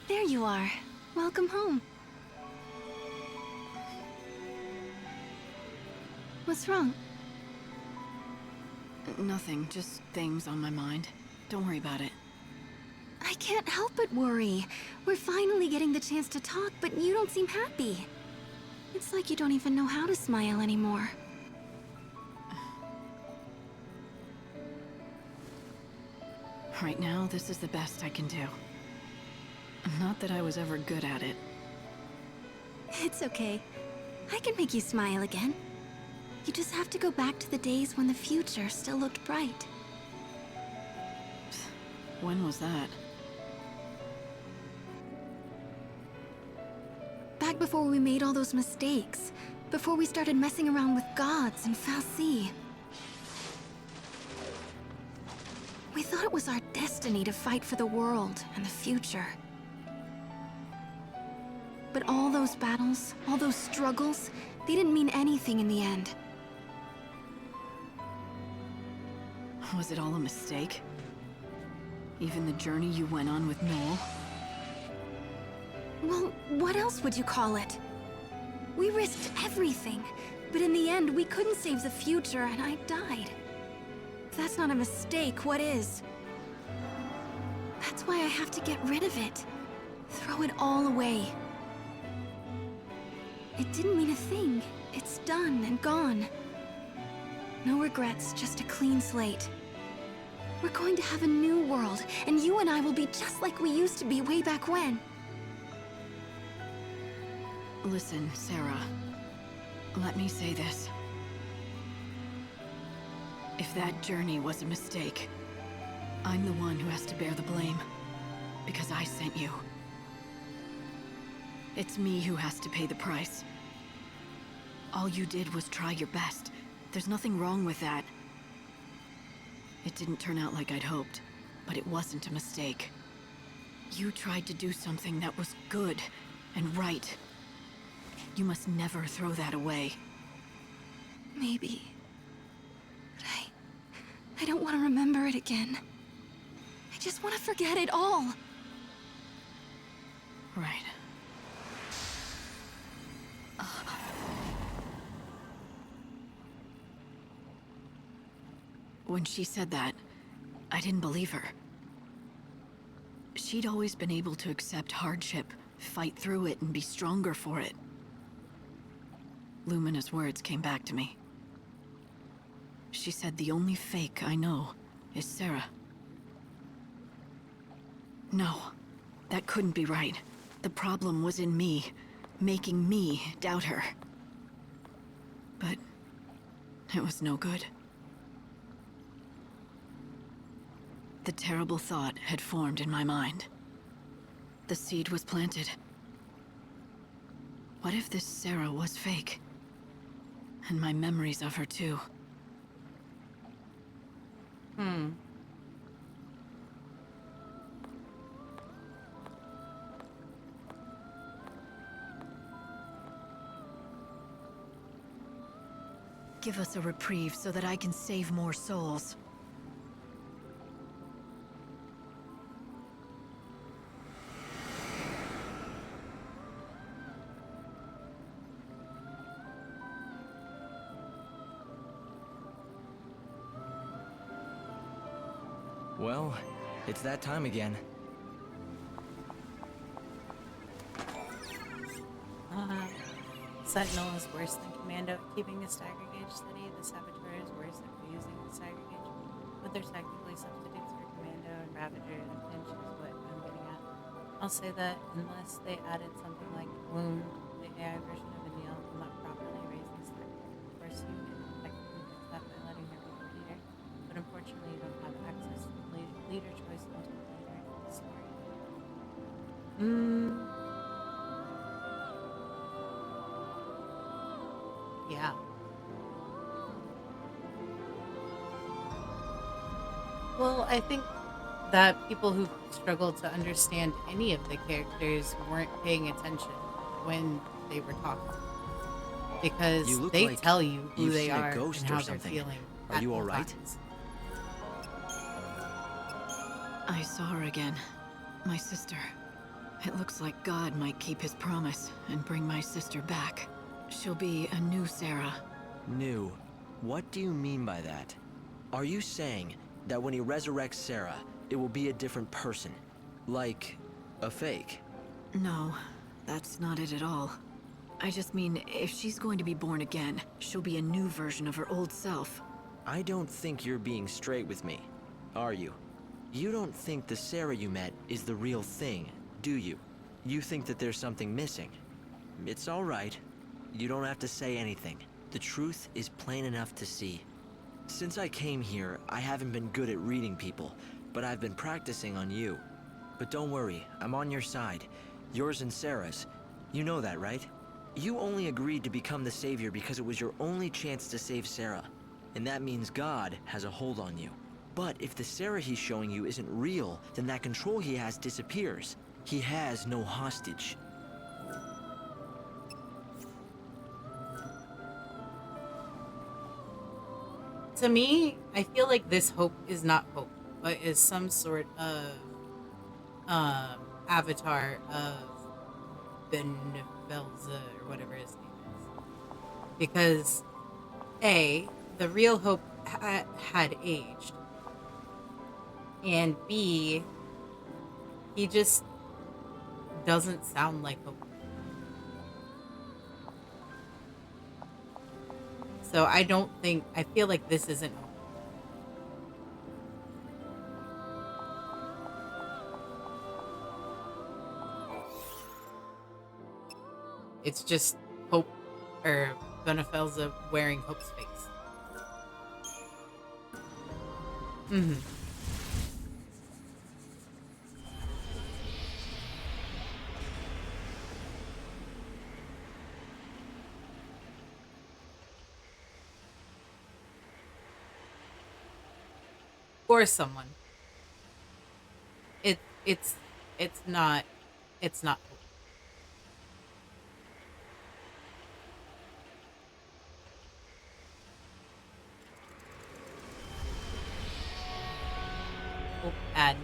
There you are. Welcome home. What's wrong? Nothing, just things on my mind. Don't worry about it. I can't help but worry. We're finally getting the chance to talk, but you don't seem happy. It's like you don't even know how to smile anymore. Right now, this is the best I can do. Not that I was ever good at it. It's okay. I can make you smile again. You just have to go back to the days when the future still looked bright. When was that? Back before we made all those mistakes. Before we started messing around with gods and Fal'Cie. We thought it was our destiny to fight for the world and the future. But all those battles, all those struggles, they didn't mean anything in the end. Was it all a mistake? Even the journey you went on with Noel? Well, what else would you call it? We risked everything, but in the end, we couldn't save the future, and I died. If that's not a mistake, what is? That's why I have to get rid of it. Throw it all away. It didn't mean a thing. It's done and gone. No regrets, just a clean slate. We're going to have a new world, and you and I will be just like we used to be way back when. Listen, Sarah. Let me say this. If that journey was a mistake, I'm the one who has to bear the blame. Because I sent you. It's me who has to pay the price. All you did was try your best. There's nothing wrong with that. It didn't turn out like I'd hoped, but it wasn't a mistake. You tried to do something that was good and right. You must never throw that away. Maybe. But I don't want to remember it again. I just want to forget it all. Right. When she said that, I didn't believe her. She'd always been able to accept hardship, fight through it, and be stronger for it. Lumina's words came back to me. She said the only fake I know is Sarah. No, that couldn't be right. The problem was in me, making me doubt her. But it was no good. The terrible thought had formed in my mind. The seed was planted. What if this Sarah was fake? And my memories of her too. Give us a reprieve so that I can save more souls. Well, it's that time again. Sentinel is worse than Commando at keeping a stagger gauge steady. The Saboteur is worse at using the stagger gauge. But they're technically substitutes for Commando and Ravager and Pinch is what I'm getting at. I'll say that unless they added something like Wound, the AI version of Anil will not properly raise the stagger. Of course, you can technically fix that by letting her be the leader. unfortunately, you don't have access to the leader choice until later in the story. Yeah. Well, I think that people who struggled to understand any of the characters weren't paying attention when they were talking. Because You look they like tell you who you've they seen are a ghost and or how they're something. feeling. Are at you all all right? times. I saw her again. My sister. It looks like God might keep his promise and bring my sister back. She'll be a new Sarah. New. What do you mean by that? Are you saying that when he resurrects Sarah, it will be a different person? Like a fake? No, that's not it at all. I just mean, if she's going to be born again, she'll be a new version of her old self. I don't think you're being straight with me, are you? You don't think the Sarah you met is the real thing, do you? You think that there's something missing. It's all right. You don't have to say anything. The truth is plain enough to see. Since I came here, I haven't been good at reading people, but I've been practicing on you. But don't worry, I'm on your side. Yours and Sarah's. You know that, right? You only agreed to become the savior because it was your only chance to save Sarah. And that means God has a hold on you. But if the Sarah he's showing you isn't real, then that control he has disappears. He has no hostage. To me, I feel like this hope is not hope, but is some sort of avatar of Benevelza or whatever his name is. Because A, the real Hope had aged, and B, he just doesn't sound like Hope. So I feel like this isn't Hope. It's just Hope, or Benefelza wearing Hope's face. Mm-hmm. Or someone. It's not Hope. Hope add.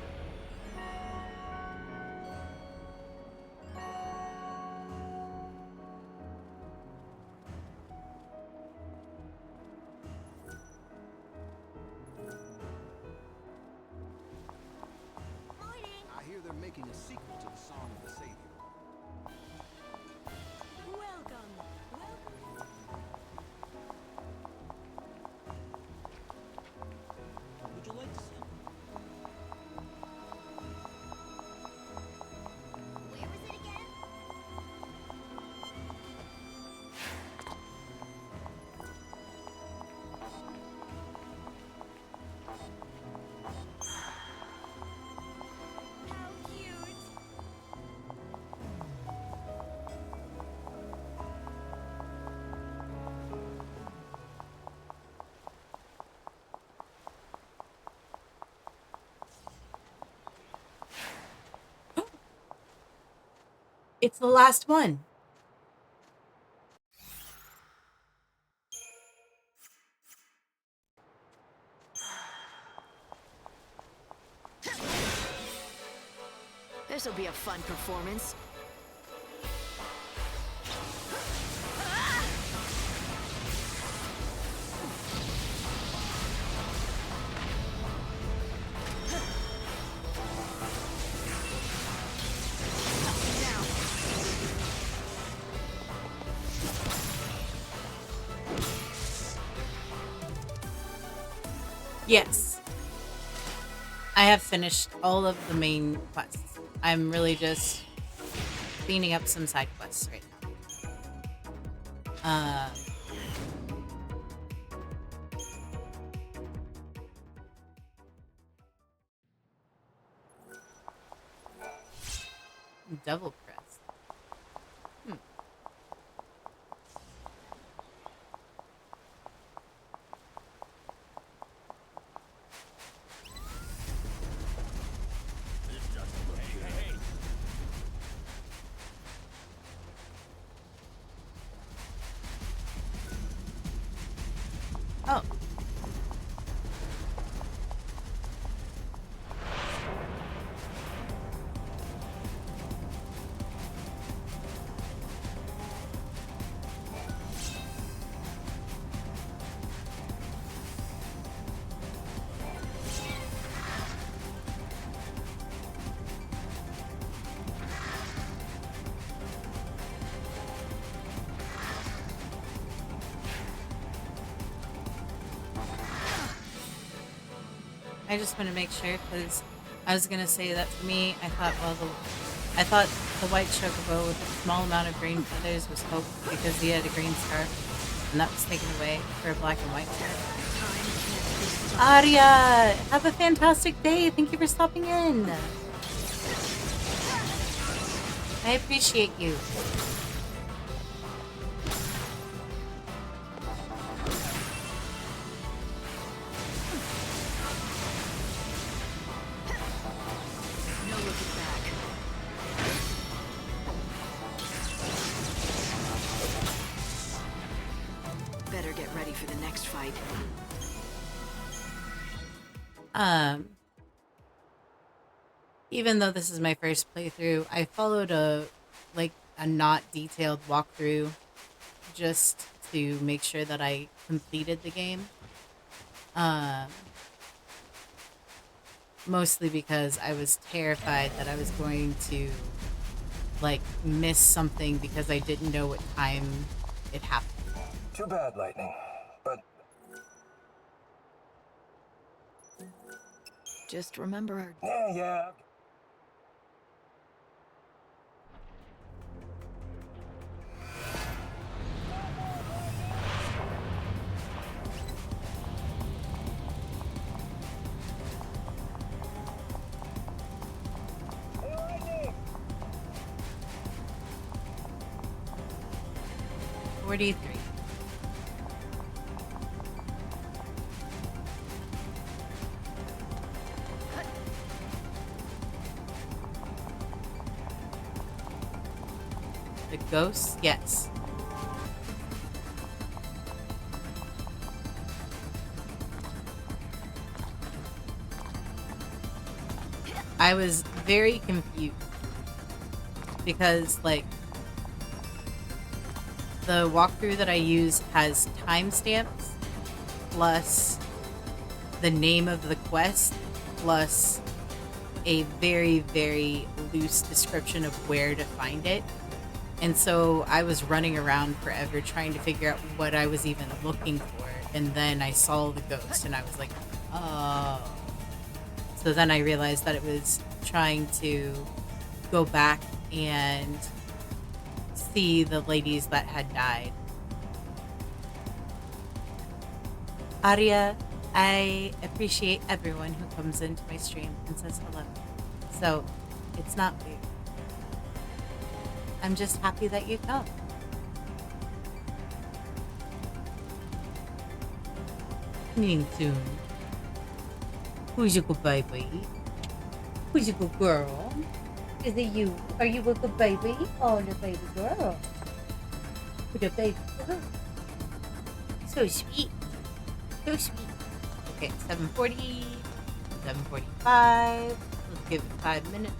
I hear they're making a sequel to the Song of the Savior. Welcome. Would you like to see? Where was it again? How cute. It's the last one. This'll be a fun performance. Yes. I have finished all of the main quests. I'm really just cleaning up some side quests right now. Devil crest. Hmm. Oh. I just want to make sure because I was gonna say that for me, I thought I thought the white chocobo with a small amount of green feathers was hope because he had a green scarf, and that was taken away for a black and white scarf. Aria, have a fantastic day. Thank you for stopping in. I appreciate you. Better get ready for the next fight. Even though this is my first playthrough, I followed a not detailed walkthrough just to make sure that I completed the game. Mostly because I was terrified that I was going to miss something because I didn't know what time it happened. Too bad, Lightning. But just remember our... Yeah. $43. The ghosts? Yes. I was very confused because the walkthrough that I use has timestamps plus the name of the quest plus a very, very loose description of where to find it. And so I was running around forever trying to figure out what I was even looking for. And then I saw the ghost and I was like, oh. So then I realized that it was trying to go back and see the ladies that had died. Aria, I appreciate everyone who comes into my stream and says hello. So it's not weird. I'm just happy that you come. Coming soon. Who's your good baby? Who's your good girl? Is it you? Are you a good baby? Oh, the baby girl. The baby girl. So sweet. So sweet. Okay, 7:40, 7:45. Let's give it 5 minutes.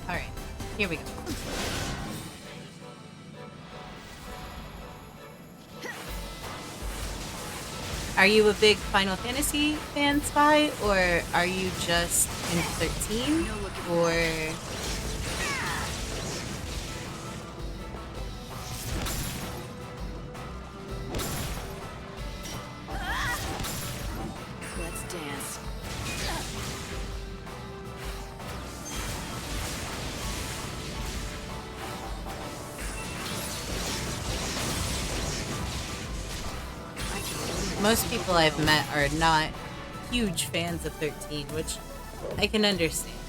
All right, here we go. Are you a big Final Fantasy fan, Spy, or are you just into 13, or... Let's dance. most people I've met are not huge fans of 13, which I can understand.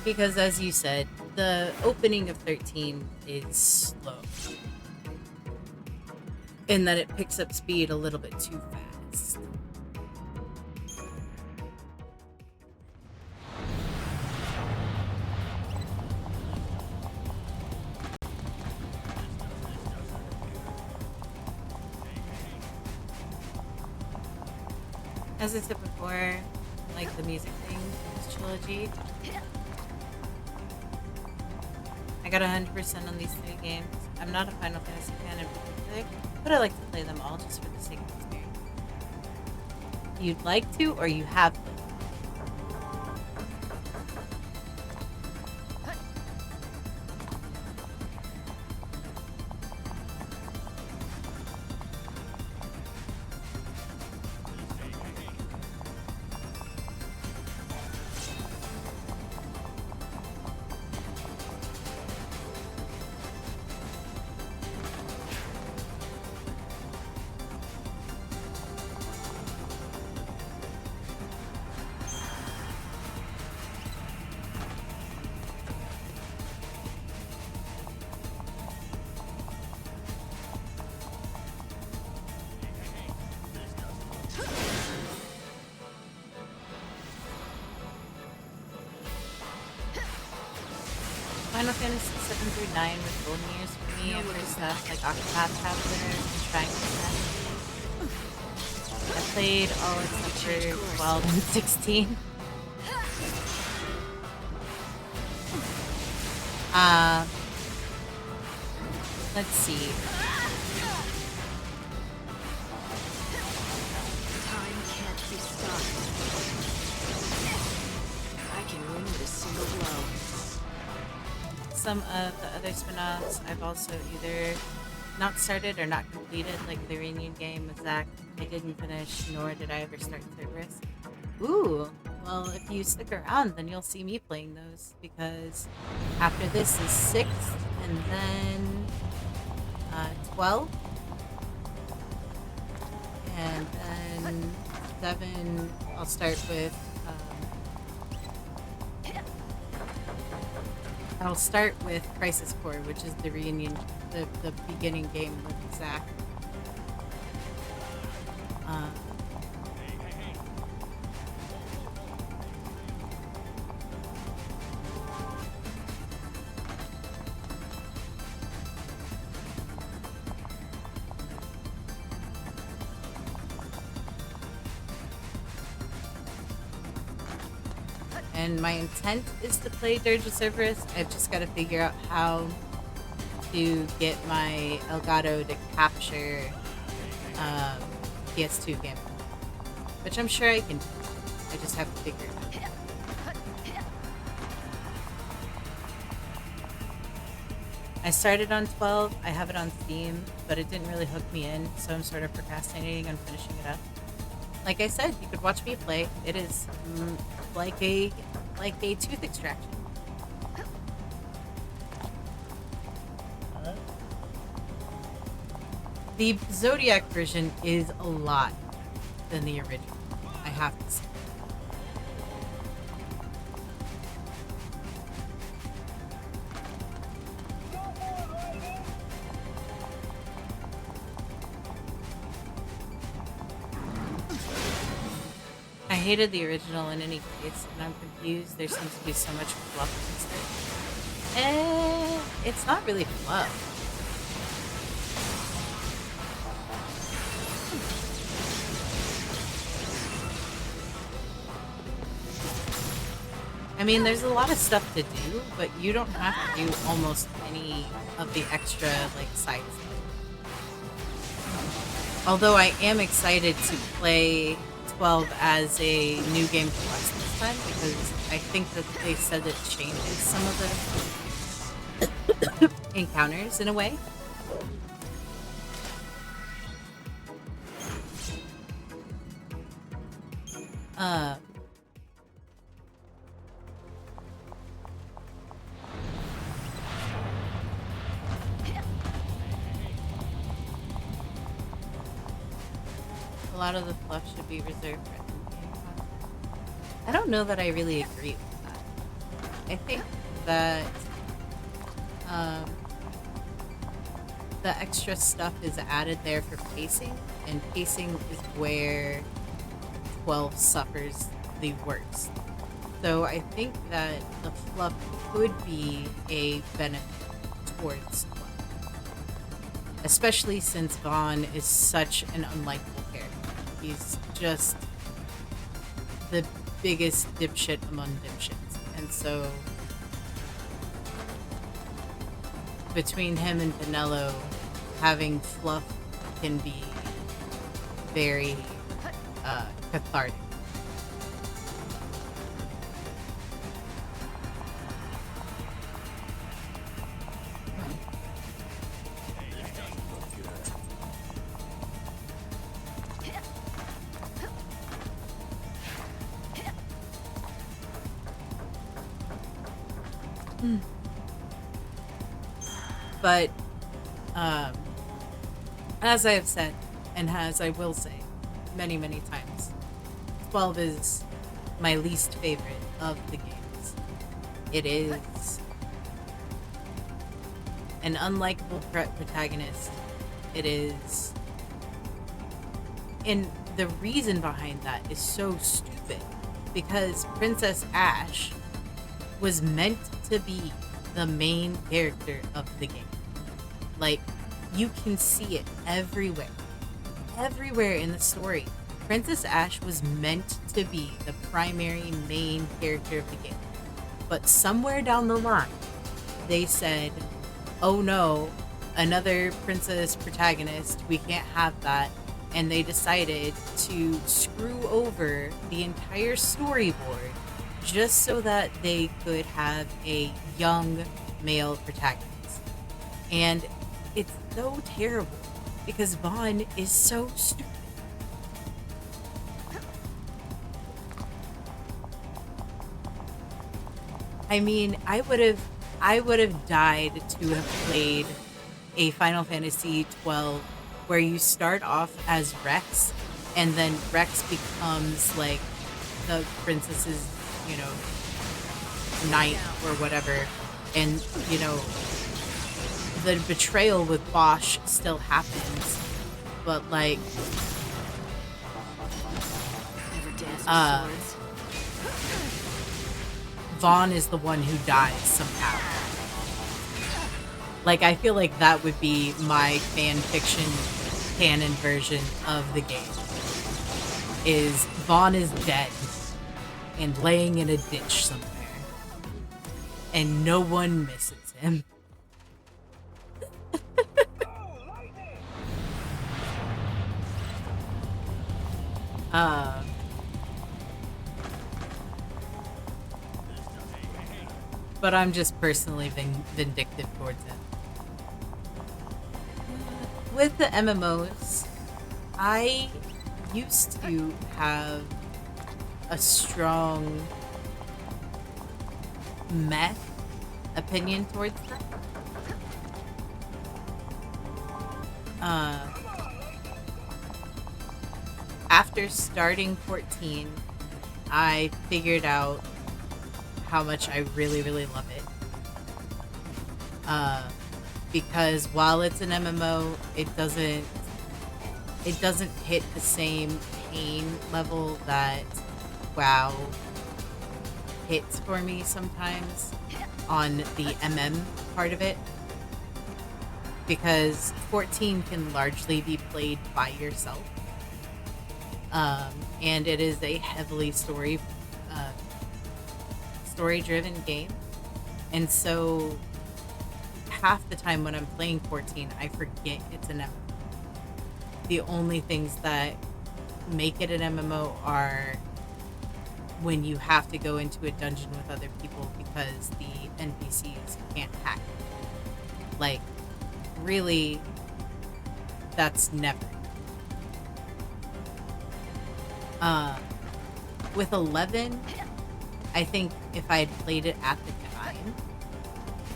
Because as you said, the opening of 13 is slow. In that it picks up speed a little bit too fast. As I said before, like the music thing, this trilogy. I got 100% on these 3 games. I'm not a Final Fantasy fan in particular, but I like to play them all just for the sake of experience. You'd like to, or you have played? Final Fantasy 7 through 9 was golden years for me. I first stuff like Octopath Traveler and Triangle Strategy. I played all except for 12 and 16. Let's see. Time can't be stopped. I can win with a single blow. Some of the other spin-offs I've also either not started or not completed, like the reunion game with Zach. I didn't finish, nor did I ever start Cerberus. Ooh, well, if you stick around, then you'll see me playing those, because after this is 6, and then 12, and then 7, I'll start with I'll start with Crisis Core, which is the reunion, the beginning game with Zach. And my intent is to play Dirge of Cerberus. I've just got to figure out how to get my Elgato to capture PS2 game, which I'm sure I can do. I just have to figure it out. I started on 12. I have it on Steam, but it didn't really hook me in, so I'm sort of procrastinating on finishing it up. Like I said, you could watch me play. It is like a tooth extraction. The Zodiac version is a lot than the original, I have to say. I hated the original in any case, and I'm confused. There seems to be so much fluff instead. It's not really fluff. I mean, there's a lot of stuff to do, but you don't have to do almost any of the extra, like, side stuff. Although I am excited to play 12 as a new game plus this time, because I think that they said it changes some of the encounters in a way. A lot of the fluff should be reserved for in-game content. I don't know that I really agree with that. I think that the extra stuff is added there for pacing, and pacing is where 12 suffers the worst. So I think that the fluff could be a benefit towards fluff. Especially since Vaughn is such an unlikable character. He's just the biggest dipshit among dipshits. And so between him and Vanello, having fluff can be very cathartic. But as I have said, and as I will say many, many times, 12 is my least favorite of the games. It is an unlikable protagonist. It is... And the reason behind that is so stupid, because Princess Ash was meant to be the main character of the game. Like, you can see it everywhere. Everywhere in the story. Princess Ash was meant to be the primary main character of the game. But somewhere down the line, they said, oh no, another princess protagonist, we can't have that. And they decided to screw over the entire storyboard just so that they could have a young male protagonist. And it's so terrible because Vaughn is so stupid. I mean, I would have died to have played a Final Fantasy XII where you start off as Rex and then Rex becomes like the princess's, you know, knight or whatever, and you know, the betrayal with Bosch still happens, but like Vaughn is the one who dies somehow. Like, I feel like that would be my fan fiction canon version of the game. Is Vaughn is dead and laying in a ditch somewhere. And no one misses him. But I'm just personally vindictive towards him. With the MMOs, I used to have a strong meh opinion towards them. After starting 14, I figured out how much I really, really love it. Because while it's an MMO, it doesn't hit the same pain level that WoW hits for me sometimes on the MM part of it. Because 14 can largely be played by yourself. And it is a heavily story-driven game. And so half the time when I'm playing 14, I forget it's an MMO. The only things that make it an MMO are when you have to go into a dungeon with other people because the NPCs can't hack. Like, really, that's never. With 11, I think if I had played it at the time,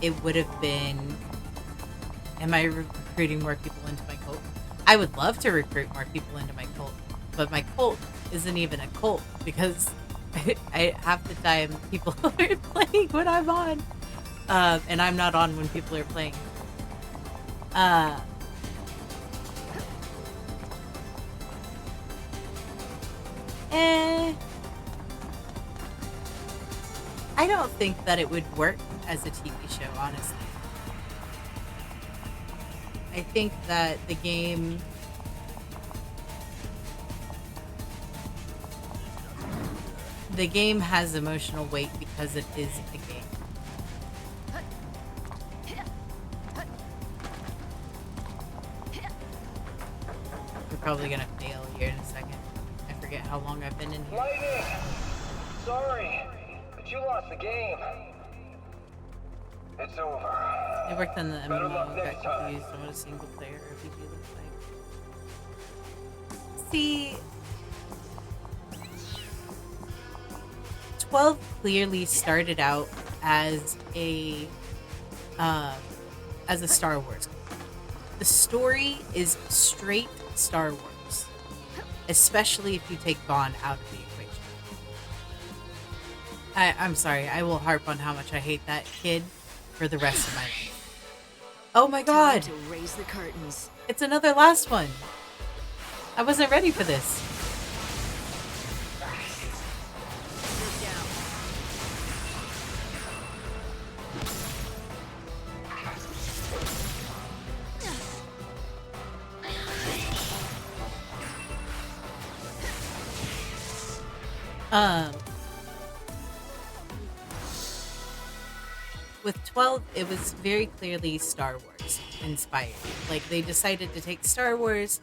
it would have been, am I recruiting more people into my cult? I would love to recruit more people into my cult, but my cult isn't even a cult because I half the time people are playing when I'm on, and I'm not on when people are playing. I don't think that it would work as a TV show, honestly. I think that the game has emotional weight because it is a game. We're probably gonna fail here in a second. I forget how long I've been in here. Lightning! Sorry, but you lost the game. It's over. I worked on the Better luck MMO, next got time. confused on what a single player RPG looks like. See, 12 clearly started out as a Star Wars. The story is straight Star Wars, especially if you take Vaughn out of the equation. I'm sorry, I will harp on how much I hate that kid for the rest of my life. Oh my god! Time to raise the curtains. It's another last one. I wasn't ready for this. With 12, it was very clearly Star Wars inspired. Like, they decided to take Star Wars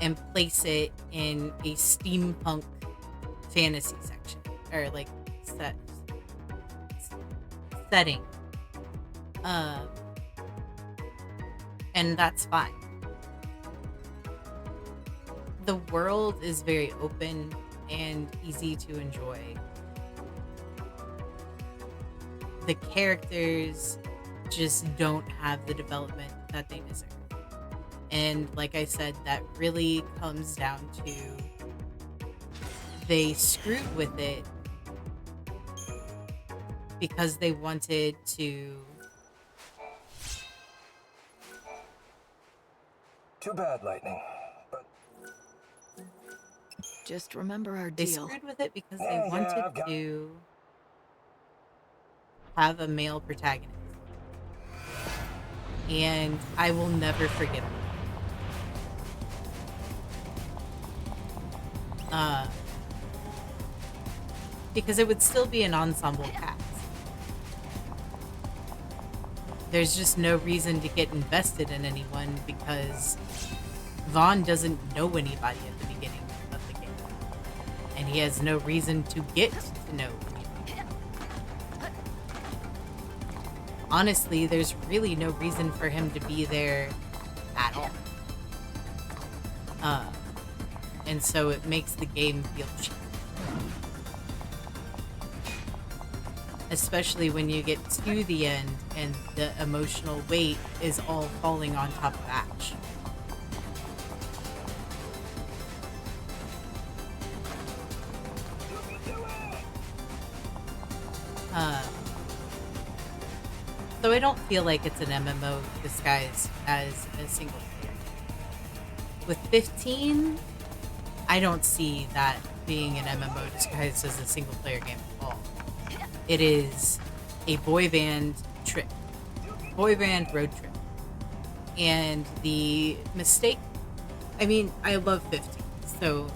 and place it in a steampunk fantasy section, or like setting. And that's fine. The world is very open and easy to enjoy. The characters just don't have the development that they deserve. And like I said, that really comes down to they screwed with it because they wanted to. Too bad, Lightning. But just remember our They deal. screwed with it because they wanted to have a male protagonist. And I will never forgive them. Because it would still be an ensemble cast. There's just no reason to get invested in anyone because Vaughn doesn't know anybody at the beginning of the game. And he has no reason to get to know anybody. Honestly, there's really no reason for him to be there at all. And so it makes the game feel cheap. Especially when you get to the end and the emotional weight is all falling on top of Ash. So I don't feel like it's an MMO disguised as a single player. With 15, I don't see that being an MMO disguised as a single player game at all. It is a boy band road trip. And the mistake, I mean, I love 15. So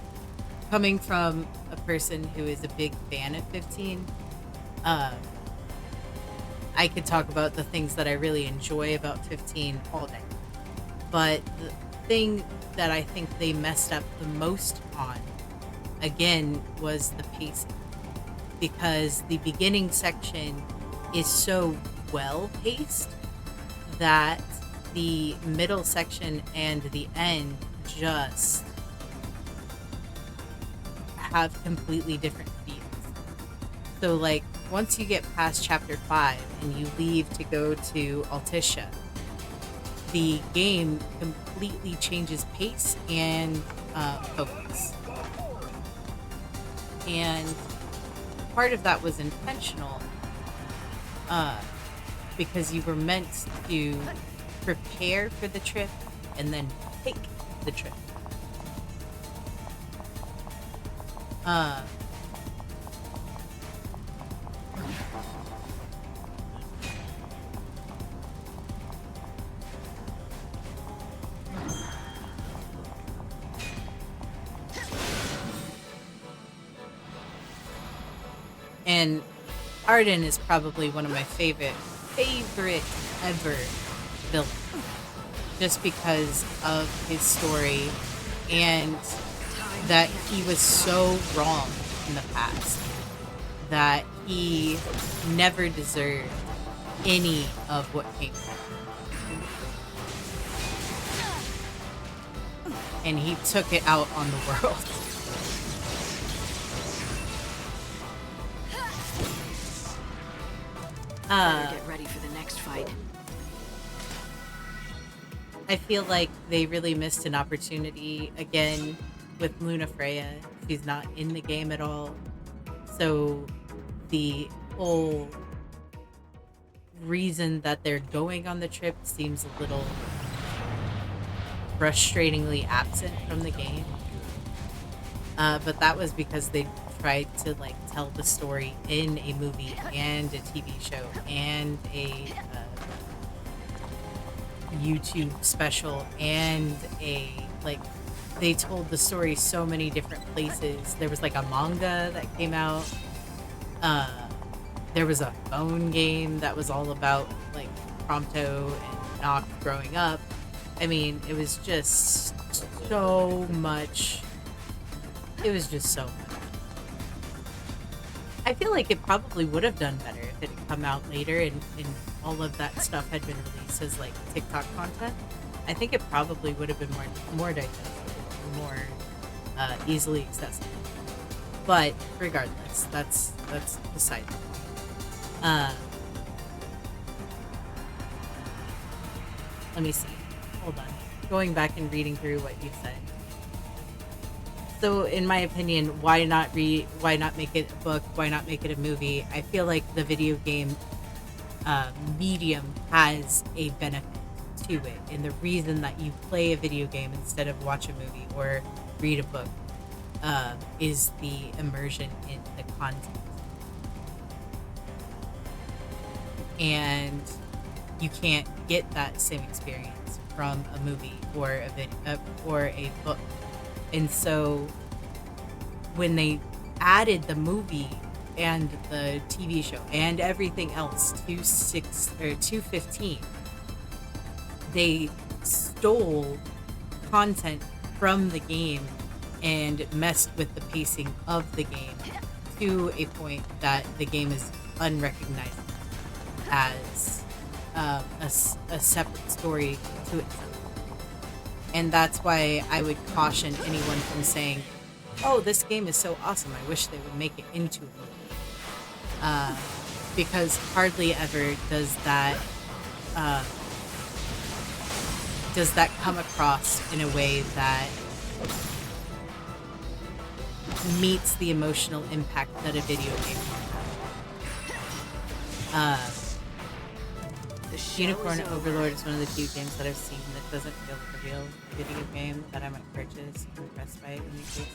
coming from a person who is a big fan of 15, I could talk about the things that I really enjoy about 15 all day. But the thing that I think they messed up the most on, again, was the pacing. Because the beginning section is so well paced that the middle section and the end just have completely different feels. So like once you get past chapter 5 and you leave to go to Altissia, the game completely changes pace and focus. And part of that was intentional, because you were meant to prepare for the trip and then take the trip. And Arden is probably one of my favorite ever villains, just because of his story and that he was so wrong in the past that he never deserved any of what came from him. And he took it out on the world. Better get ready for the next fight. I feel like they really missed an opportunity again with Luna Freya. She's not in the game at all. So the whole reason that they're going on the trip seems a little frustratingly absent from the game. But that was because they tried to like tell the story in a movie and a TV show and a YouTube special and they told the story so many different places. There was like a manga that came out. There was a phone game that was all about like Prompto and Noct growing up. I mean, it was just so much. It was just so much. I feel like it probably would have done better if it had come out later and all of that stuff had been released as like TikTok content. I think it probably would have been more digestible, more easily accessible. But regardless, that's beside the point. Let me see. Hold on. Going back and reading through what you said. So, in my opinion, why not make it a book? Why not make it a movie? I feel like the video game medium has a benefit to it, and the reason that you play a video game instead of watch a movie or read a book is the immersion in the content. And you can't get that same experience from a movie or a book. And so when they added the movie and the TV show and everything else to 215, they stole content from the game and messed with the pacing of the game to a point that the game is unrecognizable as a separate story to itself. And that's why I would caution anyone from saying, oh, this game is so awesome, I wish they would make it into a movie. Because hardly ever does that come across in a way that meets the emotional impact that a video game will have. Unicorn Overlord is one of the few games that I've seen that doesn't feel like a real video game that I might purchase. I'm impressed by it in this case.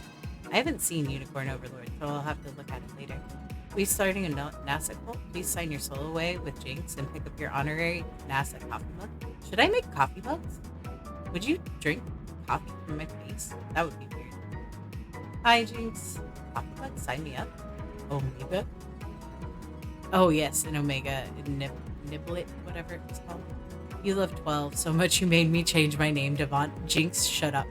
I haven't seen Unicorn Overlord, so I'll have to look at it later. We starting a NASA cult? Please sign your soul away with Jinx and pick up your honorary NASA coffee mug. Should I make coffee mugs? Would you drink coffee from my face? That would be weird. Hi, Jinx. Coffee mug? Sign me up. Omega? Oh, yes, an Omega. Niblet, whatever it's called. You love 12 so much you made me change my name to Vaunt. Jinx, shut up.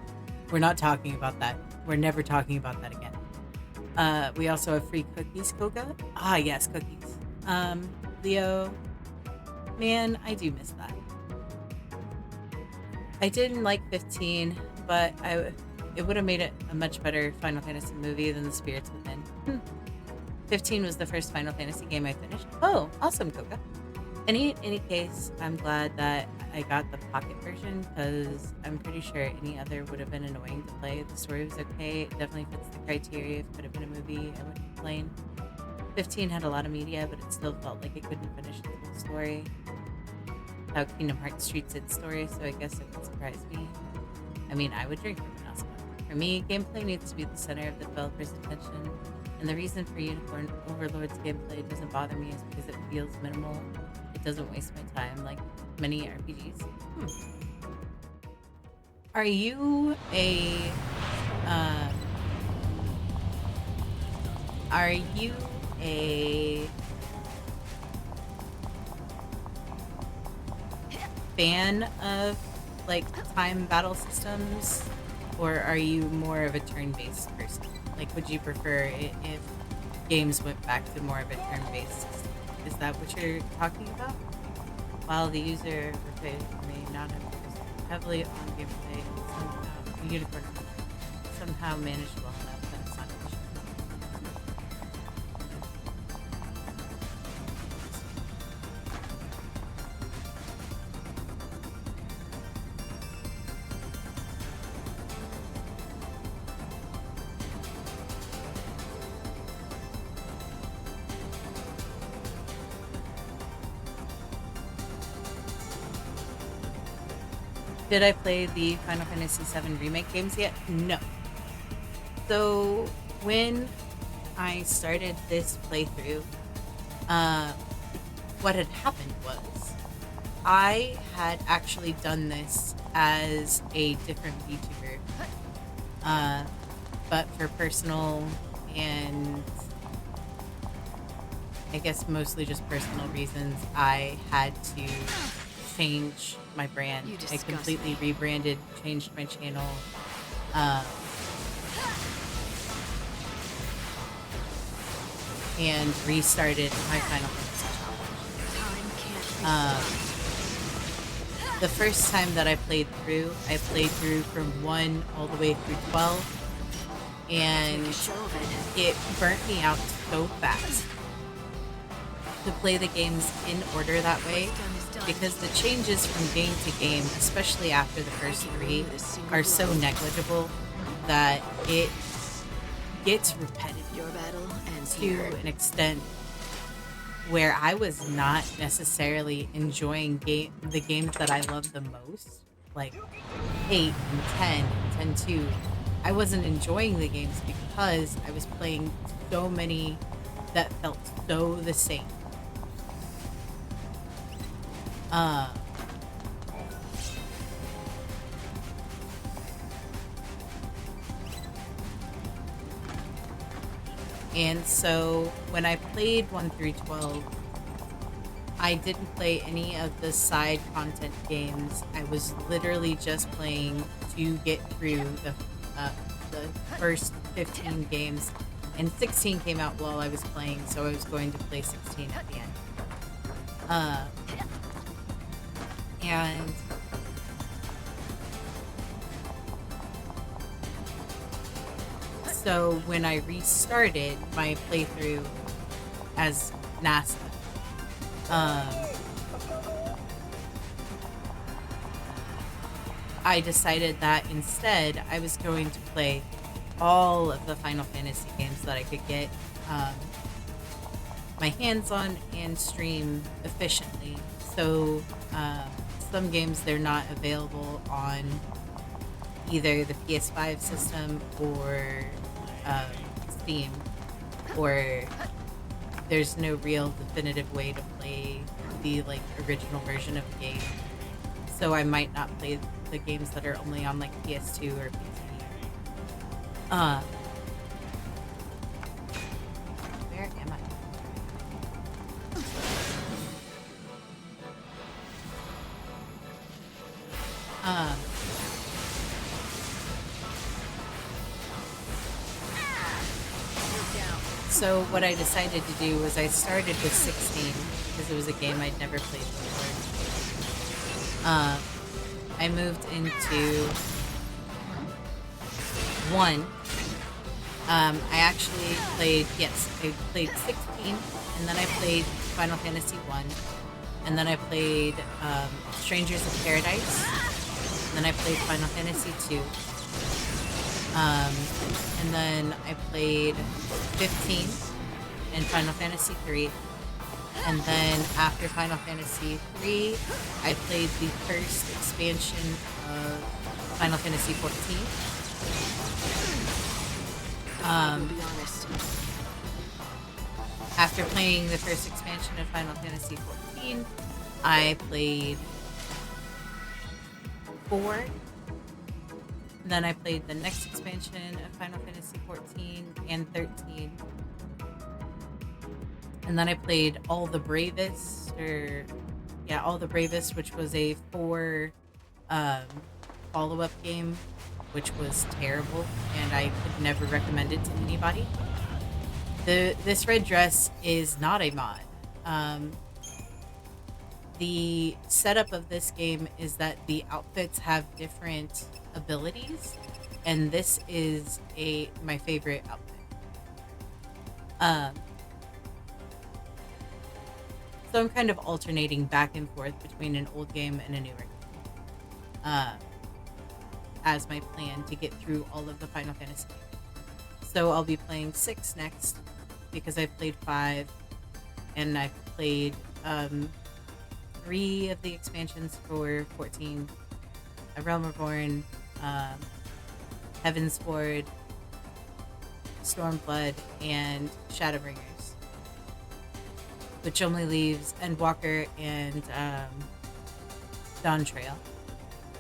We're not talking about that. We're never talking about that again. We also have free cookies, Koga. Ah, yes, cookies. Leo, man, I do miss that. I didn't like 15, but it would have made it a much better Final Fantasy movie than The Spirits Within. 15 was the first Final Fantasy game I finished. Oh, awesome, Koga. Any case, I'm glad that I got the pocket version because I'm pretty sure any other would have been annoying to play. The story was okay. It definitely fits the criteria. If it would have been a movie, I wouldn't be playing. 15 had a lot of media, but it still felt like it couldn't finish the full story. How Kingdom Hearts treats its story, so I guess it would surprise me. I mean, I would drink from an Oscar. For me, gameplay needs to be the center of the developer's attention, and the reason for Unicorn Overlord's gameplay doesn't bother me is because it feels minimal. It doesn't waste my time like many RPGs. Are you a fan of like time battle systems, or are you more of a turn-based person? Like, would you prefer it if games went back to more of a turn-based system? Is that what you're talking about? While the user may not have focused heavily on gameplay, somehow Unicorn somehow managed well enough that it's not an issue. Did I play the Final Fantasy VII Remake games yet? No. So when I started this playthrough, what had happened was I had actually done this as a different VTuber, but for personal and I guess mostly just personal reasons, I had to change my brand. I completely rebranded, changed my channel. And restarted my Final Fantasy challenge. The first time that I played through from 1 all the way through 12, and it burnt me out so fast to play the games in order that way, because the changes from game to game, especially after the first 3, are so negligible that it gets repetitive to an extent where I was not necessarily enjoying the games that I love the most, like 8 and 10 and 10-2. I wasn't enjoying the games because I was playing so many that felt so the same. And so when I played 1 through 12, I didn't play any of the side content games. I was literally just playing to get through the first 15 games, and 16 came out while I was playing, so I was going to play 16 at the end. And so when I restarted my playthrough as NASA, I decided that instead I was going to play all of the Final Fantasy games that I could get my hands on and stream efficiently. So some games, they're not available on either the PS5 system or Steam, or there's no real definitive way to play the like original version of the game. So I might not play the games that are only on like PS2 or PC. Where am I? So what I decided to do was I started with 16 because it was a game I'd never played before. I moved into 1. I actually played, I played 16, and then I played Final Fantasy 1, And then I played Strangers of Paradise. And then I played Final Fantasy II. And then I played 15 and Final Fantasy III. And then after Final Fantasy III, I played the first expansion of Final Fantasy XIV. To be honest. After playing the first expansion of Final Fantasy XIV, I played 4. Then I played the next expansion of Final Fantasy XIV and 13. And then I played All the Bravest, All the Bravest, which was a 4 follow-up game, which was terrible, and I could never recommend it to anybody. This red dress is not a mod. The setup of this game is that the outfits have different abilities, and this is my favorite outfit. So I'm kind of alternating back and forth between an old game and a newer game, as my plan to get through all of the Final Fantasy games. So I'll be playing 6 next, because I've played 5, and I've played 3 of the expansions for 14. A Realm Reborn, Heaven's Ward, Stormblood, and Shadowbringers, which only leaves Endwalker and Dawn Trail.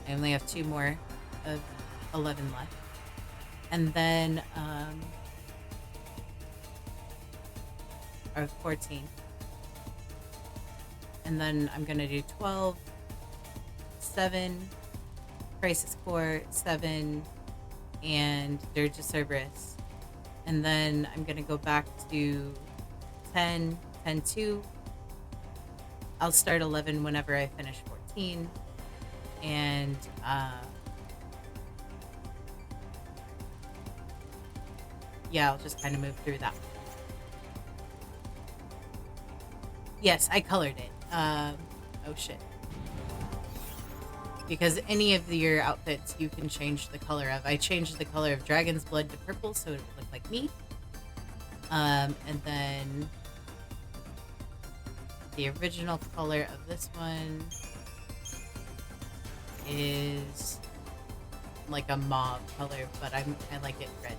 I only have 2 more of 11 left. And then, or 14. And then I'm going to do 12, 7, Crisis Core, 7, and Dirge of Cerberus. And then I'm going to go back to 10, 10-2. I'll start 11 whenever I finish 14. And yeah, I'll just kind of move through that. Yes, I colored it. Oh shit. Because any of your outfits you can change the color of. I changed the color of Dragon's Blood to purple so it would look like me. And then the original color of this one is like a mauve color, but I like it red.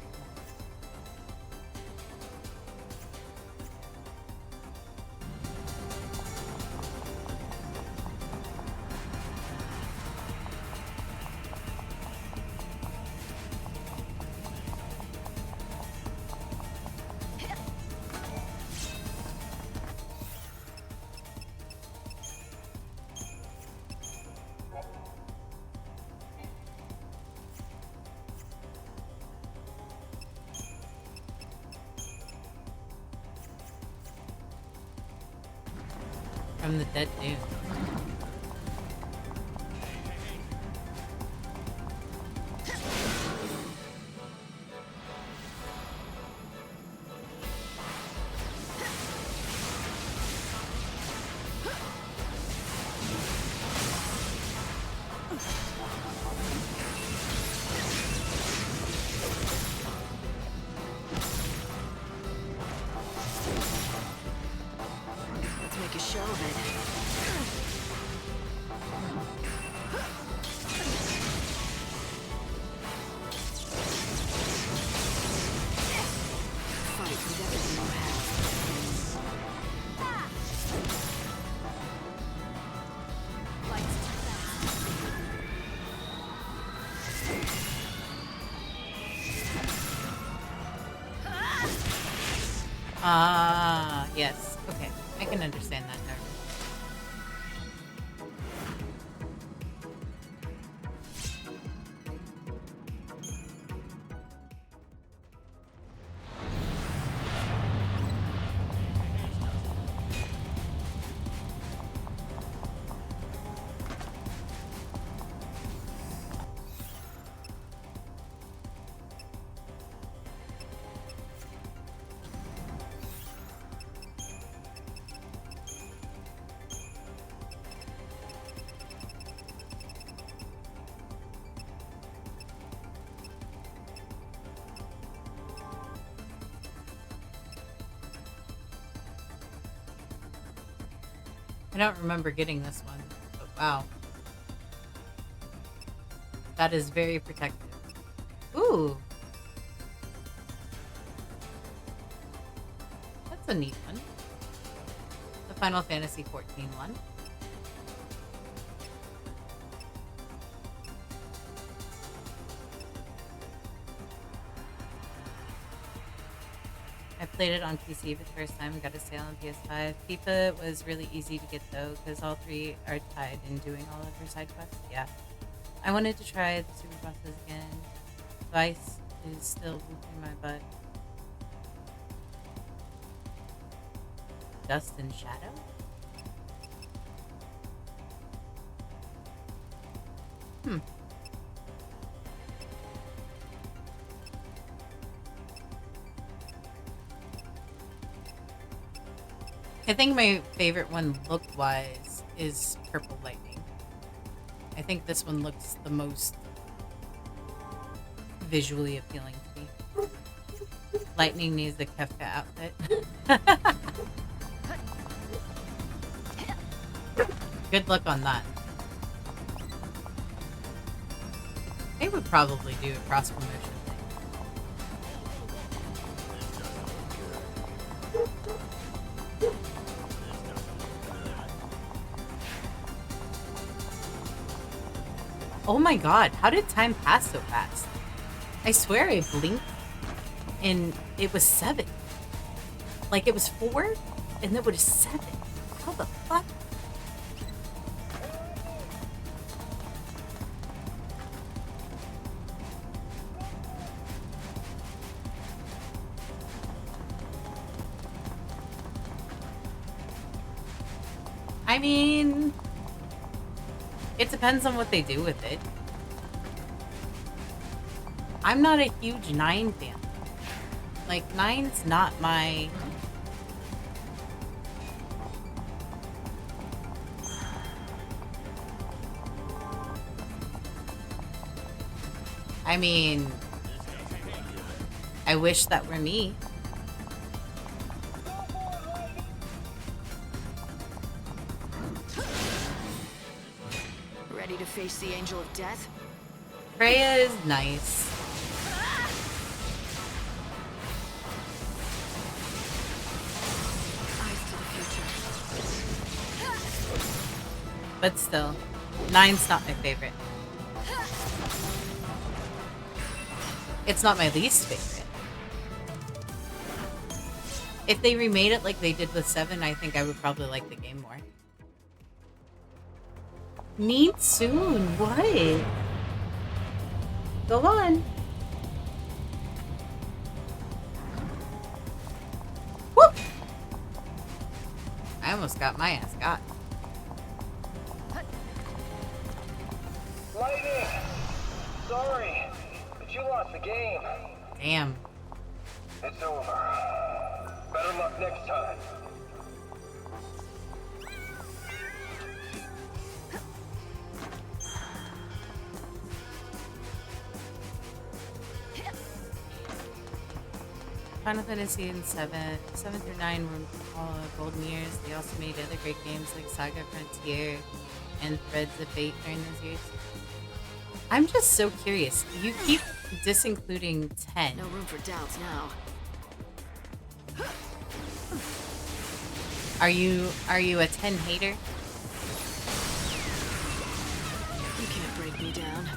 From the dead dude. Let's make a show of it. Fight with everything you have. Ah, yes. Okay, I can understand that now. I don't remember getting this one, but wow. That is very protective. Ooh. That's a neat one. The Final Fantasy XIV one. I played it on PC for the first time and got a sale on PS5. FIFA was really easy to get though, because all three are tied in doing all of her side quests. Yeah. I wanted to try the super bosses again. Vice is still whooping my butt. Dust and Shadow? Hmm. I think my favorite one look-wise is Purple Lightning. I think this one looks the most visually appealing to me. Lightning needs the Kefka outfit. Good luck on that. They would probably do a cross-promotion thing. Oh my god, how did time pass so fast? I swear I blinked and it was 7. Like it was 4 and then it was 7. How the fuck? I mean, it depends on what they do with it. I'm not a huge 9 fan. Like, 9's not my... I mean, I wish that were me. Ready to face the Angel of Death? Freya is nice. Eyes to the future. But still, 9's not my favorite. It's not my least favorite. If they remade it like they did with 7, I think I would probably like the game more. Meet soon. What? Go on. Whoop! I almost got my ass got. Lightning! Sorry, but you lost the game. Damn. It's over. Better luck next time. Final Fantasy and 7 through 9 were all golden years. They also made other great games like Saga Frontier and Threads of Fate during those years. I'm just so curious. You keep disincluding 10. No room for doubts now. Are you a 10 hater? You can't break me down.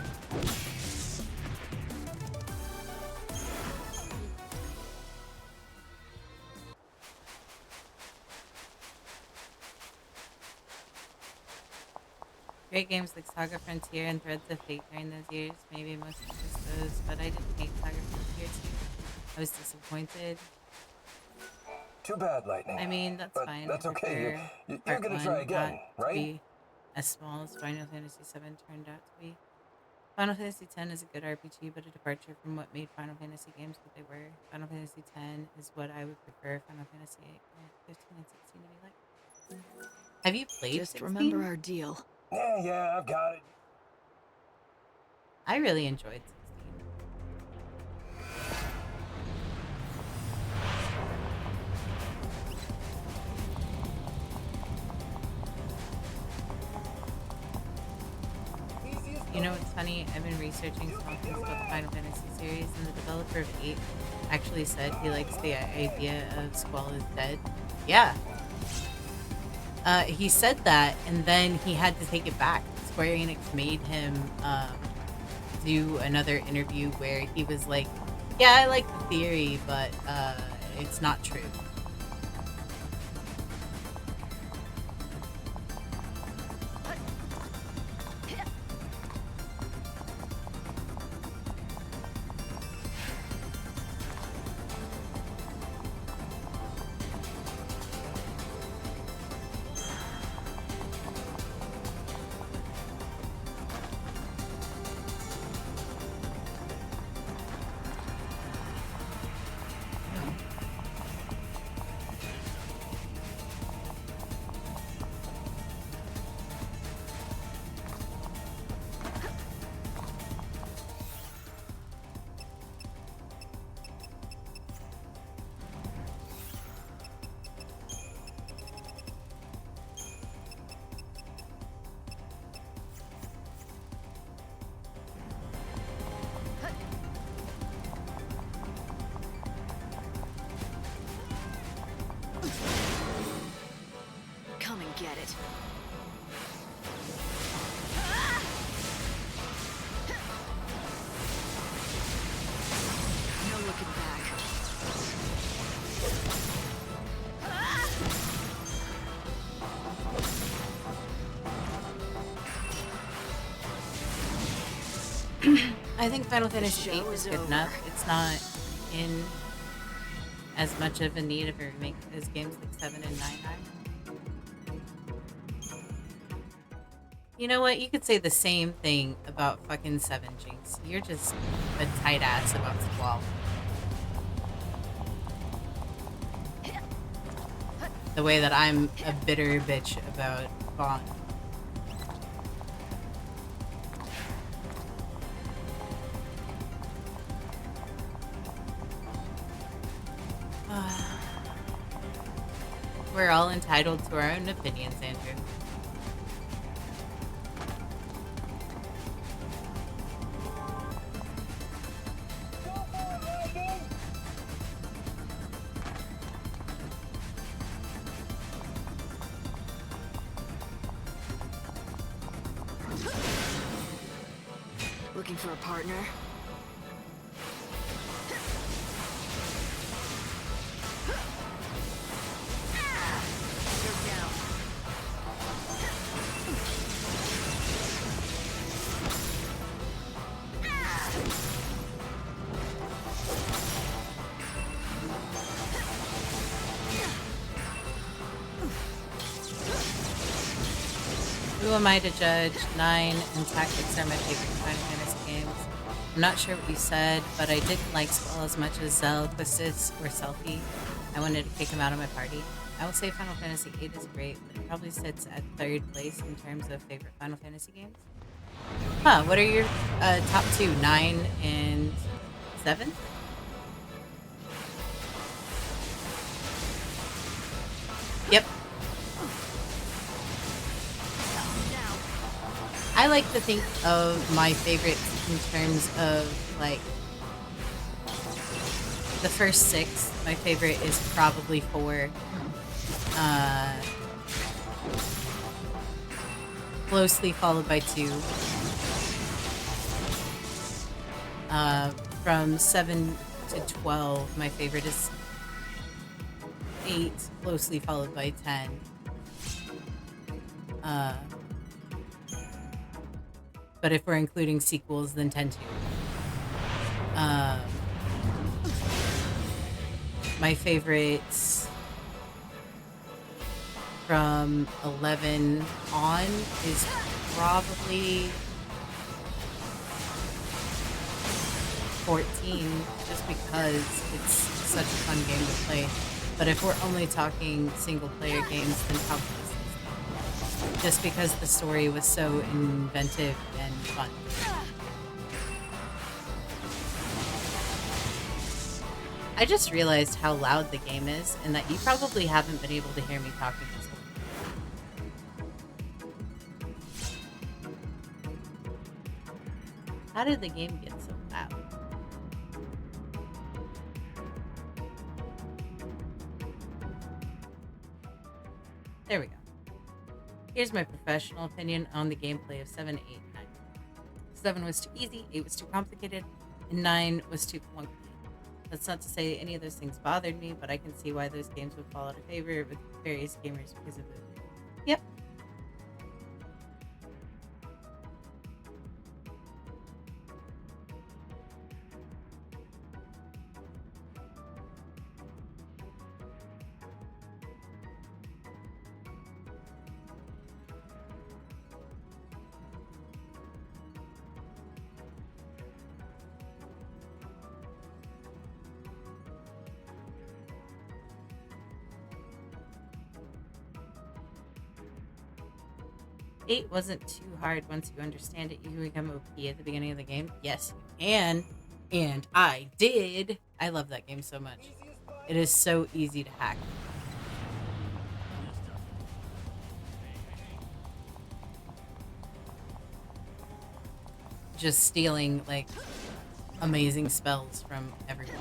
Great games like Saga Frontier and Threads of Fate during those years. Maybe most of just those, but I didn't hate Saga Frontier too. I was disappointed. Too bad, Lightning. I mean, that's but fine. That's okay. You're Part gonna one try again, got right? To be as small as Final Fantasy VII turned out to be. Final Fantasy X is a good RPG, but a departure from what made Final Fantasy games what they were. Final Fantasy X is what I would prefer Final Fantasy 8, 15, and 16 to be like. Have you played Just 16? remember our deal. Yeah, I've got it. I really enjoyed 16. funny? I've been researching small things about the Final Fantasy series, and the developer of 8 actually said he likes the idea of Squall is dead. Yeah. He said that, and then he had to take it back. Square Enix made him do another interview where he was like, yeah, I like the theory, but it's not true. Come and get it. No looking back. I think Final Fantasy VIII is good enough. It's not in as much of a need of a remake as games like 7 and 9 are. You know what? You could say the same thing about fucking 7, Jinx. You're just a tight ass about Squall. The way that I'm a bitter bitch about Vaughn. We're all entitled to our own opinions, Andrew. Looking for a partner? Who am I to judge? 9 and Tactics are my favorite Final Fantasy games. I'm not sure what you said, but I didn't like Squall as much as Zell, Quistis, or Selphie. I wanted to kick him out of my party. I will say Final Fantasy VIII is great, but it probably sits at 3rd place in terms of favorite Final Fantasy games. Huh, what are your top 2? 9 and 7? Yep. I like to think of my favorites in terms of, like, the first 6. My favorite is probably 4. Closely followed by 2. From 7 to 12, my favorite is 8, closely followed by 10. But if we're including sequels, then 10 too. My favorites from 11 on is probably 14, just because it's such a fun game to play. But if we're only talking single player games, then probably 16. Just because the story was so inventive and fun. I just realized how loud the game is, and that you probably haven't been able to hear me talking this whole time. How did the game get so loud? There we go. Here's my professional opinion on the gameplay of 7, 8, 9. 7 was too easy, 8 was too complicated, and 9 was too clunky. That's not to say any of those things bothered me, but I can see why those games would fall out of favor with various gamers because of it. Yep. Eight wasn't too hard once you understand it. You can become OP at the beginning of the game. Yes, you can. And I did. I love that game so much. It is so easy to hack. Just stealing, like, amazing spells from everyone.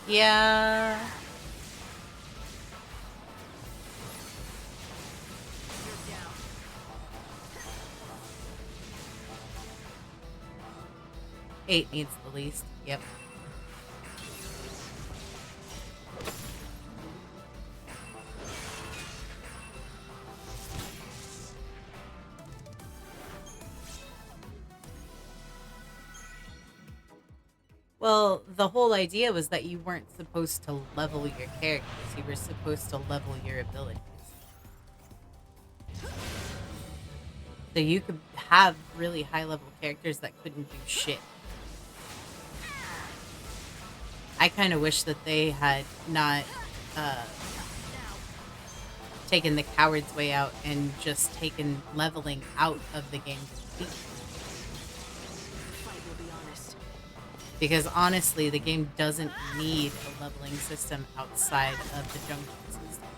Yeah. Eight needs the least. Yep. Well, the whole idea was that you weren't supposed to level your characters. You were supposed to level your abilities. So you could have really high level characters that couldn't do shit. I kind of wish that they had not taken the coward's way out and just taken leveling out of the game completely. Because honestly, the game doesn't need a leveling system outside of the junction system.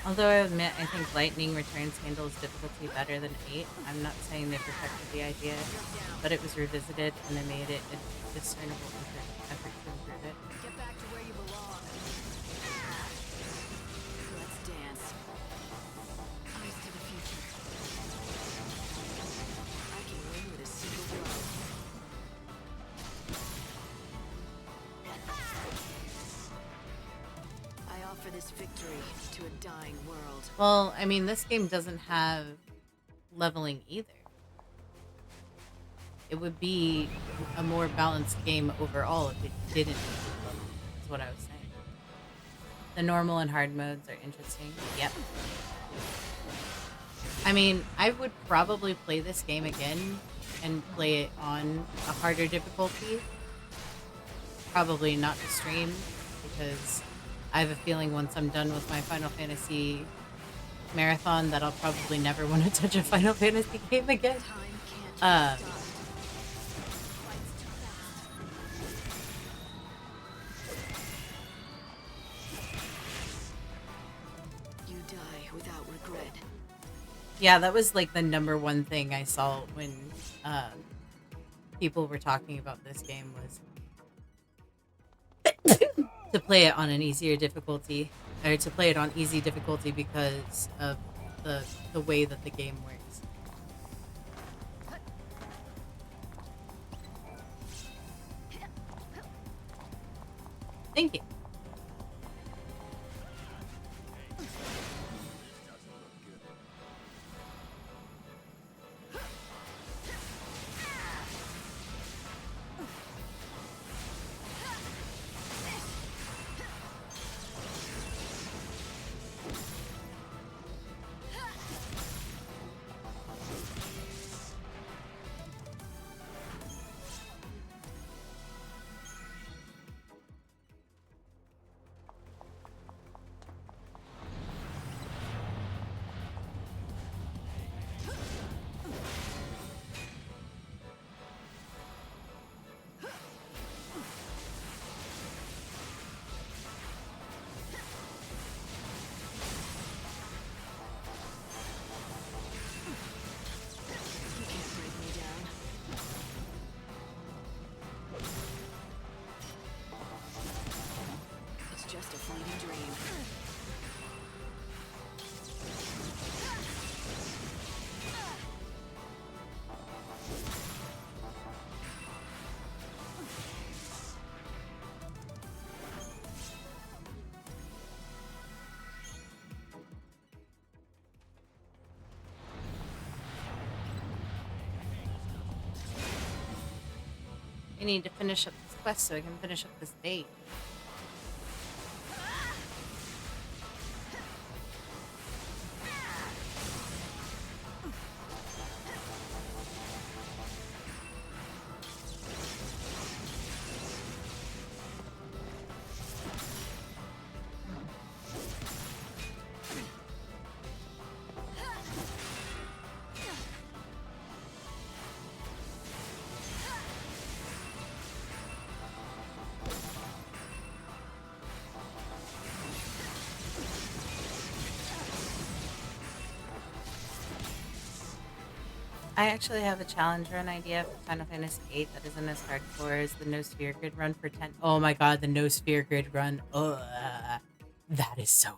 Although I admit, I think Lightning Returns handles difficulty better than 8. I'm not saying they protected the idea, but it was revisited and they made it a discernible effort to improve it. Get back to where you belong. Let's dance. Eyes to the future. I can win with a single blow. I offer this victory to a dying world. Well, I mean, this game doesn't have leveling either. It would be a more balanced game overall if it didn't. That's what I was saying. The normal and hard modes are interesting. Yep. I mean, I would probably play this game again and play it on a harder difficulty. Probably not to stream, because I have a feeling once I'm done with my Final Fantasy marathon that I'll probably never want to touch a Final Fantasy game again. You die without regret. Yeah, that was like the #1 thing I saw when people were talking about this game was to play it on an easier difficulty, or to play it on easy difficulty because of the way that the game works. Thank you. I need to finish up this quest so I can finish up this date. I actually have a challenge run idea for Final Fantasy VIII that isn't as hardcore as the No Sphere Grid run for 10. Oh my god, the No Sphere Grid run. Ugh, that is so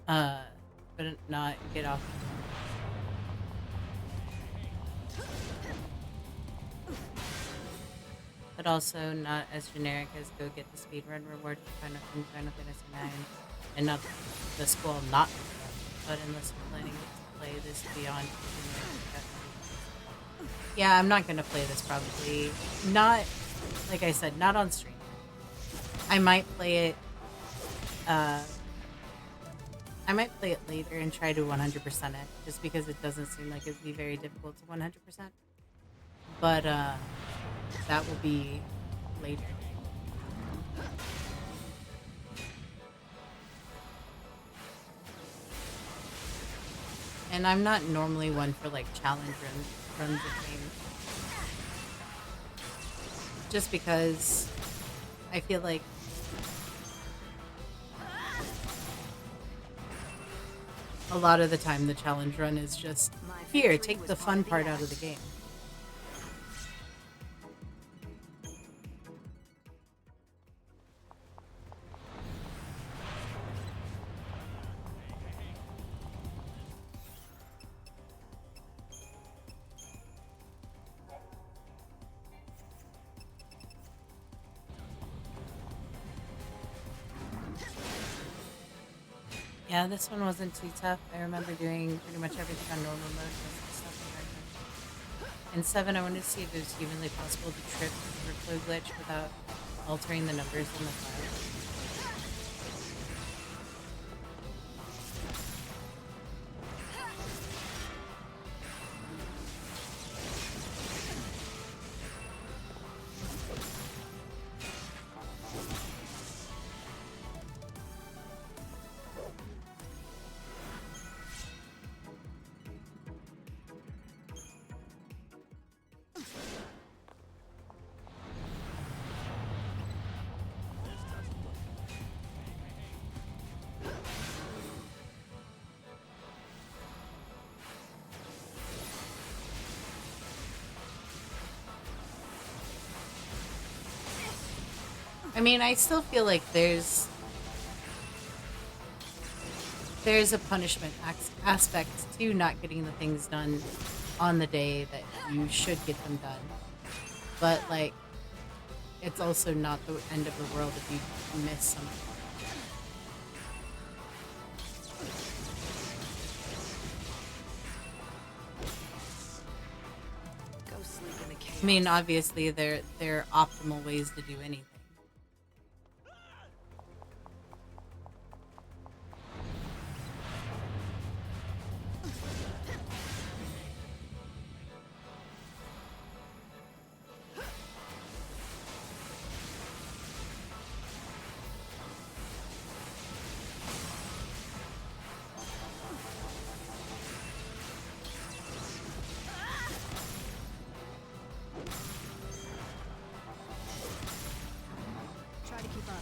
hard. But not get off. But also not as generic as go get the speedrun reward for Final Fantasy IX. And not the school not to play, but unless you're planning to play this beyond. Yeah, I'm not gonna play this probably. Not, like I said, not on stream. I might play it. I might play it later and try to 100% it, just because it doesn't seem like it'd be very difficult to 100%. But that will be later. And I'm not normally one for like challenge runs of games. Just because I feel like a lot of the time the challenge run is just, here, take the fun part out of the game. Yeah, this one wasn't too tough. I remember doing pretty much everything on normal mode. In 7, I wanted to see if it was humanly possible to trip the overflow glitch without altering the numbers in the file. I mean, I still feel like there's a punishment aspect to not getting the things done on the day that you should get them done. But, like, it's also not the end of the world if you miss something. Go sleep in the cave. I mean, obviously, there are optimal ways to do anything. Try to keep up.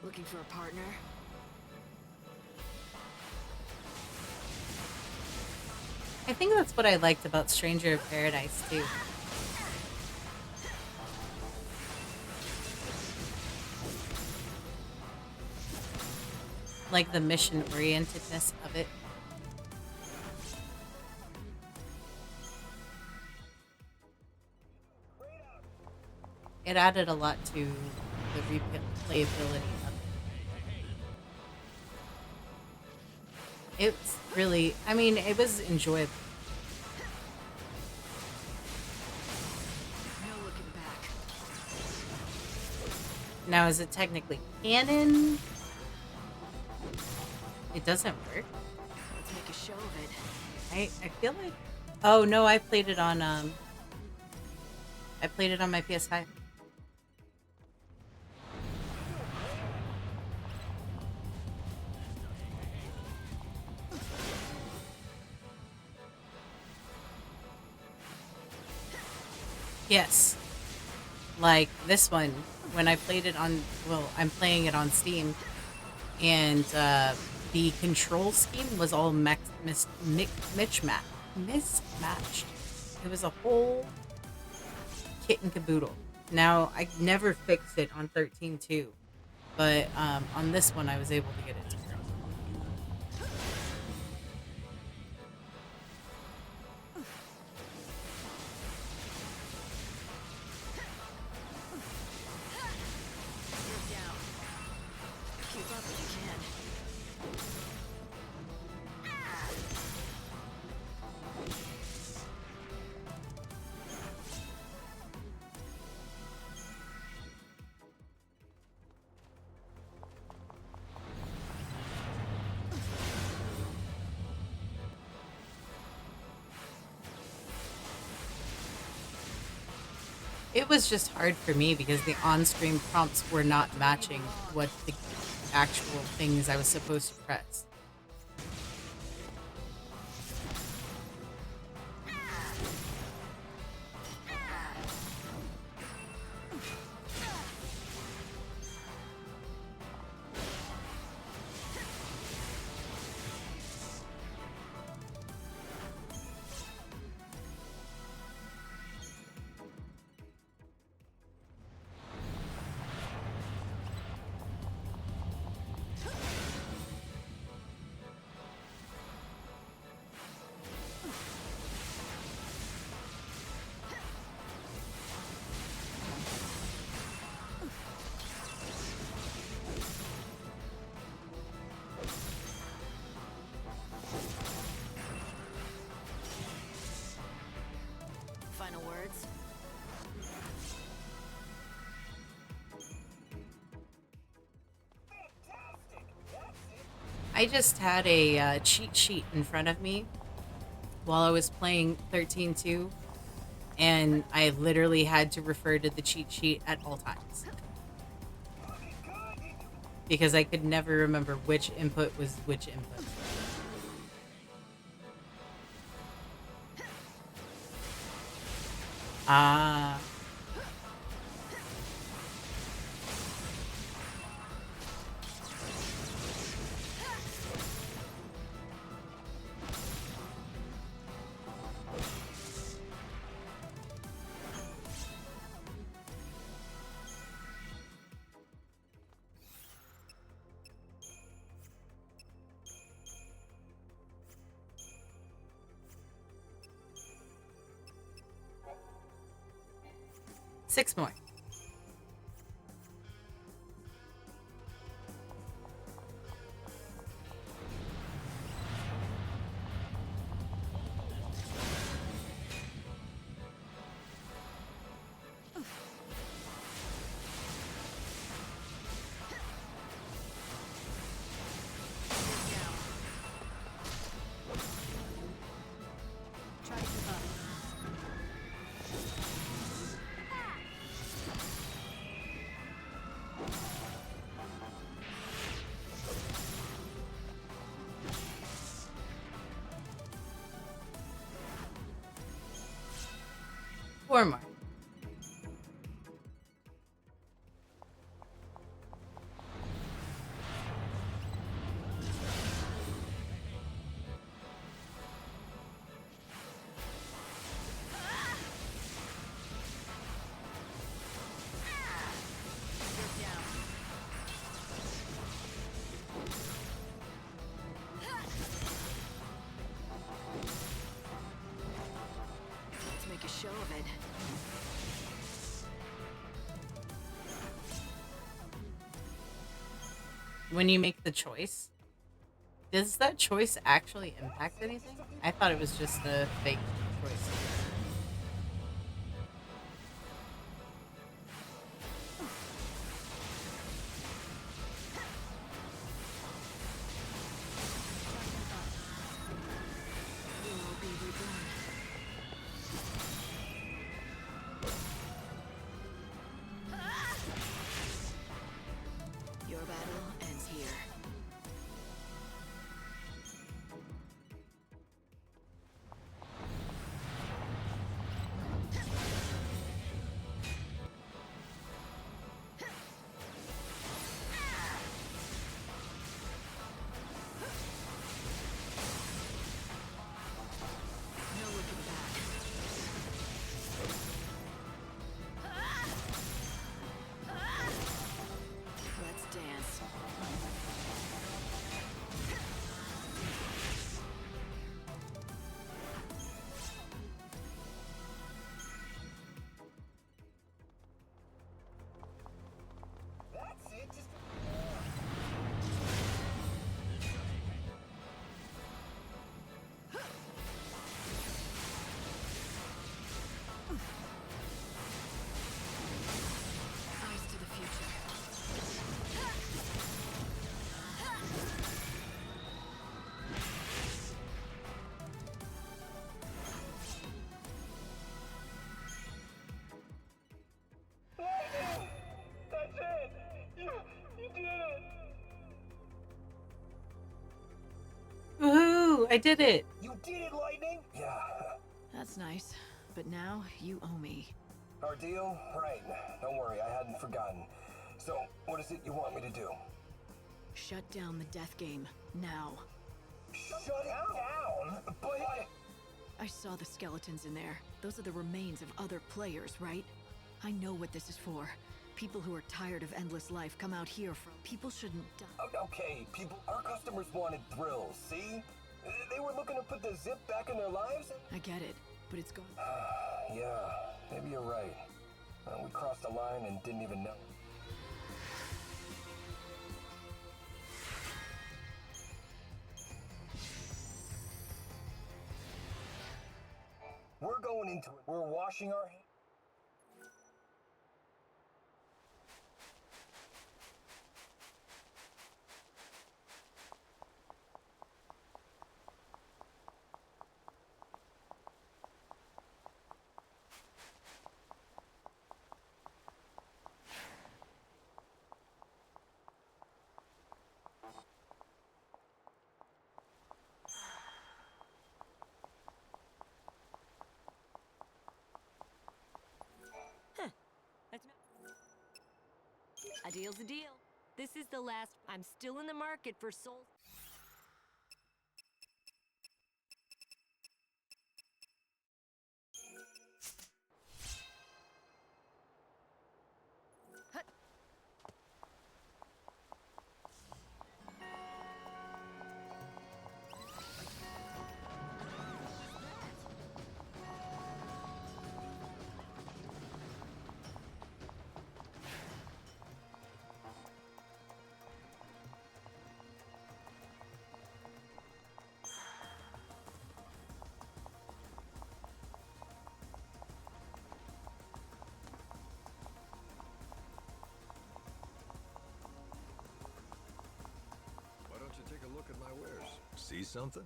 Looking for a partner? I think that's what I liked about Stranger of Paradise, too. Like the mission-orientedness of it. it added a lot to the replayability of it. It's really, I mean, it was enjoyable. No looking back. Now, is it technically canon? It doesn't work. Let's make a show of it. I feel like, oh no, I played it on my PS5. Yes. Like this one, when I played it on, well, I'm playing it on Steam, and the control scheme was all mismatched. It was a whole kit and caboodle. Now, I never fixed it on 13.2, but on this one, I was able to get it to work. Keep up if you can. It was just hard for me because the on-screen prompts were not matching what the actual things I was supposed to press. Final words? I just had a cheat sheet in front of me while I was playing 13.2, and I literally had to refer to the cheat sheet at all times. Because I could never remember which input was which input. Ah. Six more. Try to keep up. Four more. Let's make a show of it. when you make the choice, does that choice actually impact anything? I thought it was just a fake choice. Your battle ends here. No looking back. Let's dance. That's it. Just Eyes to the future. That's it. You did it. Woohoo! I did it! You did it, Lightning. Yeah. That's nice. But now you owe me. Our deal? Right. Don't worry, I hadn't forgotten. So, what is it you want me to do? Shut down the death game. Now. Shut it down? But... I saw the skeletons in there. Those are the remains of other players, right? I know what this is for. People who are tired of endless life come out here from... People shouldn't die. Okay, people, our customers wanted thrills, see? They were looking to put the zip back in their lives. I get it, but it's going... Yeah, maybe you're right. We crossed the line and didn't even know. We're going into it. We're washing our hands. That's a deal's a deal. This is the last. I'm still in the market for soul. Why don't you take a look at my wares? See something?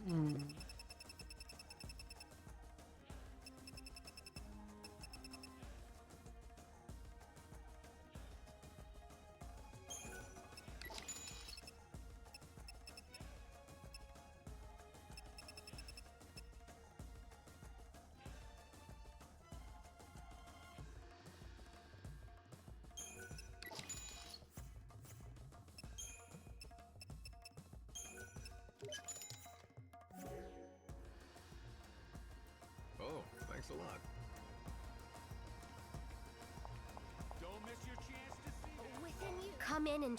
Hmm. Oh, thanks a lot. Don't miss your chance to see that. Within you. Come in and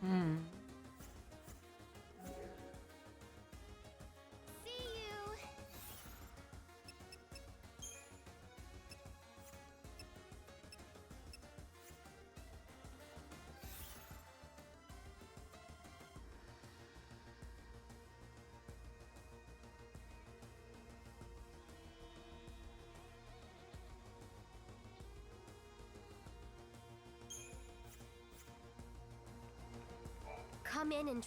Hmm. see you. Come in and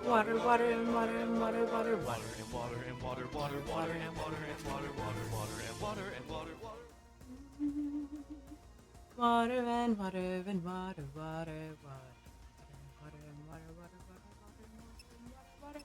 Water, water, and water, and water, water, water. And water and water, water, water and water and water, water, water and water and water, water. Water and water and water, water, water. Water and water, water, water, water, and water, water.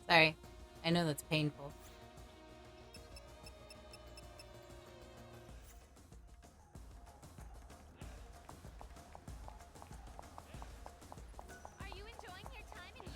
Sorry. I know that's painful. Are you enjoying your time in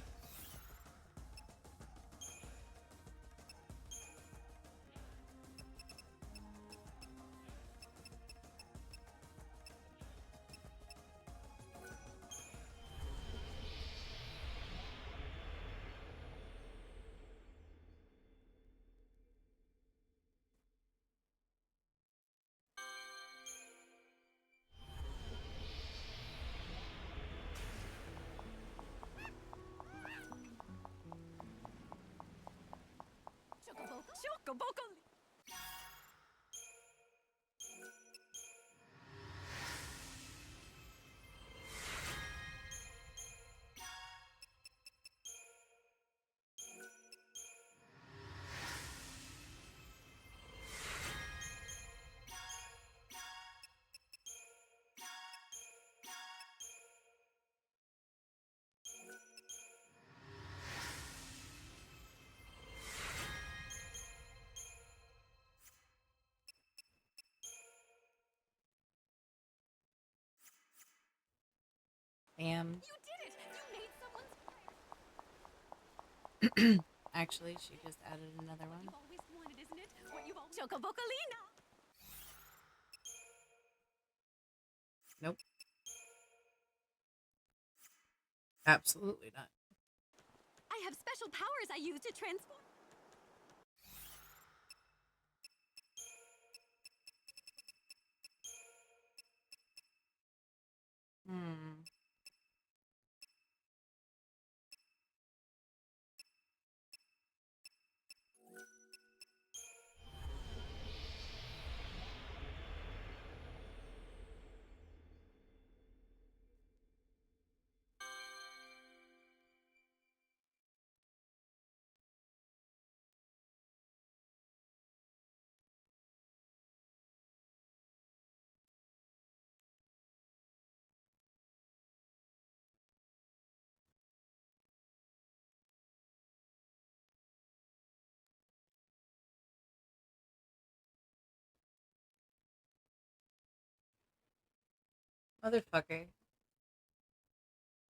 Chocoboco? Damn. You did it! You made someone's Actually, she just added another one. you've always wanted, isn't it? What you've always Chocobocolina! Nope. Absolutely not. I have special powers I use to transform. Hmm. Motherfucker.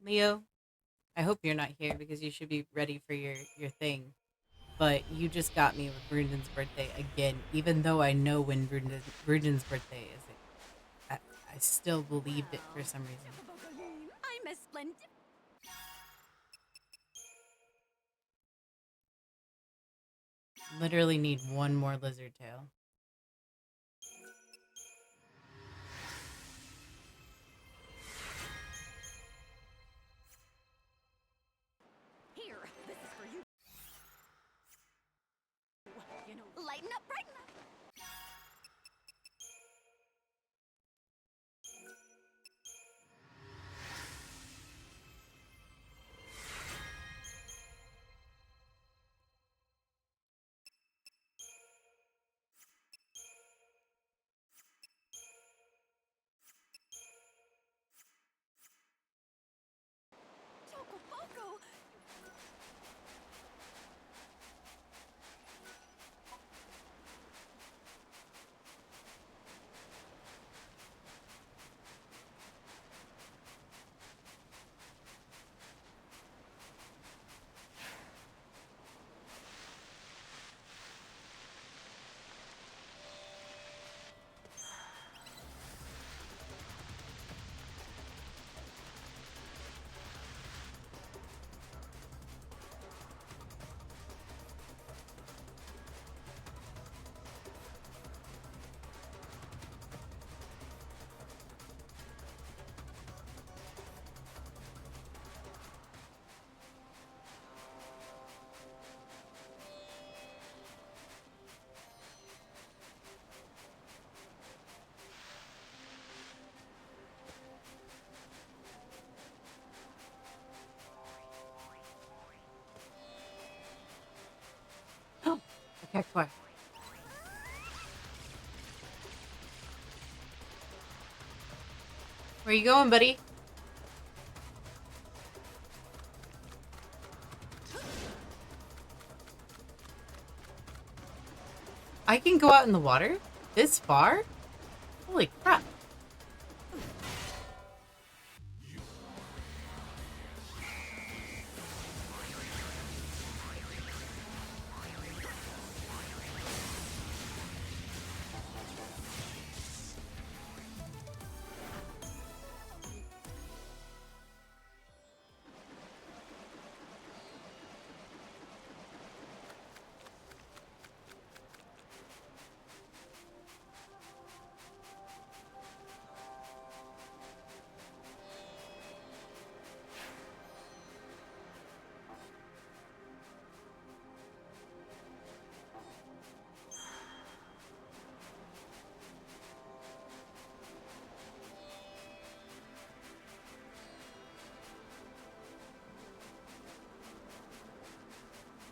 Leo, I hope you're not here because you should be ready for your thing. But you just got me with Brunden's birthday again, even though I know when Brunden's birthday is. I still believed it for some reason. I'm a splendid. Literally need one more lizard tail. Here, this is for you. You know, lighten up, brighten up. Chocoboco! Okay, quiet. Where you going, buddy? I can go out in the water this far? Holy crap.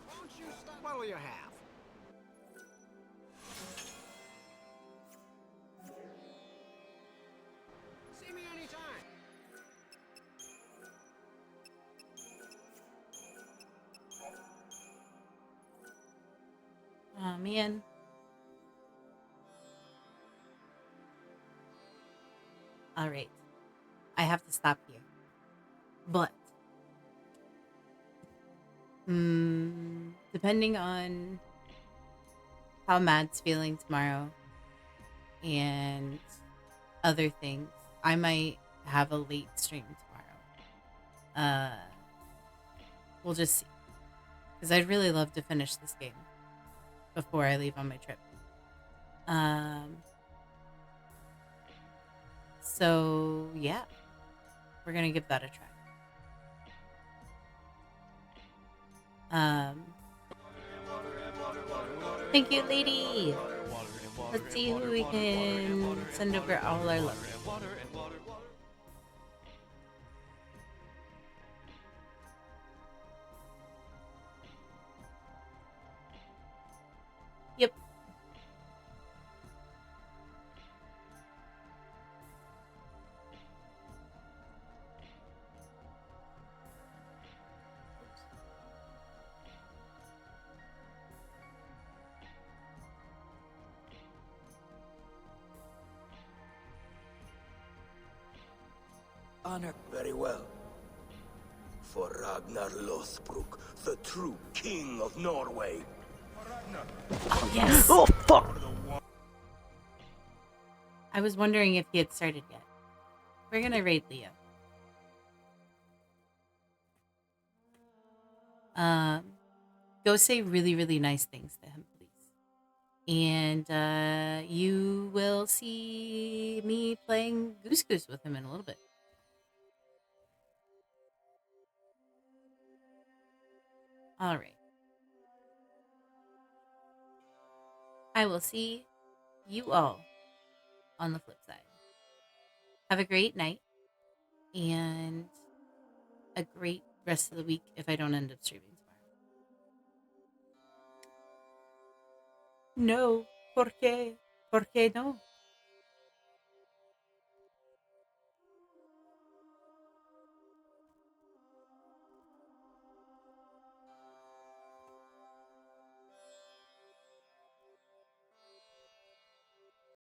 Won't you stop? What'll you have? See me anytime. Oh, man. All right. I have to stop here. But, depending on how Matt's feeling tomorrow and other things, I might have a late stream tomorrow. We'll just see. Because I'd really love to finish this game before I leave on my trip. So, yeah. We're going to give that a try. Thank you, lady. Let's see who we can send over all our love. Yep. Honor. Very well. For Ragnar Lothbrok, the true king of Norway. Oh, yes. Oh, fuck! I was wondering if he had started yet. We're gonna raid Leo. Go say really, really nice things to him, please. And you will see me playing Goose Goose with him in a little bit. All right. I will see you all on the flip side. Have a great night and a great rest of the week if I don't end up streaming tomorrow. No, ¿por qué? ¿Por qué no?